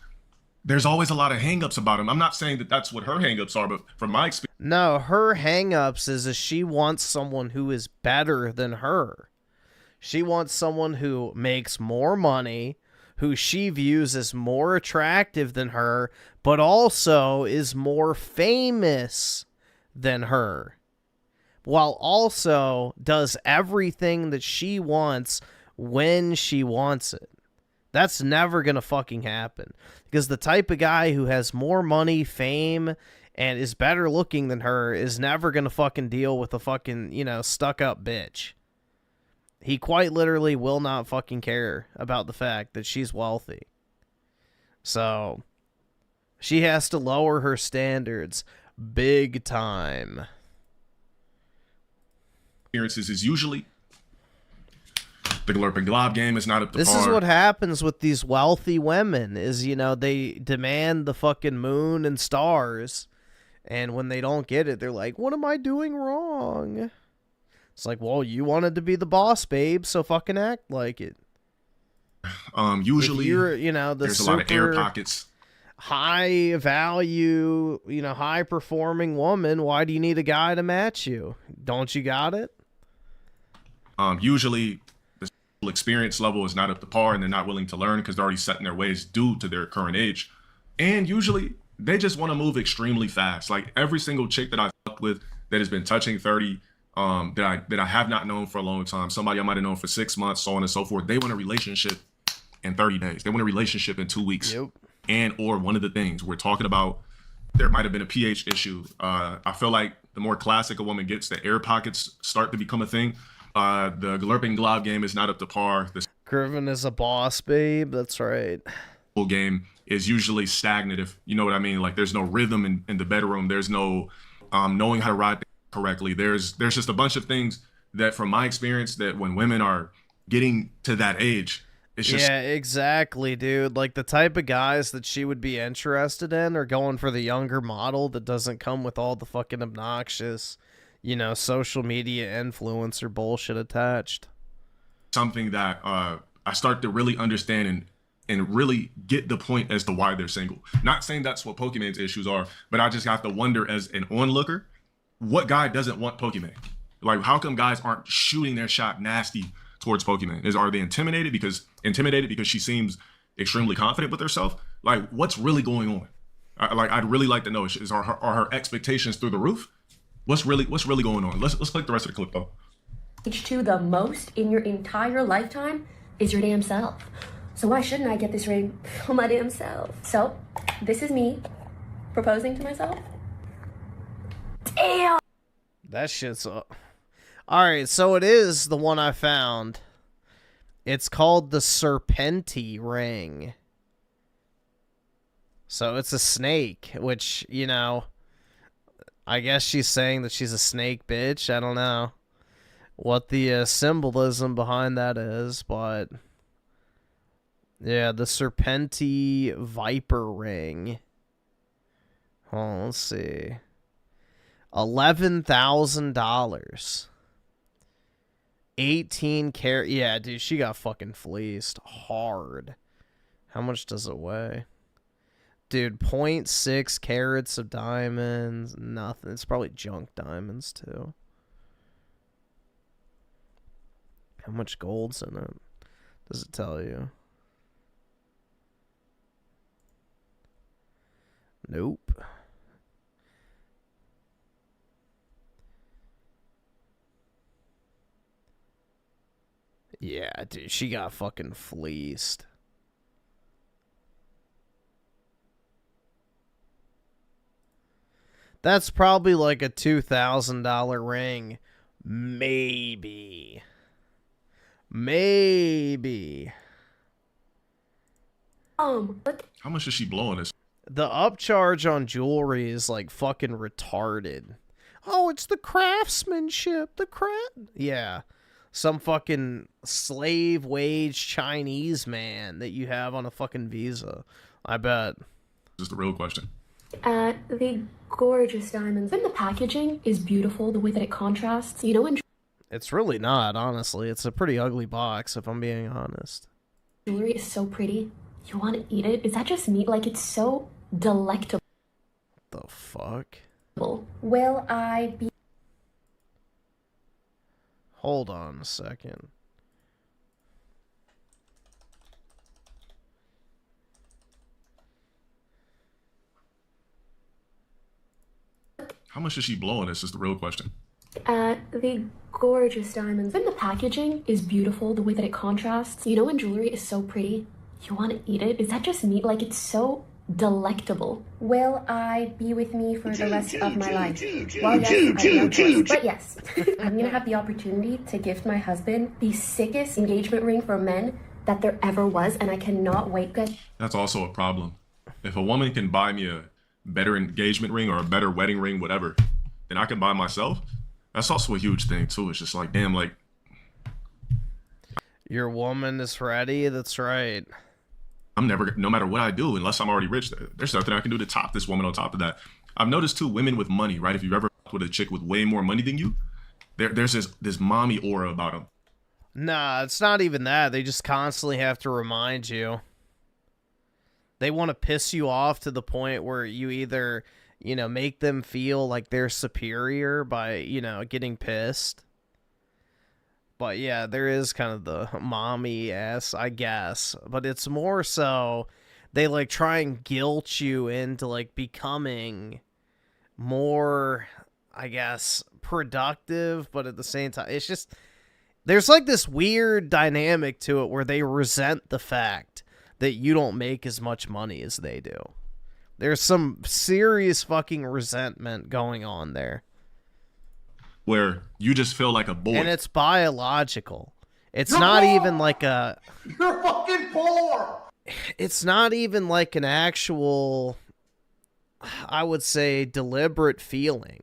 there's always a lot of hangups about him. I'm not saying that that's what her hangups are, but from my experience... No, her hangups is she wants someone who is better than her. She wants someone who makes more money, who she views as more attractive than her, but also is more famous than her, while also does everything that she wants when she wants it. That's never gonna fucking happen, because the type of guy who has more money, fame, and is better looking than her is never gonna fucking deal with a fucking, you know, stuck-up bitch. He quite literally will not fucking care about the fact that she's wealthy. So, she has to lower her standards big time. Experiences is usually the glurp and glob game is not up to par. This is what happens with these wealthy women, is, you know, they demand the fucking moon and stars, and when they don't get it, they're like, what am I doing wrong? It's like, well, you wanted to be the boss, babe, so fucking act like it. Usually, you're, you know, there's a lot of air pockets. High value, you know, high performing woman, why do you need a guy to match you? Don't you got it? Usually the experience level is not up to par, and they're not willing to learn because they're already set in their ways due to their current age. And usually they just want to move extremely fast. Like every single chick that I've fucked with that has been touching 30, that I have not known for a long time, somebody I might have known for 6 months, so on and so forth, they want a relationship in 30 days. They want a relationship in 2 weeks. Yep. And or one of the things we're talking about, there might have been a pH issue. I feel like the more classic a woman gets, the air pockets start to become a thing. The glurping glob game is not up to par. The Griffin is a boss, babe. That's right. Game is usually stagnant, if you know what I mean. Like there's no rhythm in the bedroom. There's no knowing how to ride correctly. There's just a bunch of things that, from my experience, that when women are getting to that age, it's just... Yeah, exactly, dude. Like the type of guys that she would be interested in are going for the younger model that doesn't come with all the fucking obnoxious, you know, social media influencer bullshit attached. Something that I start to really understand and really get the point as to why they're single. Not saying that's what Pokimaine's issues are, but I just have to wonder as an onlooker, what guy doesn't want Pokimaine? Like, how come guys aren't shooting their shot nasty towards Pokimaine? Are they intimidated because she seems extremely confident with herself? Like, what's really going on? I'd really like to know. Are her expectations through the roof? What's really going on? Let's click the rest of the clip though. Age 2 the most in your entire lifetime, is your damn self. So why shouldn't I get this ring for my damn self? So, this is me proposing to myself. Damn! That shit's up. Alright, so it is the one I found. It's called the Serpenti ring. So it's a snake, which, you know, I guess she's saying that she's a snake bitch. I don't know what the symbolism behind that is, but yeah, the Serpenti Viper ring. Oh, let's see. $11,000. 18 carat. Yeah, dude, she got fucking fleeced hard. How much does it weigh? Dude, 0.6 carats of diamonds. Nothing. It's probably junk diamonds, too. How much gold's in it? Does it tell you? Nope. Yeah, dude, she got fucking fleeced. That's probably like a $2,000 ring. Maybe. Maybe. How much is she blowing this? The upcharge on jewelry is like fucking retarded. Oh, it's the craftsmanship. Yeah. Some fucking slave wage Chinese man that you have on a fucking visa. I bet. This is the real question. The gorgeous diamonds. And the packaging is beautiful, the way that it contrasts. You know, in it's really not, honestly. It's a pretty ugly box, if I'm being honest. Jewelry is so pretty. You want to eat it? Is that just me? Like, it's so delectable. The fuck? Will I be... Hold on a second. How much is she blowing this is the real question. The gorgeous diamonds. And the packaging is beautiful, the way that it contrasts. You know, when jewelry is so pretty, you want to eat it? Is that just me? Like, it's so delectable. Will I be with me for the rest of my life? Well, yes, I have no choice. But yes, I'm gonna have the opportunity to gift my husband the sickest engagement ring for men that there ever was, and I cannot wait. That's also a problem. If a woman can buy me a better engagement ring or a better wedding ring, whatever, than I can buy myself, that's also a huge thing too. It's just like, damn, like, your woman is ready. That's right. I'm never, no matter what I do, unless I'm already rich, there's nothing I can do to top this woman on top of that. I've noticed too, women with money, right? If you've ever with a chick with way more money than you, there's this mommy aura about them. Nah, it's not even that. They just constantly have to remind you. They want to piss you off to the point where you either, you know, make them feel like they're superior by, you know, getting pissed. But yeah, there is kind of the mommy ass, I guess. But it's more so they like try and guilt you into like becoming more, I guess, productive. But at the same time, it's just, there's like this weird dynamic to it where they resent the fact that you don't make as much money as they do. There's some serious fucking resentment going on there. Where you just feel like a boy. And it's biological. It's not even like a... You're fucking poor! It's not even like an actual, I would say, deliberate feeling.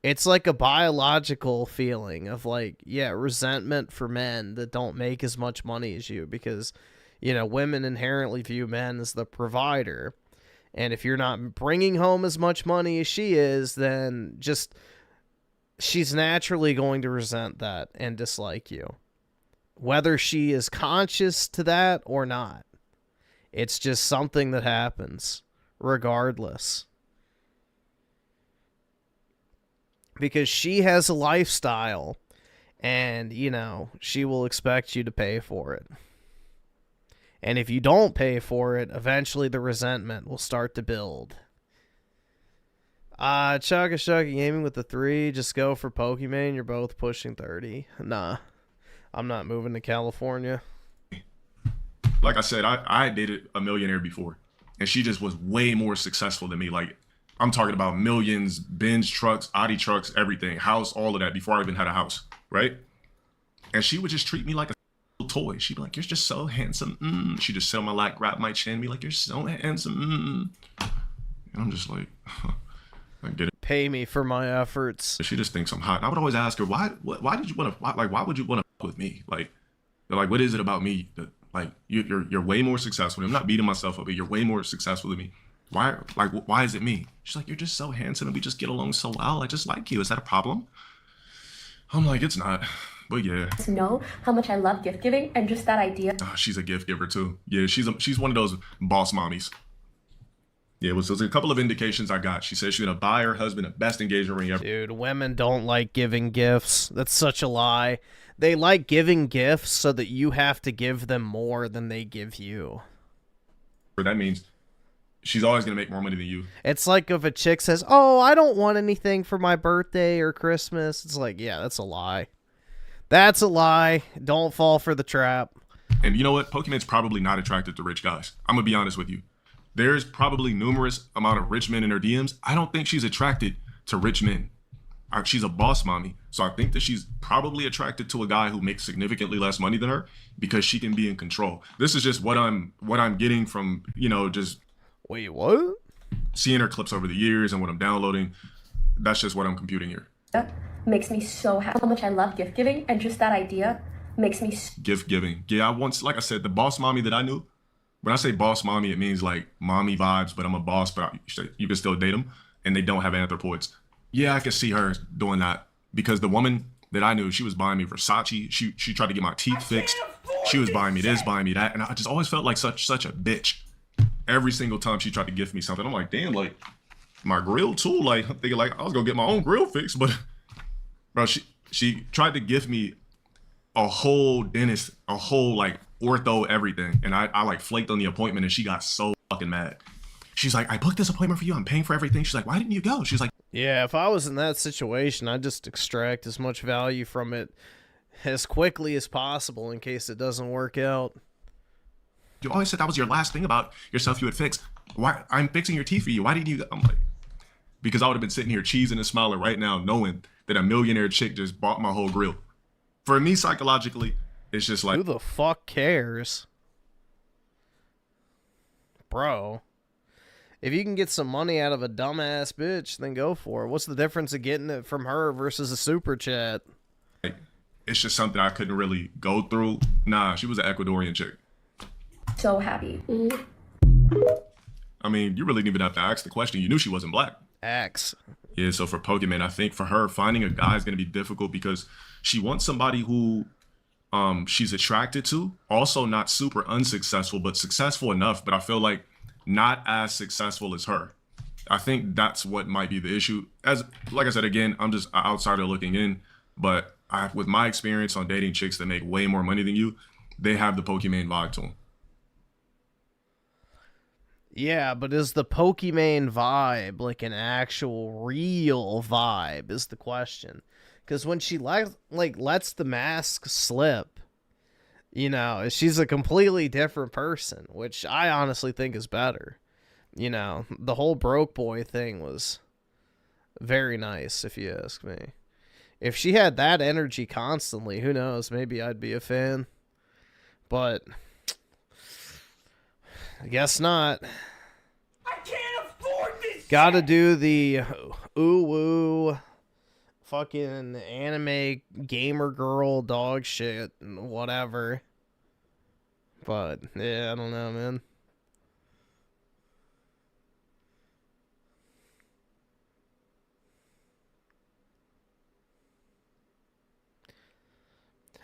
It's like a biological feeling of like, yeah, resentment for men that don't make as much money as you because, you know, women inherently view men as the provider. And if you're not bringing home as much money as she is, then just... she's naturally going to resent that and dislike you. Whether she is conscious to that or not. It's just something that happens, regardless. Because she has a lifestyle, and, you know, she will expect you to pay for it. And if you don't pay for it, eventually the resentment will start to build. Chugga Chugga Gaming with the 3. Just go for Pokimaine. You're both pushing 30. Nah. I'm not moving to California. like I said, I dated a millionaire before, and she just was way more successful than me. Like, I'm talking about millions, Benz trucks, Audi trucks, everything, house, all of that before I even had a house, right? And she would just treat me like a toy. She'd be like, "You're just so handsome." She'd just sit on my lap, grab my chin, be like, "You're so handsome." And I'm just like, I get it. Pay me for my efforts. She just thinks I'm hot. And I would always ask her, why did you want to, why would you want to fuck with me? Like, what is it about me that, like, you're way more successful. I'm not beating myself up, but you're way more successful than me. Why is it me? She's like, "You're just so handsome and we just get along so well. I just like you. Is that a problem?" I'm like, it's not, but yeah. Know how much I love gift giving and just that idea. She's a gift giver too. Yeah, she's one of those boss mommies. Yeah, it was a couple of indications I got. She said she's gonna buy her husband a best engagement ring ever. Dude, women don't like giving gifts. That's such a lie. They like giving gifts so that you have to give them more than they give you. That means she's always gonna make more money than you. It's like if a chick says, "Oh, I don't want anything for my birthday or Christmas." It's like, yeah, that's a lie. That's a lie. Don't fall for the trap. And you know what? Pokimaine's probably not attracted to rich guys. I'm gonna be honest with you. There's probably numerous amount of rich men in her DMs. I don't think she's attracted to rich men. She's a boss mommy, so I think that she's probably attracted to a guy who makes significantly less money than her because she can be in control. This is just what I'm getting from, just wait, what? Seeing her clips over the years and what I'm downloading. That's just what I'm computing here. Makes me so happy. How much I love gift giving and just that idea makes me gift giving. Yeah, like I said, the boss mommy that I knew. When I say boss mommy, it means like mommy vibes, but I'm a boss, but you can still date them, and they don't have anthropoids. Yeah, I could see her doing that because the woman that I knew, she was buying me Versace. She tried to get my teeth fixed. She was buying me this, buying me that, and I just always felt like such a bitch. Every single time she tried to gift me something, I'm like, damn, like my grill too. Like I'm thinking like I was gonna get my own grill fixed, but bro, she tried to gift me a whole dentist, a whole like ortho everything, and I like flaked on the appointment, and she got so fucking mad. She's like, "I booked this appointment for you. I'm paying for everything." She's like, "Why didn't you go?" She's like, yeah, if I was in that situation, I'd just extract as much value from it as quickly as possible in case it doesn't work out. "You always said that was your last thing about yourself you would fix. Why? I'm fixing your teeth for you. Why didn't you?" I'm like, because I would have been sitting here cheesing and smiling right now, knowing that a millionaire chick just bought my whole grill. For me, psychologically, it's just like, who the fuck cares? Bro. If you can get some money out of a dumbass bitch, then go for it. What's the difference of getting it from her versus a super chat? It's just something I couldn't really go through. Nah, she was an Ecuadorian chick. So happy. I mean, you really didn't even have to ask the question. You knew she wasn't black. Axe. Yeah, so for Pokimaine, I think for her, finding a guy is going to be difficult because she wants somebody who she's attracted to. Also not super unsuccessful, but successful enough. But I feel like not as successful as her. I think that's what might be the issue. Like I said, again, I'm just an outsider looking in. But with my experience on dating chicks that make way more money than you, they have the Pokimaine vibe to them. Yeah, but is the Pokimaine vibe like an actual real vibe is the question. Because when she lets the mask slip, she's a completely different person, which I honestly think is better. The whole broke boy thing was very nice, if you ask me. If she had that energy constantly, who knows, maybe I'd be a fan. But I guess not. I can't afford this. Gotta do the ooh-woo fucking anime gamer girl dog shit and whatever. But yeah, I don't know, man.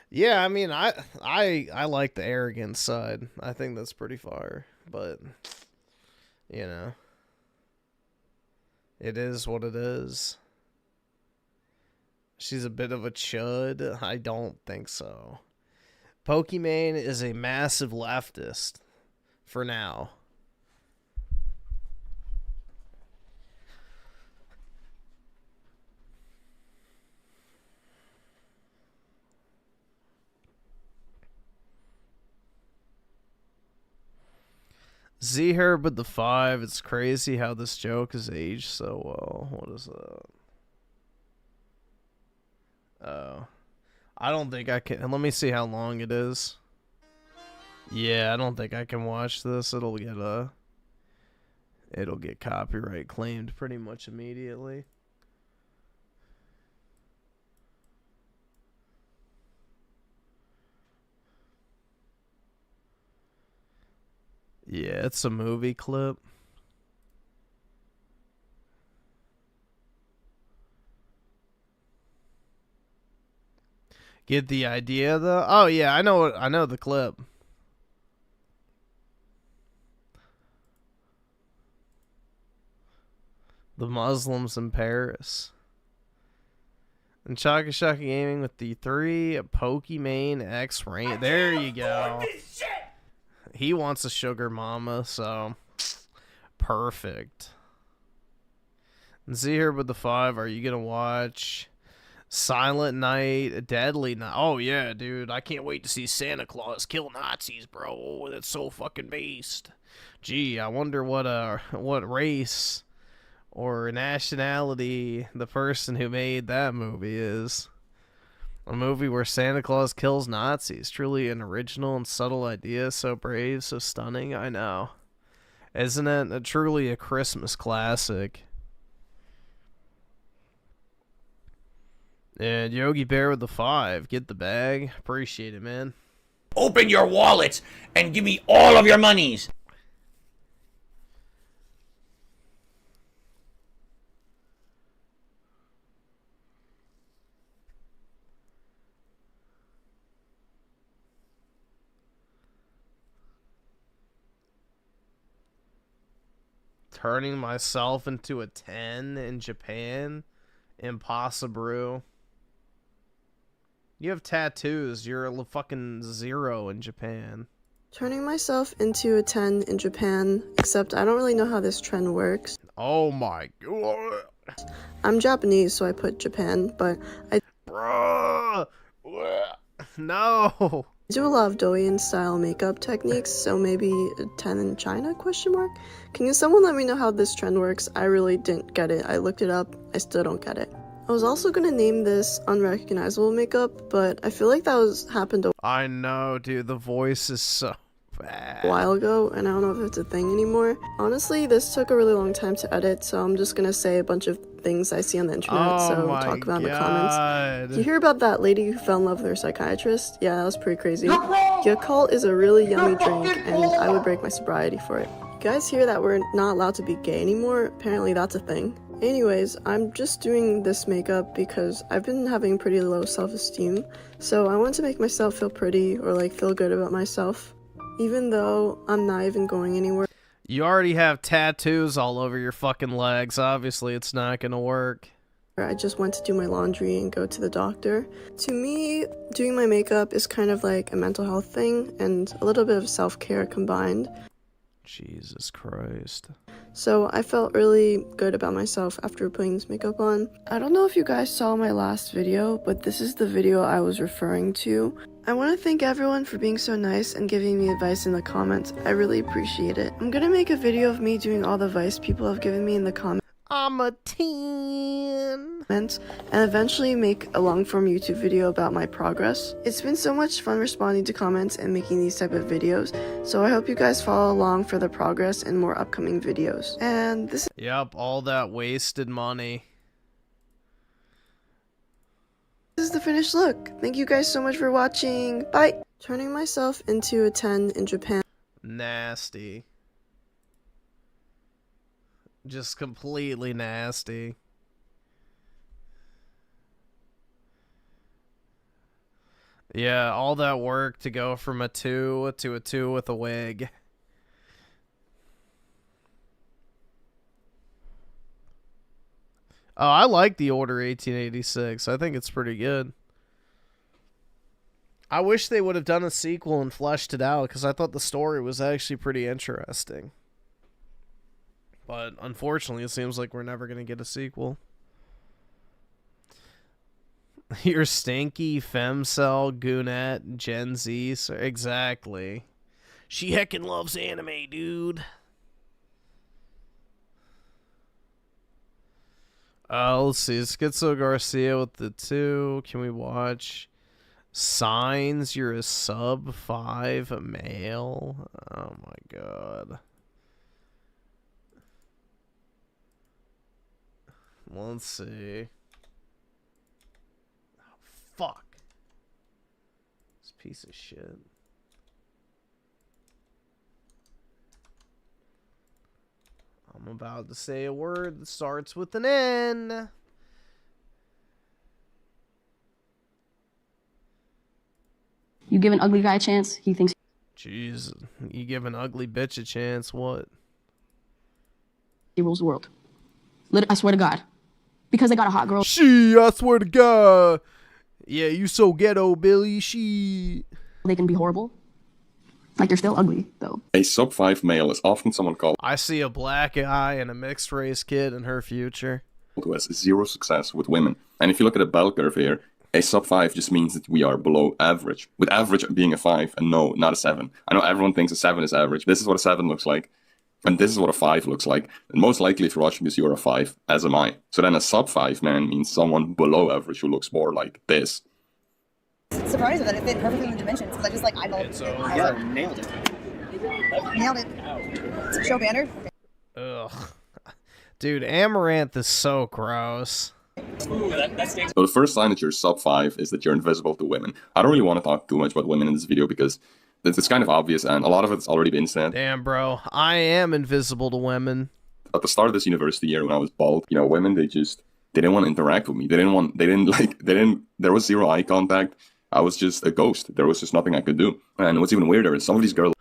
Yeah, I mean, I like the arrogant side. I think that's pretty far, but it is what it is. She's a bit of a chud. I don't think so. Pokimaine is a massive leftist for now. Z Herb with the 5. It's crazy how this joke has aged so well. What is that? Oh. I don't think I can. Let me see how long it is. Yeah, I don't think I can watch this. It'll get copyright claimed pretty much immediately. Yeah, it's a movie clip. Get the idea though? Oh yeah, I know the clip. The Muslims in Paris. And Shaka Shaka Gaming with the 3 Pokimaine X Rain. There you go. He wants a sugar mama, so perfect. And see here with the 5, are you gonna watch Silent Night, Deadly Night? Oh yeah, dude, I can't wait to see Santa Claus kill Nazis, bro. That's so fucking based. Gee, I wonder what race or nationality the person who made that movie is. A movie where Santa Claus kills Nazis. Truly an original and subtle idea. So brave, so stunning. I know. Isn't it truly a Christmas classic? And Yogi Bear with the 5. Get the bag. Appreciate it, man. Open your wallet and give me all of your monies. Turning myself into a 10 in Japan? Impossible. You have tattoos. You're a fucking 0 in Japan. Turning myself into a 10 in Japan, except I don't really know how this trend works. Oh my god. I'm Japanese, so I put Japan, but I... Bruh. No. I do a lot of Douyin style makeup techniques, so maybe a 10 in China, question mark? Can someone let me know how this trend works? I really didn't get it. I looked it up. I still don't get it. I was also gonna name this unrecognizable makeup, but I feel like that happened I know, dude. The voice is so bad. a while ago, and I don't know if it's a thing anymore. Honestly, this took a really long time to edit, so I'm just gonna say a bunch of things I see on the internet, so talk about in the comments. You hear about that lady who fell in love with her psychiatrist? Yeah, that was pretty crazy. Yakult is a really yummy drink, and I would break my sobriety for it. You guys hear that we're not allowed to be gay anymore? Apparently that's a thing. Anyways, I'm just doing this makeup because I've been having pretty low self-esteem, so I want to make myself feel pretty or like feel good about myself, even though I'm not even going anywhere. You already have tattoos all over your fucking legs. Obviously, it's not gonna work. I just went to do my laundry and go to the doctor. To me, doing my makeup is kind of like a mental health thing and a little bit of self-care combined. Jesus Christ. So I felt really good about myself after putting this makeup on. I don't know if you guys saw my last video, but this is the video I was referring to. I want to thank everyone for being so nice and giving me advice in the comments. I really appreciate it. I'm gonna make a video of me doing all the advice people have given me in the comments. I'm a teen. And eventually make a long-form YouTube video about my progress. It's been so much fun responding to comments and making these type of videos, so I hope you guys follow along for the progress and more upcoming videos. And this Yep, all that wasted money. is the finished look. Thank you guys so much for watching. Bye! Turning myself into a 10 in Japan. Nasty. Just completely nasty. Yeah, all that work to go from a 2 to a 2 with a wig. Oh, I like the Order 1886. I think it's pretty good. I wish they would have done a sequel and fleshed it out, because I thought the story was actually pretty interesting. But unfortunately, it seems like we're never going to get a sequel. You're stinky, femcel, goonette, Gen Z. So exactly. She heckin' loves anime, dude. Let's see. Schizo Garcia with the 2. Can we watch Signs? You're a sub 5, a male. Oh my god. Let's see. Oh, fuck. This piece of shit. I'm about to say a word that starts with an N. You give an ugly guy a chance, he thinks. Jeez, you give an ugly bitch a chance, what? He rules the world. I swear to God. Because they got a hot girl. She, I swear to God. Yeah, you so ghetto, Billy. She. They can be horrible. Like, they're still ugly, though. A sub-5 male is often someone called... I see a black guy and a mixed-race kid in her future. ...who has zero success with women. And if you look at a bell curve here, a sub-5 just means that we are below average. With average being a 5, and no, not a 7. I know everyone thinks a 7 is average. This is what a 7 looks like. And this is what a 5 looks like. And most likely, if you're watching this, you're a 5, as am I. So then a sub-5 man means someone below average who looks more like this. Surprised that it fit perfectly in the dimensions because I just like eyeballed it. Yeah, nailed it. Nailed it. Show banner. Ugh. Dude, Amaranth is so gross. So the first sign that you're sub-5 is that you're invisible to women. I don't really want to talk too much about women in this video because it's kind of obvious and a lot of it's already been said. Damn, bro. I am invisible to women. At the start of this university year when I was bald, you know, women, they didn't want to interact with me. There was zero eye contact. I was just a ghost. There was just nothing I could do. And what's even weirder is some of these girls...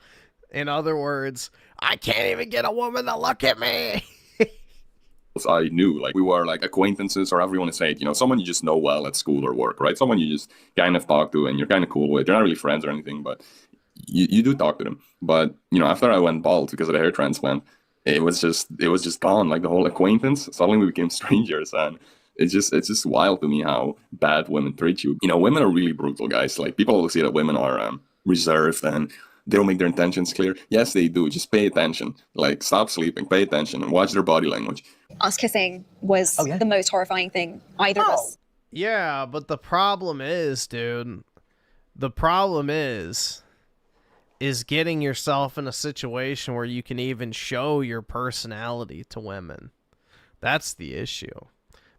In other words, I can't even get a woman to look at me. I knew, like, we were like acquaintances, or however you want to say it, you know, someone you just know well at school or work, right? Someone you just kind of talk to and you're kind of cool with. You're not really friends or anything, but you do talk to them. But, you know, after I went bald because of the hair transplant, it was just gone. Like, the whole acquaintance, suddenly we became strangers, and it's just wild to me how bad women treat you. You know, women are really brutal, guys. Like, people always say that women are reserved and they don't make their intentions clear. Yes, they do. Just pay attention. Like, stop sleeping, pay attention, and watch their body language. Us kissing was the most horrifying thing either of us. Yeah, but the problem is, dude, is getting yourself in a situation where you can even show your personality to women. That's the issue.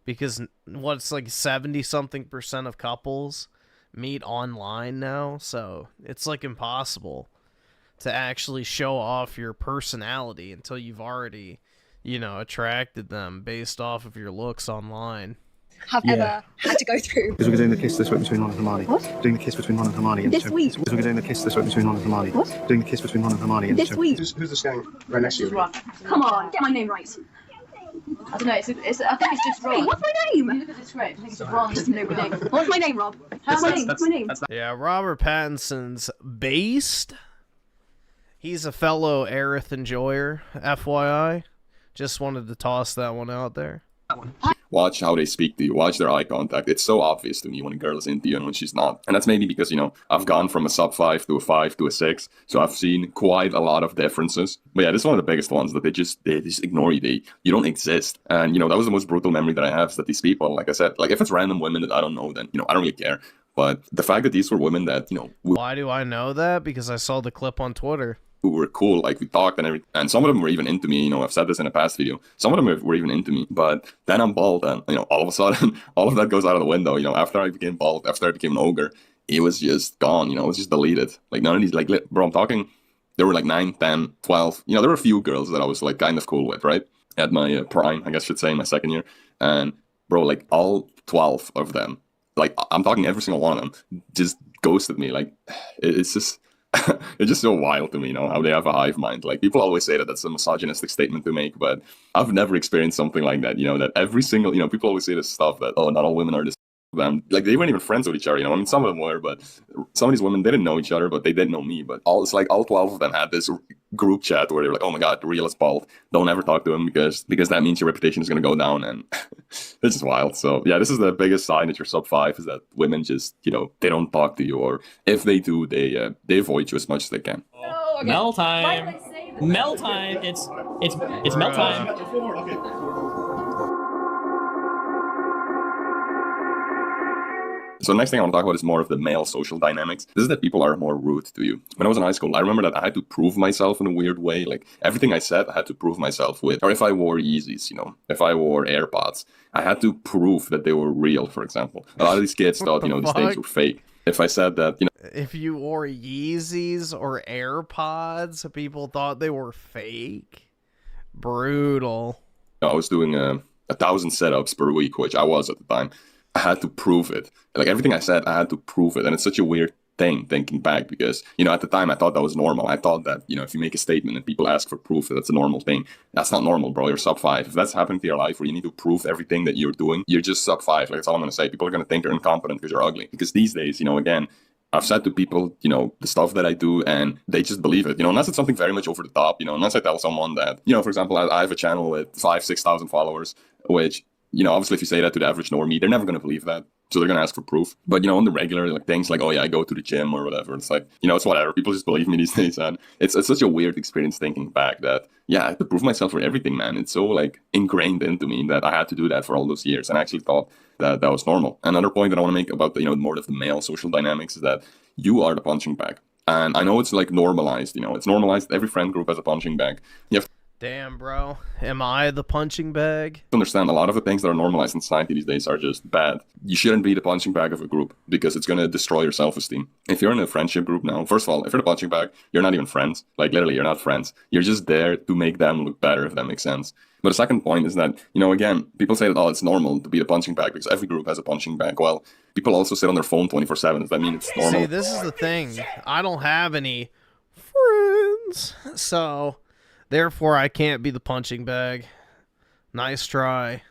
Because what's like 70-something% of couples meet online now, so it's like impossible to actually show off your personality until you've already, you know, attracted them based off of your looks online. Have ever had to go through. Because we're doing the kiss this week between Ron and Hermione. What? Doing the kiss between Ron and Hermione. This week? Because we're doing the kiss this week between Ron and Hermione. What? Doing the kiss between Ron and Hermione. This week? Who's the standing right next to you? Come on, get my name right. I don't know, I think it's just Ron. Wait, what's my name? Look at the script, I think it's Ron, just no name. What's my name, Rob? What's my name? What's my name? Yeah, Robert Pattinson's based. He's a fellow Aerith enjoyer, FYI. Just wanted to toss that one out there. Watch how they speak to you. Watch their eye contact. It's so obvious to me when a girl is into you and when she's not. And that's maybe because, you know, I've gone from a sub-5 to a 5 to a 6. So I've seen quite a lot of differences. But yeah, this is one of the biggest ones that they just ignore you. You don't exist. And, you know, that was the most brutal memory that I have, is that these people, like I said, like if it's random women that I don't know, then, you know, I don't really care. But the fact that these were women that, you know... Why do I know that? Because I saw the clip on Twitter. Who were cool, like we talked and everything, and some of them were even into me. You know, I've said this in a past video. Some of them were even into me, but then I'm bald, and you know, all of a sudden, all of that goes out of the window. You know, after I became bald, after I became an ogre, it was just gone. You know, it was just deleted. Like none of these, like, bro, I'm talking. There were like 9, 10, 12. You know, there were a few girls that I was like kind of cool with, right? At my prime, I guess I should say, in my second year, and bro, like all 12 of them, like I'm talking every single one of them, just ghosted me. Like it's just. It's just so wild to me, you know, how they have a hive mind. Like, people always say that that's a misogynistic statement to make, but I've never experienced something like that, you know, that every single, you know, people always say this stuff that, oh, not all women are this. Like, they weren't even friends with each other, you know. I mean, some of them were, but some of these women, they didn't know each other, but they did know me. But it's like all 12 of them had this group chat where they were like, oh my god, the real is bald. Don't ever talk to him because that means your reputation is going to go down. And it's just wild. So yeah, this is the biggest sign that you're sub-5, is that women just, you know, they don't talk to you, or if they do, they avoid you as much as they can. No, Oh, okay. Mel time. Why did I say that? Mel time. It's Mel time. So the next thing I want to talk about is more of the male social dynamics. This is that people are more rude to you. When I was in high school, I remember that I had to prove myself in a weird way. Like everything I said, I had to prove myself with. Or if I wore Yeezys, you know, if I wore AirPods, I had to prove that they were real, for example. A lot of these kids thought, you know, these things were fake. If I said that, you know, if you wore Yeezys or AirPods, people thought they were fake. Brutal. I was doing 1,000 setups per week, which I was at the time. I had to prove it. Like everything I said, I had to prove it. And it's such a weird thing thinking back because, you know, at the time I thought that was normal. I thought that, you know, if you make a statement and people ask for proof, that's a normal thing. That's not normal, bro. You're sub 5. If that's happening to your life where you need to prove everything that you're doing, you're just sub 5. Like that's all I'm going to say. People are going to think you're incompetent because you're ugly. Because these days, you know, again, I've said to people, you know, the stuff that I do and they just believe it, you know, unless it's something very much over the top, you know, unless I tell someone that, you know, for example, I have a channel with 5,000-6,000 followers, which, you know, obviously if you say that to the average normie, they're never going to believe that. So they're going to ask for proof. But, you know, on the regular, like things like, oh yeah, I go to the gym or whatever. It's like, you know, it's whatever. People just believe me these days. And it's such a weird experience thinking back that, yeah, I had to prove myself for everything, man. It's so like ingrained into me that I had to do that for all those years. And I actually thought that that was normal. Another point that I want to make about the, you know, more of the male social dynamics is that you are the punching bag. And I know it's like normalized, you know, it's normalized. Every friend group has a punching bag. You have Damn, bro. Am I the punching bag? to understand a lot of the things that are normalized in society these days are just bad. You shouldn't be the punching bag of a group because it's going to destroy your self-esteem. If you're in a friendship group now, first of all, if you're the punching bag, you're not even friends. Like literally, you're not friends. You're just there to make them look better, if that makes sense. But the second point is that, you know, again, people say that, oh, it's normal to be the punching bag because every group has a punching bag. Well, people also sit on their phone 24/7. Does that mean it's normal? See, this is the thing. I don't have any friends, so therefore I can't be the punching bag. Nice try.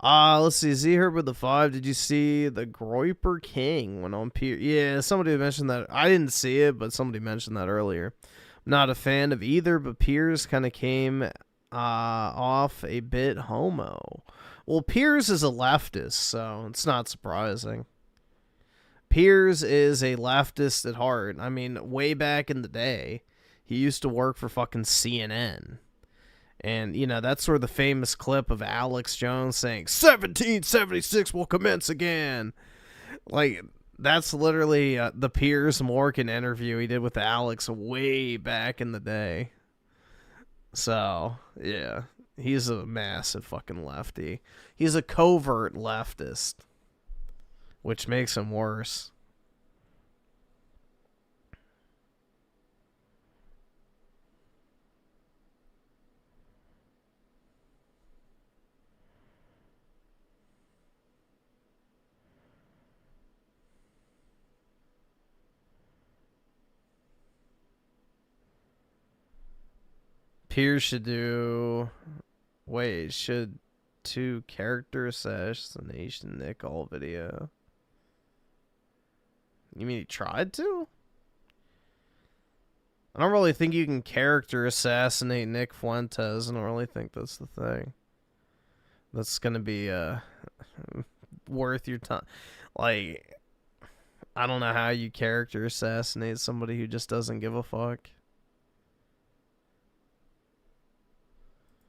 Let's see. Z Herb with the 5. Did you see the Groiper King went on Pier? Yeah, somebody mentioned that. I didn't see it, but somebody mentioned that earlier. Not a fan of either, but Piers kind of came off a bit homo. Well, Piers is a leftist, so it's not surprising. Piers is a leftist at heart. I mean, way back in the day, he used to work for fucking CNN. And, you know, that's sort of the famous clip of Alex Jones saying, 1776 will commence again. Like, that's literally the Piers Morgan interview he did with Alex way back in the day. So, yeah, he's a massive fucking lefty. He's a covert leftist, which makes him worse. Piers should do... Wait, should do character assassination Nick all video? You mean he tried to? I don't really think you can character assassinate Nick Fuentes. I don't really think that's the thing. That's gonna be worth your time. Like, I don't know how you character assassinate somebody who just doesn't give a fuck.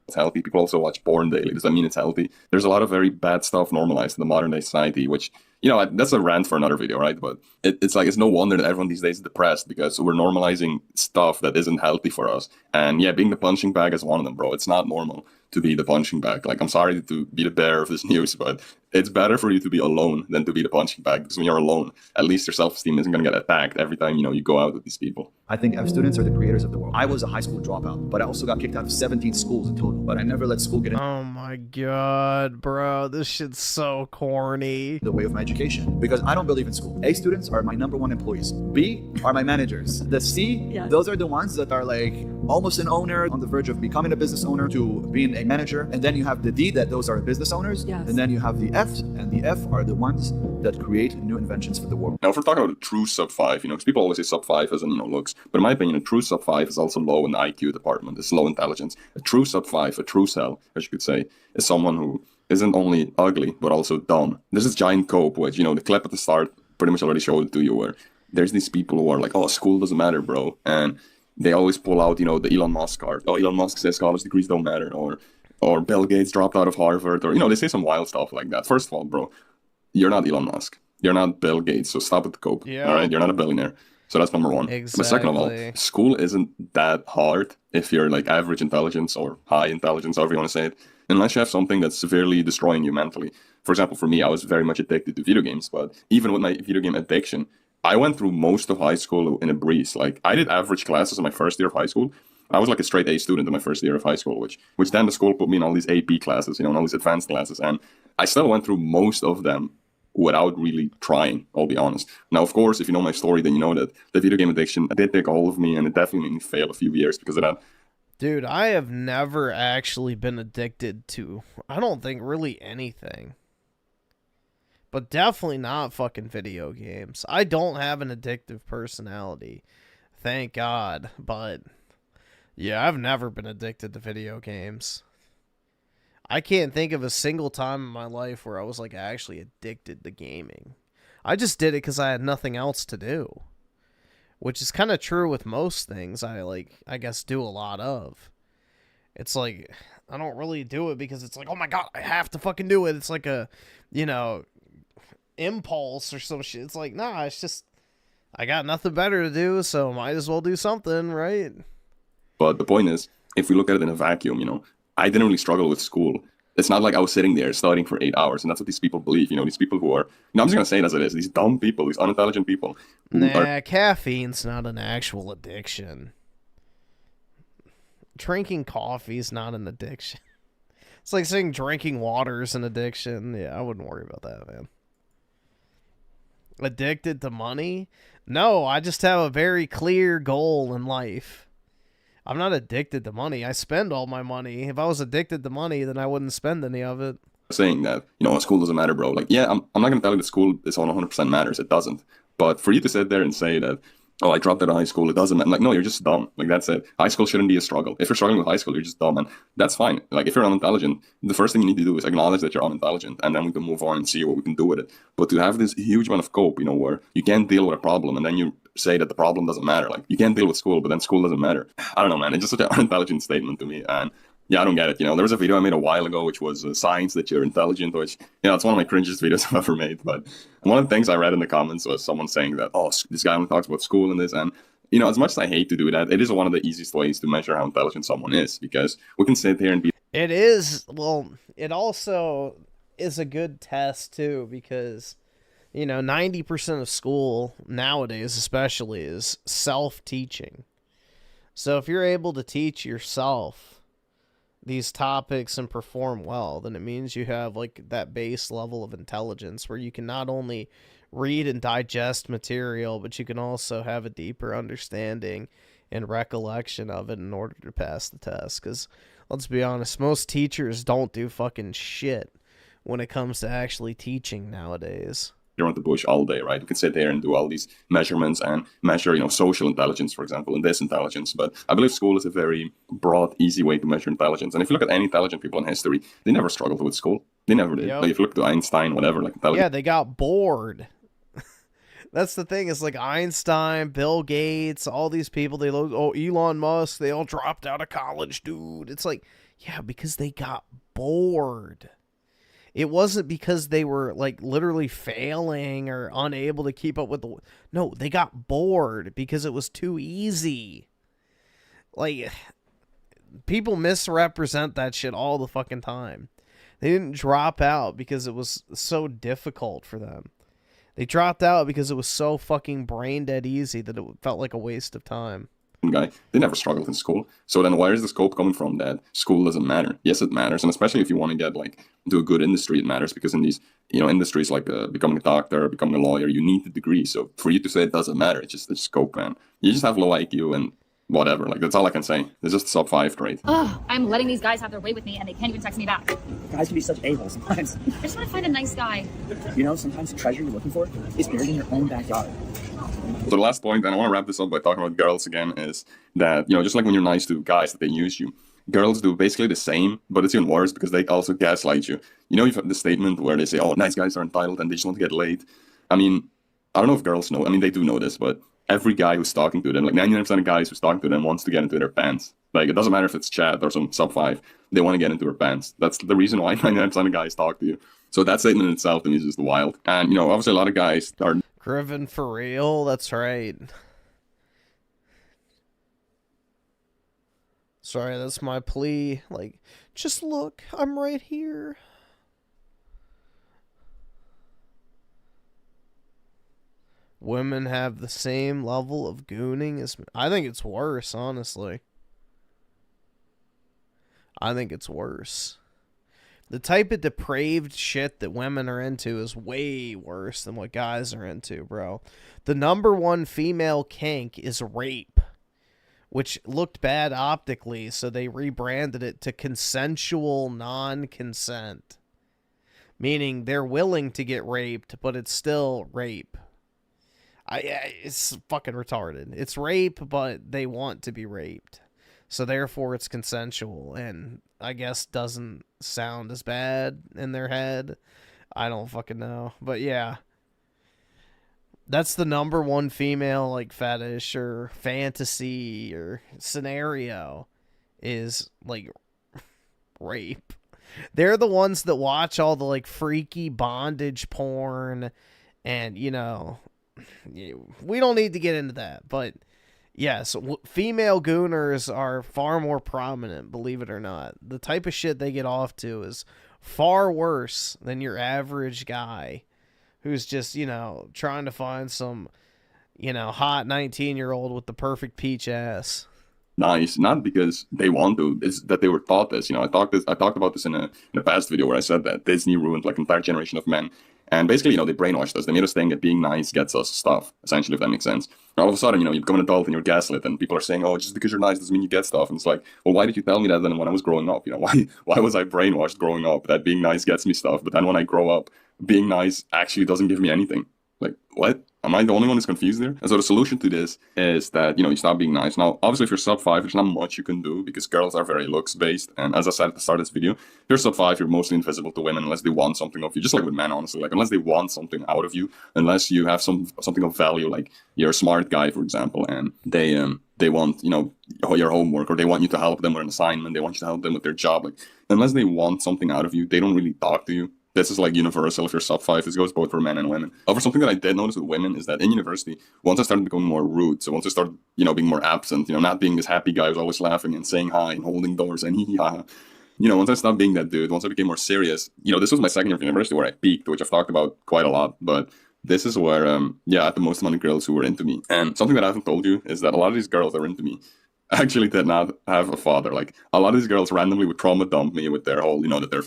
It's healthy. People also watch porn daily. Does that mean it's healthy? There's a lot of very bad stuff normalized in the modern day society, which, you know, that's a rant for another video, right? But it's like, it's no wonder that everyone these days is depressed because we're normalizing stuff that isn't healthy for us. And yeah, being the punching bag is one of them, bro. It's not normal to be the punching bag. Like, I'm sorry to be the bearer of this news, but it's better for you to be alone than to be the punching bag, because when you're alone, at least your self-esteem isn't going to get attacked every time, you know, you go out with these people. I think F students are the creators of the world. I was a high school dropout, but I also got kicked out of 17 schools in total, but I never let school get in Oh my god, bro, this shit's so corny. the way of my education, because I don't believe in school. A students are my #1 employees. B are my managers. The C, those are the ones that are like almost an owner, on the verge of becoming a business owner to being a manager. And then you have the D, that those are business owners. And then you have the F, and the F are the ones that create new inventions for the world. Now, if we're talking about a true sub 5, you know, because people always say sub 5 as in, you know, looks, but in my opinion, a true sub 5 is also low in the IQ department. It's low intelligence. A true sub 5, a true cell, as you could say, is someone who isn't only ugly, but also dumb. This is Giant Cope, which, you know, the clip at the start pretty much already showed it to you, where there's these people who are like, oh, school doesn't matter, bro. And they always pull out, you know, the Elon Musk card. Oh, Elon Musk says college degrees don't matter. Or Bill Gates dropped out of Harvard. Or, you know, they say some wild stuff like that. First of all, bro, you're not Elon Musk. You're not Bill Gates. So stop with the cope. Yeah. All right? You're not a billionaire. So that's number one. Exactly. But second of all, school isn't that hard if you're like average intelligence or high intelligence, however you want to say it, unless you have something that's severely destroying you mentally. For example, for me, I was very much addicted to video games, but even with my video game addiction, I went through most of high school in a breeze. Like, I did average classes in my first year of high school. I was like a straight A student in my first year of high school, which then the school put me in all these AP classes, you know, and all these advanced classes, and I still went through most of them without really trying, I'll be honest. Now, of course, if you know my story, then you know that the video game addiction did take a hold of me, and it definitely made me fail a few years because of that. Dude, I have never actually been addicted to, I don't think, really anything. But definitely not fucking video games. I don't have an addictive personality. Thank God. But, yeah, I've never been addicted to video games. I can't think of a single time in my life where I was, like, actually addicted to gaming. I just did it because I had nothing else to do. Which is kind of true with most things I guess, do a lot of. It's like, I don't really do it because it's like, oh my God, I have to fucking do it. It's like a, you know, impulse or some shit. It's like, nah, it's just, I got nothing better to do, so might as well do something, right? But the point is, if we look at it in a vacuum, you know, I didn't really struggle with school. It's not like I was sitting there studying for 8 hours, and that's what these people believe. You know, these people who are, I'm just going to say it as it is, these dumb people, these unintelligent people. Caffeine's not an actual addiction. Drinking coffee's not an addiction. It's like saying drinking water is an addiction. Yeah, I wouldn't worry about that, man. Addicted to money? No, I just have a very clear goal in life. I'm not addicted to money. I spend all my money. If I was addicted to money, then I wouldn't spend any of it. Saying that, you know, school doesn't matter, bro. Like, yeah, I'm not going to tell you that school is on 100% matters. It doesn't. But for you to sit there and say that, oh, I dropped out of high school, it doesn't matter. Like, no, you're just dumb. Like, that's it. High school shouldn't be a struggle. If you're struggling with high school, you're just dumb. And that's fine. Like, if you're unintelligent, the first thing you need to do is acknowledge that you're unintelligent. And then we can move on and see what we can do with it. But to have this huge amount of cope, you know, where you can't deal with a problem and then you say that the problem doesn't matter. Like, you can't deal with school, but then school doesn't matter. I don't know, man. It's just such an unintelligent statement to me. And yeah, I don't get it. You know, there was a video I made a while ago, which was signs that you're intelligent, which, you know, it's one of my cringiest videos I've ever made. But one of the things I read in the comments was someone saying that, oh, this guy only talks about school and this. And, you know, as much as I hate to do that, it is one of the easiest ways to measure how intelligent someone is, because we can sit here and be... It is, well, it also is a good test, too, because... You know, 90% of school nowadays especially is self-teaching. So if you're able to teach yourself these topics and perform well, then it means you have like that base level of intelligence where you can not only read and digest material, but you can also have a deeper understanding and recollection of it in order to pass the test. Because let's be honest, most teachers don't do fucking shit when it comes to actually teaching nowadays. Around the bush all day, right? You can sit there and do all these measurements and measure, you know, social intelligence, for example, and this intelligence. But I believe school is a very broad, easy way to measure intelligence. And if you look at any intelligent people in history, they never struggled with school. They never did. Yep. Like, if you look to Einstein, whatever, like intelligence. Yeah, they got bored. That's the thing. It's like Einstein, Bill Gates, all these people. Elon Musk. They all dropped out of college, dude. It's like, yeah, because they got bored. It wasn't because they were, like, literally failing or unable to keep up with the... No, they got bored because it was too easy. Like, people misrepresent that shit all the fucking time. They didn't drop out because it was so difficult for them. They dropped out because it was so fucking brain-dead easy that it felt like a waste of time. Guy, they never struggled in school. So then where is the scope coming from that school doesn't matter? Yes, it matters. And especially if you want to get like into a good industry, it matters, because in these, you know, industries like becoming a doctor, becoming a lawyer, you need the degree. So for you to say it doesn't matter, it's just the scope, man. You just have low IQ and whatever. Like, that's all I can say. It's just sub 5 grade. Oh, I'm letting these guys have their way with me and they can't even text me back. Guys can be such a-holes sometimes. I just want to find a nice guy. You know, sometimes the treasure you're looking for is buried in your own backyard. So the last point, and I want to wrap this up by talking about girls again, is that, you know, just like when you're nice to guys, that they use you, girls do basically the same, but it's even worse because they also gaslight you. You know, you've had the statement where they say, oh, nice guys are entitled and they just want to get laid. I mean, I don't know if girls know. I mean, they do know this, but every guy who's talking to them, like 99% of guys who's talking to them, wants to get into their pants. Like, it doesn't matter if it's chat or some sub 5, they want to get into their pants. That's the reason why 99% of guys talk to you. So that statement in itself to me is just wild. And, you know, obviously a lot of guys are... Griffin for real? That's right. Sorry, that's my plea. Like, just look, I'm right here. Women have the same level of gooning as... I think it's worse, honestly. I think it's worse. The type of depraved shit that women are into is way worse than what guys are into, bro. The #1 female kink is rape, which looked bad optically, so they rebranded it to consensual non-consent. Meaning they're willing to get raped, but it's still rape. It's fucking retarded. It's rape, but they want to be raped. So therefore it's consensual, and I guess doesn't sound as bad in their head. I don't fucking know. But yeah. That's the #1 female, like, fetish or fantasy or scenario is, like, rape. They're the ones that watch all the, like, freaky bondage porn and, you know, we don't need to get into that, but yes, female gooners are far more prominent, believe it or not. The type of shit they get off to is far worse than your average guy who's just, you know, trying to find some, you know, hot 19-year-old with the perfect peach ass. Nice, not because they want to, it's that they were taught this. You know, I talked about this in a past video where I said that Disney ruined like an entire generation of men. And basically, you know, they brainwashed us. They made us think that being nice gets us stuff, essentially, if that makes sense. And all of a sudden, you know, you become an adult and you're gaslit, and people are saying, oh, just because you're nice doesn't mean you get stuff. And it's like, well, why did you tell me that then when I was growing up? You know, why was I brainwashed growing up that being nice gets me stuff, but then when I grow up, being nice actually doesn't give me anything? Like, what? Am I the only one who's confused there? And so the solution to this is that, you know, you stop being nice. Now, obviously, if you're sub 5, there's not much you can do because girls are very looks-based. And as I said at the start of this video, if you're sub 5, you're mostly invisible to women unless they want something of you. Just like with men, honestly. Like, unless they want something out of you, unless you have something of value, like you're a smart guy, for example, and they want, you know, your homework, or they want you to help them with an assignment, they want you to help them with their job. Like, unless they want something out of you, they don't really talk to you. This is like universal if you're sub 5. This goes both for men and women. However, something that I did notice with women is that in university, once I started becoming more rude, so once I started, you know, being more absent, you know, not being this happy guy who's always laughing and saying hi and holding doors and hee-hee-ha, you know, once I stopped being that dude, once I became more serious, you know, this was my second year of university where I peaked, which I've talked about quite a lot, but this is where, I had the most amount of girls who were into me. And something that I haven't told you is that a lot of these girls that were into me actually did not have a father. Like, a lot of these girls randomly would trauma dump me with their whole, you know, that their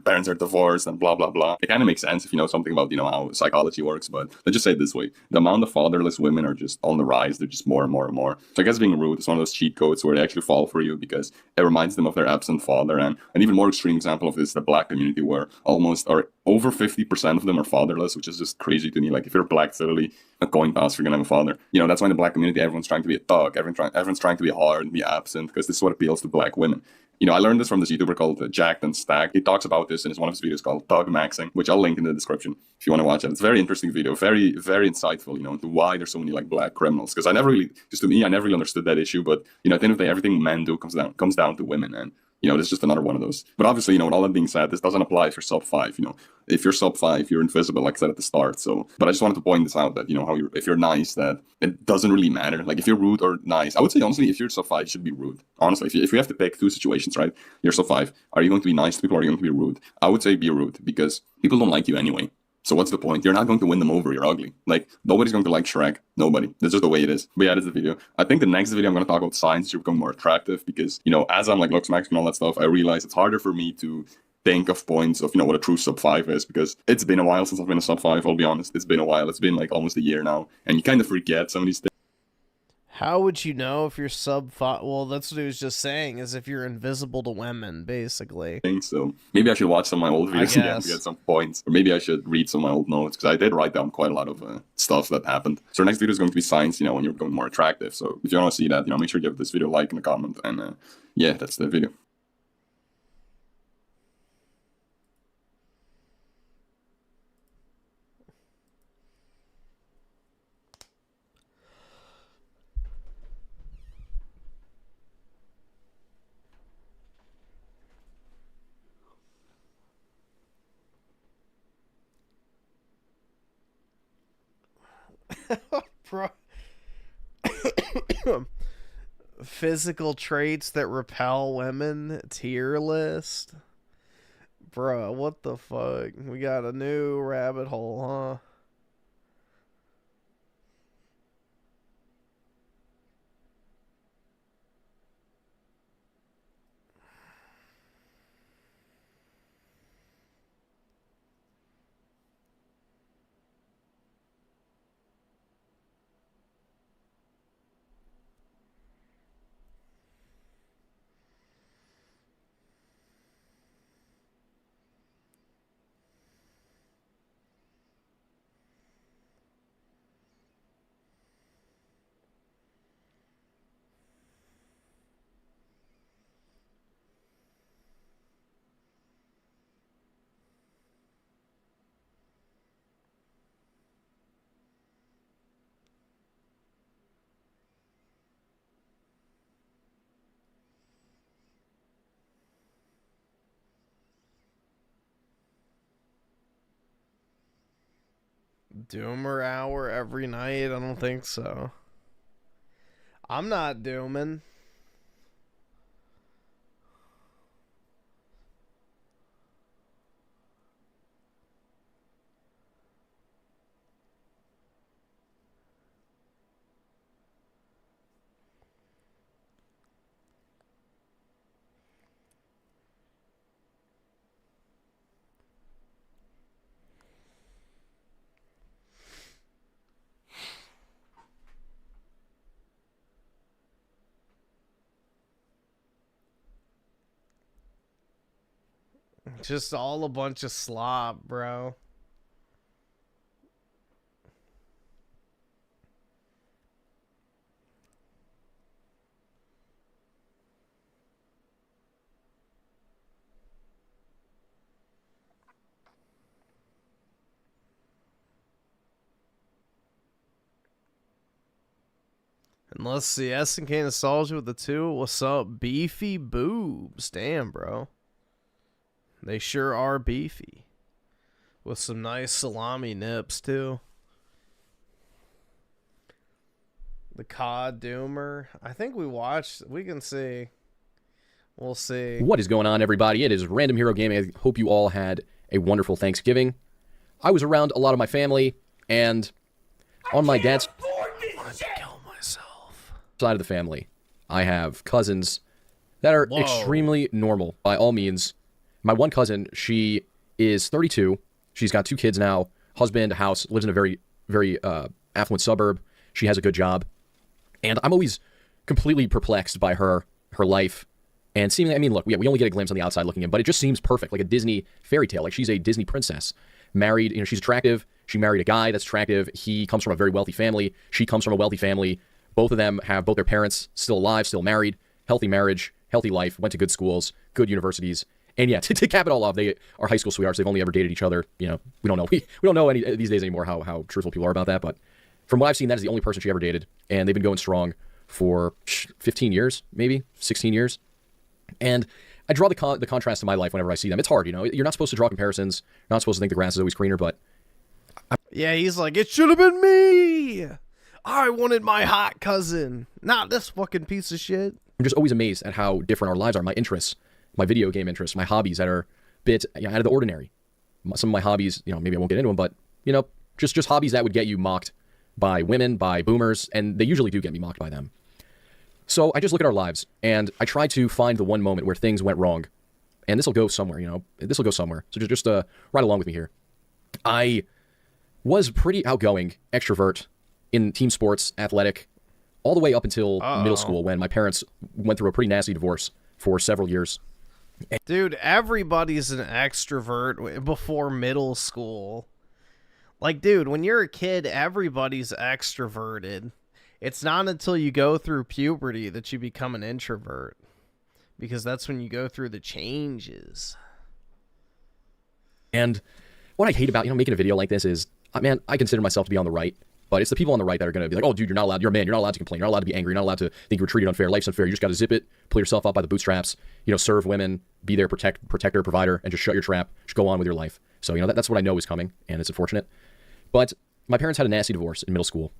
parents are divorced and blah, blah, blah. It kind of makes sense if you know something about, you know, how psychology works, but let's just say it this way. The amount of fatherless women are just on the rise. They're just more and more and more. So I guess being rude is one of those cheat codes where they actually fall for you because it reminds them of their absent father. And an even more extreme example of this is the black community, where over 50% of them are fatherless, which is just crazy to me. Like, if you're black, it's literally a coin toss if you're gonna have a father. You know, that's why in the black community, everyone's trying to be a thug. Everyone's trying to be hard and be absent because this is what appeals to black women. You know, I learned this from this YouTuber called Jacked and Stacked. He talks about this in one of his videos called Thug Maxing, which I'll link in the description if you want to watch it. It's a very interesting video, very, very insightful, you know, into why there's so many like black criminals. Because I never really understood that issue. But, you know, at the end of the day, everything men do comes down to women. And, you know, this is just another one of those. But obviously, you know, with all that being said, this doesn't apply if you're sub 5. You know, if you're sub 5, you're invisible, like I said at the start. So, but I just wanted to point this out that, you know, if you're nice, that it doesn't really matter. Like, if you're rude or nice, I would say honestly, if you're sub 5, you should be rude. Honestly, if you have to pick two situations, right? You're sub 5. Are you going to be nice to people or are you going to be rude? I would say be rude because people don't like you anyway. So what's the point? You're not going to win them over. You're ugly. Like, nobody's going to like Shrek. Nobody. That's just the way it is. But yeah, that's the video. I think the next video I'm going to talk about signs you're becoming more attractive because, you know, as I'm like looks maxing and all that stuff, I realize it's harder for me to think of points of, you know, what a true sub 5 is because it's been a while since I've been a sub 5. I'll be honest. It's been a while. It's been like almost a year now. And you kind of forget some of these things. How would you know if you're sub 5? Well, that's what he was just saying, is if you're invisible to women, basically. So maybe I should watch some of my old videos again to get some points. Or maybe I should read some of my old notes, because I did write down quite a lot of stuff that happened. So our next video is going to be signs, you know, when you're becoming more attractive. So if you want to see that, you know, make sure you give this video a like and a comment. And yeah, that's the video. Bro. Physical traits that repel women tier list. Bruh, what the fuck? We got a new rabbit hole, huh? Doomer hour every night? I don't think so. I'm not dooming. Just all a bunch of slop, bro. And let's see, SNK Nostalgia with the 2. What's up? Beefy boobs. Damn, bro. They sure are beefy. With some nice salami nips, too. The COD Doomer. I think we watched. We can see. We'll see. What is going on, everybody? It is Random Hero Gaming. I hope you all had a wonderful Thanksgiving. I was around a lot of my family, and on my dad's side of the family, I have cousins that are extremely normal, by all means. My one cousin, she is 32. She's got 2 kids now, husband, house, lives in a very, very affluent suburb. She has a good job. And I'm always completely perplexed by her life. And seemingly, I mean, look, we only get a glimpse on the outside looking in, but it just seems perfect, like a Disney fairy tale. Like she's a Disney princess. Married, you know, she's attractive. She married a guy that's attractive. He comes from a very wealthy family. She comes from a wealthy family. Both of them have both their parents still alive, still married, healthy marriage, healthy life, went to good schools, good universities. And yeah, to cap it all off, they are high school sweethearts. They've only ever dated each other. You know, we don't know. We don't know any these days anymore how truthful people are about that. But from what I've seen, that is the only person she ever dated. And they've been going strong for 15 years, maybe 16 years. And I draw the contrast to my life whenever I see them. It's hard, you know. You're not supposed to draw comparisons. You're not supposed to think the grass is always greener, but... Yeah, he's like, it should have been me! I wanted my hot cousin, not this fucking piece of shit. I'm just always amazed at how different our lives are. My interests, my video game interests, my hobbies that are a bit out of the ordinary. Some of my hobbies, you know, maybe I won't get into them, but, you know, just hobbies that would get you mocked by women, by boomers, and they usually do get me mocked by them. So I just look at our lives, and I try to find the one moment where things went wrong. And this will go somewhere, you know. This will go somewhere. So just ride along with me here. I was pretty outgoing, extrovert, in team sports, athletic, all the way up until middle school when my parents went through a pretty nasty divorce for several years. Dude, everybody's an extrovert before middle school. Like, dude, when you're a kid, everybody's extroverted. It's not until you go through puberty that you become an introvert. Because that's when you go through the changes. And what I hate about, you know, making a video like this is, man, I consider myself to be on the right. But it's the people on the right that are going to be like, oh, dude, you're not allowed. You're a man. You're not allowed to complain. You're not allowed to be angry. You're not allowed to think you were treated unfair. Life's unfair. You just got to zip it, pull yourself up by the bootstraps, you know, serve women, be their protector, provider, and just shut your trap. Just go on with your life. So, you know, that's what I know is coming, and it's unfortunate. But my parents had a nasty divorce in middle school,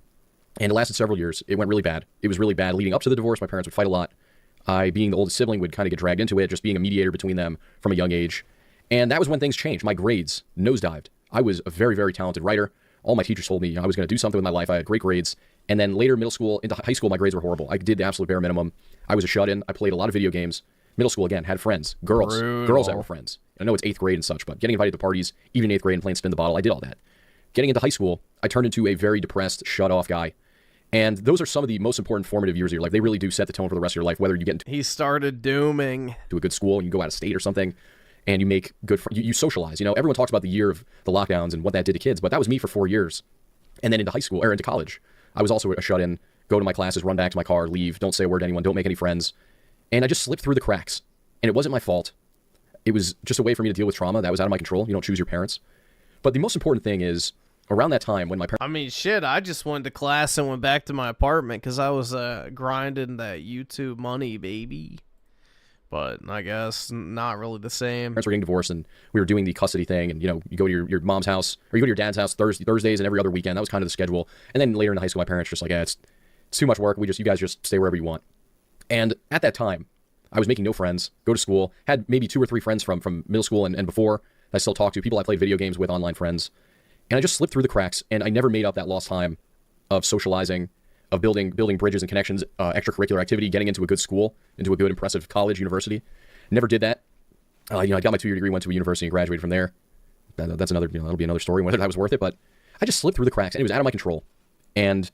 and it lasted several years. It went really bad. It was really bad leading up to the divorce. My parents would fight a lot. I, being the oldest sibling, would kind of get dragged into it, just being a mediator between them from a young age. And that was when things changed. My grades nosedived. I was a very, very talented writer. All my teachers told me I was going to do something with my life. I had great grades. And then later, middle school into high school, my grades were horrible. I did the absolute bare minimum. I was a shut-in. I played a lot of video games. Middle school, again, had friends. Girls that were friends. I know it's 8th grade and such, but getting invited to parties, even in 8th grade and playing spin the bottle, I did all that. Getting into high school, I turned into a very depressed, shut-off guy. And those are some of the most important formative years of your life. They really do set the tone for the rest of your life, whether you get into He started dooming. To a good school and you go out of state or something, and you make good friends. You socialize. You know, everyone talks about the year of the lockdowns and what that did to kids, but that was me for 4 years. And then into high school, or into college, I was also a shut-in, go to my classes, run back to my car, leave, don't say a word to anyone, don't make any friends. And I just slipped through the cracks. And it wasn't my fault. It was just a way for me to deal with trauma that was out of my control. You don't choose your parents. But the most important thing is, around that time when my parents... I mean, shit, I just went to class and went back to my apartment because I was grinding that YouTube money, baby. But I guess not really the same. Parents were getting divorced, and we were doing the custody thing, and, you know, you go to your mom's house, or you go to your dad's house Thursdays and every other weekend. That was kind of the schedule. And then later in high school, my parents just like, yeah, it's too much work. You guys just stay wherever you want. And at that time, I was making no friends, go to school, had maybe 2 or 3 friends from middle school and before that I still talk to, people I played video games with, online friends. And I just slipped through the cracks, and I never made up that lost time of socializing, of building bridges and connections, extracurricular activity, getting into a good school, into a good, impressive college, university. Never did that. I got my 2-year degree, went to a university, and graduated from there. That's another, that'll be another story, whether that was worth it, but I just slipped through the cracks, and it was out of my control. And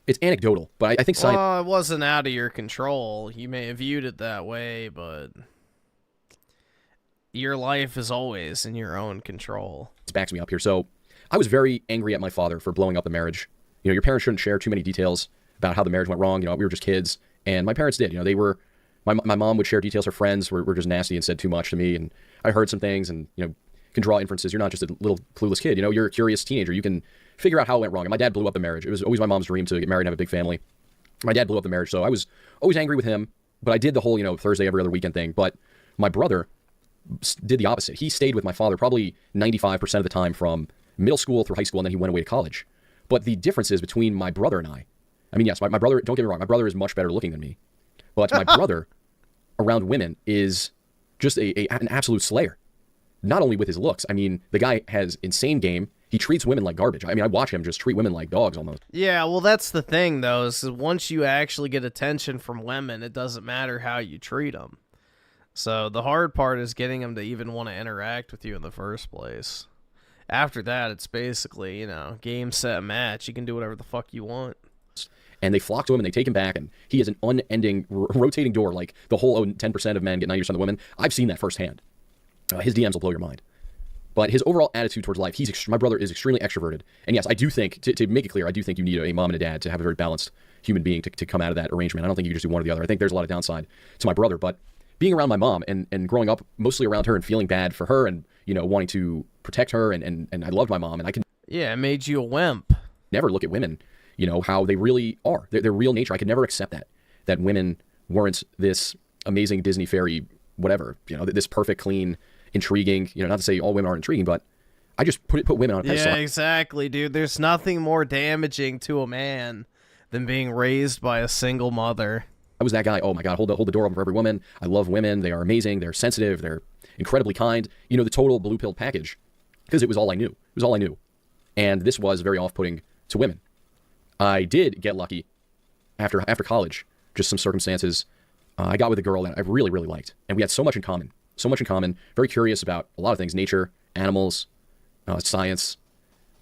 it's anecdotal, but I think science... Well, it wasn't out of your control. You may have viewed it that way, but your life is always in your own control. It backs me up here. So I was very angry at my father for blowing up the marriage. You know, your parents shouldn't share too many details about how the marriage went wrong. You know, we were just kids, and my parents did. You know, they were... My mom would share details. Her friends were just nasty and said too much to me, and I heard some things, and, you know, can draw inferences. You're not just a little clueless kid. You know, you're a curious teenager. You can figure out how it went wrong. And my dad blew up the marriage. It was always my mom's dream to get married and have a big family. My dad blew up the marriage, so I was always angry with him. But I did the whole, you know, Thursday every other weekend thing. But my brother did the opposite. He stayed with my father probably 95% of the time from middle school through high school, and then he went away to college. But the differences between my brother and I mean, yes, my brother, don't get me wrong, my brother is much better looking than me. But my brother around women is just an absolute slayer. Not only with his looks. I mean, the guy has insane game. He treats women like garbage. I mean, I watch him just treat women like dogs almost. Yeah, well, that's the thing, though, is once you actually get attention from women, it doesn't matter how you treat them. So the hard part is getting them to even want to interact with you in the first place. After that, it's basically, you know, game, set, match. You can do whatever the fuck you want. And they flock to him and they take him back, and he is an unending, rotating door, like the whole 10% of men get 90% of women. I've seen that firsthand. His DMs will blow your mind. But his overall attitude towards life, my brother is extremely extroverted. And yes, I do think, to make it clear, I do think you need a mom and a dad to have a very balanced human being to come out of that arrangement. I don't think you can just do one or the other. I think there's a lot of downside to my brother. But being around my mom and growing up mostly around her and feeling bad for her and, you know, wanting to protect her, and I loved my mom, and I can... Yeah, it made you a wimp. Never look at women, you know, how they really are. Their real nature. I could never accept that women weren't this amazing Disney fairy, whatever, you know, this perfect, clean, intriguing, you know, not to say all women are intriguing, but I just put women on a pedestal. Yeah, exactly, dude. There's nothing more damaging to a man than being raised by a single mother. I was that guy. Oh my God, hold the door open for every woman. I love women. They are amazing. They're sensitive. They're incredibly kind. You know, the total blue pill package, because it was all I knew. It was all I knew. And this was very off-putting to women. I did get lucky after college, just some circumstances. I got with a girl that I really, really liked, and we had so much in common. Very curious about a lot of things: nature, animals, science,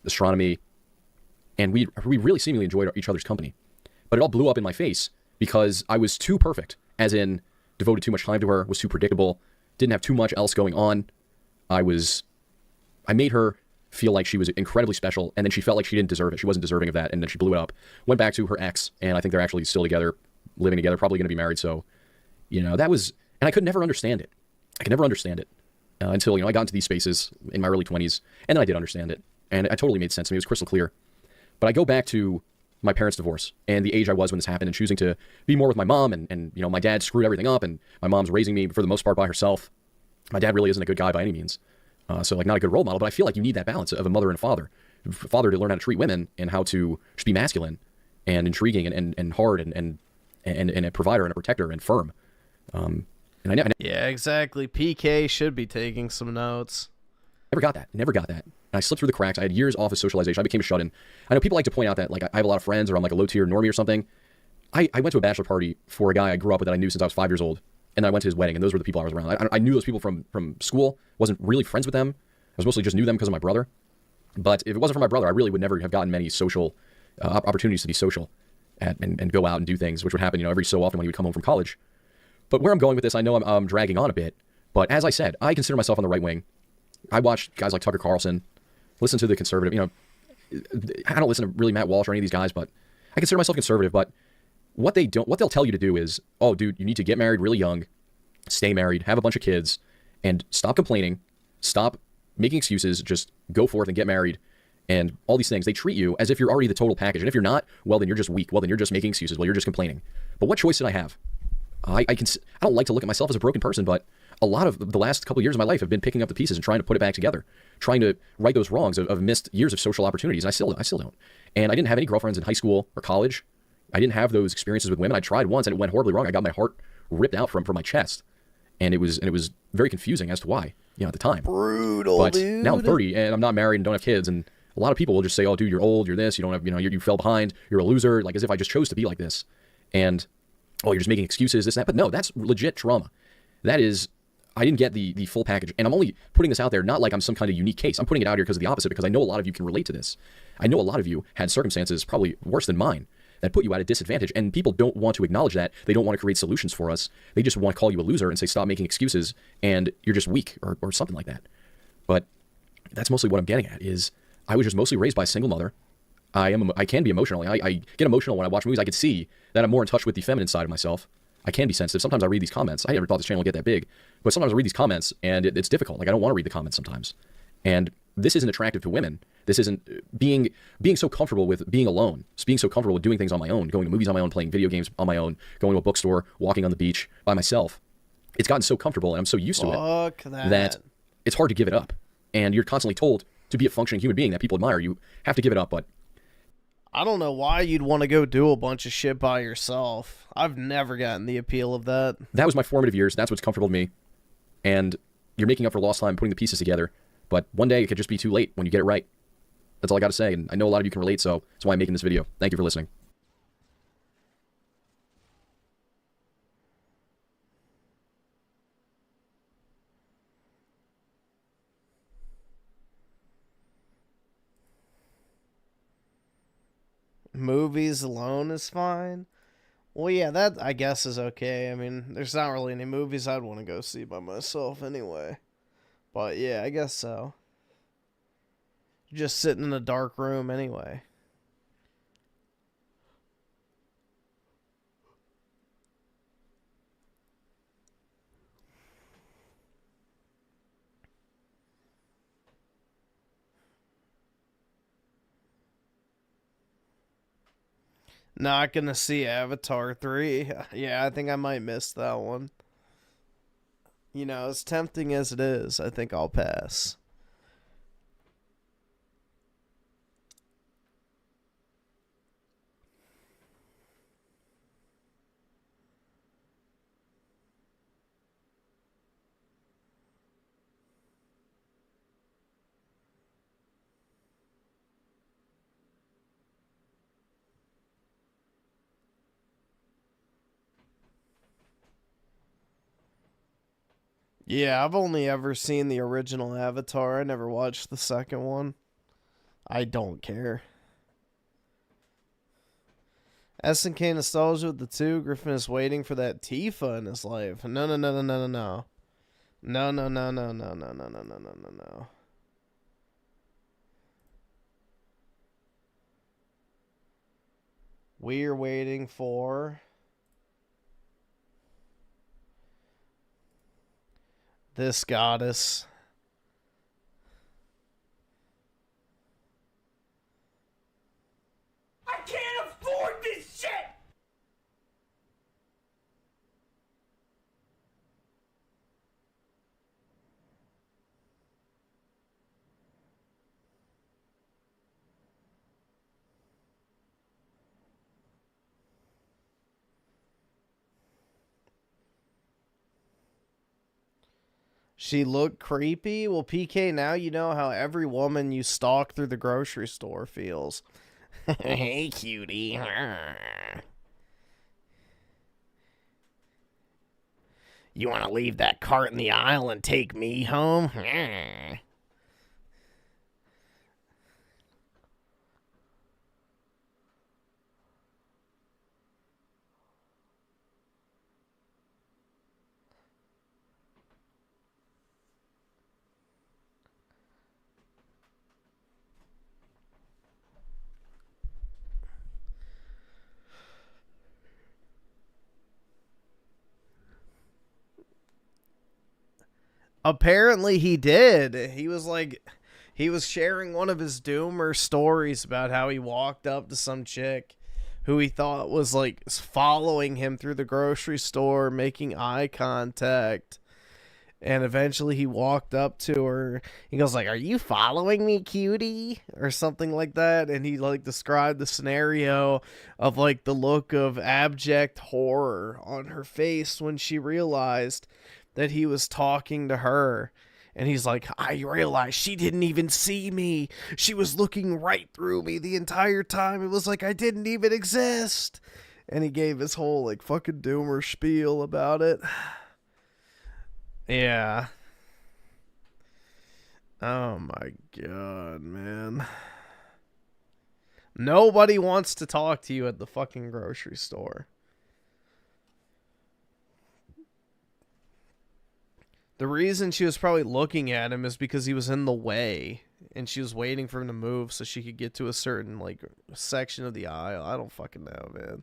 astronomy, and we really seemingly enjoyed each other's company. But it all blew up in my face because I was too perfect, as in devoted too much time to her, was too predictable, didn't have too much else going on. I made her feel like she was incredibly special, and then she felt like she didn't deserve it. She wasn't deserving of that, and then she blew it up. Went back to her ex, and I think they're actually still together, living together, probably going to be married. So, you know, that was, and I could never understand it. Until, you know, I got into these spaces in my early 20s, and then I did understand it, and it totally made sense to me. It was crystal clear. But I go back to my parents' divorce and the age I was when this happened, and choosing to be more with my mom, and you know, my dad screwed everything up, and my mom's raising me for the most part by herself. My dad really isn't a good guy by any means, so like not a good role model. But I feel like you need that balance of a mother and a father father to learn how to treat women and how to just be masculine and intriguing and hard and a provider and a protector and firm. Yeah, exactly. PK should be taking some notes. Never got that. And I slipped through the cracks. I had years off of socialization. I became a shut-in. I know people like to point out that like I have a lot of friends or I'm like a low-tier normie or something. I went to a bachelor party for a guy I grew up with that I knew since I was 5 years old. And I went to his wedding, and those were the people I was around. I knew those people from school. Wasn't really friends with them. I was mostly just knew them because of my brother. But if it wasn't for my brother, I really would never have gotten many social opportunities to be social and go out and do things, which would happen, every so often when he would come home from college. But where I'm going with this, I know I'm dragging on a bit. But as I said, I consider myself on the right wing. I watch guys like Tucker Carlson, listen to the conservative. I don't listen to really Matt Walsh or any of these guys, but I consider myself conservative. But what they'll tell you to do is, oh, dude, you need to get married really young, stay married, have a bunch of kids, and stop complaining, stop making excuses, just go forth and get married, and all these things. They treat you as if you're already the total package. And if you're not, well, then you're just weak. Well, then you're just making excuses. Well, you're just complaining. But what choice did I have? I don't like to look at myself as a broken person, but a lot of the last couple of years of my life have been picking up the pieces and trying to put it back together, trying to right those wrongs of missed years of social opportunities. And I still don't. And I didn't have any girlfriends in high school or college. I didn't have those experiences with women. I tried once and it went horribly wrong. I got my heart ripped out from my chest. And it was very confusing as to why, at the time. Brutal, but dude. Now I'm 30 and I'm not married and don't have kids. And a lot of people will just say, oh, dude, you're old, you're this, you don't have, you fell behind, you're a loser, like as if I just chose to be like this. And, oh, you're just making excuses, this, that. But no, that's legit trauma. That is, I didn't get the full package. And I'm only putting this out there, not like I'm some kind of unique case. I'm putting it out here because of the opposite, because I know a lot of you can relate to this. I know a lot of you had circumstances probably worse than mine that put you at a disadvantage, and people don't want to acknowledge that. They don't want to create solutions for us. They just want to call you a loser and say, stop making excuses, and you're just weak, or something like that. But that's mostly what I'm getting at, is I was just mostly raised by a single mother. I can be emotional. I get emotional when I watch movies. I can see that I'm more in touch with the feminine side of myself. I can be sensitive. Sometimes I read these comments. I never thought this channel would get that big, but sometimes I read these comments, and it's difficult. Like, I don't want to read the comments sometimes. And this isn't attractive to women. This isn't being so comfortable with being alone, being so comfortable with doing things on my own, going to movies on my own, playing video games on my own, going to a bookstore, walking on the beach by myself. It's gotten so comfortable and I'm so used to it that it's hard to give it up. And you're constantly told to be a functioning human being that people admire. You have to give it up, but I don't know why you'd want to go do a bunch of shit by yourself. I've never gotten the appeal of that. That was my formative years. That's what's comfortable to me. And you're making up for lost time, putting the pieces together. But one day it could just be too late when you get it right. That's all I got to say. And I know a lot of you can relate, so that's why I'm making this video. Thank you for listening. Movies alone is fine. Well, yeah, that I guess is okay. I mean, there's not really any movies I'd want to go see by myself anyway. But yeah, I guess so. Just sitting in a dark room anyway. Not gonna see Avatar 3. Yeah, I think I might miss that one. As tempting as it is, I think I'll pass. Yeah, I've only ever seen the original Avatar. I never watched the second one. I don't care. SNK nostalgia with the 2. Griffin is waiting for that Tifa in his life. No. No. We're waiting for this goddess. I can't afford this shit! She looked creepy? Well, PK, now you know how every woman you stalk through the grocery store feels. Hey, cutie. You want to leave that cart in the aisle and take me home? Apparently he did. He was like, he was sharing one of his doomer stories about how he walked up to some chick who he thought was like following him through the grocery store, making eye contact. And eventually he walked up to her. He goes like, "Are you following me, cutie?" Or something like that. And he like described the scenario of like the look of abject horror on her face when she realized that he was talking to her. And he's like, "I realized she didn't even see me. She was looking right through me the entire time. It was like I didn't even exist." And he gave his whole like fucking doomer spiel about it. Yeah. Oh my god, man. Nobody wants to talk to you at the fucking grocery store. The reason she was probably looking at him is because he was in the way, and she was waiting for him to move so she could get to a certain like section of the aisle. I don't fucking know, man.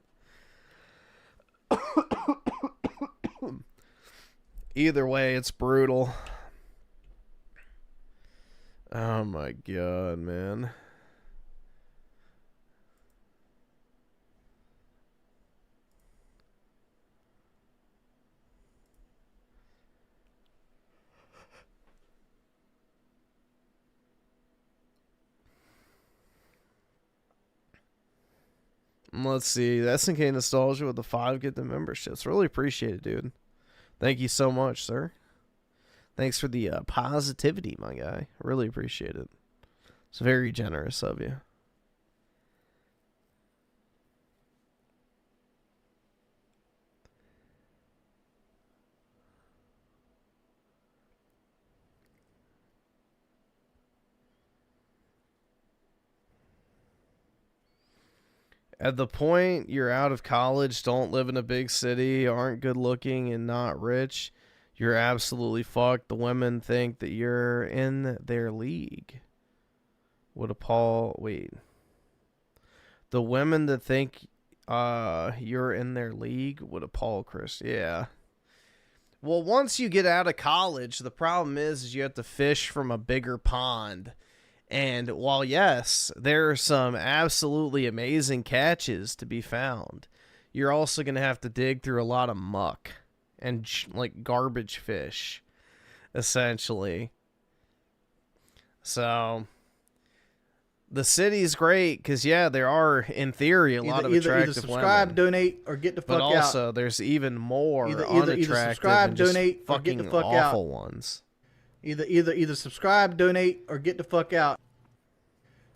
Either way, it's brutal. Oh my god, man. Let's see. SNK Nostalgia with the 5 get the memberships. Really appreciate it, dude. Thank you so much, sir. Thanks for the positivity, my guy. Really appreciate it. It's very generous of you. At the point you're out of college, don't live in a big city, aren't good looking, and not rich, you're absolutely fucked. The women think that you're in their league. Would appall. Wait. The women that think you're in their league would appall Chris. Yeah. Well, once you get out of college, the problem is you have to fish from a bigger pond. And while, yes, there are some absolutely amazing catches to be found, you're also going to have to dig through a lot of muck and, like, garbage fish, essentially. So, the city's great because, yeah, there are, in theory, a lot of attractive either subscribe, women. donate, or get the fuck out. But also, there's even more unattractive subscribe, and just donate, or get the fucking fuck out. awful ones. Either subscribe, donate, or get the fuck out.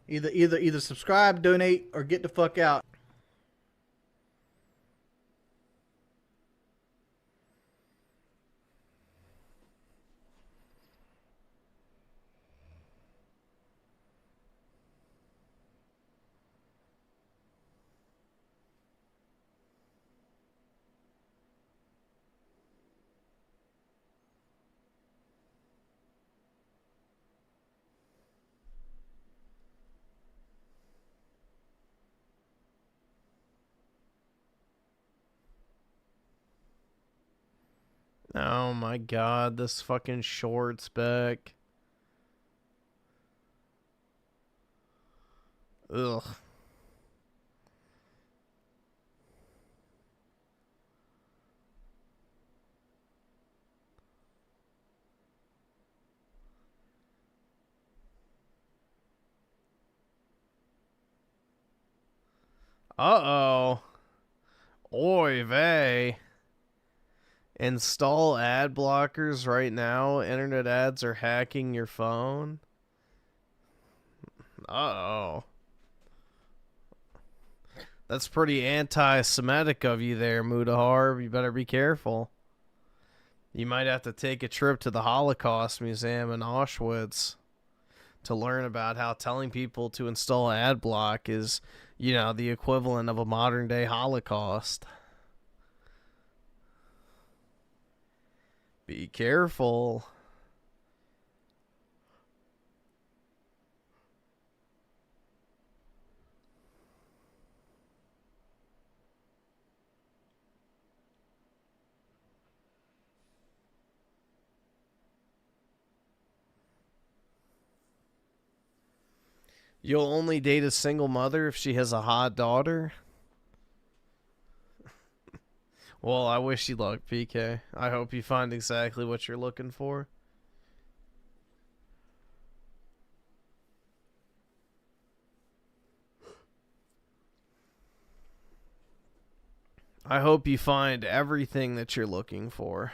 Either subscribe, donate, or get the fuck out. Oh my god, this fucking short spec. Ugh. Uh-oh. Oy vey. Install ad blockers right now. Internet ads are hacking your phone. Uh-oh. That's pretty anti-Semitic of you there, Mudahar. You better be careful. You might have to take a trip to the Holocaust Museum in Auschwitz to learn about how telling people to install ad block is, you know, the equivalent of a modern-day Holocaust. Be careful. You'll only date a single mother if she has a hot daughter? Well, I wish you luck, PK. I hope you find exactly what you're looking for. I hope you find everything that you're looking for.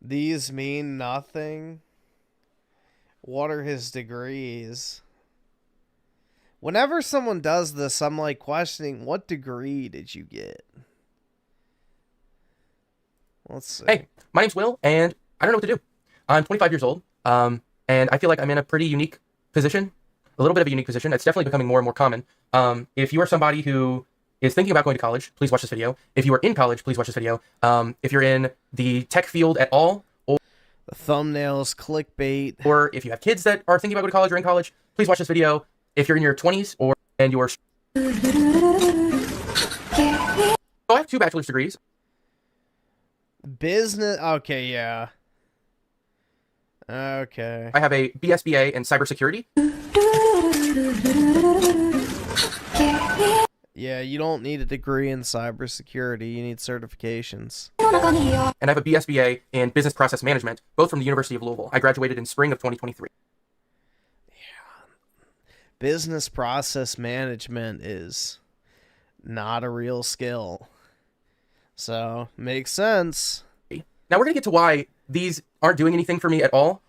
These mean nothing. What are his degrees? Whenever someone does this, I'm like questioning, what degree did you get? Let's see. Hey, my name's Will, and I don't know what to do. I'm 25 years old, and I feel like I'm in a pretty unique position. A little bit of a unique position. It's definitely becoming more and more common. If you are somebody who is thinking about going to college, please watch this video. If you are in college, please watch this video. If you're in the tech field at all, or the thumbnails, clickbait, or if you have kids that are thinking about going to college or in college, please watch this video. If you're in your 20s and you're... So I have 2 bachelor's degrees. Business... Okay, yeah. Okay. I have a BSBA in cybersecurity. Yeah, you don't need a degree in cybersecurity. You need certifications. And I have a BSBA in business process management, both from the University of Louisville. I graduated in spring of 2023. Business process management is not a real skill. So, makes sense. Now we're going to get to why these aren't doing anything for me at all.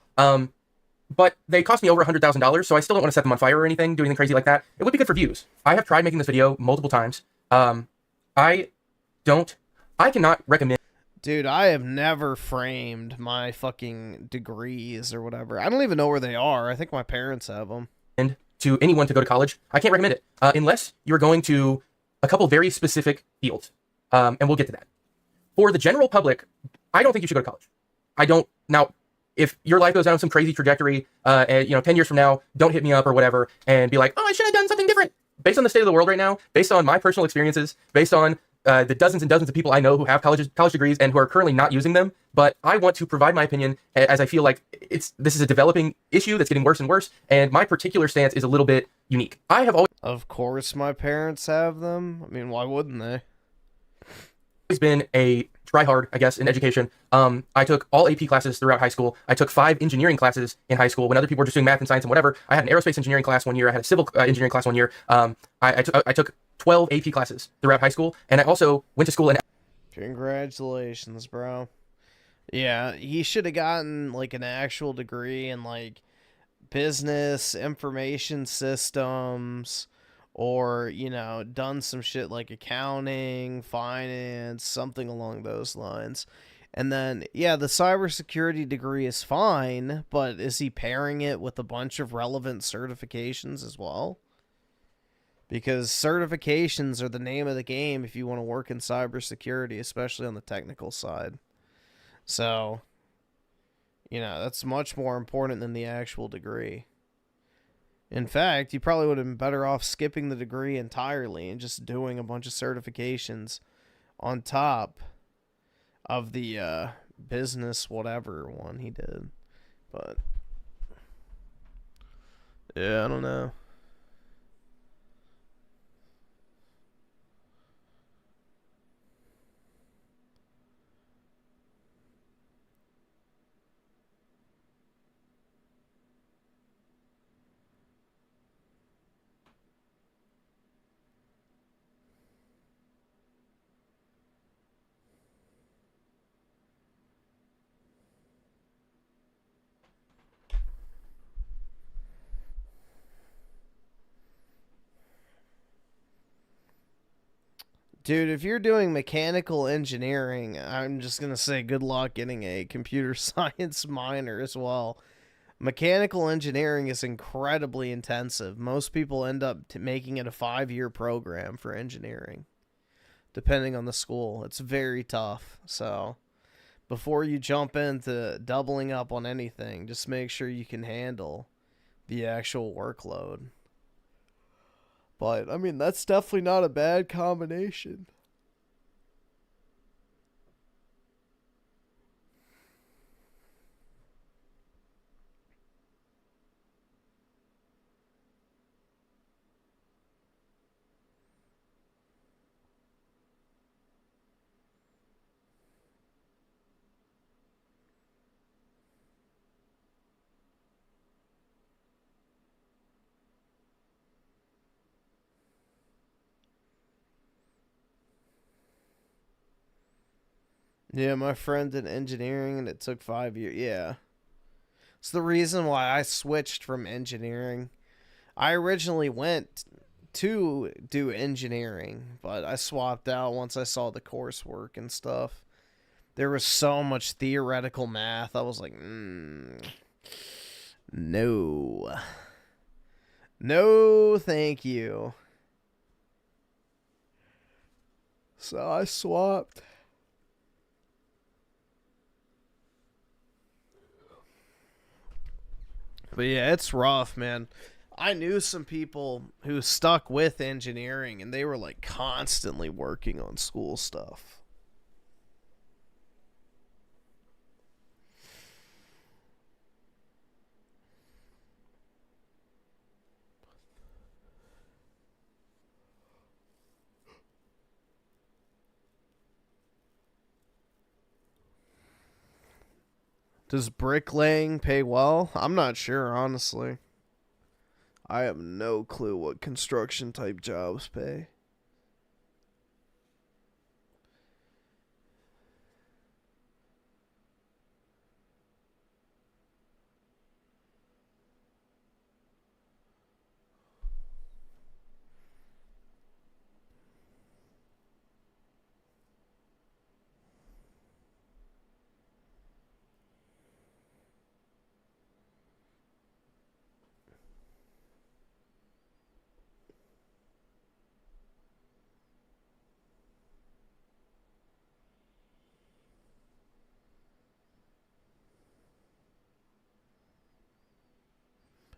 But they cost me over $100,000, so I still don't want to set them on fire or anything, do anything crazy like that. It would be good for views. I have tried making this video multiple times. I cannot recommend... Dude, I have never framed my fucking degrees or whatever. I don't even know where they are. I think my parents have them. And to anyone to go to college, I can't recommend it. Unless you're going to a couple very specific fields. And we'll get to that. For the general public, I don't think you should go to college. I don't... Now, if your life goes down some crazy trajectory, and, 10 years from now, don't hit me up or whatever and be like, oh, I should have done something different. Based on the state of the world right now, based on my personal experiences, based on the dozens and dozens of people I know who have college degrees and who are currently not using them. But I want to provide my opinion as I feel like this is a developing issue that's getting worse and worse. And my particular stance is a little bit unique. I have always... Of course my parents have them. I mean, why wouldn't they? Always been a tryhard, I guess, in education. I took all AP classes throughout high school. I took 5 engineering classes in high school when other people were just doing math and science and whatever. I had an aerospace engineering class one year. I had a civil engineering class one year. I took 12 AP classes throughout high school, and I also went to school in... Congratulations, bro. Yeah, he should have gotten like an actual degree in like business, information systems, or, done some shit like accounting, finance, something along those lines. And then, yeah, the cybersecurity degree is fine, but is he pairing it with a bunch of relevant certifications as well? Because certifications are the name of the game if you want to work in cybersecurity, especially on the technical side. So, that's much more important than the actual degree. In fact, you probably would have been better off skipping the degree entirely and just doing a bunch of certifications on top of the business whatever one he did. But yeah, I don't know. Dude, if you're doing mechanical engineering, I'm just going to say good luck getting a computer science minor as well. Mechanical engineering is incredibly intensive. Most people end up making it a 5-year program for engineering, depending on the school. It's very tough. So before you jump into doubling up on anything, just make sure you can handle the actual workload. But, I mean, that's definitely not a bad combination. Yeah, my friend did engineering and it took 5 years. Yeah. It's the reason why I switched from engineering. I originally went to do engineering, but I swapped out once I saw the coursework and stuff. There was so much theoretical math. I was like, no. No, thank you. So I swapped. But yeah, it's rough, man. I knew some people who stuck with engineering and they were like constantly working on school stuff. Does bricklaying pay well? I'm not sure, honestly. I have no clue what construction type jobs pay.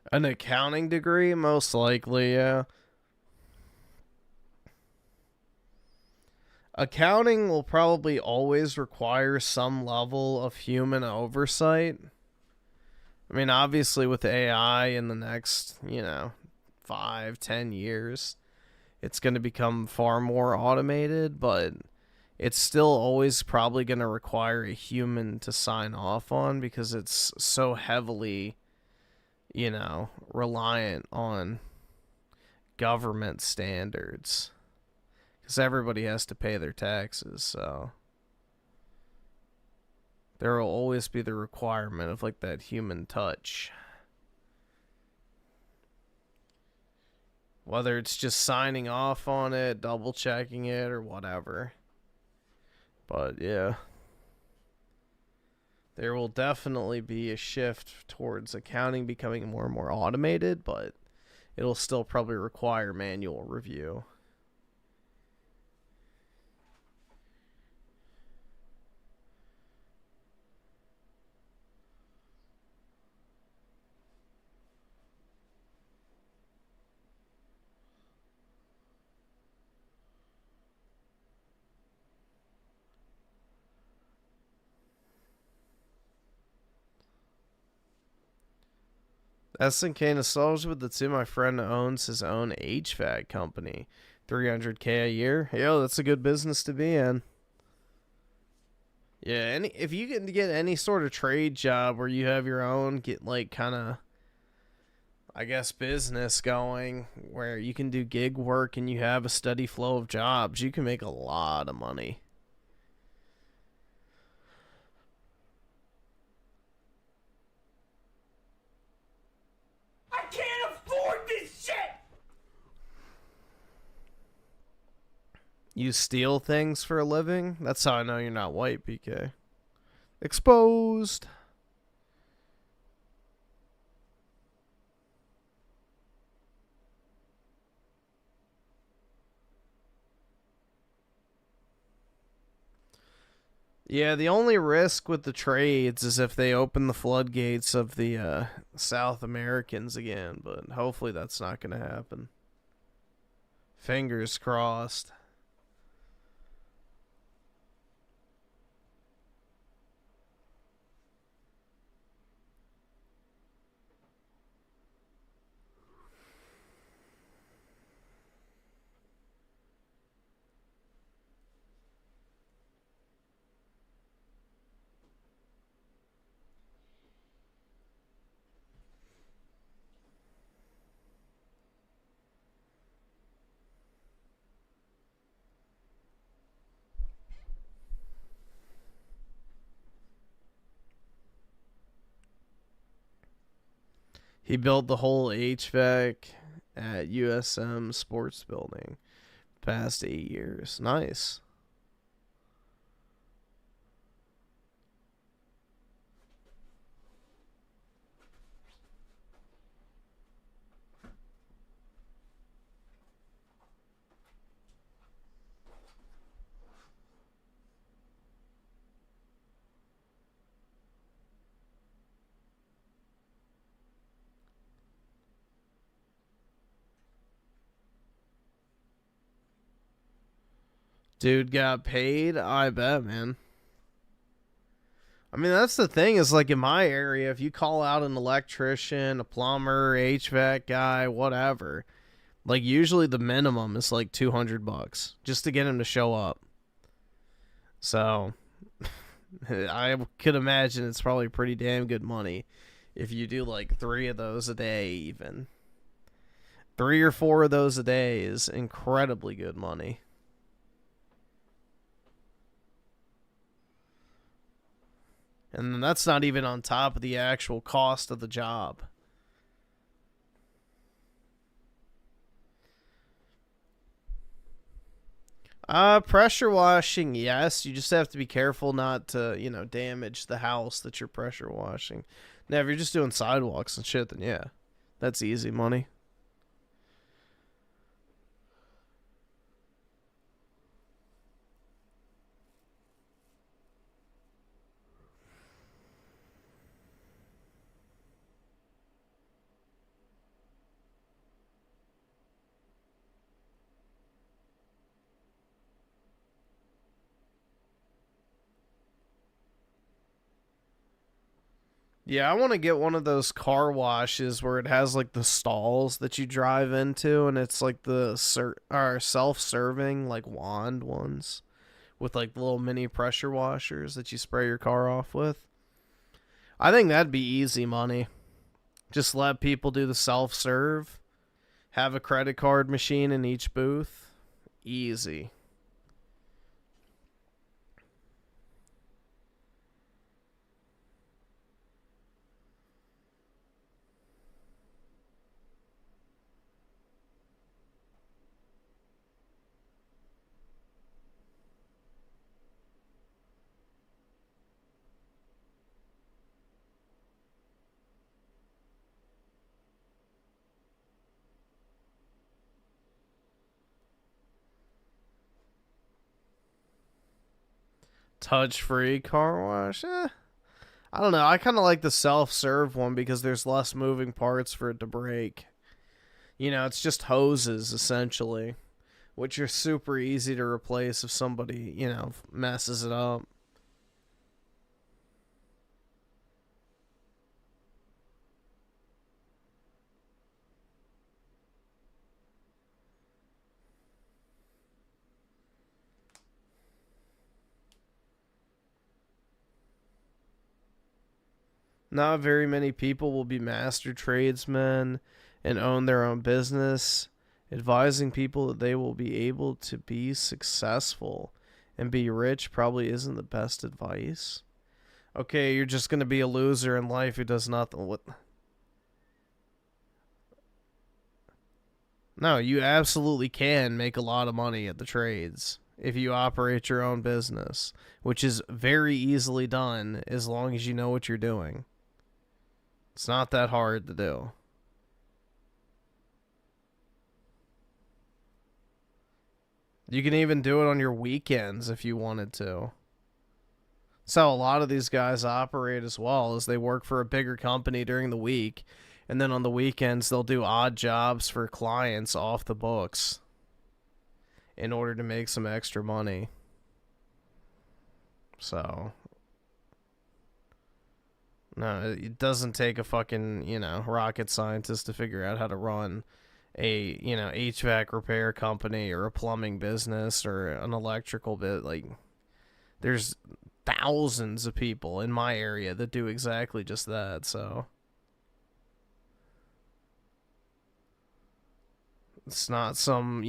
An accounting degree? Most likely, yeah. Accounting will probably always require some level of human oversight. I mean, obviously with AI in the next, 5-10 years, it's going to become far more automated, but it's still always probably going to require a human to sign off on because it's so heavily, reliant on government standards. Because everybody has to pay their taxes, so there will always be the requirement of like that human touch. Whether it's just signing off on it, double checking it, or whatever. But yeah. There will definitely be a shift towards accounting becoming more and more automated, but it'll still probably require manual review. SNK Nostalgia with the two. My friend owns his own HVAC company. $300K a year. Yo, that's a good business to be in. Yeah, if you can get any sort of trade job where you have your own, get like kind of, I guess, business going where you can do gig work and you have a steady flow of jobs, you can make a lot of money. I can't afford this shit! You steal things for a living? That's how I know you're not white, PK. Exposed. Yeah, the only risk with the trades is if they open the floodgates of the South Americans again, but hopefully that's not going to happen. Fingers crossed. He built the whole HVAC at USM Sports Building past 8 years. Nice. Dude got paid? I bet, man. I mean, that's the thing is, like, in my area, if you call out an electrician, a plumber, HVAC guy, whatever, like, usually the minimum is, like, $200 just to get him to show up. So, I could imagine it's probably pretty damn good money if you do, like, 3 of those a day, even. 3 or 4 of those a day is incredibly good money. And then that's not even on top of the actual cost of the job. Pressure washing, yes. You just have to be careful not to, you know, damage the house that you're pressure washing. Now, if you're just doing sidewalks and shit, then yeah, that's easy money. Yeah, I want to get one of those car washes where it has like the stalls that you drive into, and it's like the self-serving like wand ones with like the little mini pressure washers that you spray your car off with. I think that'd be easy money. Just let people do the self-serve, have a credit card machine in each booth. Easy. Touch-free car wash? I don't know. I kind of like the self-serve one because there's less moving parts for it to break. You know, it's just hoses, essentially, which are super easy to replace if somebody, you know, messes it up. Not very many people will be master tradesmen and own their own business. Advising people that they will be able to be successful and be rich probably isn't the best advice. Okay, you're just going to be a loser in life who does nothing. What? No, you absolutely can make a lot of money at the trades if you operate your own business, which is very easily done as long as you know what you're doing. It's not that hard to do. You can even do it on your weekends if you wanted to. That's how a lot of these guys operate as well, is they work for a bigger company during the week, and then on the weekends they'll do odd jobs for clients off the books in order to make some extra money. So, no, it doesn't take a fucking, rocket scientist to figure out how to run a, HVAC repair company or a plumbing business or an electrical bit. Like, there's thousands of people in my area that do exactly just that, so it's not some,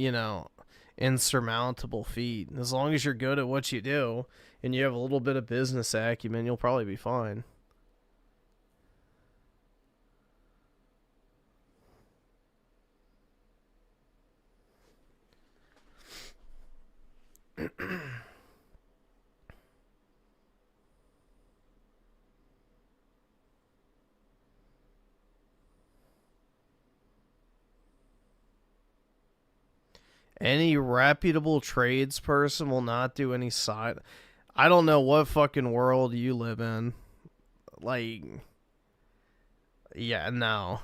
insurmountable feat. As long as you're good at what you do and you have a little bit of business acumen, you'll probably be fine. Any reputable tradesperson will not do any side. I don't know what fucking world you live in. Like, yeah, no.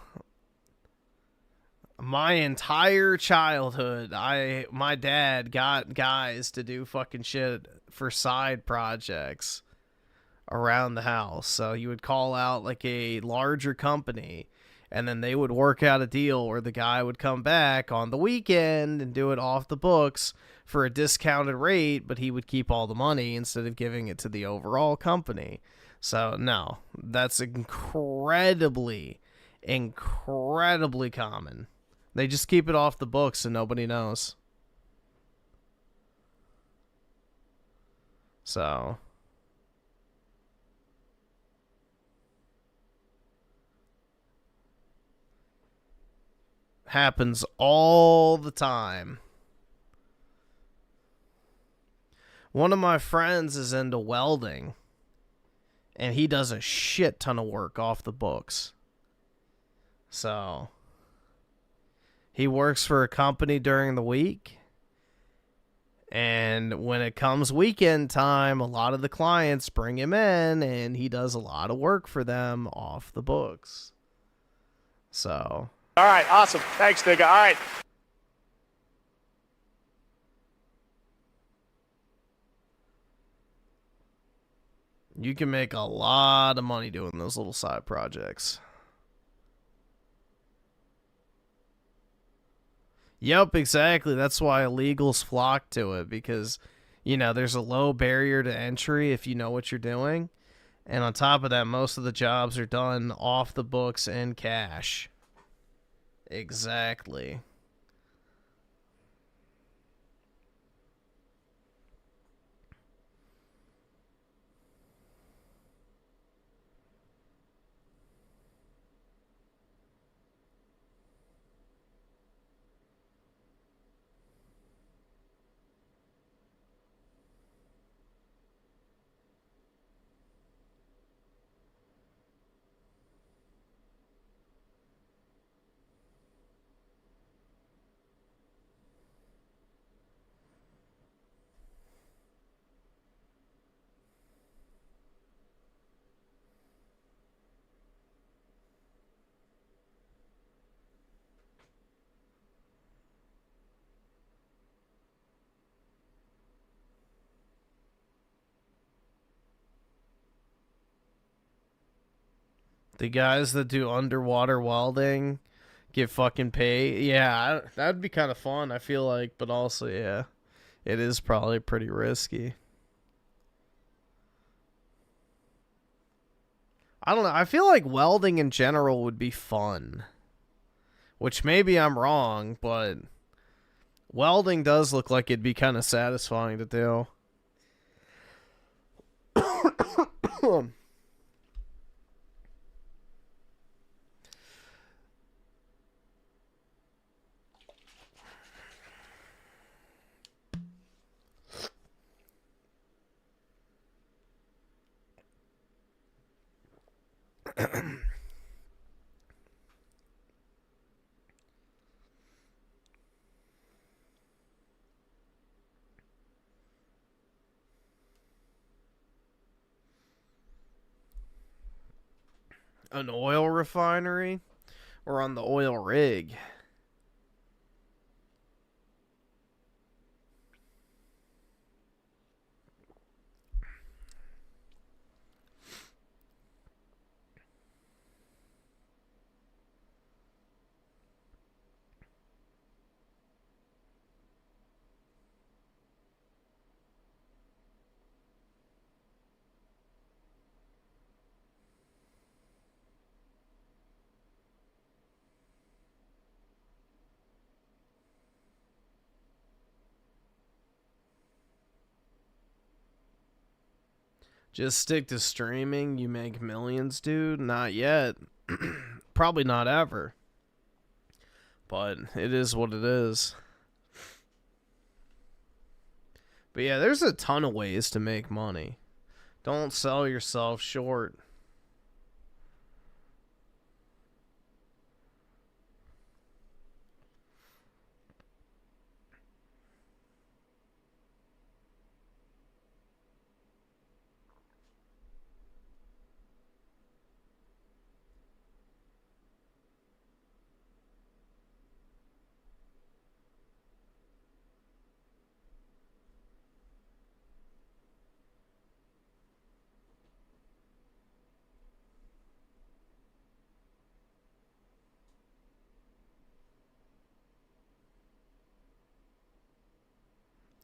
My entire childhood, my dad got guys to do fucking shit for side projects around the house. So he would call out like a larger company, and then they would work out a deal where the guy would come back on the weekend and do it off the books for a discounted rate, but he would keep all the money instead of giving it to the overall company. So, no, that's incredibly common. They just keep it off the books and nobody knows. So, happens all the time. One of my friends is into welding, and he does a shit ton of work off the books. So, he works for a company during the week, and when it comes weekend time, a lot of the clients bring him in, and he does a lot of work for them off the books. So, all right, awesome. Thanks, nigga. All right. You can make a lot of money doing those little side projects. Yep, exactly. That's why illegals flock to it, because, there's a low barrier to entry if you know what you're doing. And on top of that, most of the jobs are done off the books and cash. Exactly. The guys that do underwater welding get fucking paid. Yeah, that'd be kind of fun, I feel like. But also, yeah, it is probably pretty risky. I don't know. I feel like welding in general would be fun. Which maybe I'm wrong, but welding does look like it'd be kind of satisfying to do. An oil refinery or on the oil rig? Just stick to streaming, you make millions, dude? Not yet. Probably not ever. But it is what it is. But yeah, there's a ton of ways to make money. Don't sell yourself short.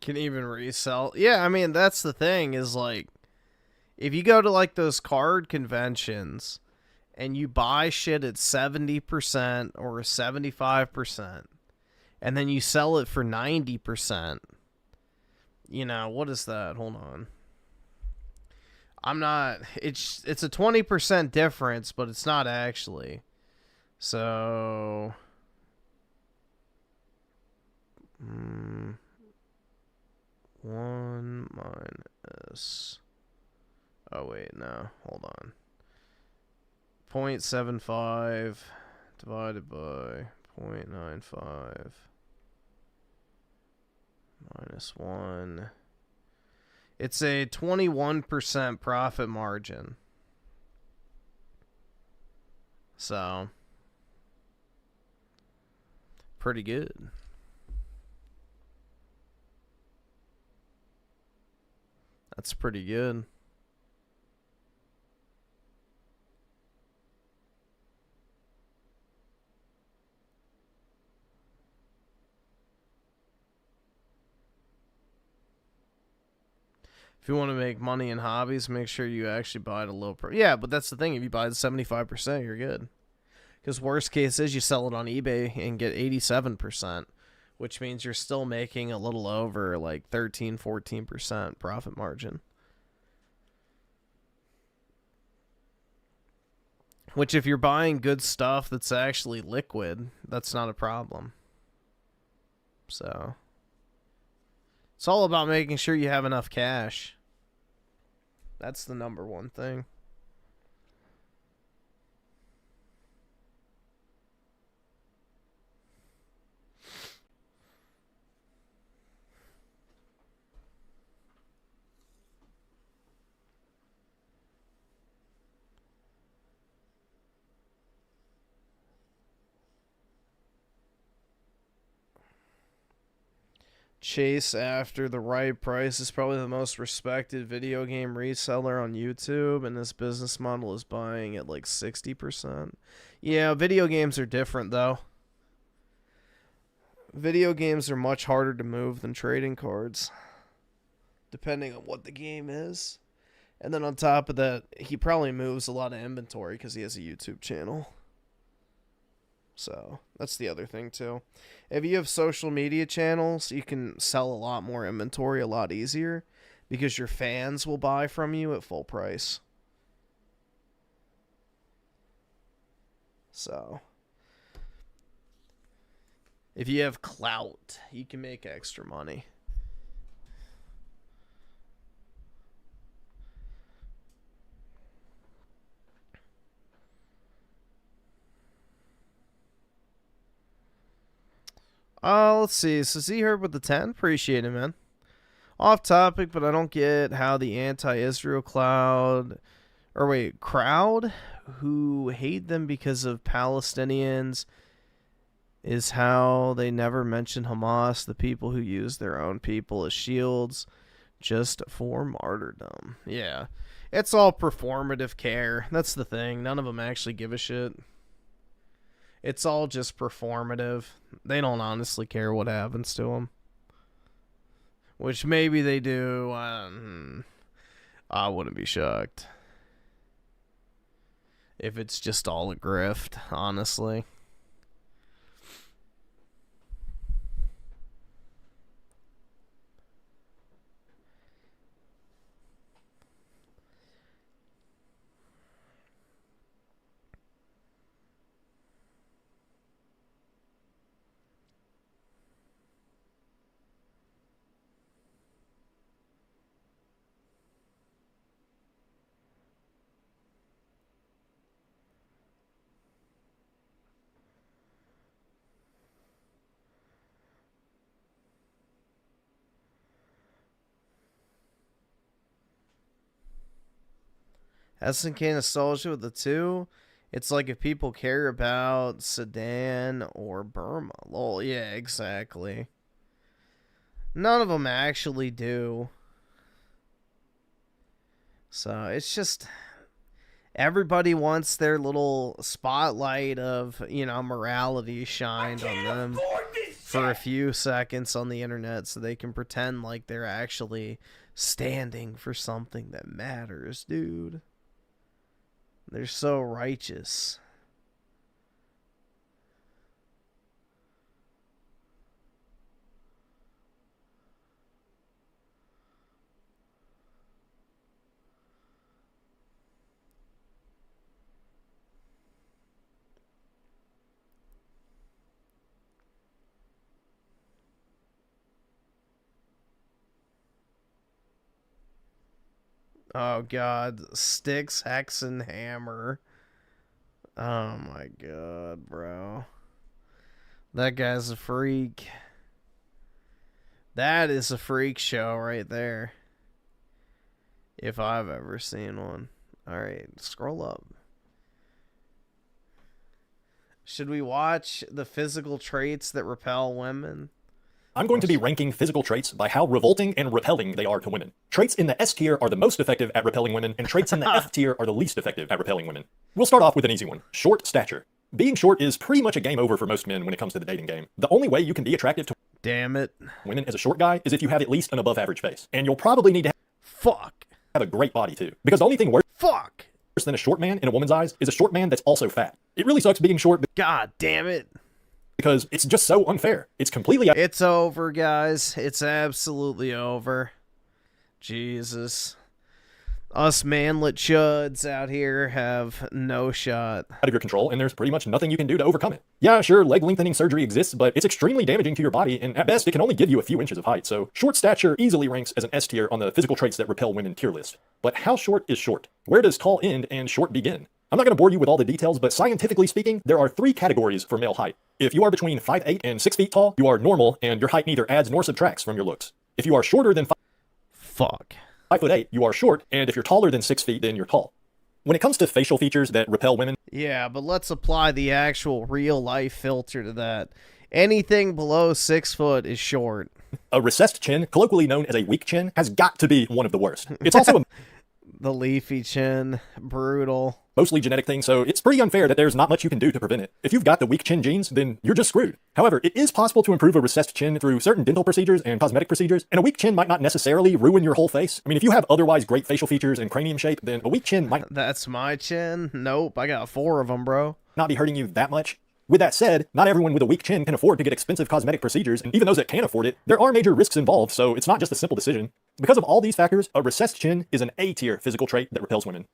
Can even resell. Yeah, I mean, that's the thing is like, if you go to like those card conventions and you buy shit at 70% or 75% and then you sell it for 90%, you know, what is that? Hold on. I'm not, it's a 20% difference, but it's not actually. So, 1 minus, oh wait, no, hold on. 0.75 divided by 0.95 minus 1. It's a 21% profit margin. So, pretty good. That's pretty good. If you want to make money in hobbies, make sure you actually buy at a low price. Yeah, but that's the thing. If you buy the 75%, you're good. Because worst case is you sell it on eBay and get 87%, which means you're still making a little over like 13, 14% profit margin. Which if you're buying good stuff that's actually liquid, that's not a problem. So, it's all about making sure you have enough cash. That's the number one thing. Chase after the right price is probably the most respected video game reseller on YouTube, and this business model is buying at like 60%. Yeah, video games are different though. Video games are much harder to move than trading cards, depending on what the game is. And then on top of that, he probably moves a lot of inventory because he has a YouTube channel. So that's the other thing too. If you have social media channels, you can sell a lot more inventory a lot easier because your fans will buy from you at full price. So if you have clout, you can make extra money. Let's see. So Z-Herb with the 10. Appreciate it, man. Off topic, but I don't get how the anti-Israel crowd who hate them because of Palestinians is how they never mention Hamas, the people who use their own people as shields just for martyrdom. Yeah. It's all performative care. That's the thing. None of them actually give a shit. It's all just performative. They don't honestly care what happens to them. Which maybe they do. I wouldn't be shocked if it's just all a grift, honestly. SNK nostalgia with the 2. It's like if people care about Sudan or Burma. Lol, yeah, exactly. None of them actually do. So it's just everybody wants their little spotlight of, you know, morality shined on them for a few seconds on the internet so they can pretend like they're actually standing for something that matters, dude. They're so righteous. Oh god, Sticks, Hex, and Hammer. Oh my god, bro. That guy's a freak. That is a freak show right there. If I've ever seen one. Alright, scroll up. Should we watch the physical traits that repel women? I'm going to be ranking physical traits by how revolting and repelling they are to women. Traits in the S tier are the most effective at repelling women, and traits in the F tier are the least effective at repelling women. We'll start off with an easy one. Short stature. Being short is pretty much a game over for most men when it comes to the dating game. The only way you can be attractive to women as a short guy is if you have at least an above average face. And you'll probably need to have a great body too. Because the only thing worse than a short man in a woman's eyes is a short man that's also fat. It really sucks being short. God damn it. Because it's just so unfair. It's completely... It's over, guys. It's absolutely over. Jesus. Us manlet chuds out here have no shot. Out of your control, and there's pretty much nothing you can do to overcome it. Yeah, sure, leg lengthening surgery exists, but it's extremely damaging to your body, and at best, it can only give you a few inches of height, so short stature easily ranks as an S tier on the physical traits that repel women tier list. But how short is short? Where does tall end and short begin? I'm not going to bore you with all the details, but scientifically speaking, there are 3 categories for male height. If you are between 5'8" and 6 feet tall, you are normal, and your height neither adds nor subtracts from your looks. If you are shorter than 5'8", you are short, and if you're taller than 6 feet, then you're tall. When it comes to facial features that repel women... Yeah, but let's apply the actual real-life filter to that. Anything below 6 foot is short. A recessed chin, colloquially known as a weak chin, has got to be one of the worst. It's also a... The leafy chin. Brutal. Mostly genetic thing, so it's pretty unfair that there's not much you can do to prevent it. If you've got the weak chin genes, then you're just screwed. However, it is possible to improve a recessed chin through certain dental procedures and cosmetic procedures, and a weak chin might not necessarily ruin your whole face. I mean, if you have otherwise great facial features and cranium shape, then a weak chin might... That's my chin? Nope, I got 4 of them, bro. ...not be hurting you that much. With that said, not everyone with a weak chin can afford to get expensive cosmetic procedures, and even those that can afford it, there are major risks involved, so it's not just a simple decision. Because of all these factors, a recessed chin is an A-tier physical trait that repels women.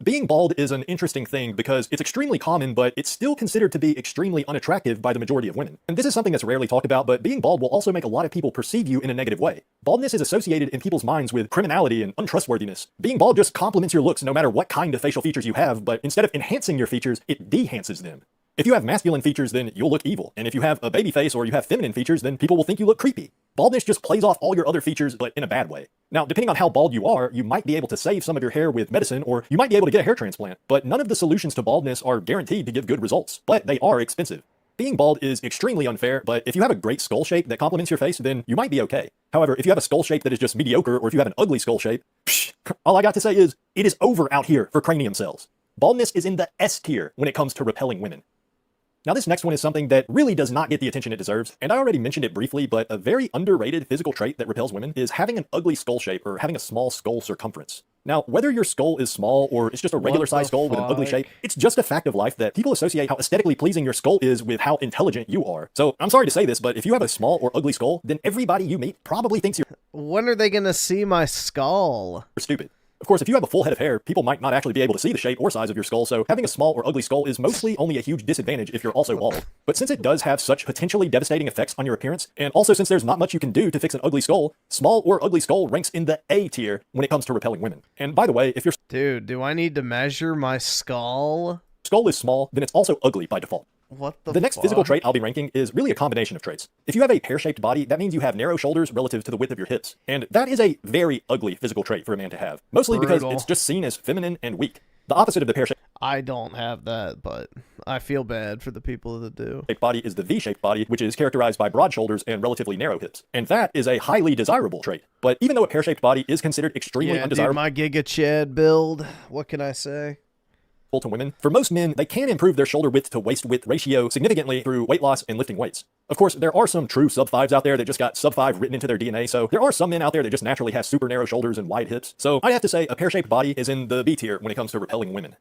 Being bald is an interesting thing because it's extremely common, but it's still considered to be extremely unattractive by the majority of women. And this is something that's rarely talked about, but being bald will also make a lot of people perceive you in a negative way. Baldness is associated in people's minds with criminality and untrustworthiness. Being bald just complements your looks no matter what kind of facial features you have, but instead of enhancing your features, it dehances them. If you have masculine features, then you'll look evil. And if you have a baby face or you have feminine features, then people will think you look creepy. Baldness just plays off all your other features, but in a bad way. Now, depending on how bald you are, you might be able to save some of your hair with medicine, or you might be able to get a hair transplant. But none of the solutions to baldness are guaranteed to give good results, but they are expensive. Being bald is extremely unfair, but if you have a great skull shape that complements your face, then you might be okay. However, if you have a skull shape that is just mediocre, or if you have an ugly skull shape, all I got to say is, it is over out here for cranium cells. Baldness is in the S tier when it comes to repelling women. Now this next one is something that really does not get the attention it deserves, and I already mentioned it briefly, but a very underrated physical trait that repels women is having an ugly skull shape or having a small skull circumference. Now, whether your skull is small or it's just a regular sized skull with an ugly shape, it's just a fact of life that people associate how aesthetically pleasing your skull is with how intelligent you are. So I'm sorry to say this, but if you have a small or ugly skull, then everybody you meet probably thinks you're... When are they gonna see my skull? ...stupid. Of course, if you have a full head of hair, people might not actually be able to see the shape or size of your skull, so having a small or ugly skull is mostly only a huge disadvantage if you're also bald. But since it does have such potentially devastating effects on your appearance, and also since there's not much you can do to fix an ugly skull, small or ugly skull ranks in the A tier when it comes to repelling women. And by the way, if your Dude, do I need to measure my skull? Skull is small, then it's also ugly by default. What the next physical trait I'll be ranking is really a combination of traits. If you have a pear-shaped body, that means you have narrow shoulders relative to the width of your hips. And that is a very ugly physical trait for a man to have. Mostly because it's just seen as feminine and weak. The opposite of the pear-shaped... I don't have that, but I feel bad for the people that do. ...body is the V-shaped body, which is characterized by broad shoulders and relatively narrow hips. And that is a highly desirable trait. But even though a pear-shaped body is considered extremely undesirable... Dude, my Giga Chad build, what can I say? To women, for most men, they can improve their shoulder width to waist width ratio significantly through weight loss and lifting weights. Of course, there are some true sub-5s out there that just got sub-5 written into their DNA, so there are some men out there that just naturally have super narrow shoulders and wide hips. So I'd have to say a pear-shaped body is in the B tier when it comes to repelling women.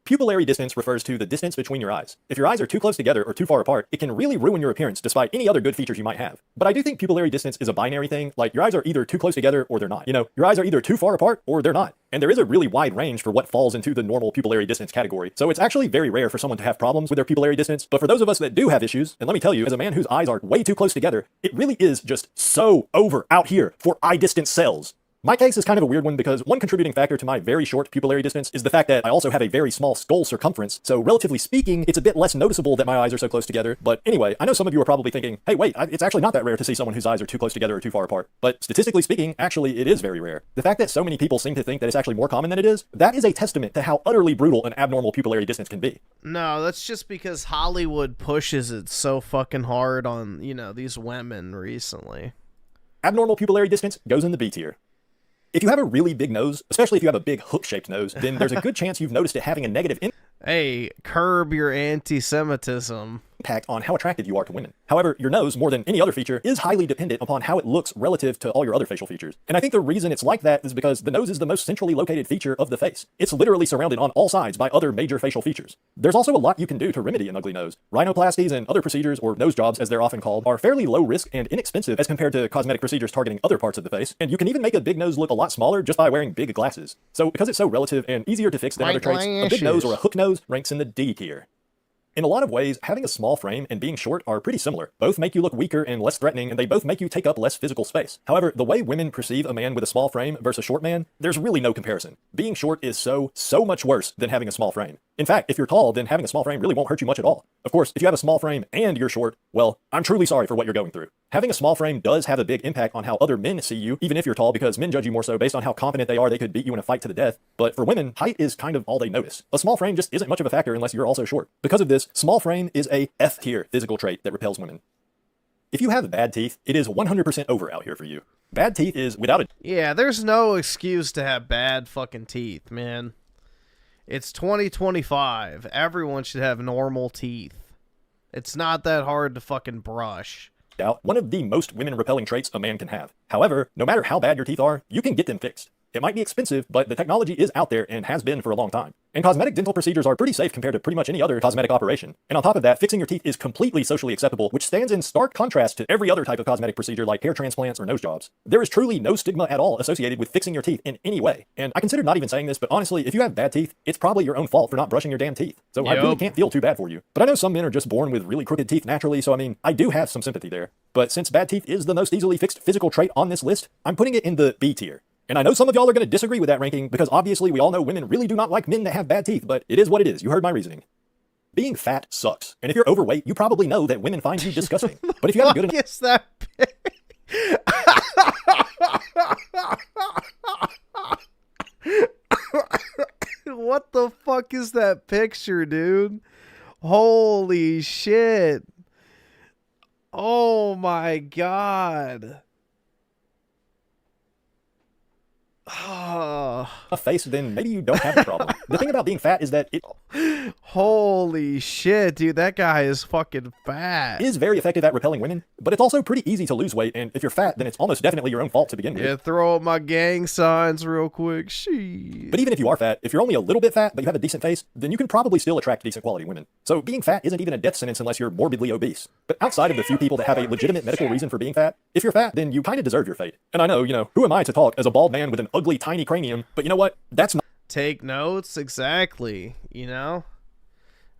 Pupillary distance refers to the distance between your eyes. If your eyes are too close together or too far apart, it can really ruin your appearance despite any other good features you might have. But I do think pupillary distance is a binary thing, like your eyes are either too close together or they're not. You know, your eyes are either too far apart or they're not. And there is a really wide range for what falls into the normal pupillary distance category. So it's actually very rare for someone to have problems with their pupillary distance, but for those of us that do have issues, and let me tell you, as a man whose eyes are way too close together, it really is just so over out here for eye distance cells. My case is kind of a weird one because one contributing factor to my very short pupillary distance is the fact that I also have a very small skull circumference, so relatively speaking, it's a bit less noticeable that my eyes are so close together. But anyway, I know some of you are probably thinking, hey wait, it's actually not that rare to see someone whose eyes are too close together or too far apart. But statistically speaking, actually it is very rare. The fact that so many people seem to think that it's actually more common than it is, that is a testament to how utterly brutal an abnormal pupillary distance can be. No, that's just because Hollywood pushes it so fucking hard on, you know, these women recently. Abnormal pupillary distance goes in the B tier. If you have a really big nose, especially if you have a big hook-shaped nose, then there's a good chance you've noticed it having a negative Hey, curb your anti-Semitism. Impact on how attractive you are to women. However, your nose, more than any other feature, is highly dependent upon how it looks relative to all your other facial features. And I think the reason it's like that is because the nose is the most centrally located feature of the face. It's literally surrounded on all sides by other major facial features. There's also a lot you can do to remedy an ugly nose. Rhinoplasties and other procedures, or nose jobs as they're often called, are fairly low risk and inexpensive as compared to cosmetic procedures targeting other parts of the face, and you can even make a big nose look a lot smaller just by wearing big glasses. So because it's so relative and easier to fix than other traits, a big nose or a hook nose ranks in the D tier. In a lot of ways, having a small frame and being short are pretty similar. Both make you look weaker and less threatening, and they both make you take up less physical space. However, the way women perceive a man with a small frame versus a short man, there's really no comparison. Being short is so much worse than having a small frame. In fact, if you're tall, then having a small frame really won't hurt you much at all. Of course, if you have a small frame and you're short, well, I'm truly sorry for what you're going through. Having a small frame does have a big impact on how other men see you, even if you're tall, because men judge you more so based on how confident they are they could beat you in a fight to the death. But for women, height is kind of all they notice. A small frame just isn't much of a factor unless you're also short. Because of this, small frame is a F-tier physical trait that repels women. If you have bad teeth, it is 100% over out here for you. Bad teeth is without a... Yeah, there's no excuse to have bad fucking teeth, man. It's 2025. Everyone should have normal teeth. It's not that hard to fucking brush. doubt one of the most women-repelling traits a man can have. However, no matter how bad your teeth are, you can get them fixed. It might be expensive, but the technology is out there and has been for a long time. And cosmetic dental procedures are pretty safe compared to pretty much any other cosmetic operation. And on top of that, fixing your teeth is completely socially acceptable, which stands in stark contrast to every other type of cosmetic procedure like hair transplants or nose jobs. There is truly no stigma at all associated with fixing your teeth in any way. And I consider not even saying this, but honestly, if you have bad teeth, it's probably your own fault for not brushing your damn teeth. So I really can't feel too bad for you. But I know some men are just born with really crooked teeth naturally, so I mean, I do have some sympathy there. But since bad teeth is the most easily fixed physical trait on this list, I'm putting it in the B tier. And I know some of y'all are going to disagree with that ranking because obviously we all know women really do not like men that have bad teeth, but it is what it is. You heard my reasoning. Being fat sucks. And if you're overweight, you probably know that women find you disgusting. But if you have a good enough... Is that What the fuck is that picture, dude? Holy shit. Oh my god. a face, then maybe you don't have a problem. The thing about being fat is that it... Holy shit, dude, that guy is fucking fat. Is very effective at repelling women, but it's also pretty easy to lose weight, and if you're fat, then it's almost definitely your own fault to begin with. Yeah, throw up my gang signs real quick. Shit. But even if you are fat, if you're only a little bit fat, but you have a decent face, then you can probably still attract decent quality women. So being fat isn't even a death sentence unless you're morbidly obese. But outside of the few people that have a legitimate medical reason for being fat, if you're fat, then you kind of deserve your fate. And I know, who am I to talk as a bald man with an ugly, tiny cranium, but you know what? That's not... Take notes, exactly, It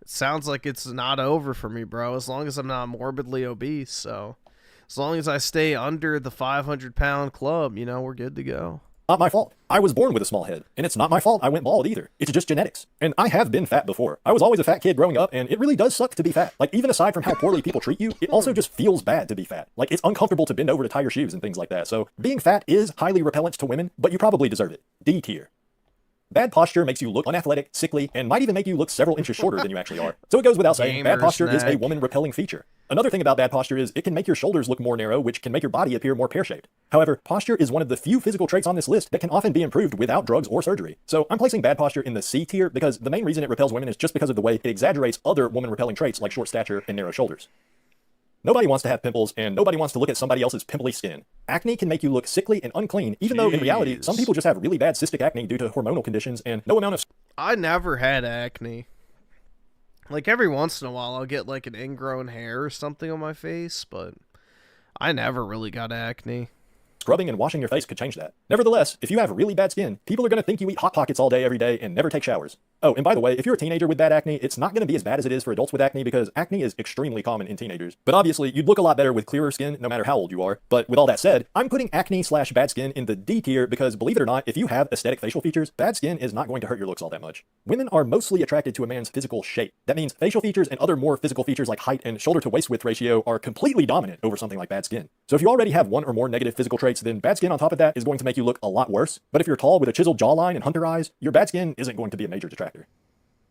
sounds like it's not over for me, bro, as long as I'm not morbidly obese, so... As long as I stay under the 500-pound club, we're good to go. Not my fault. I was born with a small head, and it's not my fault I went bald either. It's just genetics. And I have been fat before. I was always a fat kid growing up, and it really does suck to be fat. Like, even aside from how poorly people treat you, it also just feels bad to be fat. Like, it's uncomfortable to bend over to tie your shoes and things like that. So, being fat is highly repellent to women, but you probably deserve it. D tier. Bad posture makes you look unathletic, sickly, and might even make you look several inches shorter than you actually are. So it goes without saying, bad posture is a woman-repelling feature. Another thing about bad posture is it can make your shoulders look more narrow, which can make your body appear more pear-shaped. However, posture is one of the few physical traits on this list that can often be improved without drugs or surgery. So I'm placing bad posture in the C tier because the main reason it repels women is just because of the way it exaggerates other woman-repelling traits like short stature and narrow shoulders. Nobody wants to have pimples, and nobody wants to look at somebody else's pimply skin. Acne can make you look sickly and unclean, even though in reality, some people just have really bad cystic acne due to hormonal conditions, and no amount of... I never had acne. Like, every once in a while, I'll get, like, an ingrown hair or something on my face, but I never really got acne. Scrubbing and washing your face could change that. Nevertheless, if you have really bad skin, people are going to think you eat Hot Pockets all day every day and never take showers. Oh, and by the way, if you're a teenager with bad acne, it's not going to be as bad as it is for adults with acne because acne is extremely common in teenagers. But obviously, you'd look a lot better with clearer skin no matter how old you are. But with all that said, I'm putting acne/bad skin in the D tier because believe it or not, if you have aesthetic facial features, bad skin is not going to hurt your looks all that much. Women are mostly attracted to a man's physical shape. That means facial features and other more physical features like height and shoulder to waist width ratio are completely dominant over something like bad skin. So if you already have one or more negative physical traits, then bad skin on top of that is going to make you look a lot worse. But if you're tall with a chiseled jawline and hunter eyes, your bad skin isn't going to be a major detractor.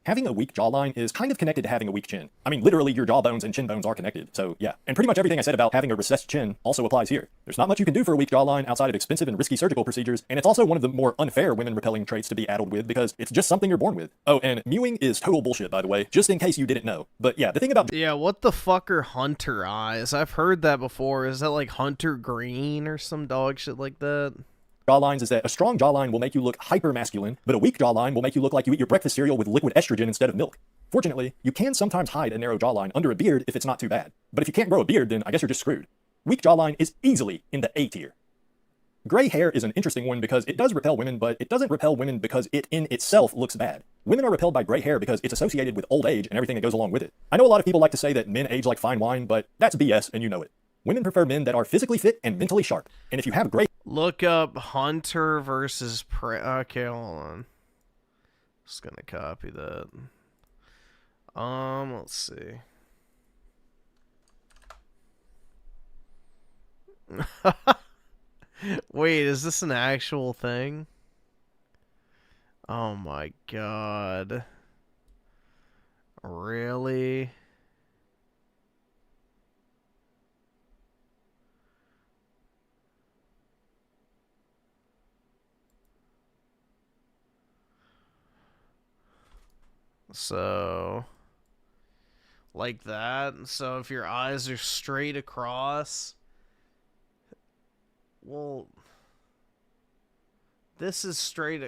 Having a weak jawline is kind of connected to having a weak chin. I mean, literally, your jawbones and chin bones are connected, so yeah. And pretty much everything I said about having a recessed chin also applies here. There's not much you can do for a weak jawline outside of expensive and risky surgical procedures, and it's also one of the more unfair women-repelling traits to be addled with because it's just something you're born with. Oh, and mewing is total bullshit, by the way, just in case you didn't know. But yeah, the thing about... Yeah, what the fuck are hunter eyes? I've heard that before. Is that like hunter green or some dog shit like that? Jawlines is that a strong jawline will make you look hyper-masculine, but a weak jawline will make you look like you eat your breakfast cereal with liquid estrogen instead of milk. Fortunately, you can sometimes hide a narrow jawline under a beard if it's not too bad. But if you can't grow a beard, then I guess you're just screwed. Weak jawline is easily in the A tier. Gray hair is an interesting one because it does repel women, but it doesn't repel women because it in itself looks bad. Women are repelled by gray hair because it's associated with old age and everything that goes along with it. I know a lot of people like to say that men age like fine wine, but that's BS and you know it. Women prefer men that are physically fit and mentally sharp. And if you have gray... Look up hunter versus okay, hold on. Just gonna copy that. Let's see. Wait, is this an actual thing? Oh my god. Really? So, like that. So if your eyes are straight across, well, this is straight.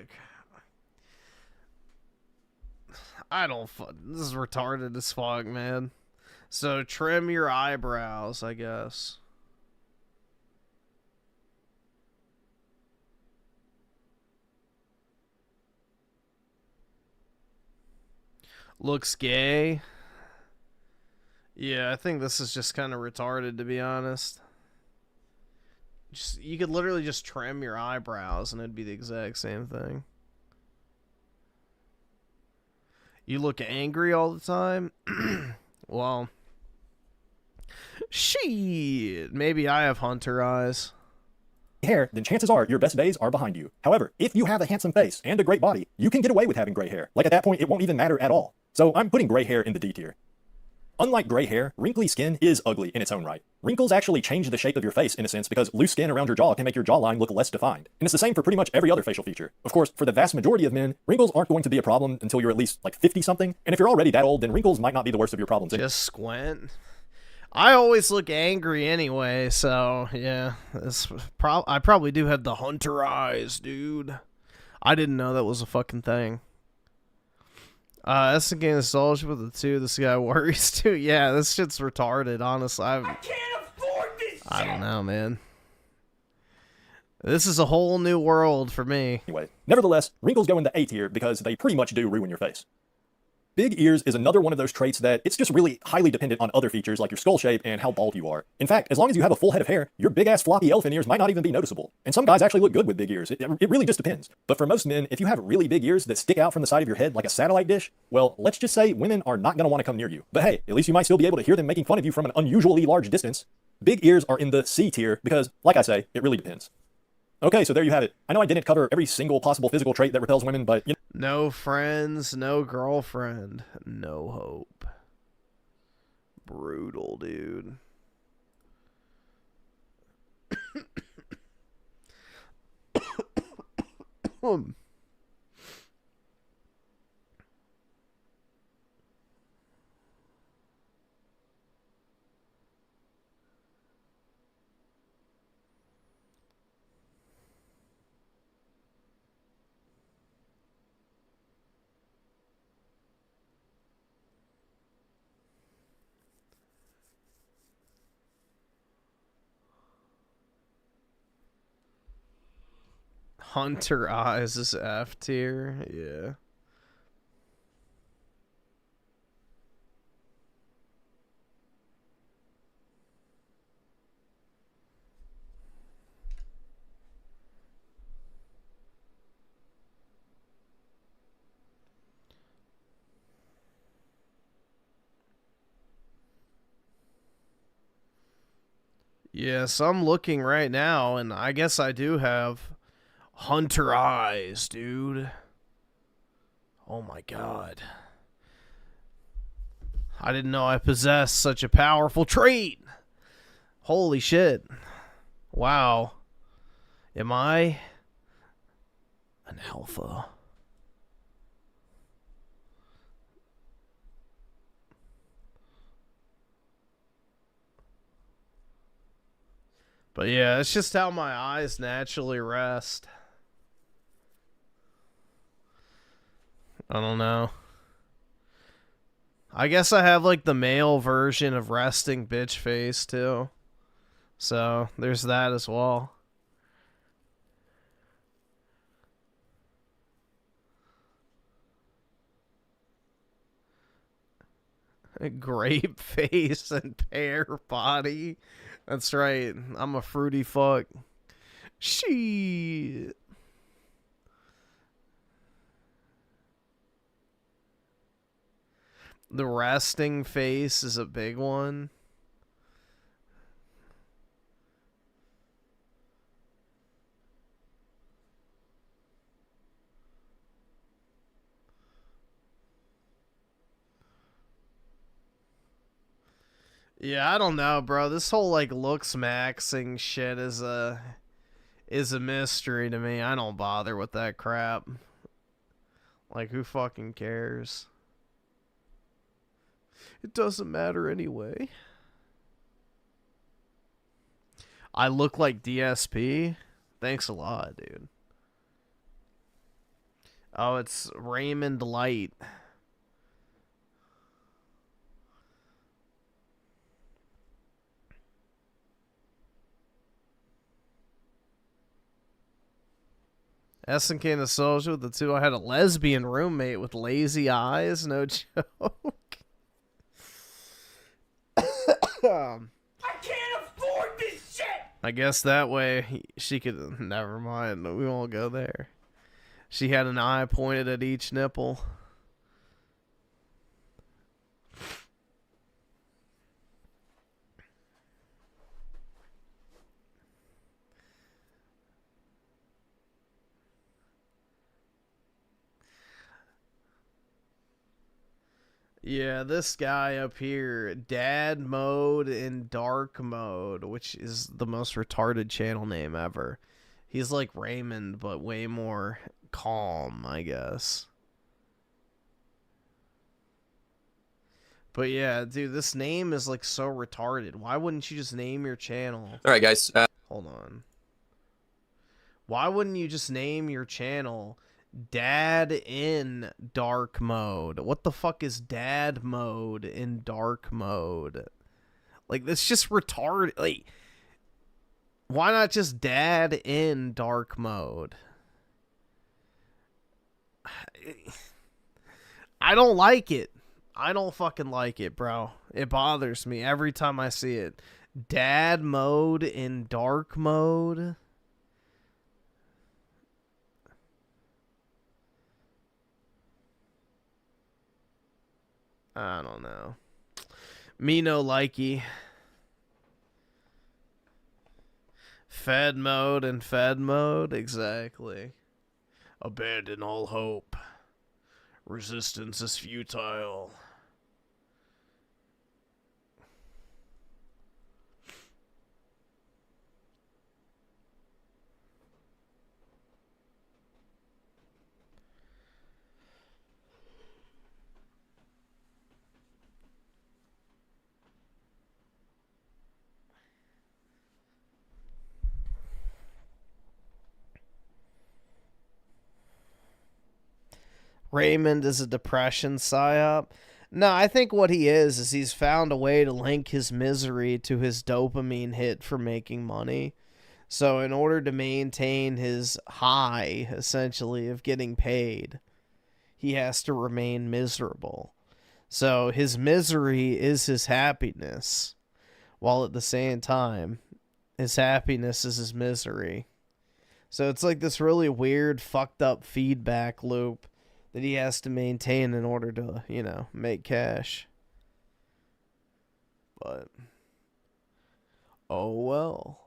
I don't. This is retarded as fuck, man. So trim your eyebrows, I guess. Looks gay. Yeah, I think this is just kind of retarded, to be honest. You could literally just trim your eyebrows and it'd be the exact same thing. You look angry all the time? Well, shit. Maybe I have hunter eyes. Hair, then chances are your best days are behind you. However, if you have a handsome face and a great body, you can get away with having gray hair. Like at that point, it won't even matter at all. So I'm putting gray hair in the D tier. Unlike gray hair, wrinkly skin is ugly in its own right. Wrinkles actually change the shape of your face in a sense because loose skin around your jaw can make your jawline look less defined. And it's the same for pretty much every other facial feature. Of course, for the vast majority of men, wrinkles aren't going to be a problem until you're at least like 50-something. And if you're already that old, then wrinkles might not be the worst of your problems. Just squint. I always look angry anyway, so yeah. I probably do have the hunter eyes, dude. I didn't know that was a fucking thing. That's the game nostalgia with the 2. This guy worries too. Yeah, this shit's retarded, honestly. I can't afford this shit. I don't know, man. This is a whole new world for me. Anyway, nevertheless, wrinkles go into A tier because they pretty much do ruin your face. Big ears is another one of those traits that it's just really highly dependent on other features like your skull shape and how bald you are. In fact, as long as you have a full head of hair, your big-ass floppy elephant ears might not even be noticeable. And some guys actually look good with big ears. It really just depends. But for most men, if you have really big ears that stick out from the side of your head like a satellite dish, well, let's just say women are not going to want to come near you. But hey, at least you might still be able to hear them making fun of you from an unusually large distance. Big ears are in the C tier because, like I say, it really depends. Okay, so there you have it. I know I didn't cover every single possible physical trait that repels women, but you know. No friends, no girlfriend, no hope. Brutal, dude. Hunter eyes is F tier, yeah. Yes, I'm looking right now, and I guess I do have hunter eyes, dude. Oh my god. I didn't know I possessed such a powerful trait. Holy shit. Wow. Am I an alpha? But yeah, it's just how my eyes naturally rest. I don't know. I guess I have like the male version of resting bitch face too. So there's that as well. Grape face and pear body. That's right. I'm a fruity fuck. Shit. The resting face is a big one. Yeah, I don't know, bro. This whole like looks maxing shit is a mystery to me. I don't bother with that crap. Like, who fucking cares? It doesn't matter anyway. I look like DSP? Thanks a lot, dude. Oh, it's Raymond Light. SNK and the Soldier, the two. I had a lesbian roommate with lazy eyes, no joke. I can't afford this shit! I guess that way she could... Never mind, we won't go there. She had an eye pointed at each nipple. Yeah, this guy up here, Dad Mode in Dark Mode, which is the most retarded channel name ever. He's like Raymond, but way more calm, I guess. But yeah, dude, this name is like so retarded. Why wouldn't you just name your channel? All right, guys. Hold on. Why wouldn't you just name your channel Dad in Dark Mode? What the fuck is Dad Mode in Dark Mode? Like, that's just retarded. Like, why not just Dad in Dark Mode? I don't like it. I don't fucking like it, bro. It bothers me every time I see it. Dad Mode in Dark Mode. I don't know. Me no likey. Fed mode and fed mode, exactly. Abandon all hope. Resistance is futile. Raymond is a depression psyop. No, I think what he is he's found a way to link his misery to his dopamine hit for making money. So in order to maintain his high, essentially, of getting paid, he has to remain miserable. So his misery is his happiness, while at the same time, his happiness is his misery. So it's like this really weird, fucked up feedback loop that he has to maintain in order to, you know, make cash. But, oh well.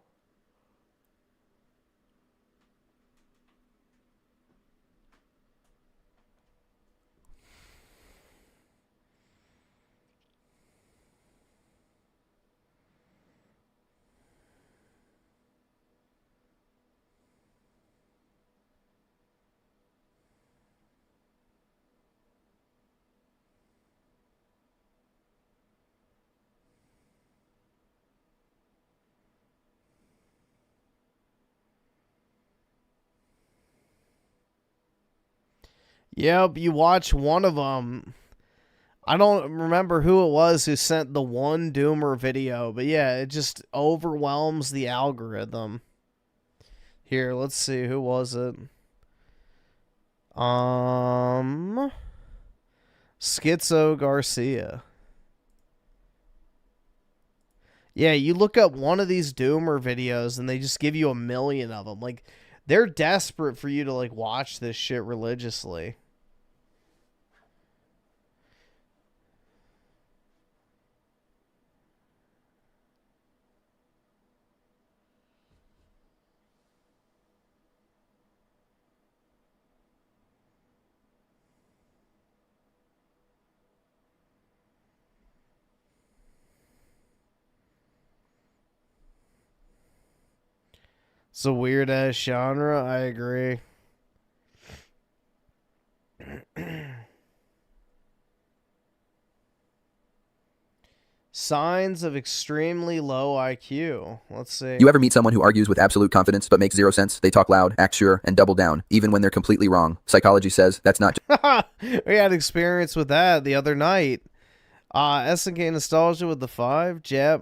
Yep, you watch one of them. I don't remember who it was who sent the one Doomer video, but yeah, it just overwhelms the algorithm. Here, let's see, who was it? Schizo Garcia. Yeah, you look up one of these Doomer videos and they just give you 1 million of them. Like, they're desperate for you to, like, watch this shit religiously. It's a weird ass genre, I agree. Signs of extremely low IQ. Let's see. You ever meet someone who argues with absolute confidence but makes zero sense? They talk loud, act sure, and double down, even when they're completely wrong. Psychology says that's not We had experience with that the other night. SNK Nostalgia with the 5. Jack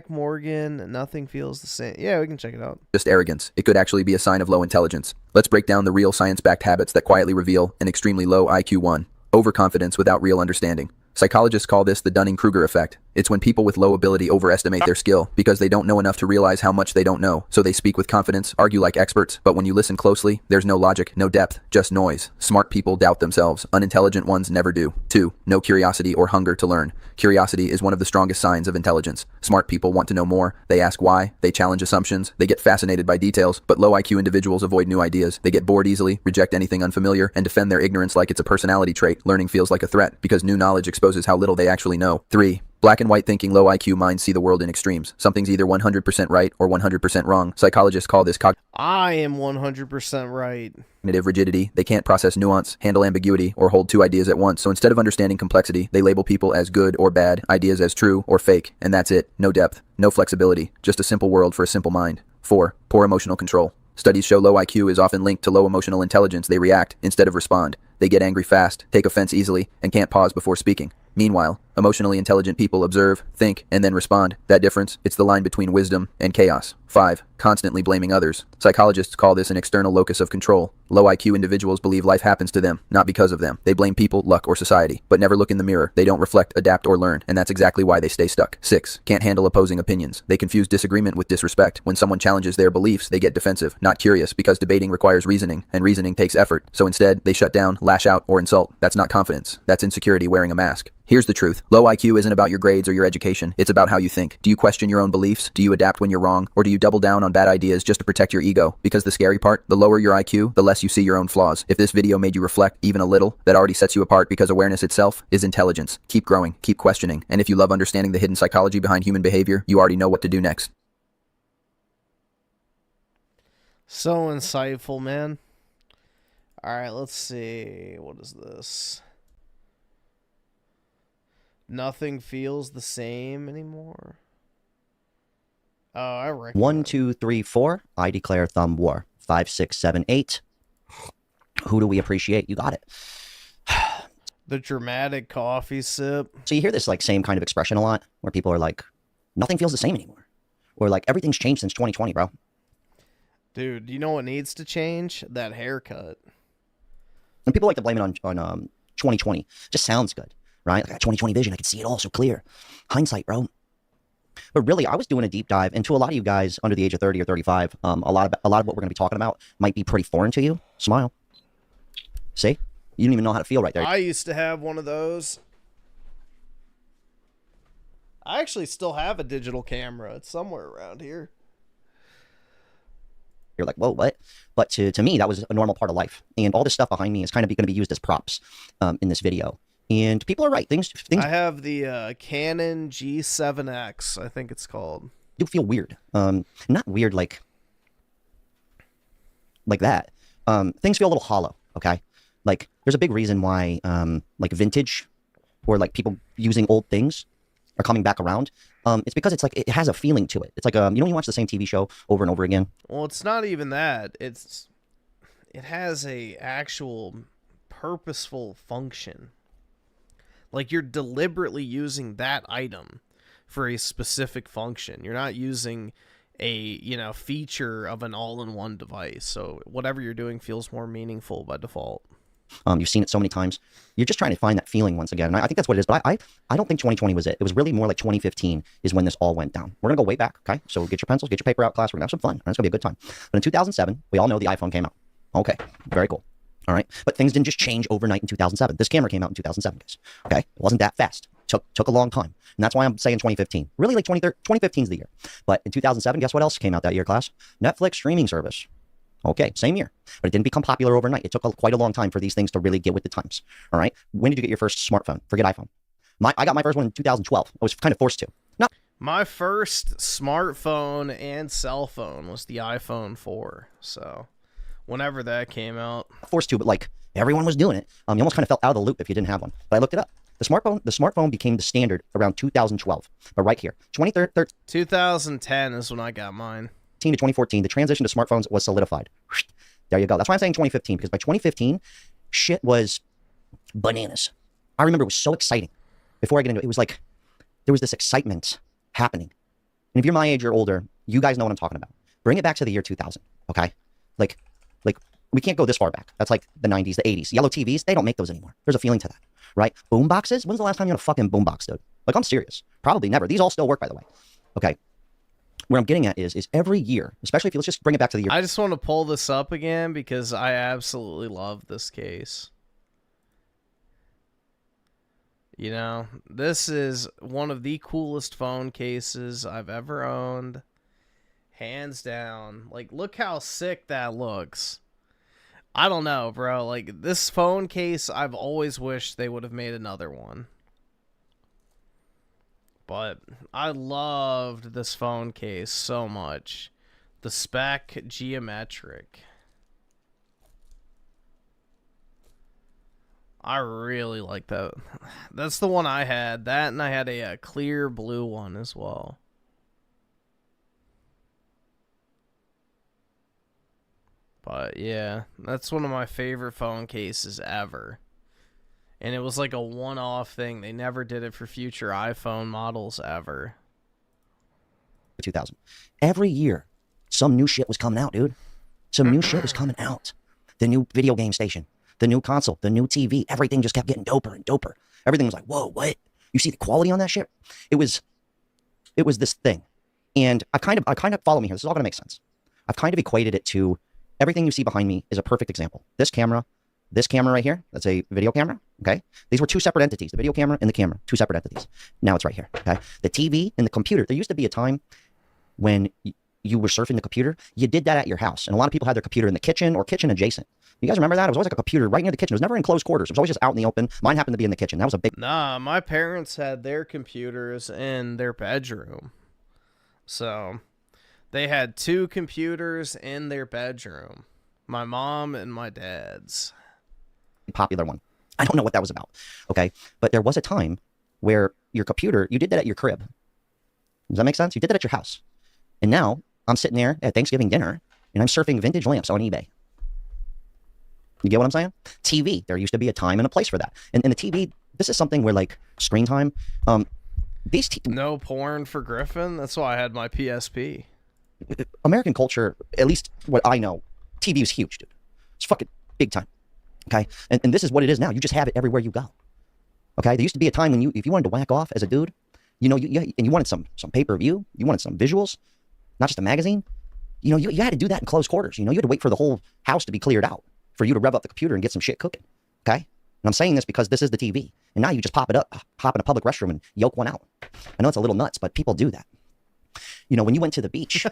Morgan, nothing feels the same. Yeah, we can check it out. just arrogance. It could actually be a sign of low intelligence. Let's break down the real science-backed habits that quietly reveal an extremely low IQ. 1. Overconfidence without real understanding. Psychologists call this the Dunning-Kruger effect. It's when people with low ability overestimate their skill because they don't know enough to realize how much they don't know. So they speak with confidence, argue like experts, but when you listen closely, there's no logic, no depth, just noise. Smart people doubt themselves. Unintelligent ones never do. 2. No curiosity or hunger to learn. Curiosity is one of the strongest signs of intelligence. Smart people want to know more. They ask why. They challenge assumptions. They get fascinated by details, but low IQ individuals avoid new ideas. They get bored easily, reject anything unfamiliar, and defend their ignorance like it's a personality trait. Learning feels like a threat because new knowledge exposes how little they actually know. 3. Black and white thinking. Low IQ minds see the world in extremes. Something's either 100% right or 100% wrong. Psychologists call this I am 100% right. Cognitive rigidity. They can't process nuance, handle ambiguity, or hold two ideas at once. So instead of understanding complexity, they label people as good or bad, ideas as true or fake, and that's it. No depth, no flexibility, just a simple world for a simple mind. 4. Poor emotional control. Studies show low IQ is often linked to low emotional intelligence. They react instead of respond. They get angry fast, take offense easily, and can't pause before speaking. Meanwhile, emotionally intelligent people observe, think, and then respond. That difference, it's the line between wisdom and chaos. 5. Constantly blaming others. Psychologists call this an external locus of control. Low IQ individuals believe life happens to them, not because of them. They blame people, luck, or society, but never look in the mirror. They don't reflect, adapt, or learn, and that's exactly why they stay stuck. 6. Can't handle opposing opinions. They confuse disagreement with disrespect. When someone challenges their beliefs, they get defensive, not curious, because debating requires reasoning, and reasoning takes effort. So instead, they shut down, lash out, or insult. That's not confidence. That's insecurity wearing a mask. Here's the truth. Low IQ isn't about your grades or your education. It's about how you think. Do you question your own beliefs? Do you adapt when you're wrong? Or do you double down on bad ideas just to protect your ego? Because the scary part, the lower your IQ, the less you see your own flaws. If this video made you reflect even a little, that already sets you apart because awareness itself is intelligence. Keep growing, keep questioning. And if you love understanding the hidden psychology behind human behavior, you already know what to do next. So insightful, man. Alright, let's see. What is this? Nothing feels the same anymore. Oh, I reckon. 1, 2, 3, 4. I declare thumb war. 5, 6, 7, 8. Who do we appreciate? You got it. The dramatic coffee sip. So you hear this like same kind of expression a lot, where people are like, nothing feels the same anymore, or like everything's changed since 2020, bro. Dude, you know what needs to change? That haircut. And people like to blame it on 2020. Just sounds good, right? I got 2020 vision. I can see it all so clear. Hindsight, bro. But really, I was doing a deep dive into a lot of you guys under the age of 30 or 35. A lot of what we're going to be talking about might be pretty foreign to you. Smile. See? You didn't even know how to feel right there. I used to have one of those. I actually still have a digital camera. It's somewhere around here. You're like, whoa, what? But to me, that was a normal part of life. And all this stuff behind me is kind of going to be used as props in this video. And people are right. Things. I have the Canon G7X, I think it's called. Do feel weird. Not weird like that. Things feel a little hollow, okay? Like, there's a big reason why, like, vintage or, like, people using old things are coming back around. It's because it's, like, it has a feeling to it. It's like, you know when you watch the same TV show over and over again? Well, it's not even that. It has a actual purposeful function. Like, you're deliberately using that item for a specific function. You're not using a, feature of an all-in-one device. So whatever you're doing feels more meaningful by default. You've seen it so many times. You're just trying to find that feeling once again. And I think that's what it is. But I don't think 2020 was it. It was really more like 2015 is when this all went down. We're going to go way back, okay? So get your pencils, get your paper out, class. We're going to have some fun. It's going to be a good time. But in 2007, we all know the iPhone came out. Okay, very cool. All right, but things didn't just change overnight in 2007. This camera came out in 2007, guys. Okay, it wasn't that fast. Took a long time, and that's why I'm saying 2015. Really, like 2015 is the year. But in 2007, guess what else came out that year, class? Netflix streaming service. Okay, same year, but it didn't become popular overnight. It took quite a long time for these things to really get with the times. All right, when did you get your first smartphone? Forget iPhone. I got my first one in 2012. I was kind of forced to. No. My first smartphone and cell phone was the iPhone 4. So. Whenever that came out. Forced to, but like everyone was doing it. You almost kind of felt out of the loop if you didn't have one. But I looked it up. The smartphone became the standard around 2012. But right here, 2010 is when I got mine. To 2014, the transition to smartphones was solidified. There you go. That's why I'm saying 2015, because by 2015, shit was bananas. I remember it was so exciting. Before I get into it, it was like there was this excitement happening. And if you're my age or older, you guys know what I'm talking about. Bring it back to the year 2000, okay? Like we can't go this far back. That's like the 90s, the 80s. Yellow TVs, they don't make those anymore. There's a feeling to that, right? Boom boxes? When's the last time you had a fucking boom box, dude? Like, I'm serious. Probably never. These all still work, by the way. Okay. Where I'm getting at is every year, especially if you, let's just bring it back to the year. I just want to pull this up again because I absolutely love this case. You know, this is one of the coolest phone cases I've ever owned. Hands down. Like, look how sick that looks. I don't know, bro. Like, this phone case, I've always wished they would have made another one. But I loved this phone case so much. The spec, geometric. I really like that. That's the one I had. That, and I had a clear blue one as well. But yeah, that's one of my favorite phone cases ever. And it was like a one-off thing. They never did it for future iPhone models ever. 2000. Every year, some new shit was coming out, dude. Some new shit was coming out. The new video game station, the new console, the new TV, everything just kept getting doper and doper. Everything was like, whoa, what? You see the quality on that shit? It was this thing. And I kind of follow me here. This is all gonna make sense. I've kind of equated it to everything you see behind me is a perfect example. This camera right here, that's a video camera, okay? These were two separate entities, the video camera and the camera, two separate entities. Now it's right here, okay? The TV and the computer, there used to be a time when you were surfing the computer, you did that at your house. And a lot of people had their computer in the kitchen or kitchen adjacent. You guys remember that? It was always like a computer right near the kitchen. It was never in closed quarters. It was always just out in the open. Mine happened to be in the kitchen. That was a big... Nah, my parents had their computers in their bedroom. So, they had two computers in their bedroom. My mom and my dad's. Popular one. I don't know what that was about, okay? But there was a time where your computer, you did that at your crib. Does that make sense? You did that at your house. And now, I'm sitting there at Thanksgiving dinner, and I'm surfing vintage lamps on eBay. You get what I'm saying? TV. There used to be a time and a place for that. And the TV, this is something where, like, screen time, no porn for Griffin? That's why I had my PSP. American culture, at least what I know, TV is huge, dude. It's fucking big time. Okay, and this is what it is now. You just have it everywhere you go. Okay, there used to be a time when if you wanted to whack off as a dude, you know, and you wanted some pay-per-view, you wanted some visuals, not just a magazine. You know, you had to do that in close quarters. You know, you had to wait for the whole house to be cleared out for you to rev up the computer and get some shit cooking. Okay, and I'm saying this because this is the TV, and now you just pop it up, hop in a public restroom and yoke one out. I know it's a little nuts, but people do that. You know, when you went to the beach.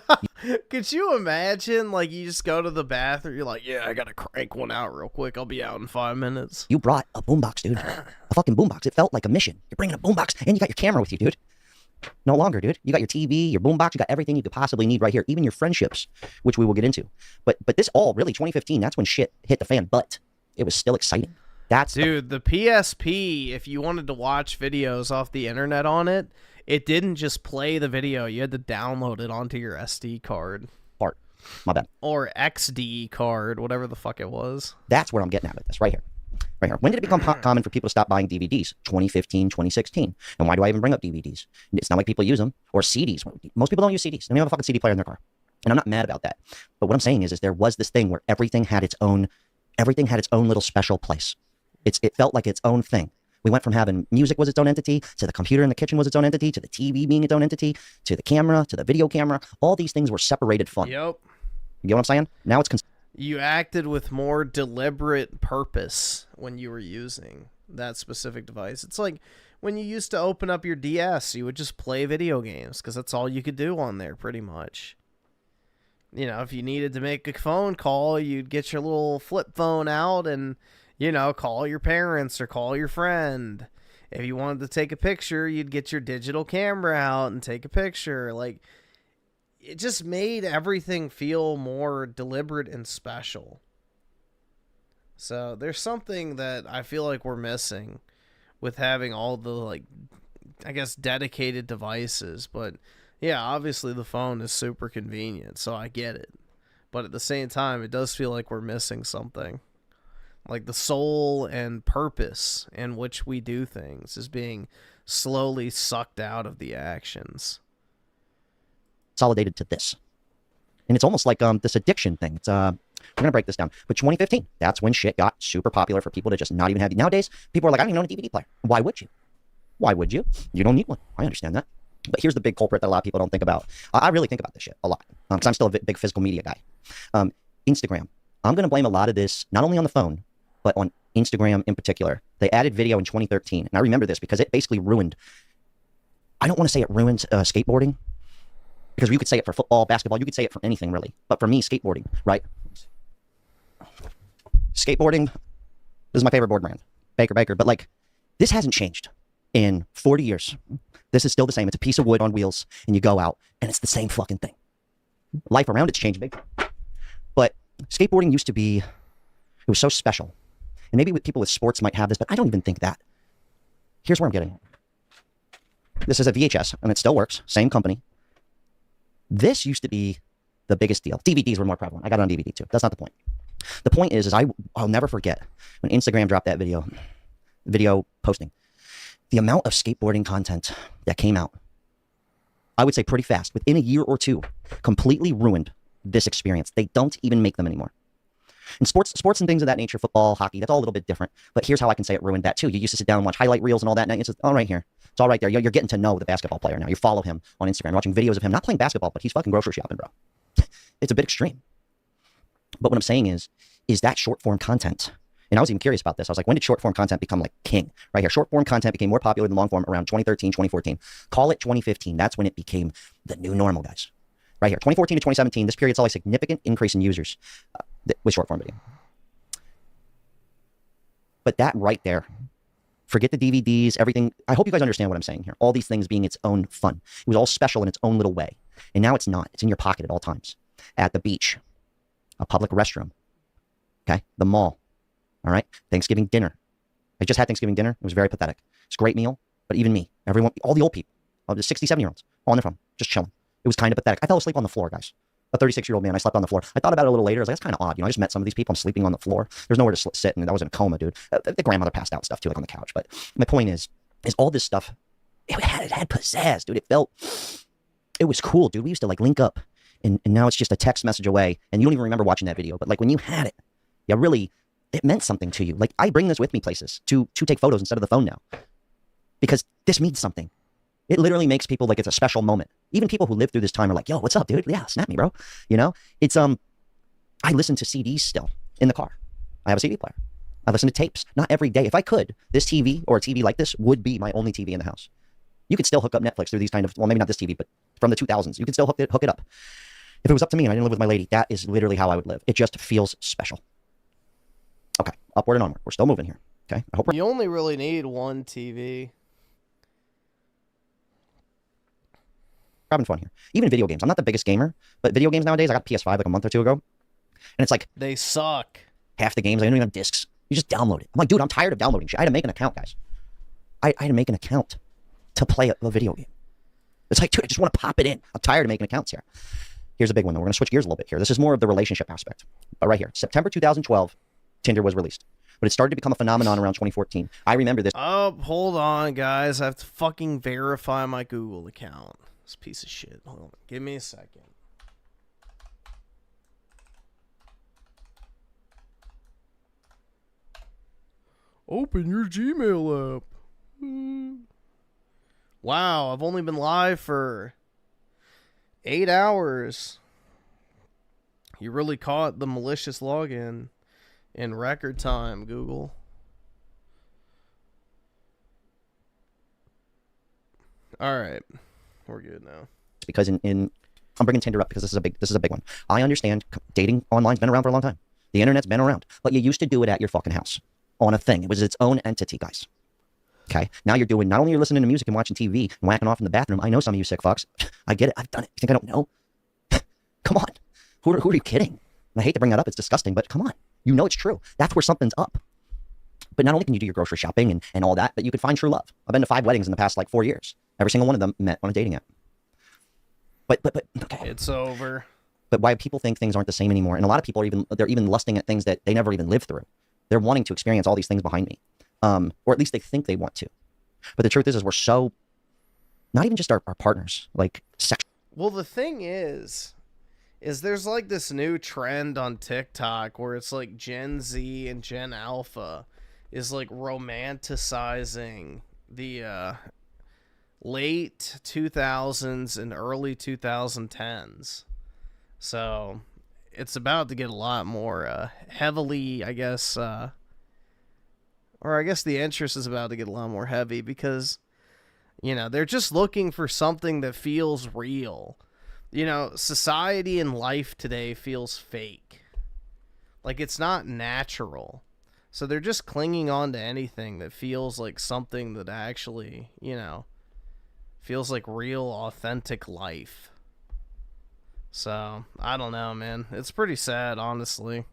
Could you imagine, like, you just go to the bathroom, you're like, yeah, I gotta crank one out real quick. I'll be out in 5 minutes. You brought a boombox, dude. A fucking boombox. It felt like a mission. You're bringing a boombox, and you got your camera with you, dude. No longer, dude. You got your TV, your boombox, you got everything you could possibly need right here. Even your friendships, which we will get into. But this all, really, 2015, that's when shit hit the fan. But it was still exciting. Dude, the PSP, if you wanted to watch videos off the internet on it, it didn't just play the video. You had to download it onto your SD card. My bad. Or XD card, whatever the fuck it was. That's where I'm getting at with this, right here. Right here. When did it become common for people to stop buying DVDs? 2015, 2016. And why do I even bring up DVDs? It's not like people use them. Or CDs. Most people don't use CDs. They don't have a fucking CD player in their car. And I'm not mad about that. But what I'm saying is there was this thing where everything had its own little special place. It felt like its own thing. We went from having music was its own entity, to the computer in the kitchen was its own entity, to the TV being its own entity, to the camera, to the video camera. All these things were separated fun. Yep. You get what I'm saying? Now it's... You acted with more deliberate purpose when you were using that specific device. It's like when you used to open up your DS, you would just play video games because that's all you could do on there pretty much. You know, if you needed to make a phone call, you'd get your little flip phone out and... You know, call your parents or call your friend. If you wanted to take a picture, you'd get your digital camera out and take a picture. Like, it just made everything feel more deliberate and special. So there's something that I feel like we're missing with having all the, like, I guess, dedicated devices. But yeah, obviously the phone is super convenient, so I get it. But at the same time, it does feel like we're missing something. Like the soul and purpose in which we do things is being slowly sucked out of the actions. Consolidated to this. And it's almost like this addiction thing. It's we're gonna break this down. But 2015, that's when shit got super popular for people to just not even have. Nowadays, people are like, I don't even own a DVD player. Why would you? Why would you? You don't need one. I understand that. But here's the big culprit that a lot of people don't think about. I really think about this shit a lot because I'm still a big physical media guy. Instagram. I'm gonna blame a lot of this not only on the phone, but on Instagram in particular. They added video in 2013, and I remember this because it basically ruined. I don't want to say it ruined skateboarding. Because you could say it for football, basketball, you could say it for anything really. But for me, skateboarding, right? Skateboarding, this is my favorite board brand, Baker. But like, this hasn't changed in 40 years. This is still the same. It's a piece of wood on wheels, and you go out, and it's the same fucking thing. Life around it's changed big. But skateboarding used to be, it was so special. And maybe people with sports might have this, but I don't even think that. Here's where I'm getting. This is a VHS, and it still works. Same company. This used to be the biggest deal. DVDs were more prevalent. I got it on DVD too. That's not the point. The point is I'll never forget when Instagram dropped that video posting. The amount of skateboarding content that came out, I would say pretty fast, within a year or two, completely ruined this experience. They don't even make them anymore. And sports and things of that nature, football, hockey, that's all a little bit different. But here's how I can say it ruined that too. You used to sit down and watch highlight reels and all that, and it's just all right here. It's all right there. You're getting to know the basketball player now. You follow him on Instagram, watching videos of him, not playing basketball, but he's fucking grocery shopping, bro. It's a bit extreme. But what I'm saying is that short form content, and I was even curious about this. I was like, when did short form content become like king? Right here, short form content became more popular than long form around 2013, 2014. Call it 2015. That's when it became the new normal, guys. Right here, 2014 to 2017, this period saw a significant increase in users with short form video. But that right there, forget the DVDs, everything. I hope you guys understand what I'm saying here. All these things being its own fun. It was all special in its own little way. And now it's not. It's in your pocket at all times. At the beach, a public restroom, okay, the mall, all right, Thanksgiving dinner. I just had Thanksgiving dinner. It was very pathetic. It's a great meal, but even me, everyone, all the old people, all the 60, 70-year-olds, all on their phone, just chilling. It was kind of pathetic. I fell asleep on the floor, guys. A 36-year-old man, I slept on the floor. I thought about it a little later. I was like, that's kind of odd. You know, I just met some of these people. I'm sleeping on the floor. There's nowhere to sit, and I was in a coma, dude. The grandmother passed out stuff, too, like on the couch. But my point is all this stuff, it had pizzazz, dude. It was cool, dude. We used to, like, link up, and now it's just a text message away, and you don't even remember watching that video. But, like, when you had it, yeah, really, it meant something to you. Like, I bring this with me places to take photos instead of the phone now. Because this means something. It literally makes people like it's a special moment. Even people who live through this time are like, yo, what's up, dude? Yeah, snap me, bro. You know, it's, I listen to CDs still in the car. I have a CD player. I listen to tapes. Not every day. If I could, this TV or a TV like this would be my only TV in the house. You could still hook up Netflix through these kind of, well, maybe not this TV, but from the 2000s. You could still hook it up. If it was up to me and I didn't live with my lady, that is literally how I would live. It just feels special. Okay, upward and onward. We're still moving here. Okay, I hope you only really need one TV. Having fun here. Even video games. I'm not the biggest gamer, but video games nowadays, I got PS5 like a month or two ago. And it's like, they suck. Half the games, I don't even have discs. You just download it. I'm like, dude, I'm tired of downloading shit. I had to make an account, guys. I had to make an account to play a video game. It's like, dude, I just want to pop it in. I'm tired of making accounts here. Here's a big one, though. We're going to switch gears a little bit here. This is more of the relationship aspect. But right here, September 2012, Tinder was released. But it started to become a phenomenon around 2014. I remember this. Oh, hold on, guys. I have to fucking verify my Google account. This piece of shit. Hold on. Give me a second. Open your Gmail app. Wow, I've only been live for 8 hours. You really caught the malicious login in record time, Google. All right. We're good now. Because I'm bringing Tinder up because this is a big one. I understand dating online's been around for a long time. The internet's been around, but you used to do it at your fucking house on a thing. It was its own entity, guys. Okay. Now you're doing, not only you're listening to music and watching TV and whacking off in the bathroom. I know some of you sick fucks. I get it. I've done it. You think I don't know? Come on. Who are you kidding? And I hate to bring that up. It's disgusting, but come on. You know it's true. That's where something's up. But not only can you do your grocery shopping and all that, but you could find true love. I've been to 5 weddings in the past like 4 years. Every single one of them met on a dating app. But okay. It's over. But why people think things aren't the same anymore, and a lot of people are they're even lusting at things that they never even lived through. They're wanting to experience all these things behind me, or at least they think they want to. But the truth is we're so not even just our partners, like sex. Well, the thing is there's like this new trend on TikTok where it's like Gen Z and Gen Alpha is like romanticizing the late 2000s and early 2010s. So it's about to get a lot more heavily, I guess, or I guess the interest is about to get a lot more heavy because, you know, they're just looking for something that feels real. You know, society and life today feels fake. Like it's not natural. So they're just clinging on to anything that feels like something that actually, you know, feels like real, authentic life. So, I don't know, man. It's pretty sad, honestly.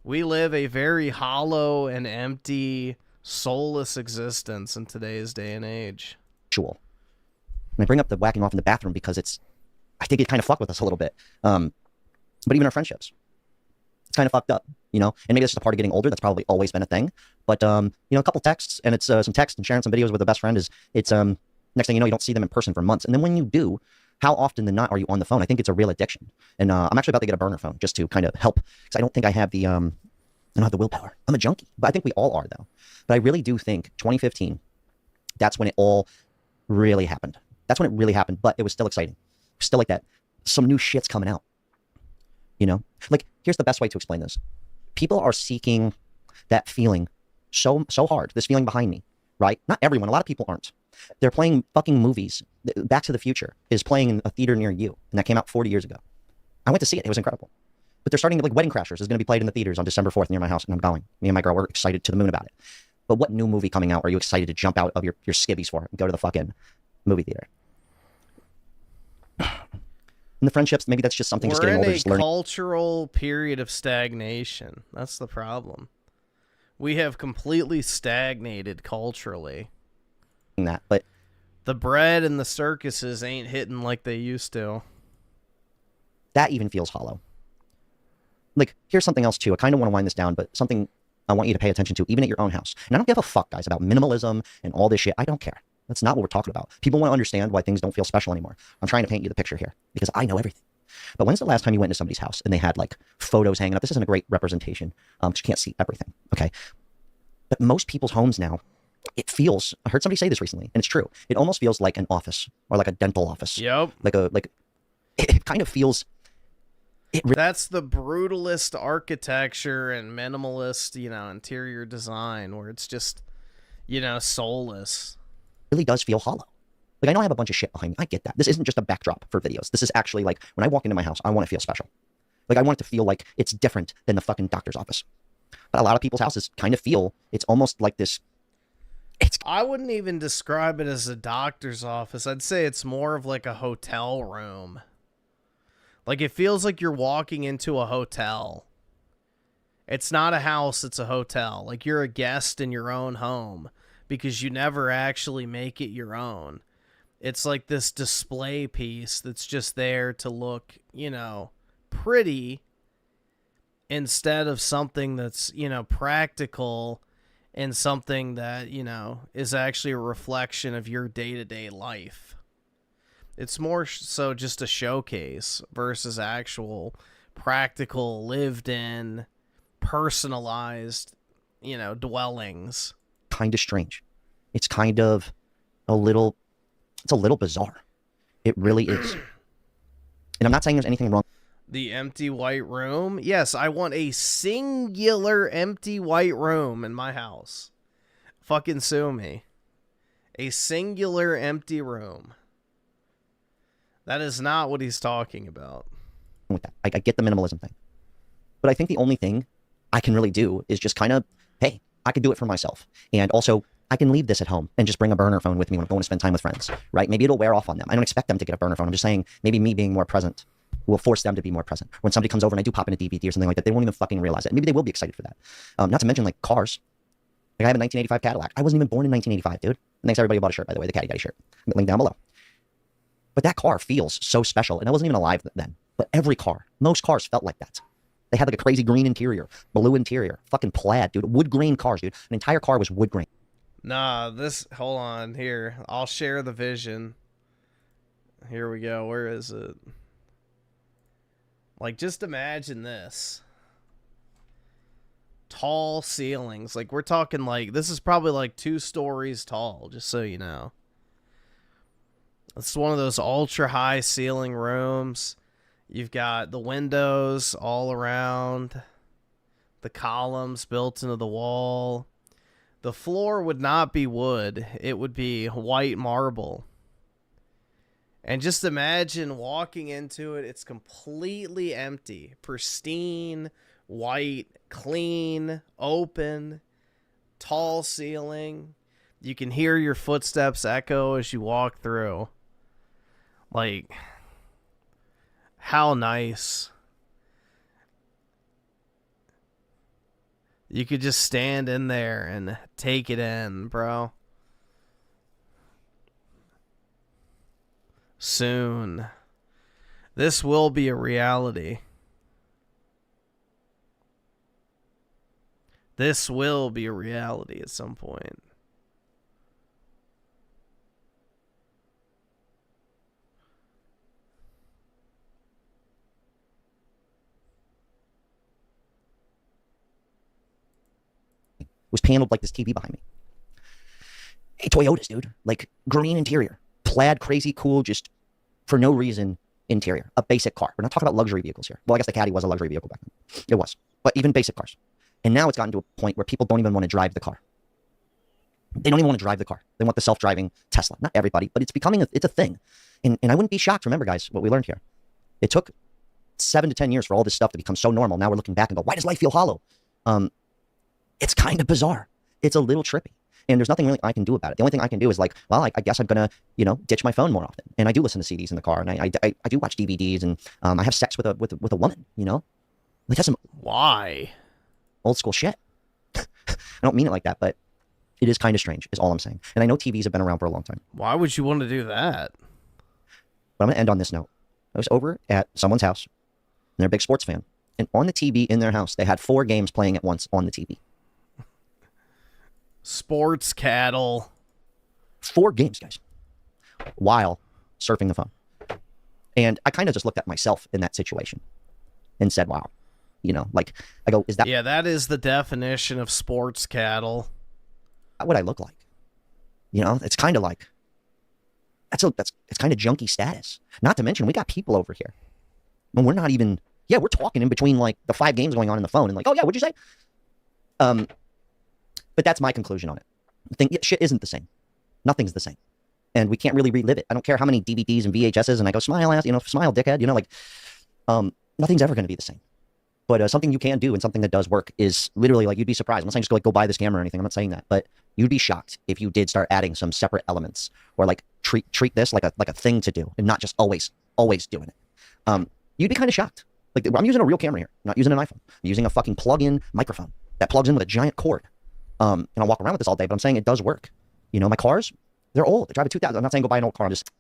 We live a very hollow and empty, soulless existence in today's day and age. And I bring up the whacking off in the bathroom because I think it kind of fucked with us a little bit. But even our friendships, it's kind of fucked up, you know? And maybe that's just a part of getting older. That's probably always been a thing. But, you know, a couple texts, and it's some text and sharing some videos with a best friend it's next thing you know, you don't see them in person for months. And then when you do, how often than not are you on the phone? I think it's a real addiction. And I'm actually about to get a burner phone just to kind of help, because I don't think I have the, I don't have the willpower. I'm a junkie, but I think we all are though. But I really do think 2015, that's when it all really happened. That's when it really happened, but it was still exciting. Still like that. Some new shit's coming out. You know? Like, here's the best way to explain this. People are seeking that feeling so hard, this feeling behind me, right? Not everyone, a lot of people aren't. They're playing fucking movies. Back to the Future is playing in a theater near you, and that came out 40 years ago. I went to see it. It was incredible. But they're starting to, like, Wedding Crashers is going to be played in the theaters on December 4th near my house, and I'm going. Me and my girl were excited to the moon about it. But what new movie coming out are you excited to jump out of your skivvies for and go to the fucking movie theater? And the friendships, maybe that's just something just getting older, just We're in learning. a cultural period of stagnation. That's the problem. We have completely stagnated culturally. That, but the bread and the circuses ain't hitting like they used to. That even feels hollow. Like, here's something else too. I kind of want to wind this down, but something I want you to pay attention to, even at your own house. And I don't give a fuck, guys, about minimalism and all this shit. I don't care. That's not what we're talking about. People want to understand why things don't feel special anymore. I'm trying to paint you the picture here because I know everything. But when's the last time you went into somebody's house and they had like photos hanging up? This isn't a great representation because you can't see everything. Okay. But most people's homes now, it feels, I heard somebody say this recently, and it's true. It almost feels like an office or like a dental office. Yep. It kind of feels. That's the brutalist architecture and minimalist, you know, interior design where it's just, you know, soulless. It really does feel hollow. Like, I know I have a bunch of shit behind me. I get that. This isn't just a backdrop for videos. This is actually like, when I walk into my house, I want to feel special. Like, I want it to feel like it's different than the fucking doctor's office. But a lot of people's houses kind of feel, it's almost like this. I wouldn't even describe it as a doctor's office. I'd say it's more of like a hotel room. Like, it feels like you're walking into a hotel. It's not a house, it's a hotel. Like, you're a guest in your own home because you never actually make it your own. It's like this display piece that's just there to look, you know, pretty instead of something that's, you know, practical and something that, you know, is actually a reflection of your day-to-day life. It's more so just a showcase versus actual practical, lived-in, personalized, you know, dwellings. Kind of strange. It's kind of it's a little bizarre. It really is. And I'm not saying there's anything wrong. The empty white room? Yes, I want a singular empty white room in my house. Fucking sue me. A singular empty room. That is not what he's talking about. With that, I get the minimalism thing. But I think the only thing I can really do is just kind of, hey, I can do it for myself. And also, I can leave this at home and just bring a burner phone with me when I'm going to spend time with friends, right? Maybe it'll wear off on them. I don't expect them to get a burner phone. I'm just saying maybe me being more present will force them to be more present. When somebody comes over and I do pop in a DVD or something like that, they won't even fucking realize it. Maybe they will be excited for that. Not to mention, like, cars. Like I have a 1985 Cadillac. I wasn't even born in 1985, dude. And thanks everybody who bought a shirt, by the way. The Caddy got a shirt. Link down below. But that car feels so special. And I wasn't even alive then. But every car, most cars felt like that. They had like a crazy green interior, blue interior, fucking plaid, dude. Wood grain cars, dude. An entire car was wood grain. Nah, hold on, here. I'll share the vision. Here we go. Where is it? Like, just imagine this. Tall ceilings. Like, we're talking like, this is probably like 2 stories tall, just so you know. It's one of those ultra high ceiling rooms. You've got the windows all around, the columns built into the wall. The floor would not be wood. It would be white marble. And just imagine walking into it. It's completely empty, pristine, white, clean, open, tall ceiling. You can hear your footsteps echo as you walk through. Like, how nice. You could just stand in there and take it in, bro. Soon. This will be a reality. This will be a reality at some point. Was paneled like this TV behind me. Hey, Toyotas, dude. Like, green interior. Plaid, crazy, cool, just for no reason interior. A basic car. We're not talking about luxury vehicles here. Well, I guess the Caddy was a luxury vehicle back then. It was. But even basic cars. And now it's gotten to a point where people don't even want to drive the car. They don't even want to drive the car. They want the self-driving Tesla. Not everybody, but it's becoming it's a thing. And I wouldn't be shocked. Remember, guys, what we learned here. It took 7 to 10 years for all this stuff to become so normal. Now we're looking back and go, why does life feel hollow? It's kind of bizarre. It's a little trippy. And there's nothing really I can do about it. The only thing I can do is like, well, I guess I'm going to, ditch my phone more often. And I do listen to CDs in the car. And I do watch DVDs. And I have sex with a woman, Like, that's some Why? Old school shit. I don't mean it like that, but it is kind of strange, is all I'm saying. And I know TVs have been around for a long time. Why would you want to do that? But I'm going to end on this note. I was over at someone's house. And they're a big sports fan. And on the TV in their house, they had 4 games playing at once on the TV. Sports cattle. 4 games, guys. While surfing the phone. And I kind of just looked at myself in that situation and said, wow. I go, is that... Yeah, that is the definition of sports cattle. What would I look like? It's kind of like... It's kind of junky status. Not to mention, we got people over here. And we're not even... Yeah, we're talking in between, like, the 5 games going on the phone. And like, oh, yeah, what'd you say? But that's my conclusion on it. Shit isn't the same. Nothing's the same. And we can't really relive it. I don't care how many DVDs and VHSs, and I go, smile, ass, smile, dickhead. Nothing's ever going to be the same. But something you can do and something that does work is literally, like, you'd be surprised. I'm not saying just go buy this camera or anything. I'm not saying that. But you'd be shocked if you did start adding some separate elements or, like, treat this like a thing to do and not just always doing it. You'd be kind of shocked. Like, I'm using a real camera here. I'm not using an iPhone. I'm using a fucking plug-in microphone that plugs in with a giant cord. And I'll walk around with this all day, but I'm saying it does work. My cars, they're old. I drive a 2000. I'm not saying go buy an old car. I'm just...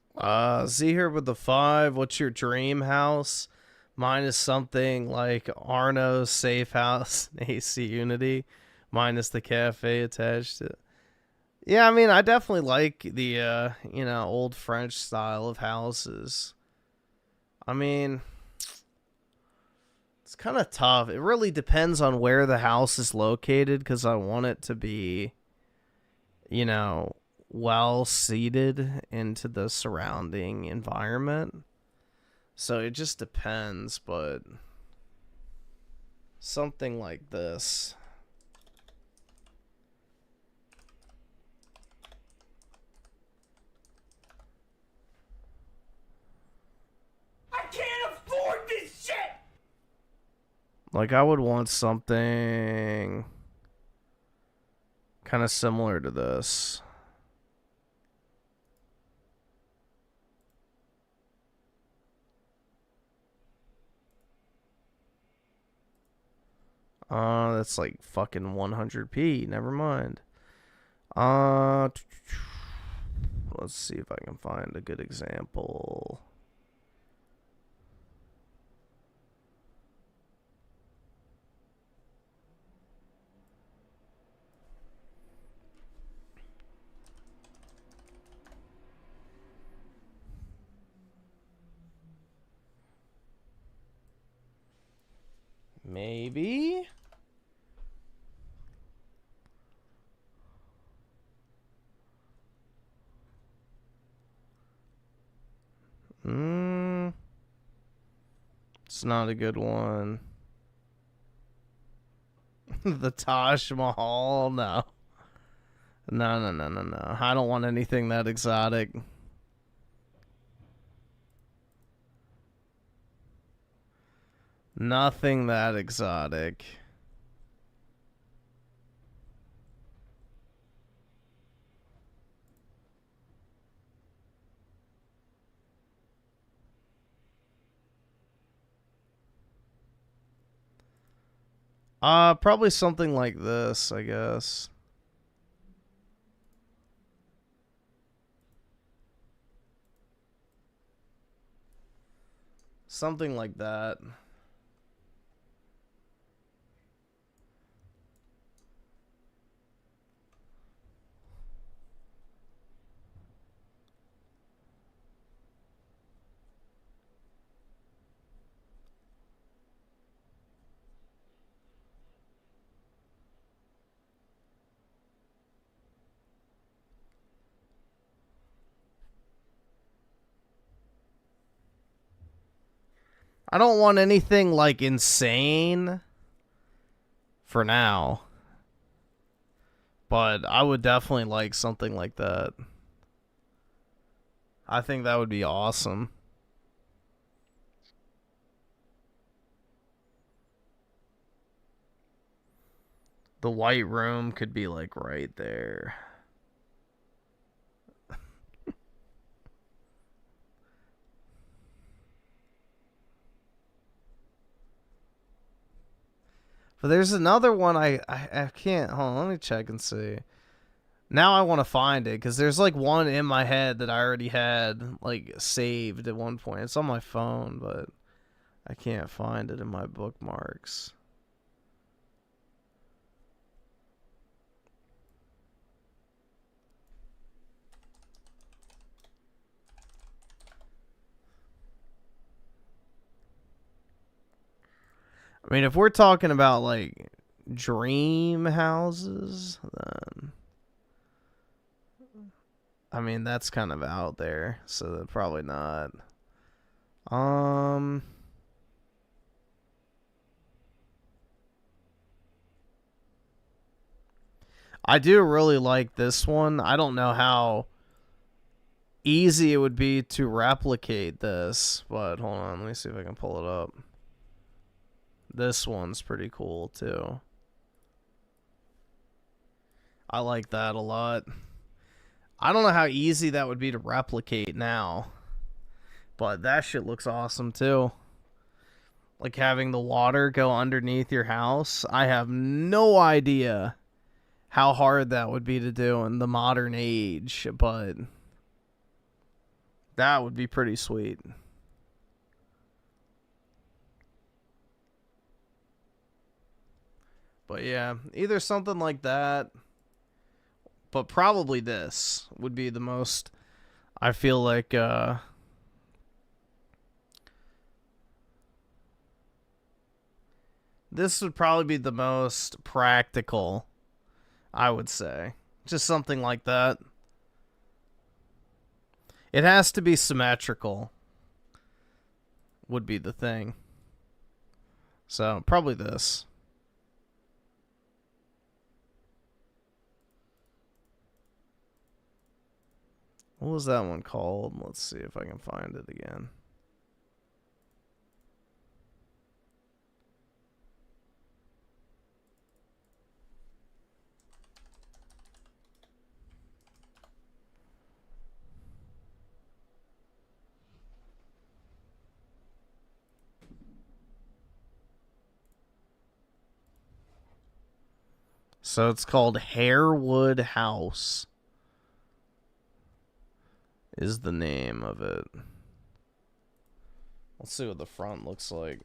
See here with the 5, what's your dream house? Mine is something like Arno's safe house, AC Unity, minus the cafe attached to it. Yeah, I mean, I definitely like the, old French style of houses. I mean, it's kind of tough. It really depends on where the house is located, because I want it to be, well seated into the surrounding environment. So it just depends, but something like this. I can't afford this shit! Like, I would want something kind of similar to this. That's like fucking 100p. Never mind. Let's see if I can find a good example. Maybe? It's not a good one. The Taj Mahal? No. No. I don't want anything that exotic. Nothing that exotic. Probably something like this, I guess. Something like that. I don't want anything, like, insane for now. But I would definitely like something like that. I think that would be awesome. The white room could be, like, right there. But there's another one I can't... Hold on, let me check and see. Now I want to find it, because there's like one in my head that I already had like saved at one point. It's on my phone, but I can't find it in my bookmarks. I mean, if we're talking about, like, dream houses, then... I mean, that's kind of out there, so probably not. I do really like this one. I don't know how easy it would be to replicate this, but hold on, let me see if I can pull it up. This one's pretty cool, too. I like that a lot. I don't know how easy that would be to replicate now. But that shit looks awesome, too. Like having the water go underneath your house. I have no idea how hard that would be to do in the modern age. But that would be pretty sweet. But yeah, either something like that, but probably this would be the most, I feel like, this would probably be the most practical, I would say. Just something like that. It has to be symmetrical, would be the thing. So, probably this. What was that one called? Let's see if I can find it again. So it's called Harewood House. Is the name of it. Let's see what the front looks like.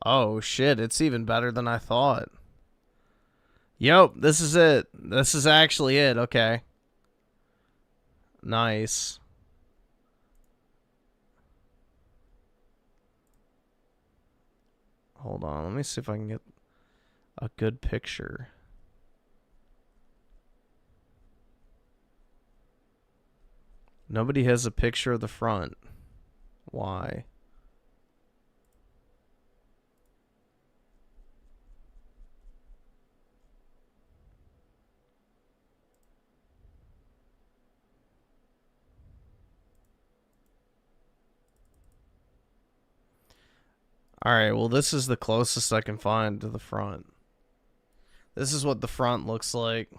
Oh shit, it's even better than I thought. Yep, this is it. This is actually it, okay. Nice. Hold on, let me see if I can get a good picture. Nobody has a picture of the front. Why? Alright, well this is the closest I can find to the front. This is what the front looks like.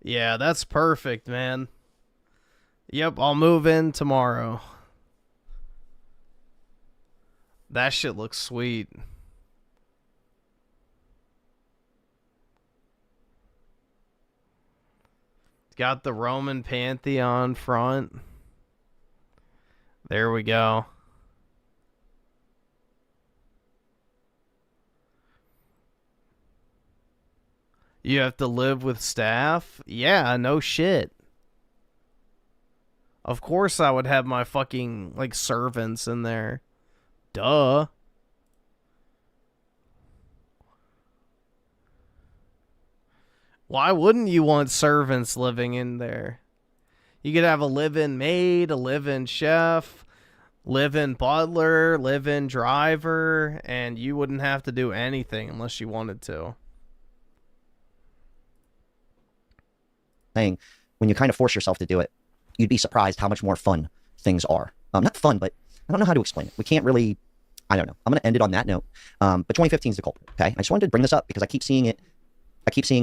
Yeah, that's perfect, man. Yep, I'll move in tomorrow. That shit looks sweet. Got the Roman Pantheon front. There we go. You have to live with staff? Yeah, no shit. Of course I would have my fucking, like, servants in there. Duh. Why wouldn't you want servants living in there? You could have a live-in maid, a live-in chef, live-in butler, live-in driver, and you wouldn't have to do anything unless you wanted to. Saying, when you kind of force yourself to do it, you'd be surprised how much more fun things are. Not fun, but I don't know how to explain it. We can't really, I don't know. I'm going to end it on that note. But 2015 is the culprit, okay? I just wanted to bring this up because I keep seeing it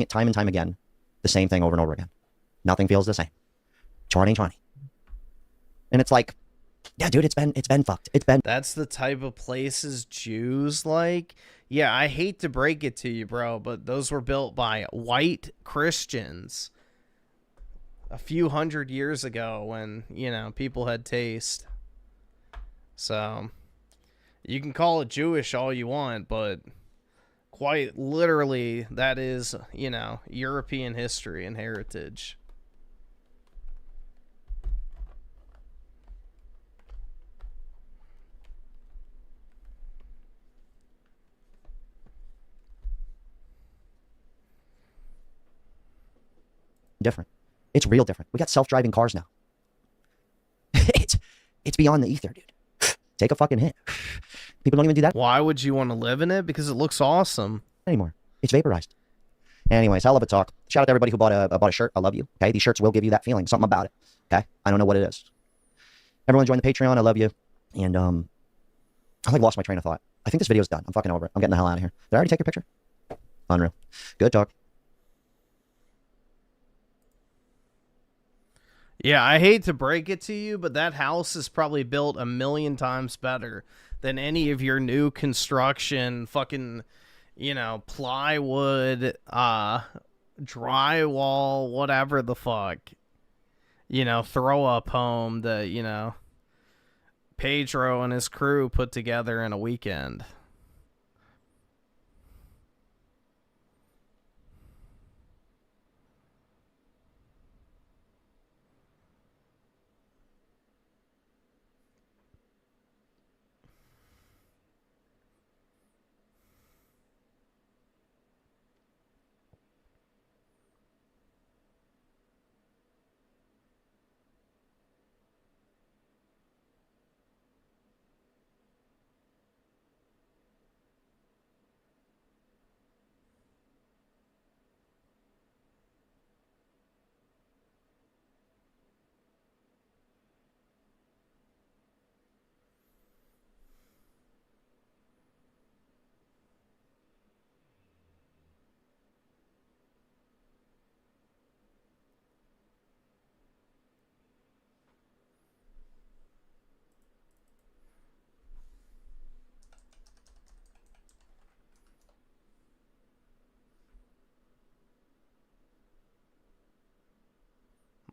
time and time again. The same thing over and over again. Nothing feels the same. 2020. And it's like, yeah, dude, it's been fucked. That's the type of places Jews like. Yeah, I hate to break it to you, bro, but those were built by white Christians a few hundred years ago when, you know, people had taste. So, you can call it Jewish all you want, but quite literally, that is, you know, European history and heritage. Different. It's real different. We got self-driving cars now. It's beyond the ether, dude. Take a fucking hit. People don't even do that. Why would you want to live in it? Because it looks awesome. Anymore. It's vaporized. Anyways, hell of a talk. Shout out to everybody who bought a shirt. I love you. Okay, these shirts will give you that feeling. Something about it. Okay, I don't know what it is. Everyone join the Patreon. I love you. And I like lost my train of thought. I think this video's done. I'm fucking over it. I'm getting the hell out of here. Did I already take your picture? Unreal. Good talk. Yeah, I hate to break it to you, but that house is probably built 1,000,000 times better than any of your new construction fucking, you know, plywood, drywall, whatever the fuck, you know, throw up home that, you know, Pedro and his crew put together in a weekend.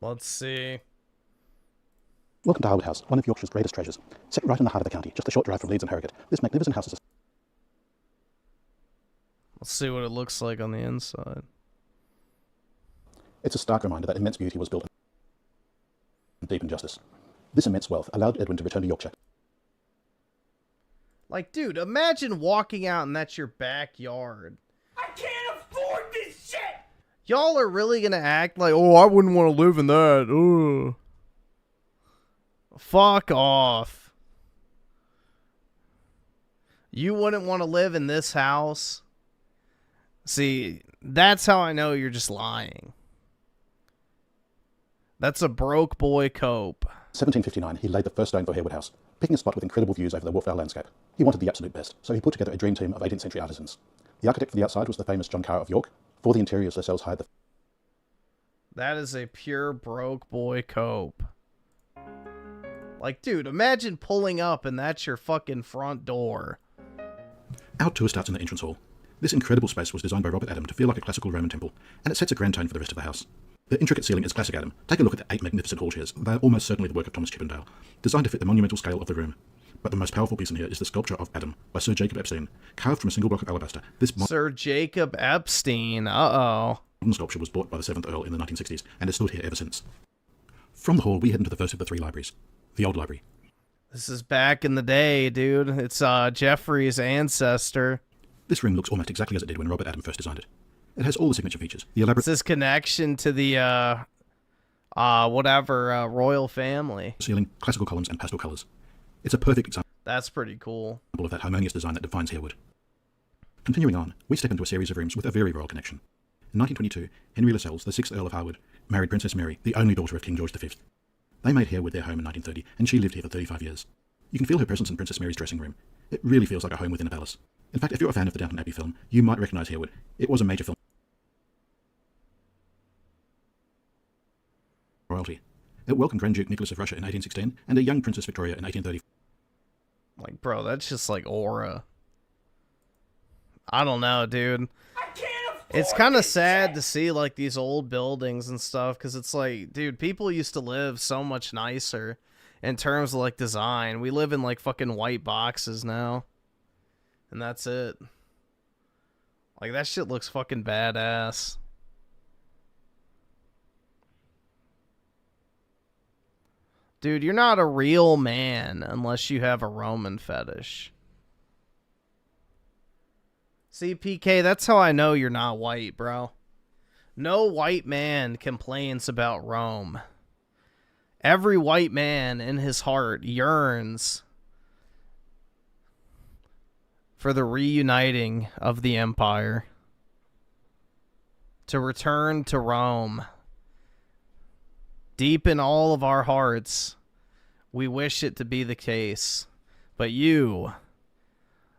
Let's see. Welcome to Harewood House, one of Yorkshire's greatest treasures. Set right in the heart of the county, just a short drive from Leeds and Harewood. This magnificent house is Let's see what it looks like on the inside. It's a stark reminder that immense beauty was built in deep injustice. This immense wealth allowed Edwin to return to Yorkshire. Like, dude, imagine walking out and that's your backyard. I can't afford this shit! Y'all are really gonna act like, oh, I wouldn't want to live in that. Ugh. Fuck off. You wouldn't want to live in this house? See, that's how I know you're just lying. That's a broke boy cope. 1759, he laid the first stone for Harewood House, picking a spot with incredible views over the Wharfdale landscape. He wanted the absolute best, so he put together a dream team of 18th century artisans. The architect for the outside was the famous John Carr of York. For the interiors, themselves hired the... That is a pure broke boy cope. Like, dude, imagine pulling up and that's your fucking front door. Our tour starts in the entrance hall. This incredible space was designed by Robert Adam to feel like a classical Roman temple, and it sets a grand tone for the rest of the house. The intricate ceiling is classic Adam. Take a look at the 8 magnificent hall chairs. They are almost certainly the work of Thomas Chippendale, designed to fit the monumental scale of the room. But the most powerful piece in here is the sculpture of Adam by Sir Jacob Epstein, carved from a single block of alabaster. This Sir Jacob Epstein, uh-oh. modern sculpture was bought by the 7th Earl in the 1960s, and has stood here ever since. From the hall, we head into the first of the 3 libraries, the Old Library. This is back in the day, dude. It's Jeffrey's ancestor. This room looks almost exactly as it did when Robert Adam first designed it. It has all the signature features. The elaborate... It's his connection to the, royal family. Ceiling, classical columns, and pastel colours. It's a perfect example That's pretty cool. of that harmonious design that defines Harewood. Continuing on, we step into a series of rooms with a very royal connection. In 1922, Henry Lascelles, the 6th Earl of Harewood, married Princess Mary, the only daughter of King George V. They made Harewood their home in 1930, and she lived here for 35 years. You can feel her presence in Princess Mary's dressing room. It really feels like a home within a palace. In fact, if you're a fan of the Downton Abbey film, you might recognise Harewood. It was a major film. Royalty. It welcomed Grand Duke Nicholas of Russia in 1816 and a young Princess Victoria in 1830. Like, bro, that's just like aura. I don't know, dude. It's kind of sad to see like these old buildings and stuff, because it's like, dude, people used to live so much nicer in terms of like design. We live in like fucking white boxes now, and that's it. Like, that shit looks fucking badass. Dude, you're not a real man unless you have a Roman fetish. See, PK, that's how I know you're not white, bro. No white man complains about Rome. Every white man in his heart yearns for the reuniting of the empire. To return to Rome. Deep in all of our hearts, we wish it to be the case. But you,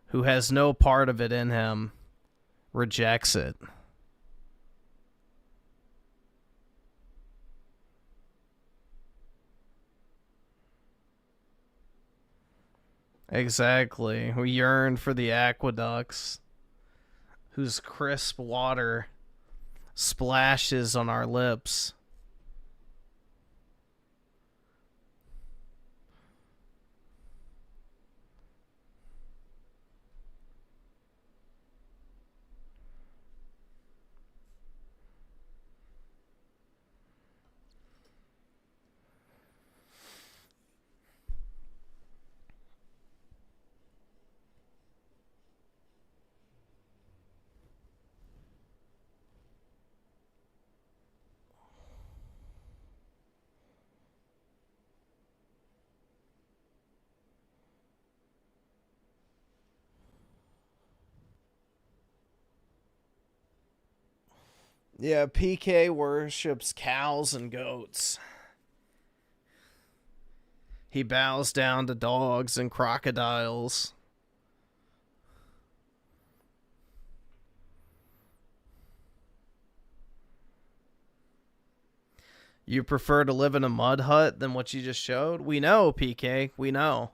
who has no part of it in him, rejects it. Exactly. We yearn for the aqueducts whose crisp water splashes on our lips. Yeah, PK worships cows and goats. He bows down to dogs and crocodiles. You prefer to live in a mud hut than what you just showed? We know, PK. We know.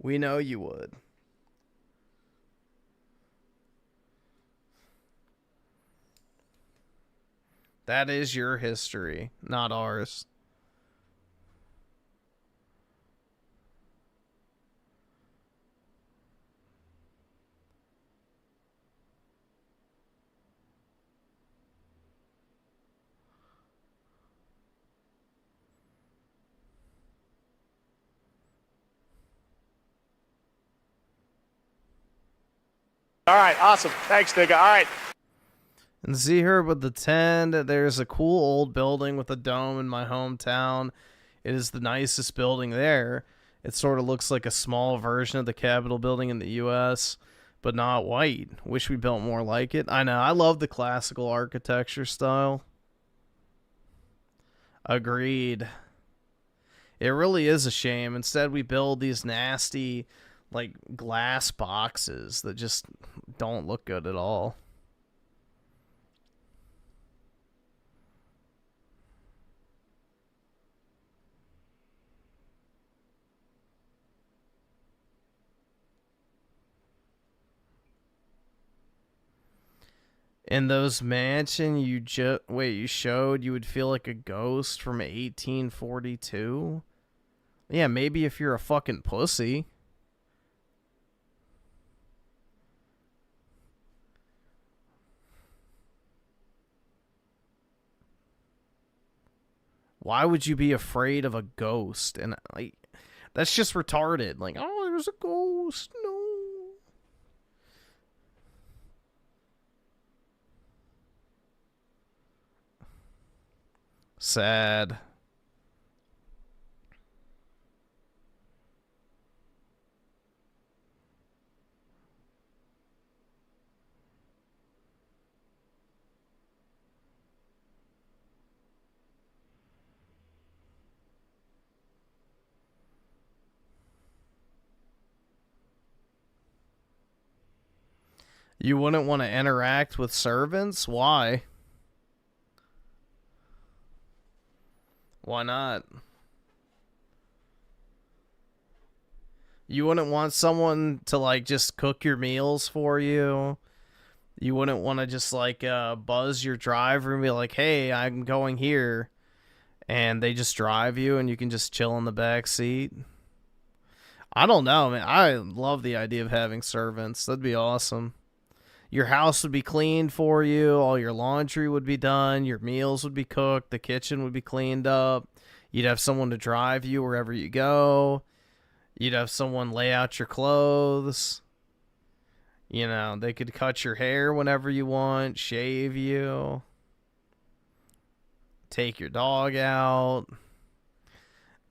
We know you would. That is your history, not ours. All right, awesome. Thanks, nigga. All right. And see her with the 10. There's a cool old building with a dome in my hometown. It is the nicest building there. It sort of looks like a small version of the Capitol building in the U.S., but not white. Wish we built more like it. I know. I love the classical architecture style. Agreed. It really is a shame. Instead, we build these nasty, like, glass boxes that just don't look good at all. In those mansion you showed, you would feel like a ghost from 1842? Yeah, maybe if you're a fucking pussy. Why would you be afraid of a ghost? And like, that's just retarded. Like, oh, there's a ghost. No. Sad. You wouldn't want to interact with servants? Why? Why not? You wouldn't want someone to, like, just cook your meals for you? You wouldn't want to just, like, buzz your driver and be like, hey, I'm going here. And they just drive you and you can just chill in the back seat? I don't know, man. I love the idea of having servants. That'd be awesome. Your house would be cleaned for you. All your laundry would be done. Your meals would be cooked. The kitchen would be cleaned up. You'd have someone to drive you wherever you go. You'd have someone lay out your clothes. You know, they could cut your hair whenever you want, shave you, take your dog out,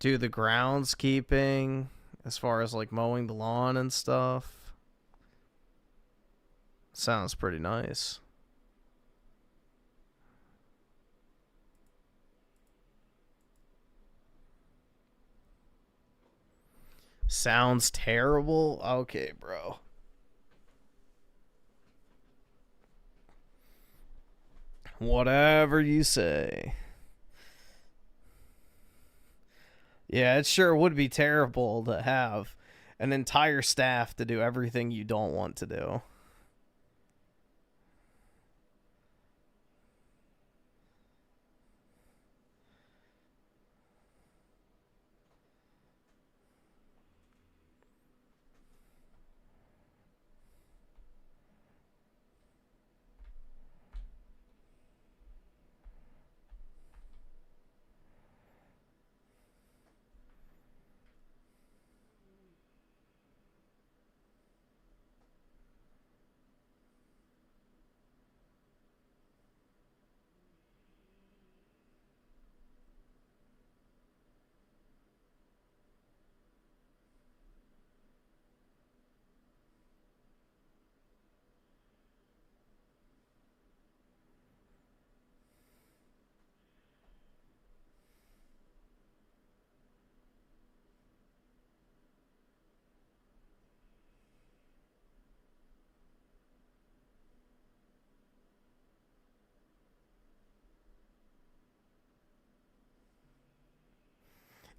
do the groundskeeping as far as, like, mowing the lawn and stuff. Sounds pretty nice. Sounds terrible? Okay, bro. Whatever you say. Yeah, it sure would be terrible to have an entire staff to do everything you don't want to do.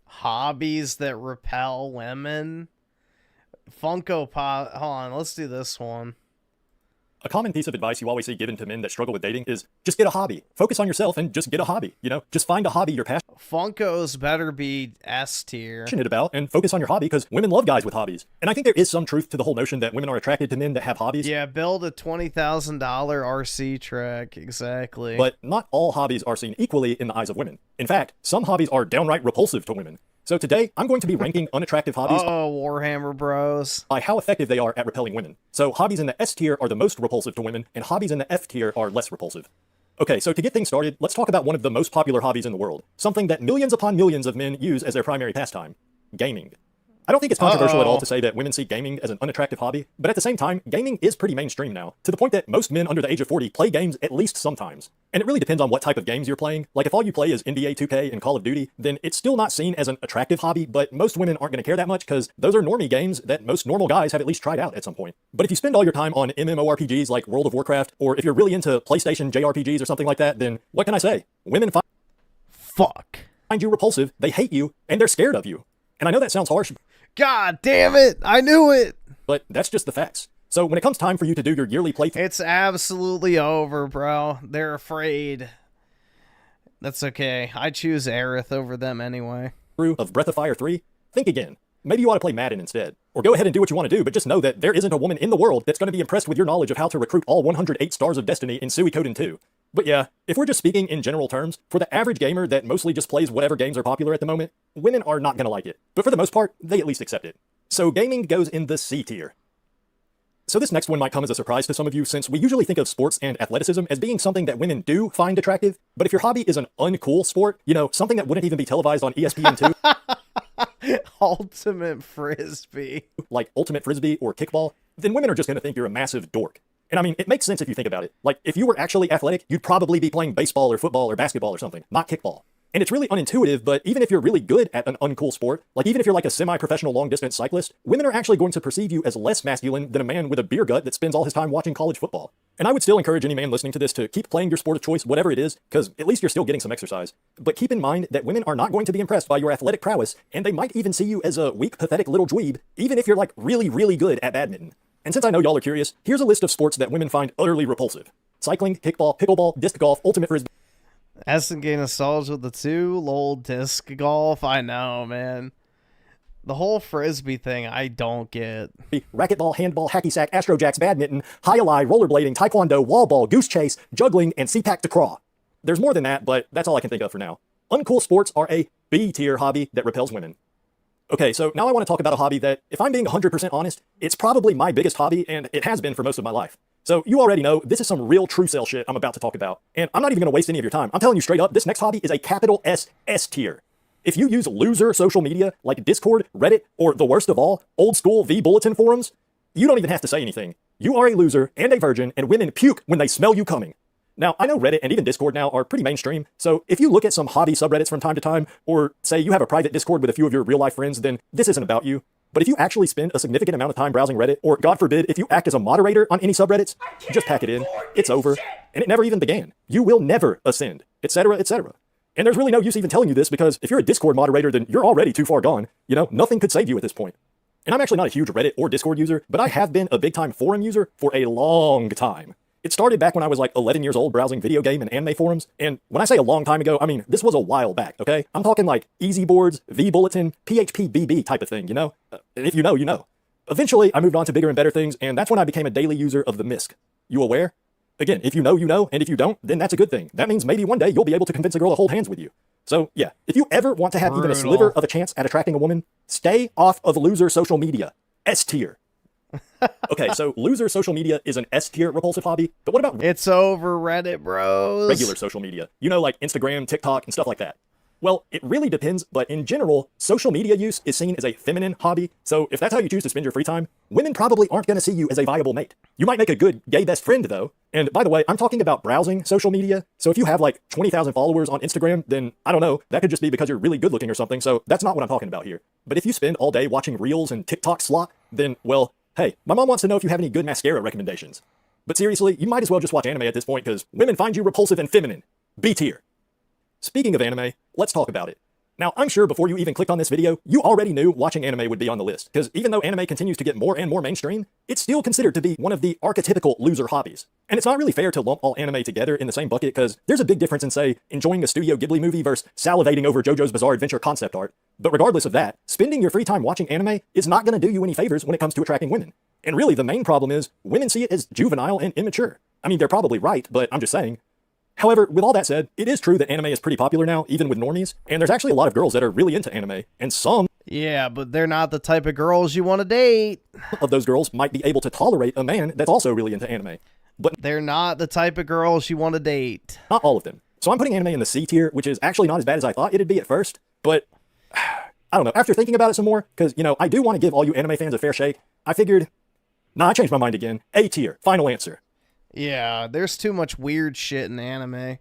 Hobbies that repel women. Funko Pop. Hold on, let's do this one. A common piece of advice you always see given to men that struggle with dating is just get a hobby. Focus on yourself and just get a hobby. You know, just find a hobby you're Funkos better be S tier. passionate about and focus on your hobby because women love guys with hobbies. And I think there is some truth to the whole notion that women are attracted to men that have hobbies. Yeah, build a $20,000 RC track, exactly. But not all hobbies are seen equally in the eyes of women. In fact, some hobbies are downright repulsive to women. So today, I'm going to be ranking unattractive hobbies Warhammer Bros. by how effective they are at repelling women. So hobbies in the S tier are the most repulsive to women, and hobbies in the F tier are less repulsive. Okay, so to get things started, let's talk about one of the most popular hobbies in the world. Something that millions upon millions of men use as their primary pastime. Gaming. I don't think it's controversial at all to say that women see gaming as an unattractive hobby, but at the same time, gaming is pretty mainstream now, to the point that most men under the age of 40 play games at least sometimes. And it really depends on what type of games you're playing. Like if all you play is NBA 2K and Call of Duty, then it's still not seen as an attractive hobby, but most women aren't going to care that much because those are normie games that most normal guys have at least tried out at some point. But if you spend all your time on MMORPGs like World of Warcraft, or if you're really into PlayStation JRPGs or something like that, then what can I say? Women find you repulsive, they hate you, and they're scared of you. And I know that sounds harsh. God damn it! I knew it! But that's just the facts. So when it comes time for you to do your yearly playthrough, it's absolutely over, bro. They're afraid. That's okay. I choose Aerith over them anyway. Of Breath of Fire 3, think again. Maybe you ought to play Madden instead. Or go ahead and do what you want to do, but just know that there isn't a woman in the world that's going to be impressed with your knowledge of how to recruit all 108 stars of destiny in Suikoden 2. But yeah, if we're just speaking in general terms, for the average gamer that mostly just plays whatever games are popular at the moment, women are not going to like it. But for the most part, they at least accept it. So gaming goes in the C tier. So this next one might come as a surprise to some of you, since we usually think of sports and athleticism as being something that women do find attractive. But if your hobby is an uncool sport, you know, something that wouldn't even be televised on ESPN2, Ultimate Frisbee. Like Ultimate Frisbee or kickball, then women are just going to think you're a massive dork. And I mean, it makes sense if you think about it. Like, if you were actually athletic, you'd probably be playing baseball or football or basketball or something, not kickball. And it's really unintuitive, but even if you're really good at an uncool sport, like even if you're like a semi-professional long-distance cyclist, women are actually going to perceive you as less masculine than a man with a beer gut that spends all his time watching college football. And I would still encourage any man listening to this to keep playing your sport of choice, whatever it is, because at least you're still getting some exercise. But keep in mind that women are not going to be impressed by your athletic prowess, and they might even see you as a weak, pathetic little dweeb, even if you're like really, really good at badminton. And since I know y'all are curious, here's a list of sports that women find utterly repulsive. Cycling, kickball, pickleball, disc golf, ultimate frisbee. Aston gain nostalgia with the 2, lol, disc golf. I know, man. The whole frisbee thing, I don't get. Racquetball, handball, hacky sack, astrojacks, badminton, high-a-lie, rollerblading, taekwondo, wall ball, goose chase, juggling, and CPAC to craw. There's more than that, but that's all I can think of for now. Uncool sports are a B-tier hobby that repels women. Okay, so now I want to talk about a hobby that, if I'm being 100% honest, it's probably my biggest hobby, and it has been for most of my life. So you already know, this is some real true sale shit I'm about to talk about. And I'm not even going to waste any of your time. I'm telling you straight up, this next hobby is a capital S tier. If you use loser social media like Discord, Reddit, or the worst of all, old school V-Bulletin forums, you don't even have to say anything. You are a loser and a virgin, and women puke when they smell you coming. Now, I know Reddit and even Discord now are pretty mainstream, so if you look at some hobby subreddits from time to time, or say you have a private Discord with a few of your real-life friends, then this isn't about you. But if you actually spend a significant amount of time browsing Reddit, or God forbid, if you act as a moderator on any subreddits, just pack it in. It's over. And it never even began. You will never ascend, etc., etc. And there's really no use even telling you this, because if you're a Discord moderator, then you're already too far gone. You know, nothing could save you at this point. And I'm actually not a huge Reddit or Discord user, but I have been a big-time forum user for a long time. It started back when I was like 11 years old browsing video game and anime forums, and when I say a long time ago, I mean this was a while back, okay? I'm talking like Easy Boards, V-Bulletin, PHPBB type of thing, you know? If you know, you know. Eventually, I moved on to bigger and better things, and that's when I became a daily user of the MISC. You aware? Again, if you know, you know, and if you don't, then that's a good thing. That means maybe one day you'll be able to convince a girl to hold hands with you. So, yeah, if you ever want to have even a sliver of a chance at attracting a woman, stay off of loser social media. S tier. Okay, so loser social media is an S tier repulsive hobby, but what about it's over Reddit, bros? Regular social media, you know, like Instagram, TikTok, and stuff like that. Well, it really depends, but in general, social media use is seen as a feminine hobby, so if that's how you choose to spend your free time, women probably aren't going to see you as a viable mate. You might make a good gay best friend, though. And by the way, I'm talking about browsing social media, so if you have like 20,000 followers on Instagram, then I don't know, that could just be because you're really good looking or something, so that's not what I'm talking about here. But if you spend all day watching Reels and TikTok slop, then, well, hey, my mom wants to know if you have any good mascara recommendations. But seriously, you might as well just watch anime at this point, because women find you repulsive and feminine. B tier. Speaking of anime, let's talk about it. Now, I'm sure before you even clicked on this video, you already knew watching anime would be on the list, because even though anime continues to get more and more mainstream, it's still considered to be one of the archetypical loser hobbies. And it's not really fair to lump all anime together in the same bucket, because there's a big difference in, say, enjoying a Studio Ghibli movie versus salivating over JoJo's Bizarre Adventure concept art. But regardless of that, spending your free time watching anime is not going to do you any favors when it comes to attracting women. And really, the main problem is, women see it as juvenile and immature. I mean, they're probably right, but I'm just saying. However, with all that said, it is true that anime is pretty popular now, even with normies, and there's actually a lot of girls that are really into anime, and some... Yeah, but they're not the type of girls you want to date. ...of those girls might be able to tolerate a man that's also really into anime. But they're not the type of girls you want to date. Not all of them. So I'm putting anime in the C tier, which is actually not as bad as I thought it'd be at first, but... I don't know, after thinking about it some more, because, you know, I do want to give all you anime fans a fair shake, I figured... Nah, I changed my mind again. A tier. Final answer. Yeah, there's too much weird shit in anime.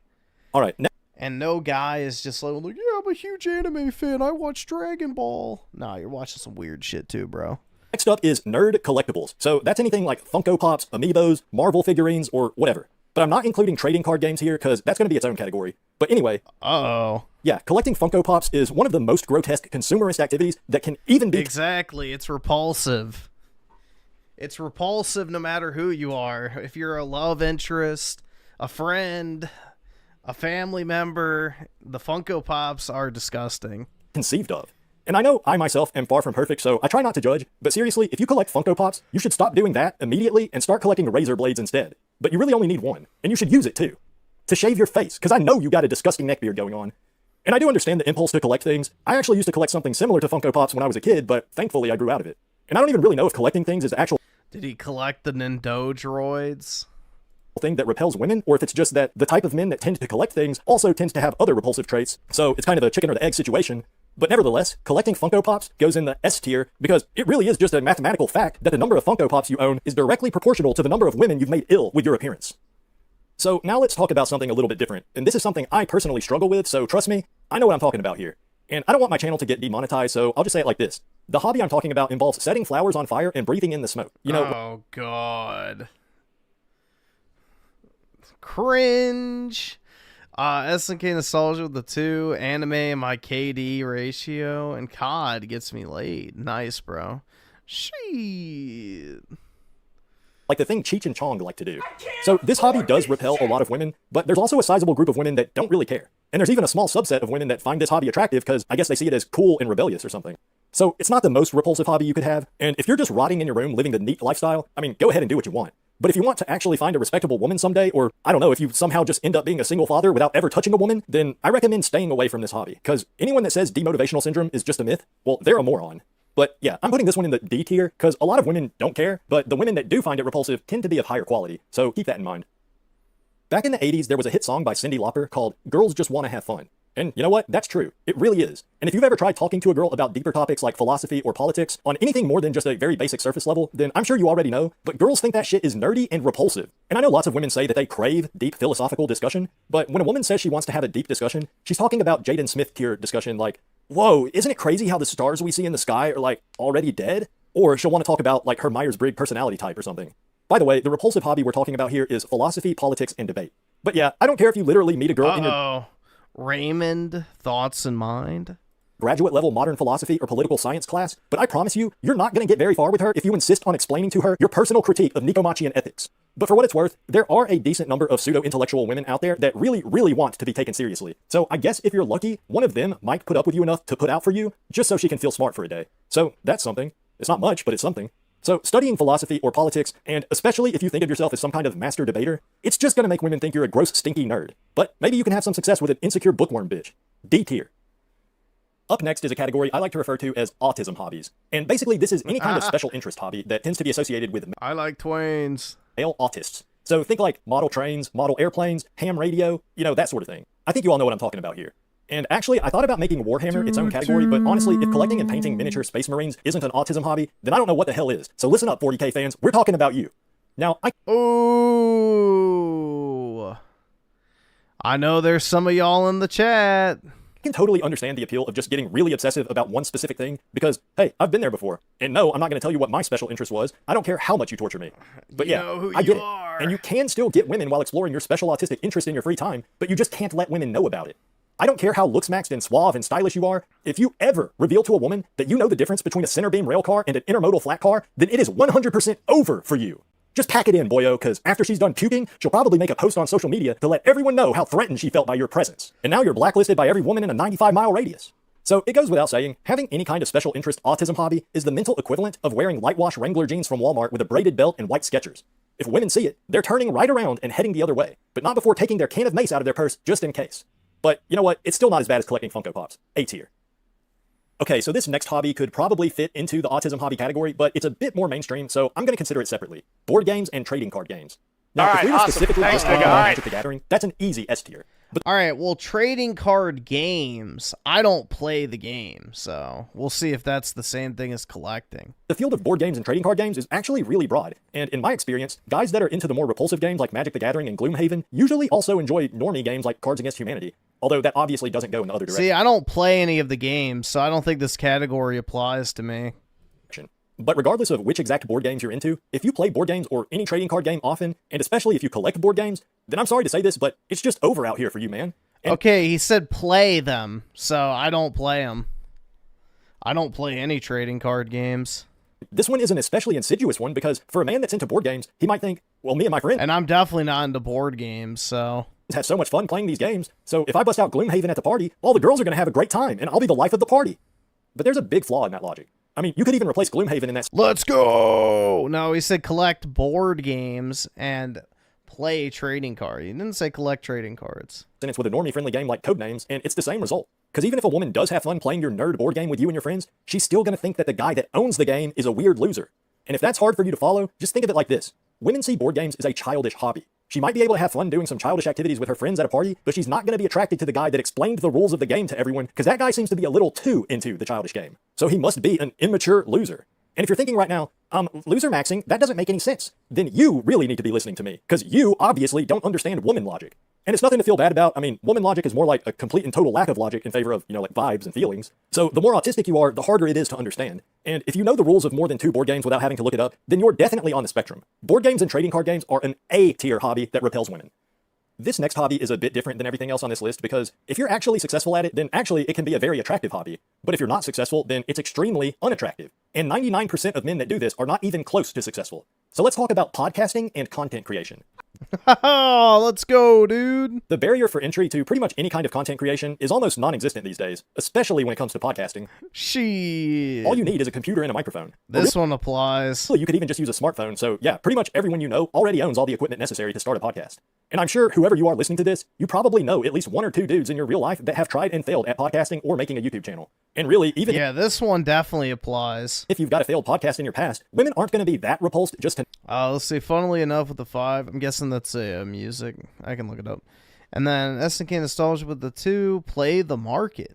Alright, and no guy is just like, yeah, I'm a huge anime fan, I watch Dragon Ball. Nah, you're watching some weird shit too, bro. Next up is nerd collectibles. So that's anything like Funko Pops, Amiibos, Marvel figurines, or whatever. But I'm not including trading card games here, because that's going to be its own category. But anyway... Uh-oh. Yeah, collecting Funko Pops is one of the most grotesque consumerist activities that can even be... Exactly, it's repulsive. It's repulsive no matter who you are. If you're a love interest, a friend, a family member, the Funko Pops are disgusting. Conceived of. And I know I myself am far from perfect, so I try not to judge, but seriously, if you collect Funko Pops, you should stop doing that immediately and start collecting razor blades instead. But you really only need one, and you should use it too. To shave your face, because I know you got a disgusting neckbeard going on. And I do understand the impulse to collect things. I actually used to collect something similar to Funko Pops when I was a kid, but thankfully I grew out of it. And I don't even really know if collecting things is actual... Did he collect the Nintendo droids? ...thing that repels women, or if it's just that the type of men that tend to collect things also tends to have other repulsive traits, so it's kind of a chicken or the egg situation. But nevertheless, collecting Funko Pops goes in the S tier because it really is just a mathematical fact that the number of Funko Pops you own is directly proportional to the number of women you've made ill with your appearance. So now let's talk about something a little bit different, and this is something I personally struggle with, so trust me, I know what I'm talking about here. And I don't want my channel to get demonetized, so I'll just say it like this. The hobby I'm talking about involves setting flowers on fire and breathing in the smoke. You know... Oh, God. Cringe. SNK Nostalgia with the 2, anime and my KD ratio, and COD gets me laid. Nice, bro. Shit. Like the thing Cheech and Chong like to do. So this hobby does repel a lot of women, but there's also a sizable group of women that don't really care. And there's even a small subset of women that find this hobby attractive because I guess they see it as cool and rebellious or something. So it's not the most repulsive hobby you could have, and if you're just rotting in your room living the neat lifestyle, I mean, go ahead and do what you want. But if you want to actually find a respectable woman someday, or I don't know, if you somehow just end up being a single father without ever touching a woman, then I recommend staying away from this hobby, because anyone that says demotivational syndrome is just a myth, well, they're a moron. But yeah, I'm putting this one in the D tier, because a lot of women don't care, but the women that do find it repulsive tend to be of higher quality, so keep that in mind. Back in the 80s, there was a hit song by Cyndi Lauper called Girls Just Wanna Have Fun. And you know what? That's true. It really is. And if you've ever tried talking to a girl about deeper topics like philosophy or politics on anything more than just a very basic surface level, then I'm sure you already know, but girls think that shit is nerdy and repulsive. And I know lots of women say that they crave deep philosophical discussion, but when a woman says she wants to have a deep discussion, she's talking about Jaden Smith tier discussion like, whoa, isn't it crazy how the stars we see in the sky are like already dead? Or she'll want to talk about like her Myers-Briggs personality type or something. By the way, the repulsive hobby we're talking about here is philosophy, politics, and debate. But yeah, I don't care if you literally meet a girl in your... Raymond, thoughts in mind? Graduate level modern philosophy or political science class, but I promise you, you're not going to get very far with her if you insist on explaining to her your personal critique of Nicomachean ethics. But for what it's worth, there are a decent number of pseudo-intellectual women out there that really, really want to be taken seriously. So I guess if you're lucky, one of them might put up with you enough to put out for you, just so she can feel smart for a day. So that's something. It's not much, but it's something. So studying philosophy or politics, and especially if you think of yourself as some kind of master debater, it's just going to make women think you're a gross, stinky nerd. But maybe you can have some success with an insecure bookworm bitch. D tier. Up next is a category I like to refer to as autism hobbies. And basically this is any kind of special interest hobby that tends to be associated with I like twains. Male autists. So think like model trains, model airplanes, ham radio, you know, that sort of thing. I think you all know what I'm talking about here. And actually, I thought about making Warhammer its own category, but honestly, if collecting and painting miniature space marines isn't an autism hobby, then I don't know what the hell is. So listen up, 40k fans, we're talking about you. Now, Ooh. I know there's some of y'all in the chat. I can totally understand the appeal of just getting really obsessive about one specific thing, because, hey, I've been there before. And no, I'm not going to tell you what my special interest was. I don't care how much you torture me. But yeah, I get it. And you can still get women while exploring your special autistic interest in your free time, but you just can't let women know about it. I don't care how looks-maxed and suave and stylish you are, if you ever reveal to a woman that you know the difference between a center beam rail car and an intermodal flat car, then it is 100% over for you. Just pack it in, boyo, because after she's done puking, she'll probably make a post on social media to let everyone know how threatened she felt by your presence. And now you're blacklisted by every woman in a 95-mile radius. So it goes without saying, having any kind of special interest autism hobby is the mental equivalent of wearing light wash Wrangler jeans from Walmart with a braided belt and white Skechers. If women see it, they're turning right around and heading the other way, but not before taking their can of mace out of their purse just in case. But you know what? It's still not as bad as collecting Funko Pops. A tier. Okay, so this next hobby could probably fit into the autism hobby category, but it's a bit more mainstream, so I'm going to consider it separately. Board games and trading card games. Now, if we were specifically just talking about Magic the Gathering, that's an easy S tier. But Alright, well, trading card games. I don't play the game, so we'll see if that's the same thing as collecting. The field of board games and trading card games is actually really broad, and in my experience, guys that are into the more repulsive games like Magic the Gathering and Gloomhaven usually also enjoy normie games like Cards Against Humanity, although that obviously doesn't go in the other direction. See, I don't play any of the games, so I don't think this category applies to me. But regardless of which exact board games you're into, if you play board games or any trading card game often, and especially if you collect board games, then I'm sorry to say this, but it's just over out here for you, man. And okay, he said play them, so I don't play them. I don't play any trading card games. This one is an especially insidious one because for a man that's into board games, he might think, well, me and my friend... And I'm definitely not into board games, so... have so much fun playing these games, so if I bust out Gloomhaven at the party, all the girls are going to have a great time, and I'll be the life of the party. But there's a big flaw in that logic. I mean, you could even replace Gloomhaven in that... Let's go! No, he said collect board games and play trading card. He didn't say collect trading cards. And it's with a normie-friendly game like Codenames, and it's the same result. Because even if a woman does have fun playing your nerd board game with you and your friends, she's still going to think that the guy that owns the game is a weird loser. And if that's hard for you to follow, just think of it like this. Women see board games as a childish hobby. She might be able to have fun doing some childish activities with her friends at a party, but she's not going to be attracted to the guy that explained the rules of the game to everyone, because that guy seems to be a little too into the childish game. So he must be an immature loser. And if you're thinking right now, loser maxing, that doesn't make any sense, then you really need to be listening to me, because you obviously don't understand woman logic. And it's nothing to feel bad about. I mean, woman logic is more like a complete and total lack of logic in favor of, like vibes and feelings. So the more autistic you are, the harder it is to understand. And if you know the rules of more than 2 board games without having to look it up, then you're definitely on the spectrum. Board games and trading card games are an A-tier hobby that repels women. This next hobby is a bit different than everything else on this list because if you're actually successful at it, then actually it can be a very attractive hobby. But if you're not successful, then it's extremely unattractive. And 99% of men that do this are not even close to successful. So let's talk about podcasting and content creation. Let's go, dude. The barrier for entry to pretty much any kind of content creation is almost non-existent these days, especially when it comes to podcasting. Shit. All you need is a computer and a microphone. This one applies. You could even just use a smartphone, so yeah, pretty much everyone you know already owns all the equipment necessary to start a podcast. And I'm sure whoever you are listening to this, you probably know at least 1 or 2 dudes in your real life that have tried and failed at podcasting or making a YouTube channel. And really, even this one definitely applies. If you've got a failed podcast in your past, women aren't going to be that repulsed just to... let's see, funnily enough with the 5, I'm guessing that's a music. I can look it up. And then SNK Nostalgia with the 2, play the market.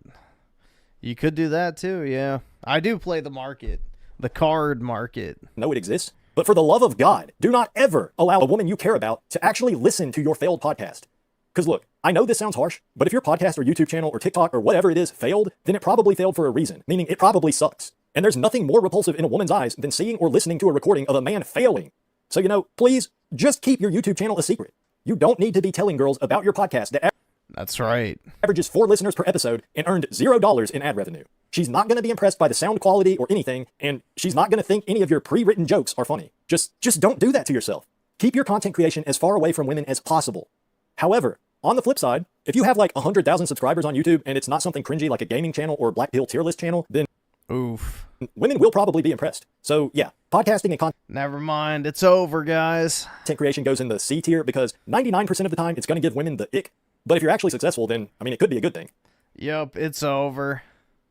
You could do that too, yeah. I do play the market. The card market. Know it exists. But for the love of God, do not ever allow a woman you care about to actually listen to your failed podcast. Because look, I know this sounds harsh, but if your podcast or YouTube channel or TikTok or whatever it is failed, then it probably failed for a reason, meaning it probably sucks. And there's nothing more repulsive in a woman's eyes than seeing or listening to a recording of a man failing. So, please just keep your YouTube channel a secret. You don't need to be telling girls about your podcast that that's right. averages 4 listeners per episode and earned $0 in ad revenue. She's not going to be impressed by the sound quality or anything, and she's not going to think any of your pre-written jokes are funny. Just don't do that to yourself. Keep your content creation as far away from women as possible. However, on the flip side, if you have like 100,000 subscribers on YouTube and it's not something cringy like a gaming channel or Black Pill tier list channel, then oof, women will probably be impressed. So yeah, podcasting and content. Never mind, it's over, guys. Content creation goes in the C tier because 99% of the time it's going to give women the ick. But if you're actually successful, then, it could be a good thing. Yep, it's over.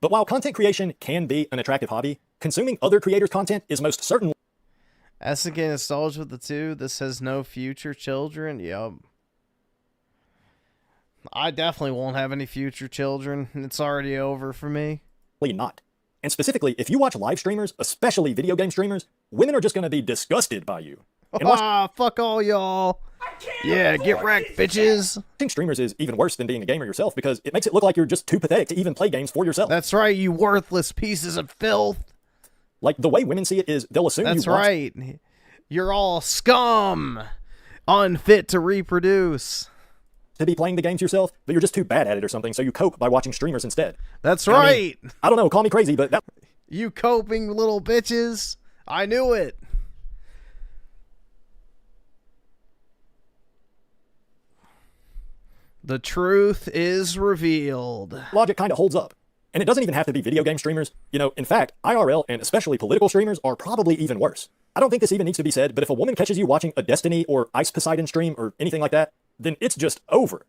But while content creation can be an attractive hobby, consuming other creators' content is most certainly... SNK Nostalgia with the 2, this has no future children, yep. I definitely won't have any future children. It's already over for me. Not. And specifically, if you watch live streamers, especially video game streamers, women are just going to be disgusted by you. Fuck all y'all. Yeah, get wrecked, bitches. Watching streamers is even worse than being a gamer yourself because it makes it look like you're just too pathetic to even play games for yourself. That's right, you worthless pieces of filth. Like, the way women see it is they'll assume That's right. You're all scum. Unfit to reproduce. to be playing the games yourself, but you're just too bad at it or something, so you cope by watching streamers instead. That's I mean, right. I don't know, call me crazy, but that... You coping little bitches. I knew it. The truth is revealed. Logic kind of holds up. And it doesn't even have to be video game streamers. You know, in fact, IRL and especially political streamers are probably even worse. I don't think this even needs to be said, but if a woman catches you watching a Destiny or Ice Poseidon stream or anything like that, then it's just over.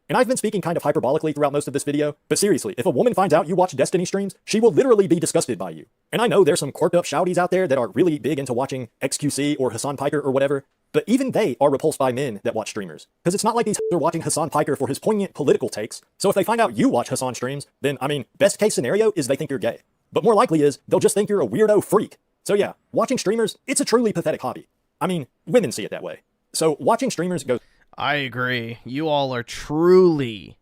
And I've been speaking kind of hyperbolically throughout most of this video, but seriously, if a woman finds out you watch Destiny streams, she will literally be disgusted by you. And I know there's some quirked up shouties out there that are really big into watching XQC or Hassan Piker or whatever, but even they are repulsed by men that watch streamers. Because it's not like these are watching Hassan Piker for his poignant political takes, so if they find out you watch Hassan streams, then, I mean, best case scenario is they think you're gay. But more likely is, they'll just think you're a weirdo freak. So yeah, watching streamers, it's a truly pathetic hobby. I mean, women see it that way. So watching streamers goes... I agree. You all are truly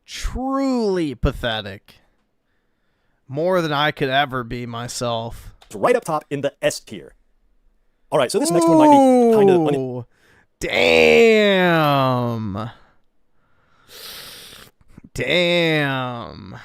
pathetic. More than I could ever be myself. Right up top in the S tier. Alright, so this next one might be kind of... Damn. Damn.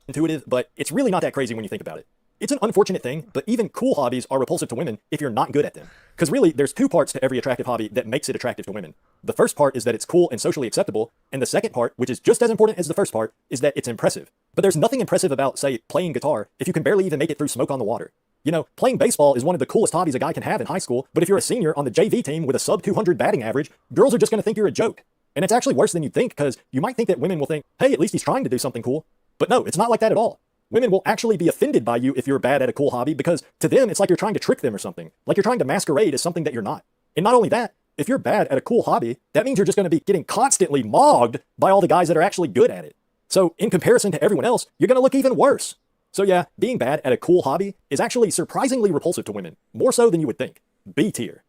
Intuitive, but it's really not that crazy when you think about it. It's an unfortunate thing, but even cool hobbies are repulsive to women if you're not good at them. Because really, there's two parts to every attractive hobby that makes it attractive to women. The first part is that it's cool and socially acceptable, and the second part, which is just as important as the first part, is that it's impressive. But there's nothing impressive about, say, playing guitar if you can barely even make it through Smoke on the Water. You know, playing baseball is one of the coolest hobbies a guy can have in high school, but if you're a senior on the JV team with a sub 200 batting average, girls are just going to think you're a joke. And it's actually worse than you'd think, because you might think that women will think, hey, at least he's trying to do something cool. But no, it's not like that at all. Women will actually be offended by you if you're bad at a cool hobby, because to them, it's like you're trying to trick them or something. Like you're trying to masquerade as something that you're not. And not only that, if you're bad at a cool hobby, that means you're just going to be getting constantly mogged by all the guys that are actually good at it. So in comparison to everyone else, you're going to look even worse. So yeah, being bad at a cool hobby is actually surprisingly repulsive to women, more so than you would think. B tier.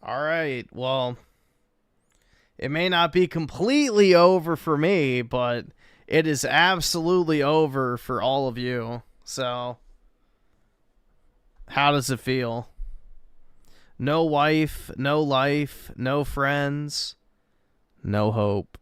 All right, well, it may not be completely over for me, but it is absolutely over for all of you. So, how does it feel? No wife, no life, no friends, no hope.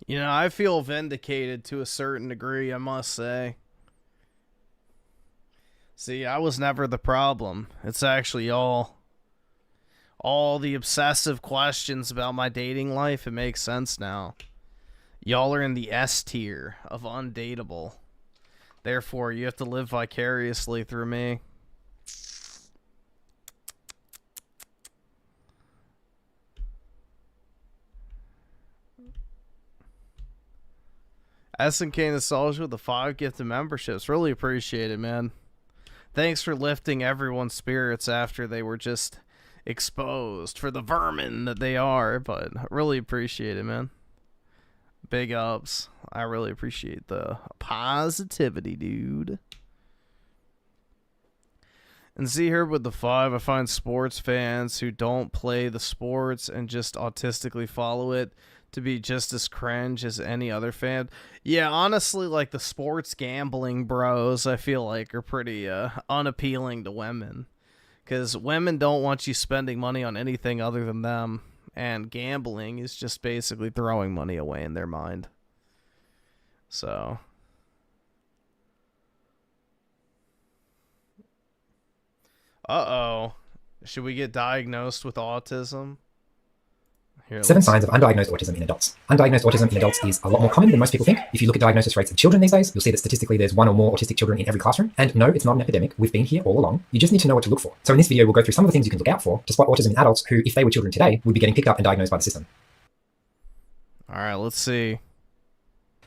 You know, I feel vindicated to a certain degree, I must say. See, I was never the problem. It's actually all the obsessive questions about my dating life. It makes sense now. Y'all are in the S tier of undateable. Therefore, you have to live vicariously through me. SNK Nostalgia with the 5 gifted memberships. Really appreciate it, man. Thanks for lifting everyone's spirits after they were just exposed for the vermin that they are, but really appreciate it, man. Big ups. I really appreciate the positivity, dude. And see here with the 5, I find sports fans who don't play the sports and just autistically follow it to be just as cringe as any other fan. Yeah, honestly, like the sports gambling bros, I feel like are pretty unappealing to women. Because women don't want you spending money on anything other than them. And gambling is just basically throwing money away in their mind. So... Uh-oh. Should we get diagnosed with autism? Here, 7 signs of undiagnosed autism in adults. Undiagnosed autism in adults is a lot more common than most people think. If you look at diagnosis rates of children these days, you'll see that statistically there's 1 or more autistic children in every classroom. And no, it's not an epidemic. We've been here all along. You just need to know what to look for. So in this video, we'll go through some of the things you can look out for to spot autism in adults who, if they were children today, would be getting picked up and diagnosed by the system. All right, let's see.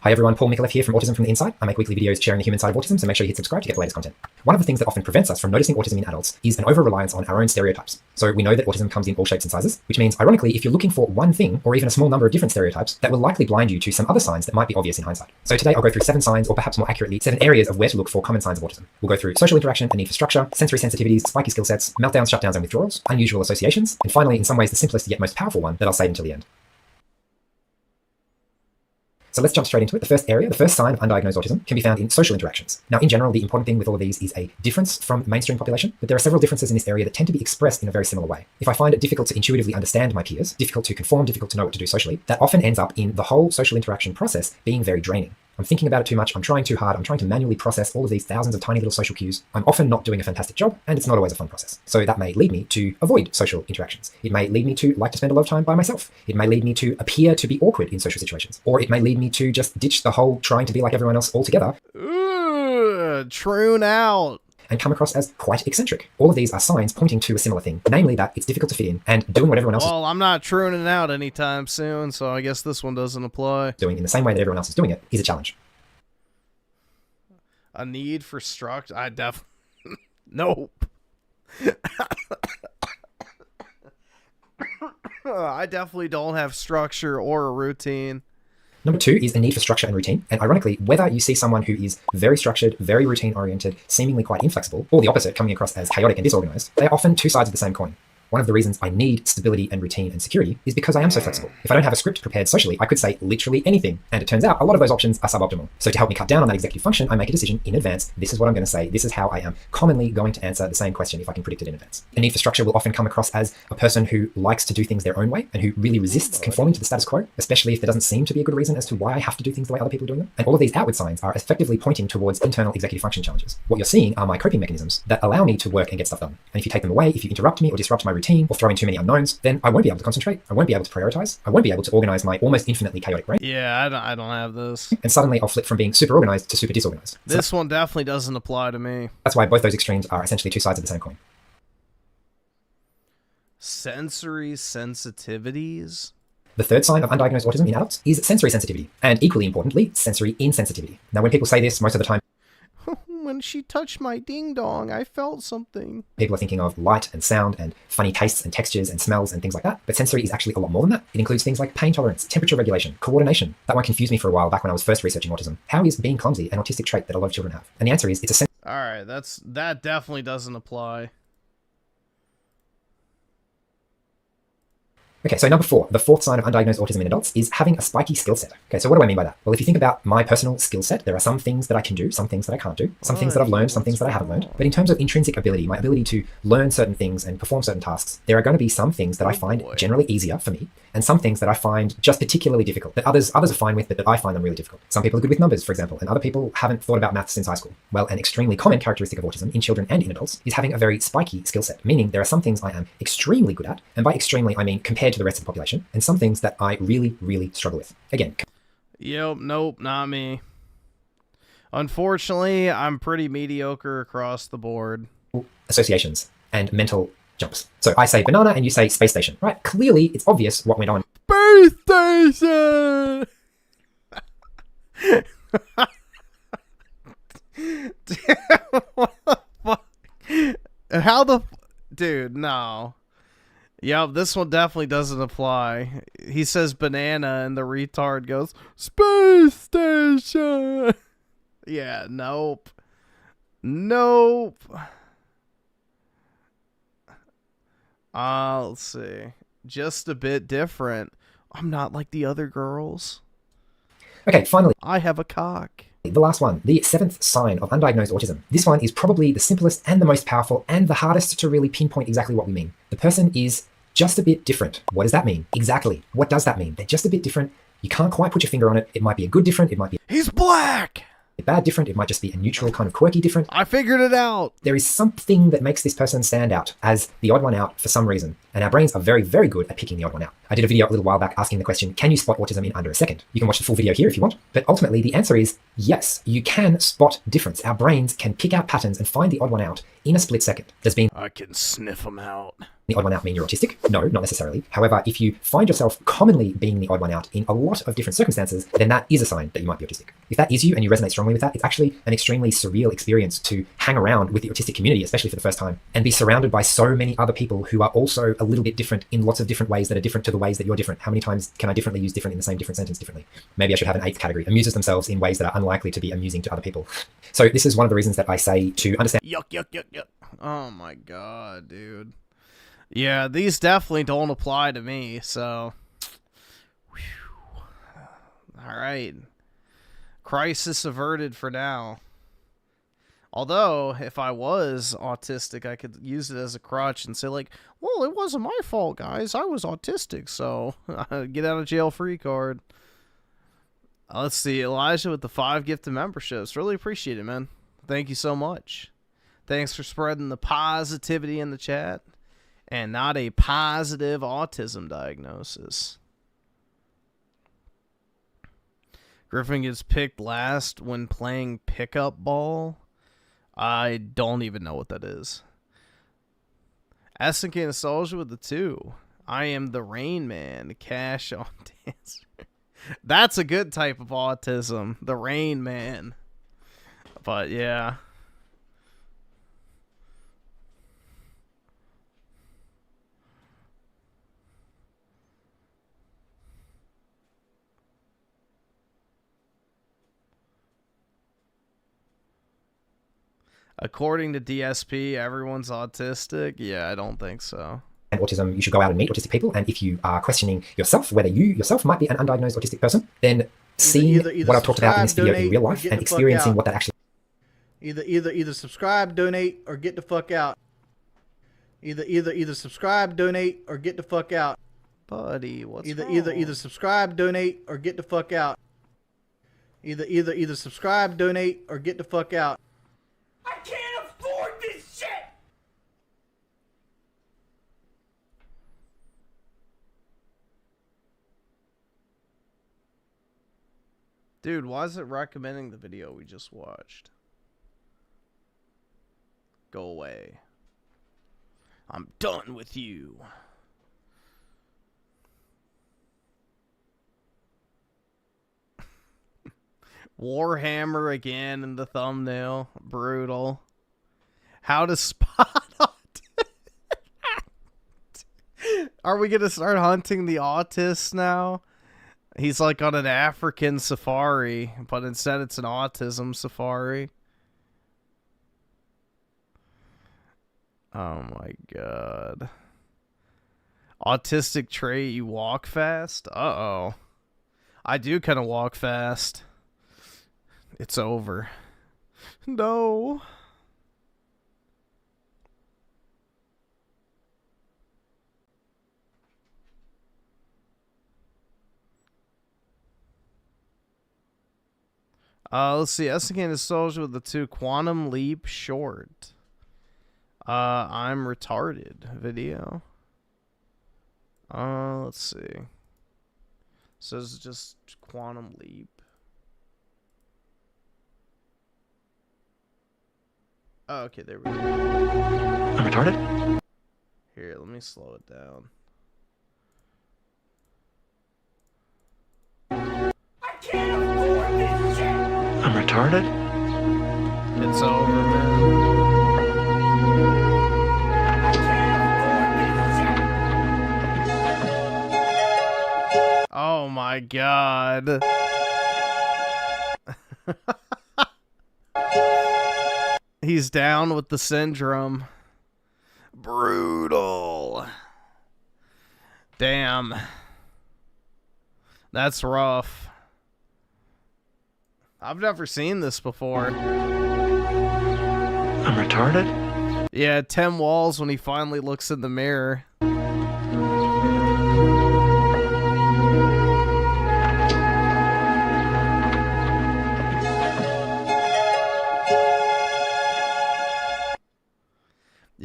Hi everyone, Paul Mikulev here from Autism from the Inside. I make weekly videos sharing the human side of autism, so make sure you hit subscribe to get the latest content. One of the things that often prevents us from noticing autism in adults is an over-reliance on our own stereotypes. So we know that autism comes in all shapes and sizes, which means, ironically, if you're looking for one thing, or even a small number of different stereotypes, that will likely blind you to some other signs that might be obvious in hindsight. So today I'll go through 7 signs, or perhaps more accurately, 7 areas of where to look for common signs of autism. We'll go through social interaction, the need for structure, sensory sensitivities, spiky skill sets, meltdowns, shutdowns, and withdrawals, unusual associations, and finally, in some ways, the simplest yet most powerful one that I'll save until the end. So let's jump straight into it. The first area, the first sign of undiagnosed autism can be found in social interactions. Now, in general, the important thing with all of these is a difference from the mainstream population, but there are several differences in this area that tend to be expressed in a very similar way. If I find it difficult to intuitively understand my peers, difficult to conform, difficult to know what to do socially, that often ends up in the whole social interaction process being very draining. I'm thinking about it too much, I'm trying too hard, I'm trying to manually process all of these thousands of tiny little social cues. I'm often not doing a fantastic job, and it's not always a fun process. So that may lead me to avoid social interactions. It may lead me to like to spend a lot of time by myself. It may lead me to appear to be awkward in social situations. Or it may lead me to just ditch the whole trying to be like everyone else altogether. Troon out. And come across as quite eccentric. All of these are signs pointing to a similar thing, namely that it's difficult to fit in, and doing what everyone else Well, I'm not trooning out anytime soon, so I guess this one doesn't apply. is doing in the same way that everyone else is doing it is a challenge. A need for structure? I Nope. I definitely don't have structure or a routine. Number 2 is a need for structure and routine. And ironically, whether you see someone who is very structured, very routine-oriented, seemingly quite inflexible, or the opposite, coming across as chaotic and disorganized, they are often 2 sides of the same coin. One of the reasons I need stability and routine and security is because I am so flexible. If I don't have a script prepared socially, I could say literally anything. And it turns out a lot of those options are suboptimal. So to help me cut down on that executive function, I make a decision in advance. This is what I'm going to say. This is how I am commonly going to answer the same question if I can predict it in advance. A need for structure will often come across as a person who likes to do things their own way and who really resists conforming to the status quo, especially if there doesn't seem to be a good reason as to why I have to do things the way other people are doing them. And all of these outward signs are effectively pointing towards internal executive function challenges. What you're seeing are my coping mechanisms that allow me to work and get stuff done. And if you take them away, if you interrupt me or disrupt my routine or throw in too many unknowns, then I won't be able to concentrate, I won't be able to prioritize, I won't be able to organize my almost infinitely chaotic brain. Yeah, I don't have this. And suddenly I'll flip from being super organized to super disorganized. This one definitely doesn't apply to me. That's why both those extremes are essentially 2 sides of the same coin. Sensory sensitivities? The third sign of undiagnosed autism in adults is sensory sensitivity, and equally importantly, sensory insensitivity. Now, when people say this, most of the time, When she touched my ding-dong, I felt something. people are thinking of light and sound and funny tastes and textures and smells and things like that. But sensory is actually a lot more than that. It includes things like pain tolerance, temperature regulation, coordination. That one confused me for a while back when I was first researching autism. How is being clumsy an autistic trait that a lot of children have? And the answer is, it's a Alright, that definitely doesn't apply. Okay, so number 4, the fourth sign of undiagnosed autism in adults is having a spiky skill set. Okay, so what do I mean by that? Well, if you think about my personal skill set, there are some things that I can do, some things that I can't do, some things that I've learned, some things that I haven't learned. But in terms of intrinsic ability, my ability to learn certain things and perform certain tasks, there are going to be some things that I find generally easier for me, and some things that I find just particularly difficult, that others are fine with, but that I find them really difficult. Some people are good with numbers, for example, and other people haven't thought about maths since high school. Well, an extremely common characteristic of autism in children and in adults is having a very spiky skill set, meaning there are some things I am extremely good at, and by extremely I mean compared to the rest of the population, and some things that I really, really struggle with. Again. Yep, nope, not me. Unfortunately, I'm pretty mediocre across the board. Associations and mental jumps. So I say banana and you say space station, right? Clearly, it's obvious what went on. Space station! Damn, what the fuck? How the... Dude, no. Yep, this one definitely doesn't apply. He says banana and the retard goes, space station! Yeah, nope. Nope. Let's see. Just a bit different. I'm not like the other girls. Okay, finally. I have a cock. The last one, the 7th sign of undiagnosed autism. This one is probably the simplest and the most powerful and the hardest to really pinpoint exactly what we mean. The person is just a bit different. What does that mean? Exactly. What does that mean? They're just a bit different. You can't quite put your finger on it. It might be a good different. It might be... He's black! bad different, it might just be a neutral kind of quirky different. I figured it out! There is something that makes this person stand out as the odd one out for some reason, and our brains are very, very good at picking the odd one out. I did a video a little while back asking the question, can you spot autism in under a second? You can watch the full video here if you want, but ultimately the answer is yes, you can spot difference. Our brains can pick out patterns and find the odd one out in a split second. I can sniff them out. The odd one out mean you're autistic? No, not necessarily. However, if you find yourself commonly being the odd one out in a lot of different circumstances, then that is a sign that you might be autistic. If that is you and you resonate strongly with that, it's actually an extremely surreal experience to hang around with the autistic community, especially for the first time, and be surrounded by so many other people who are also a little bit different in lots of different ways that are different to the ways that you're different. How many times can I differently use different in the same different sentence differently? Maybe I should have an eighth category, amuses themselves in ways that are unlikely to be amusing to other people. So this is one of the reasons that I say to understand. Yuck, yuck, yuck, yuck. Oh my god, dude. Yeah, these definitely don't apply to me, so... Alright. Crisis averted for now. Although, if I was autistic, I could use it as a crutch and say, like, well, it wasn't my fault, guys. I was autistic, so get out of jail free card. Let's see, Elijah with the 5 gifted memberships. Really appreciate it, man. Thank you so much. Thanks for spreading the positivity in the chat. And not a positive autism diagnosis. Griffin gets picked last when playing pickup ball. I don't even know what that is. SNK Nostalgia with the 2. I am the Rain Man. Cash on dancer. That's a good type of autism. The Rain Man. But yeah. According to DSP, everyone's autistic? Yeah, I don't think so. And autism, you should go out and meet autistic people. And if you are questioning yourself, whether you yourself might be an undiagnosed autistic person, then seeing what I've talked about in this video in real life and experiencing what that actually... Either subscribe, donate, or get the fuck out. Either subscribe, donate, or get the fuck out. Buddy, what's wrong? Either subscribe, donate, or get the fuck out. Either subscribe, donate, or get the fuck out. I can't afford this shit! Dude, why is it recommending the video we just watched? Go away. I'm done with you. Warhammer again in the thumbnail. Brutal. How to spot Are we gonna start hunting the autists now? He's like on an African safari, but instead it's an autism safari. Oh my god. Autistic trait, you walk fast? Uh-oh. I do kind of walk fast. It's over. No. Let's see. SNK Nostalgia with the 2. Quantum Leap short. I'm retarded video. Let's see. So it's just Quantum Leap. Oh, okay, there we go. I'm retarded? Here, let me slow it down. I can't afford this shit! I'm retarded? It's over, man. I can't afford this shit! Oh my god. He's down with the syndrome. Brutal. Damn. That's rough. I've never seen this before. I'm retarded? Yeah, Tim Walls when he finally looks in the mirror.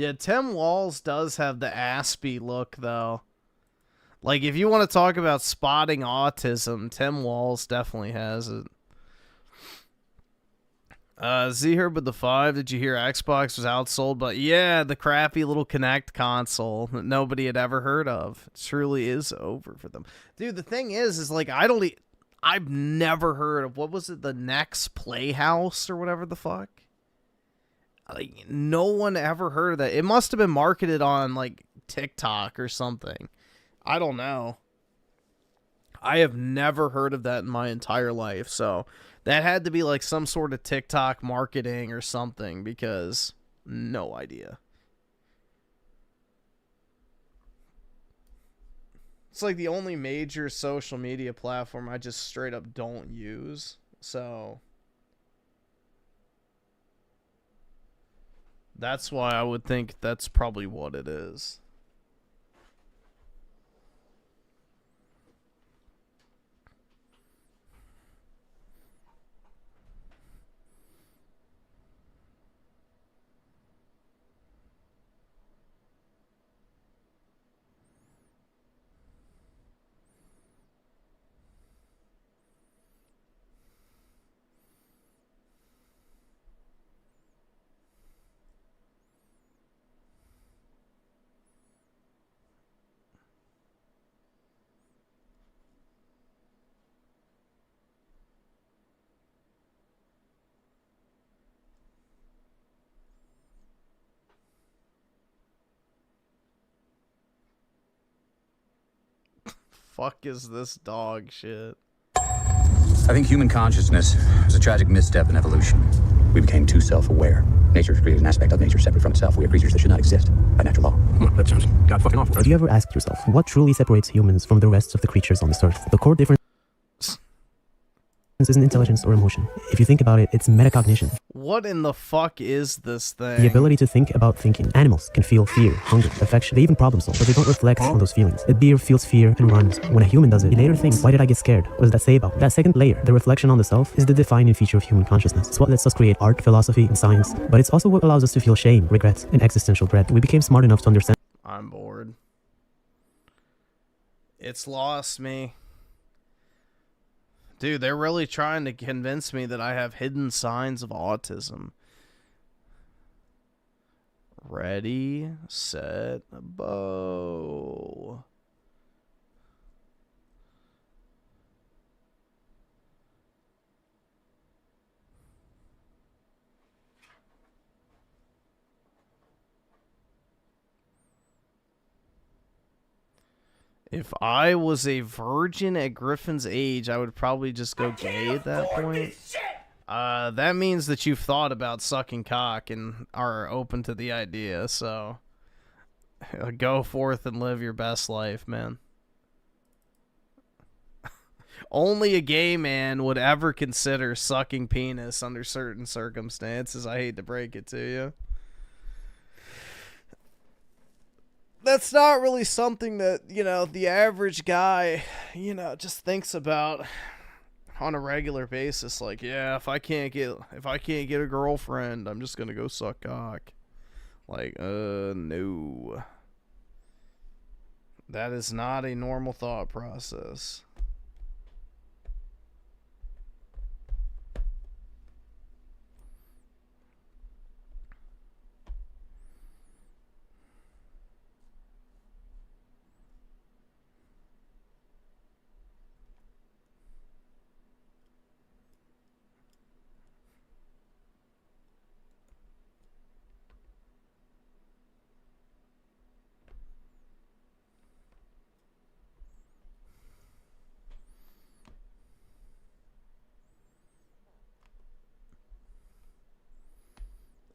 Yeah, Tim Walls does have the Aspie look, though. Like, if you want to talk about spotting autism, Tim Walls definitely has it. Z-Herb with the 5, did you hear Xbox was outsold? But yeah, the crappy little Kinect console that nobody had ever heard of. It truly is over for them. Dude, the thing is like, I've never heard of, what was it, the Next Playhouse or whatever the fuck? Like, no one ever heard of that. It must have been marketed on, like, TikTok or something. I don't know. I have never heard of that in my entire life, so that had to be like some sort of TikTok marketing or something, because no idea. It's like the only major social media platform I just straight up don't use, so that's why I would think that's probably what it is. Fuck is this dog shit? I think human consciousness was a tragic misstep in evolution. We became too self-aware. Nature has created an aspect of nature separate from itself. We are creatures that should not exist by natural law. That sounds god fucking awful. Have you ever asked yourself, what truly separates humans from the rest of the creatures on this earth? The core difference isn't intelligence or emotion. If you think about it, it's metacognition. What in the fuck is this thing? The ability to think about thinking. Animals can feel fear, hunger, affection. They even problem solve, but they don't reflect on those feelings. A deer feels fear and runs. When a human does it, he later thinks, why did I get scared? What does that say about me? That second layer, the reflection on the self, is the defining feature of human consciousness. It's what lets us create art, philosophy, and science. But it's also what allows us to feel shame, regret, and existential dread. We became smart enough to understand. I'm bored. It's lost me. Dude, they're really trying to convince me that I have hidden signs of autism. Ready, set, bow. If I was a virgin at Griffin's age, I would probably just go gay at that point. That means that you've thought about sucking cock and are open to the idea, so go forth and live your best life, man. Only a gay man would ever consider sucking penis under certain circumstances. I hate to break it to you. That's not really something that, you know, the average guy, you know, just thinks about on a regular basis. Like, yeah, if I can't get a girlfriend, I'm just gonna go suck cock. Like, no. That is not a normal thought process.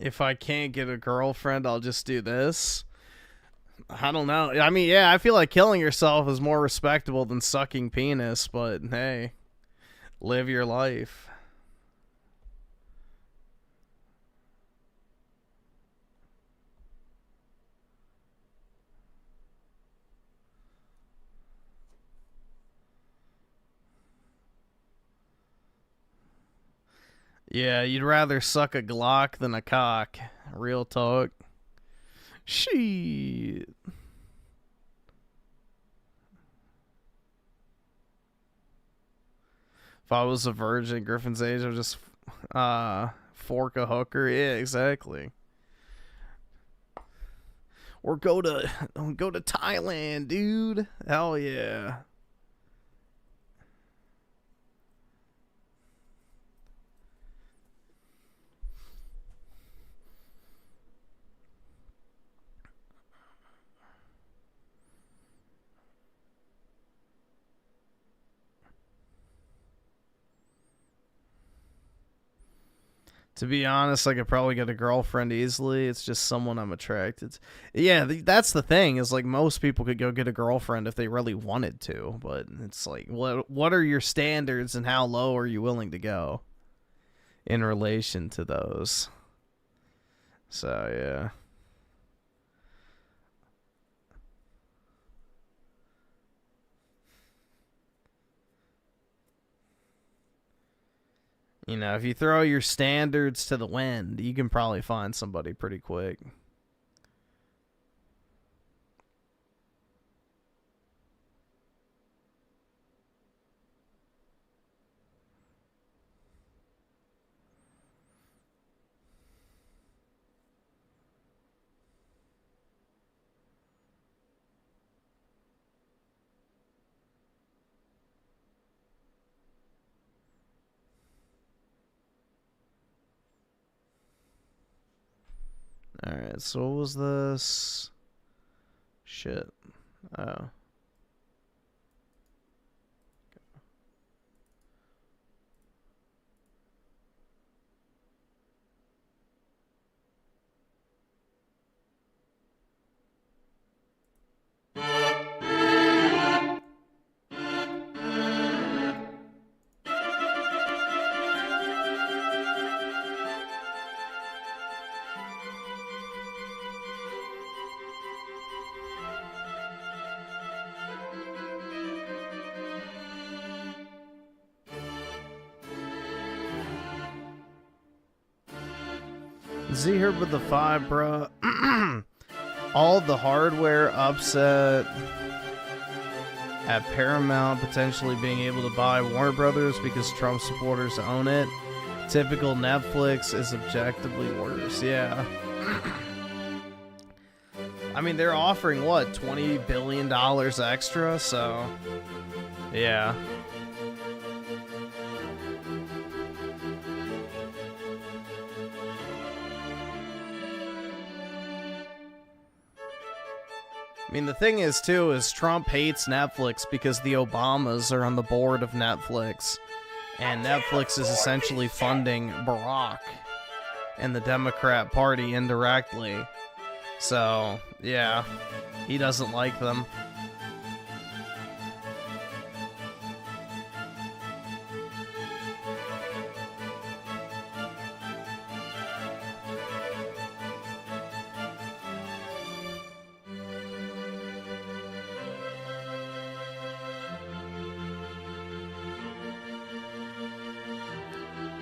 If I can't get a girlfriend, I'll just do this. I don't know. I mean, yeah, I feel like killing yourself is more respectable than sucking penis, but hey, live your life. Yeah, you'd rather suck a Glock than a cock. Real talk. Shit. If I was a virgin at Griffin's age, I would just fork a hooker. Yeah, exactly. Or go to Thailand, dude. Hell yeah. To be honest, I could probably get a girlfriend easily. It's just someone I'm attracted to. Yeah, that's the thing, is like most people could go get a girlfriend if they really wanted to, but it's like, what are your standards and how low are you willing to go in relation to those? So, yeah. You know, if you throw your standards to the wind, you can probably find somebody pretty quick. Alright, so what was this? Shit. Oh. Z here with the 5, bruh. All the hardware upset at Paramount potentially being able to buy Warner Brothers because Trump supporters own it. Typical Netflix is objectively worse. Yeah. I mean, they're offering, what, $20 billion extra? So, yeah. I mean, the thing is, too, is Trump hates Netflix because the Obamas are on the board of Netflix. And Netflix is essentially funding Barack and the Democrat Party indirectly. So, yeah, he doesn't like them.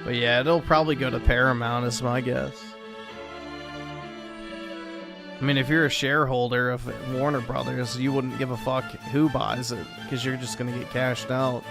But yeah, it'll probably go to Paramount is my guess. I mean, if you're a shareholder of Warner Brothers, you wouldn't give a fuck who buys it, because you're just going to get cashed out.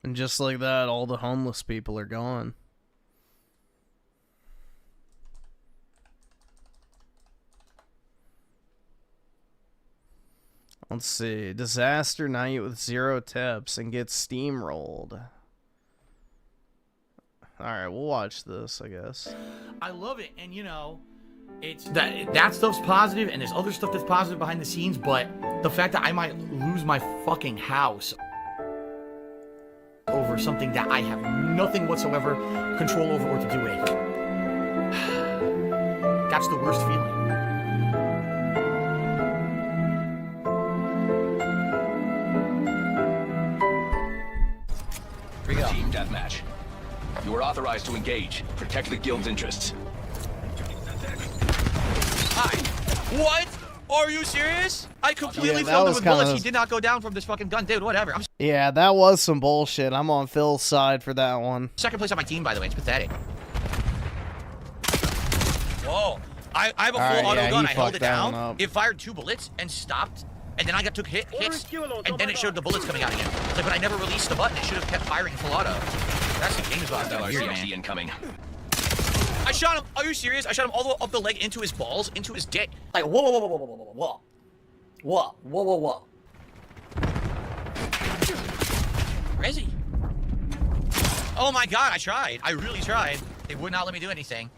And just like that, all the homeless people are gone. Let's see. Disaster night with 0 tips and get steamrolled. Alright, we'll watch this, I guess. I love it, and you know, it's that stuff's positive, and there's other stuff that's positive behind the scenes, but the fact that I might lose my fucking house over something that I have nothing whatsoever control over or to do with, that's the worst feeling. Team deathmatch. You are authorized to engage. Protect the guild's interests. Hi. What? Are you serious? I completely that filled him was with kinda- bullets. He did not go down from this fucking gun, dude. Whatever. I'm Yeah, that was some bullshit. I'm on Phil's side for that one. second place on my team, by the way. It's pathetic. Whoa. I have a full Alright, auto yeah, gun. he I held fucked it that one down. up. It fired 2 bullets and stopped. And then I took hits, and then it showed the bullets coming out again. It's like, but I never released the button. It should have kept firing in full auto. That's the game about that weird, man. Incoming. I shot him. Are you serious? I shot him all the way up the leg into his balls, into his dick. Like, whoa, whoa, whoa, whoa, whoa, whoa, whoa, whoa, whoa, whoa, whoa. Where is he? Oh my god, I tried. I really tried. They would not let me do anything.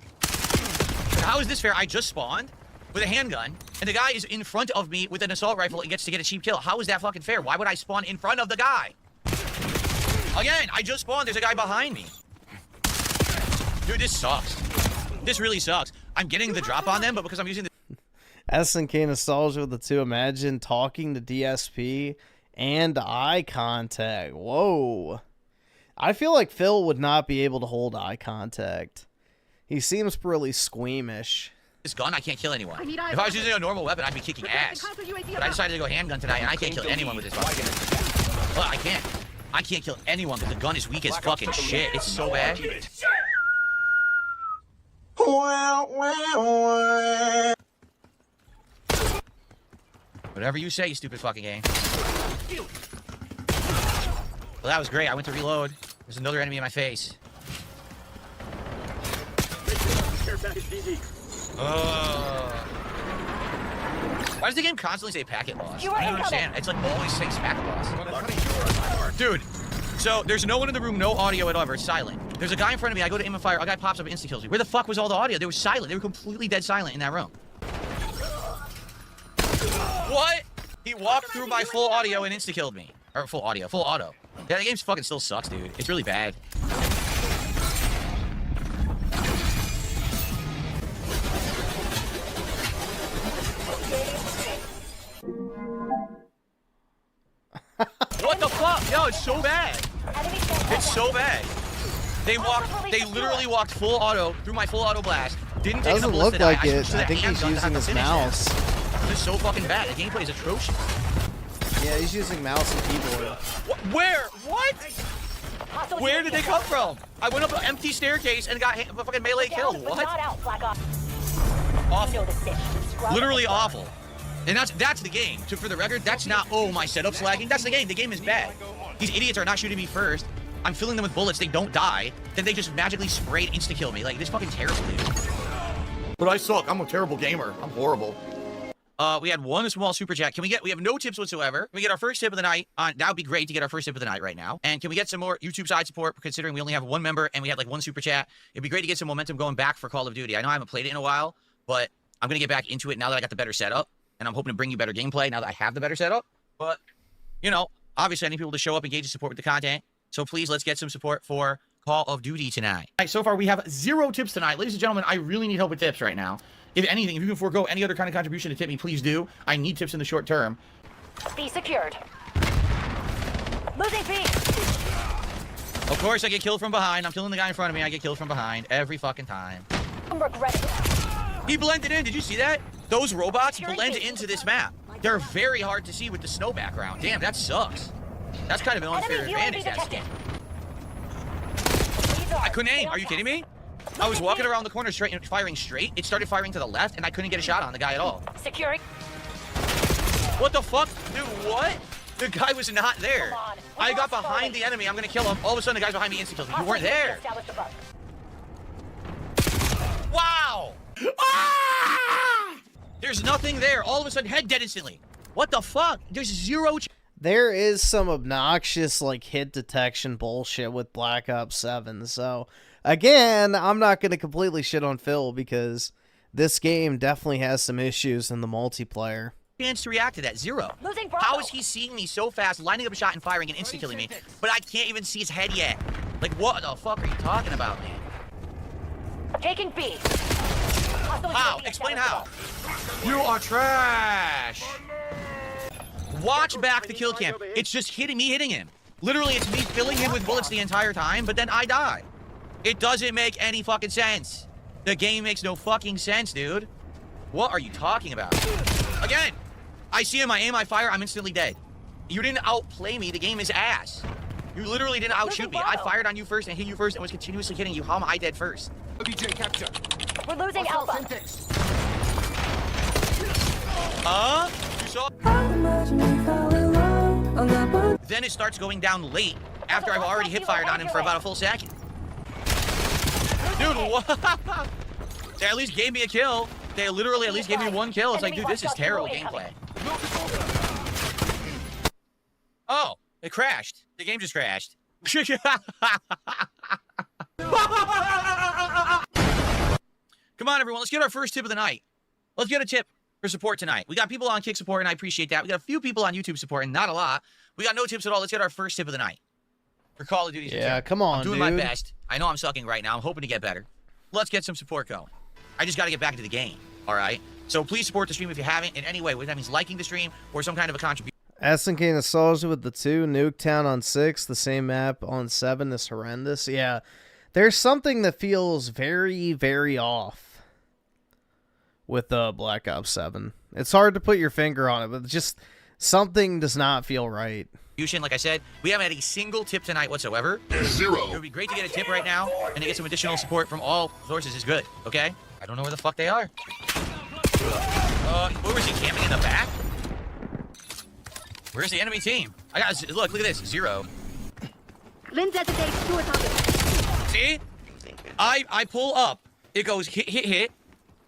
How is this fair? I just spawned with a handgun, and the guy is in front of me with an assault rifle and gets to get a cheap kill. How is that fucking fair? Why would I spawn in front of the guy? Again, I just spawned. There's a guy behind me. Dude, this sucks. This really sucks. I'm getting the drop on them, but because I'm using the... SNK Nostalgia with the 2. Imagine talking to DSP and eye contact. Whoa. I feel like Phil would not be able to hold eye contact. He seems really squeamish. This gun, I can't kill anyone. If I was using a normal weapon, I'd be kicking ass. But I decided to go handgun tonight, and I can't kill anyone with this weapon. Well, I can't. I can't kill anyone because the gun is weak as fucking shit. It's so bad. Whatever you say, you stupid fucking game. Well, that was great. I went to reload. There's another enemy in my face. Why does the game constantly say packet loss? I don't understand. It's like always saying packet loss. Dude, so there's no one in the room, no audio at all. It's silent. There's a guy in front of me. I go to aim and fire. A guy pops up and insta kills me. Where the fuck was all the audio? They were silent. They were completely dead silent in that room. What? He walked through my full audio and insta killed me. Or full audio, full auto. Yeah, the game fucking still sucks, dude. It's really bad. What the fuck? No, it's so bad. It's so bad. They literally walked full auto through my full auto blast. Didn't take Doesn't enough bullets look to die. like it. I think he's using his mouse. This is so fucking bad. The gameplay is atrocious. Yeah, he's using mouse and keyboard. Where? What? Where did they come from? I went up an empty staircase and got a fucking melee kill. What? Awful. Literally awful. And that's the game. For the record, that's not, oh, my setup's lagging. That's the game. The game is bad. These idiots are not shooting me first. I'm filling them with bullets. They don't die. Then they just magically sprayed insta-kill me. Like, this fucking terrible, dude. But I suck. I'm a terrible gamer. I'm horrible. We had one small super chat. We have no tips whatsoever. Can we get our first tip of the night? That would be great to get our first tip of the night right now. And can we get some more YouTube side support, considering we only have one member and we had like one super chat? It'd be great to get some momentum going back for Call of Duty. I know I haven't played it in a while, but I'm going to get back into it now that I got the better setup. And I'm hoping to bring you better gameplay now that I have the better setup. But, you know, obviously I need people to show up, engage, and support with the content. So please, let's get some support for Call of Duty tonight. All right, so far we have 0 tips tonight. Ladies and gentlemen, I really need help with tips right now. If anything, if you can forego any other kind of contribution to tip me, please do. I need tips in the short term. Be secured. Losing B. Of course, I get killed from behind. I'm killing the guy in front of me. I get killed from behind every fucking time. I'm regretting. He blended in. Did you see that? Those robots blend into this map. They're very hard to see with the snow background. Damn, that sucks. That's kind of an unfair advantage, that skin. I couldn't aim. Are you kidding me? I was walking around the corner straight, firing straight. It started firing to the left, and I couldn't get a shot on the guy at all. Securing. What the fuck? Dude, what? The guy was not there. I got behind the enemy. I'm going to kill him. All of a sudden, the guy's behind me insta-kills me. You weren't there. Wow! Ah! There's nothing there. All of a sudden, head dead instantly. What the fuck? There's zero. There is some obnoxious, like, hit detection bullshit with Black Ops 7. So, again, I'm not going to completely shit on Phil because this game definitely has some issues in the multiplayer. Chance to react to that. Zero. How is he seeing me so fast, lining up a shot and firing and insta killing me, but I can't even see his head yet? Like, what the fuck are you talking about, man? Taking B. How? Explain how. You are trash. Watch back the kill cam. It's just hitting him. Literally, it's me filling him with bullets the entire time, but then I die. It doesn't make any fucking sense. The game makes no fucking sense, dude. What are you talking about? Again, I see him, I aim, I fire, I'm instantly dead. You didn't outplay me. The game is ass. You literally didn't outshoot me. I fired on you first and hit you first and was continuously hitting you. How am I dead first? OBJ capture. We're losing Alpha. You saw? Then it starts going down late after I've already hit fired on him for about a full second. Dude, what? They at least gave me a kill. They literally at least gave me one kill. It's like, dude, this is terrible gameplay. Oh, it crashed. The game just crashed. Come on, everyone. Let's get our first tip of the night. Let's get a tip for support tonight. We got people on Kick support, and I appreciate that. We got a few people on YouTube support, and not a lot. We got no tips at all. Let's get our first tip of the night for Call of Duty. Yeah, come on, I'm doing dude. my best. I know I'm sucking right now. I'm hoping to get better. Let's get some support going. I just got to get back into the game, all right? So please support the stream if you haven't in any way, whether that means liking the stream or some kind of a contribution. SNK Nostalgia with the 2, Nuketown on 6, the same map on 7 is horrendous. Yeah, there's something that feels very, very off with Black Ops 7. It's hard to put your finger on it, but just something does not feel right. Like I said, we haven't had a single tip tonight whatsoever. Zero. It would be great to get a tip right now and to get some additional support from all sources is good, okay? I don't know where the fuck they are. Where was he camping in the back? Where's the enemy team? I got, look at this, 0. See? I pull up. It goes hit, hit, hit.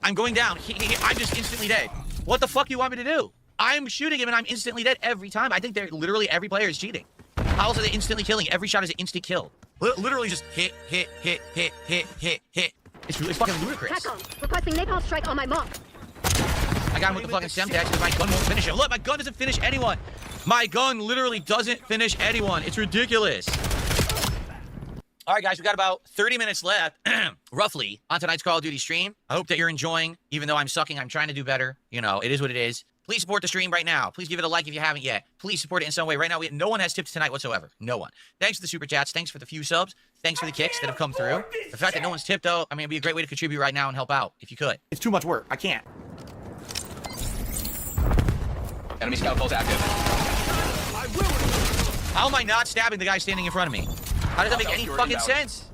I'm going down. Hit, hit, hit. I'm just instantly dead. What the fuck do you want me to do? I'm shooting him and I'm instantly dead every time. I think they're literally every player is cheating. How else are they instantly killing? Every shot is an instant kill. Literally just hit, hit, hit, hit, hit, hit, hit. It's really fucking ludicrous. Requesting napalm strike on my mark. I got him with the fucking Semtex because my gun won't finish him. Look, my gun doesn't finish anyone. My gun literally doesn't finish anyone. It's ridiculous. All right, guys, we got about 30 minutes left, roughly, on tonight's Call of Duty stream. I hope that you're enjoying, even though I'm sucking. I'm trying to do better. You know, it is what it is. Please support the stream right now. Please give it a like if you haven't yet. Please support it in some way. Right now, no one has tips tonight whatsoever. No one. Thanks for the super chats. Thanks for the few subs. Thanks for the kicks that have come through. The fact that no one's tipped, though, I mean, it'd be a great way to contribute right now and help out, if you could. It's too much work. I can't. Enemy scout pulse active. How am I not stabbing the guy standing in front of me? How does that make any fucking sense?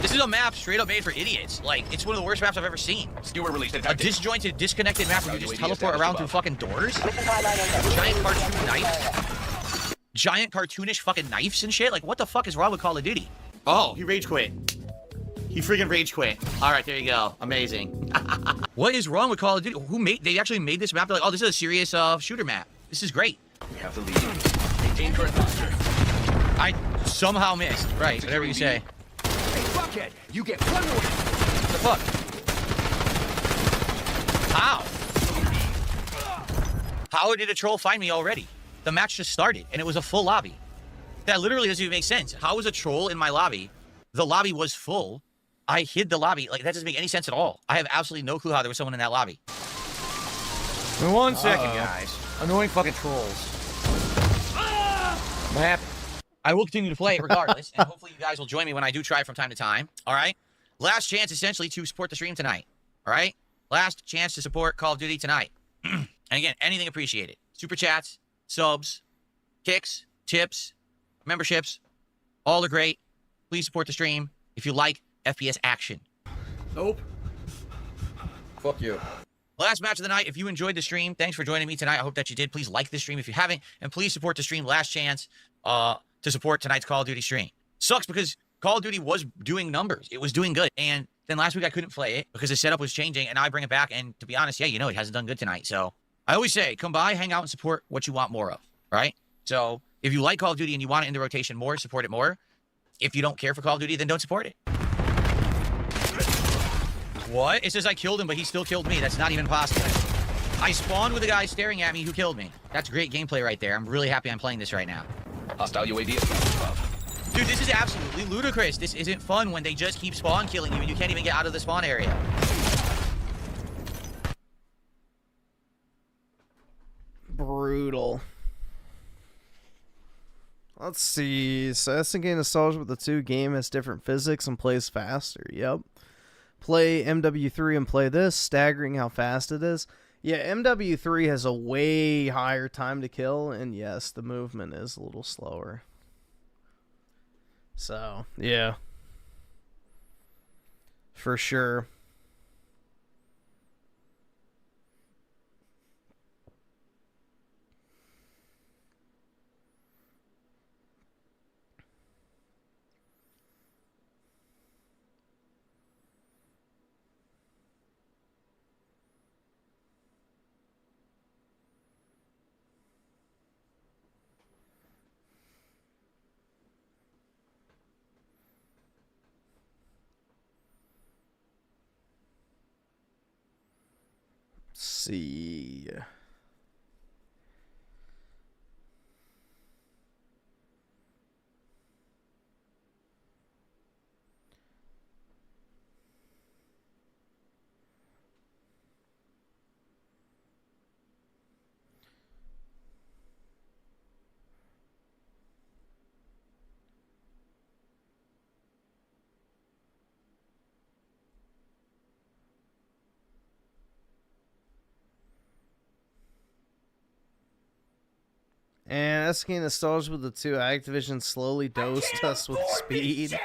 This is a map straight up made for idiots. Like, it's one of the worst maps I've ever seen. Skewer released. A disjointed, disconnected map where you just teleport around through fucking doors. Giant cartoon knife. Giant cartoonish fucking knives and shit. Like, what the fuck is wrong with Call of Duty? Oh, he rage quit. He freaking rage quit. All right, there you go. Amazing. What is wrong with Call of Duty? They actually made this map. They're like, oh, this is a serious shooter map. This is great. We have the lead. Maintain current posture. I somehow missed. Right, whatever you say. Fuckhead, you get one more. What the fuck? How? How did a troll find me already? The match just started, and it was a full lobby. That literally doesn't even make sense. How was a troll in my lobby? The lobby was full. I hid the lobby. Like, that doesn't make any sense at all. I have absolutely no clue how there was someone in that lobby. In 1 second, guys. Annoying fucking trolls. What happened? I will continue to play regardless, and hopefully you guys will join me when I do try from time to time. All right? Last chance, essentially, to support the stream tonight. All right? Last chance to support Call of Duty tonight. And again, anything appreciated. Super chats, subs, kicks, tips, memberships, all are great. Please support the stream if you like FPS action. Nope. Fuck you. Last match of the night. If you enjoyed the stream, thanks for joining me tonight. I hope that you did. Please like the stream if you haven't, and please support the stream. Last chance to support tonight's Call of Duty stream. Sucks because Call of Duty was doing numbers. It was doing good, and Then last week I couldn't play it because the setup was changing, and now I bring it back. And to be honest, yeah, you know, it hasn't done good tonight. So I always say, come by, hang out, and support what you want more of, right? So if you like Call of Duty and you want it in the rotation more, support it more. If you don't care for Call of Duty, then don't support it. What? It says I killed him, but he still killed me. That's not even possible. I spawned with a guy staring at me who killed me. That's great gameplay right there. I'm really happy I'm playing this right now. Hostile UAV above. Dude, this is absolutely ludicrous. This isn't fun when they just keep spawn killing you and you can't even get out of the spawn area. Brutal. Let's see. So that's gain nostalgia with the 2 game has different physics and plays faster. Yep. Play MW3 and play this, staggering how fast it is. Yeah, MW3 has a way higher time to kill, and yes, the movement is a little slower. So, yeah. For sure. See. And asking nostalgia with the 2, Activision slowly dosed us with speed.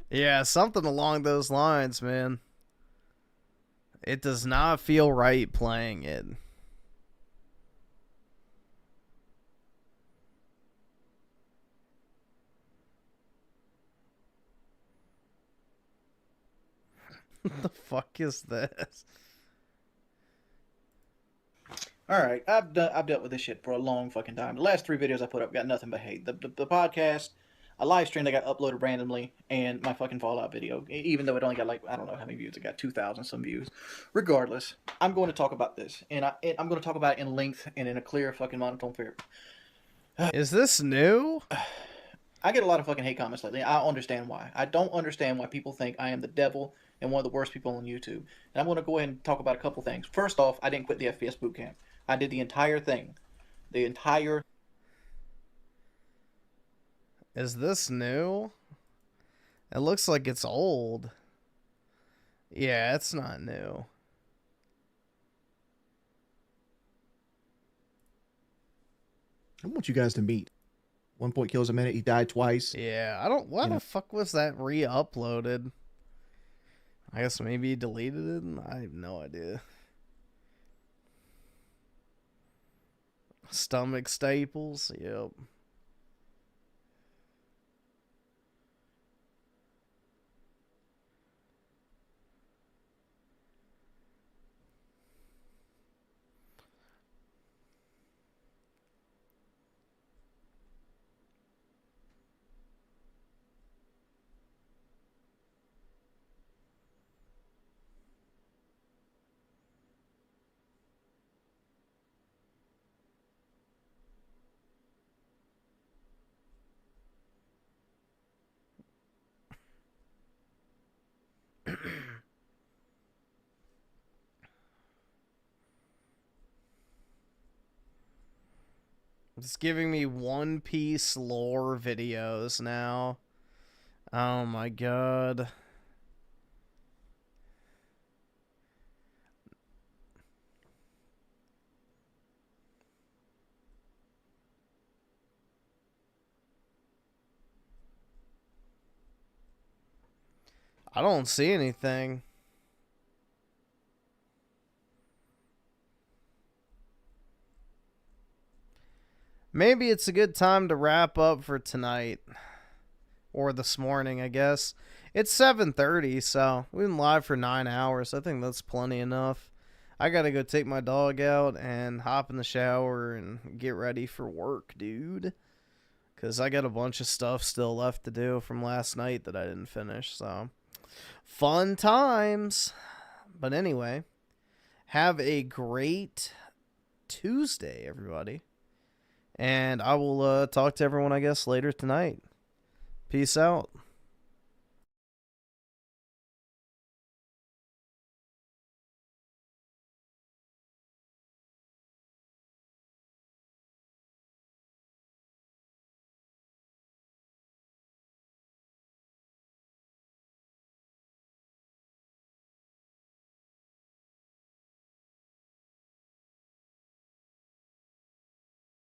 Yeah, something along those lines, man. It does not feel right playing it. What the fuck is this? All right, I've dealt with this shit for a long fucking time. The last 3 videos I put up got nothing but hate. The podcast, a live stream that got uploaded randomly, and my fucking Fallout video. Even though it only got like, I don't know how many views. It got 2,000 some views. Regardless, I'm going to talk about this, and I'm going to talk about it in length and in a clear fucking monotone fear. Is this new? I get a lot of fucking hate comments lately. I understand why. I don't understand why people think I am the devil and one of the worst people on YouTube. And I'm going to go ahead and talk about a couple things. First off, I didn't quit the FPS bootcamp. I did the entire thing. The entire... Is this new? It looks like it's old. Yeah, it's not new. I want you guys to meet. 1 point kills a minute. He died twice. Yeah, I don't... Why the fuck was that re-uploaded? I guess maybe he deleted it? I have no idea. Stomach staples? Yep. It's giving me One Piece lore videos now. Oh my god. I don't see anything. Maybe it's a good time to wrap up for tonight. or this morning, I guess. It's 7:30, so we've been live for 9 hours. I think that's plenty enough. I gotta go take my dog out and hop in the shower and get ready for work, dude. Because I got a bunch of stuff still left to do from last night that I didn't finish, so fun times. But anyway, have a great Tuesday, everybody. And I will talk to everyone, I guess, later tonight. Peace out.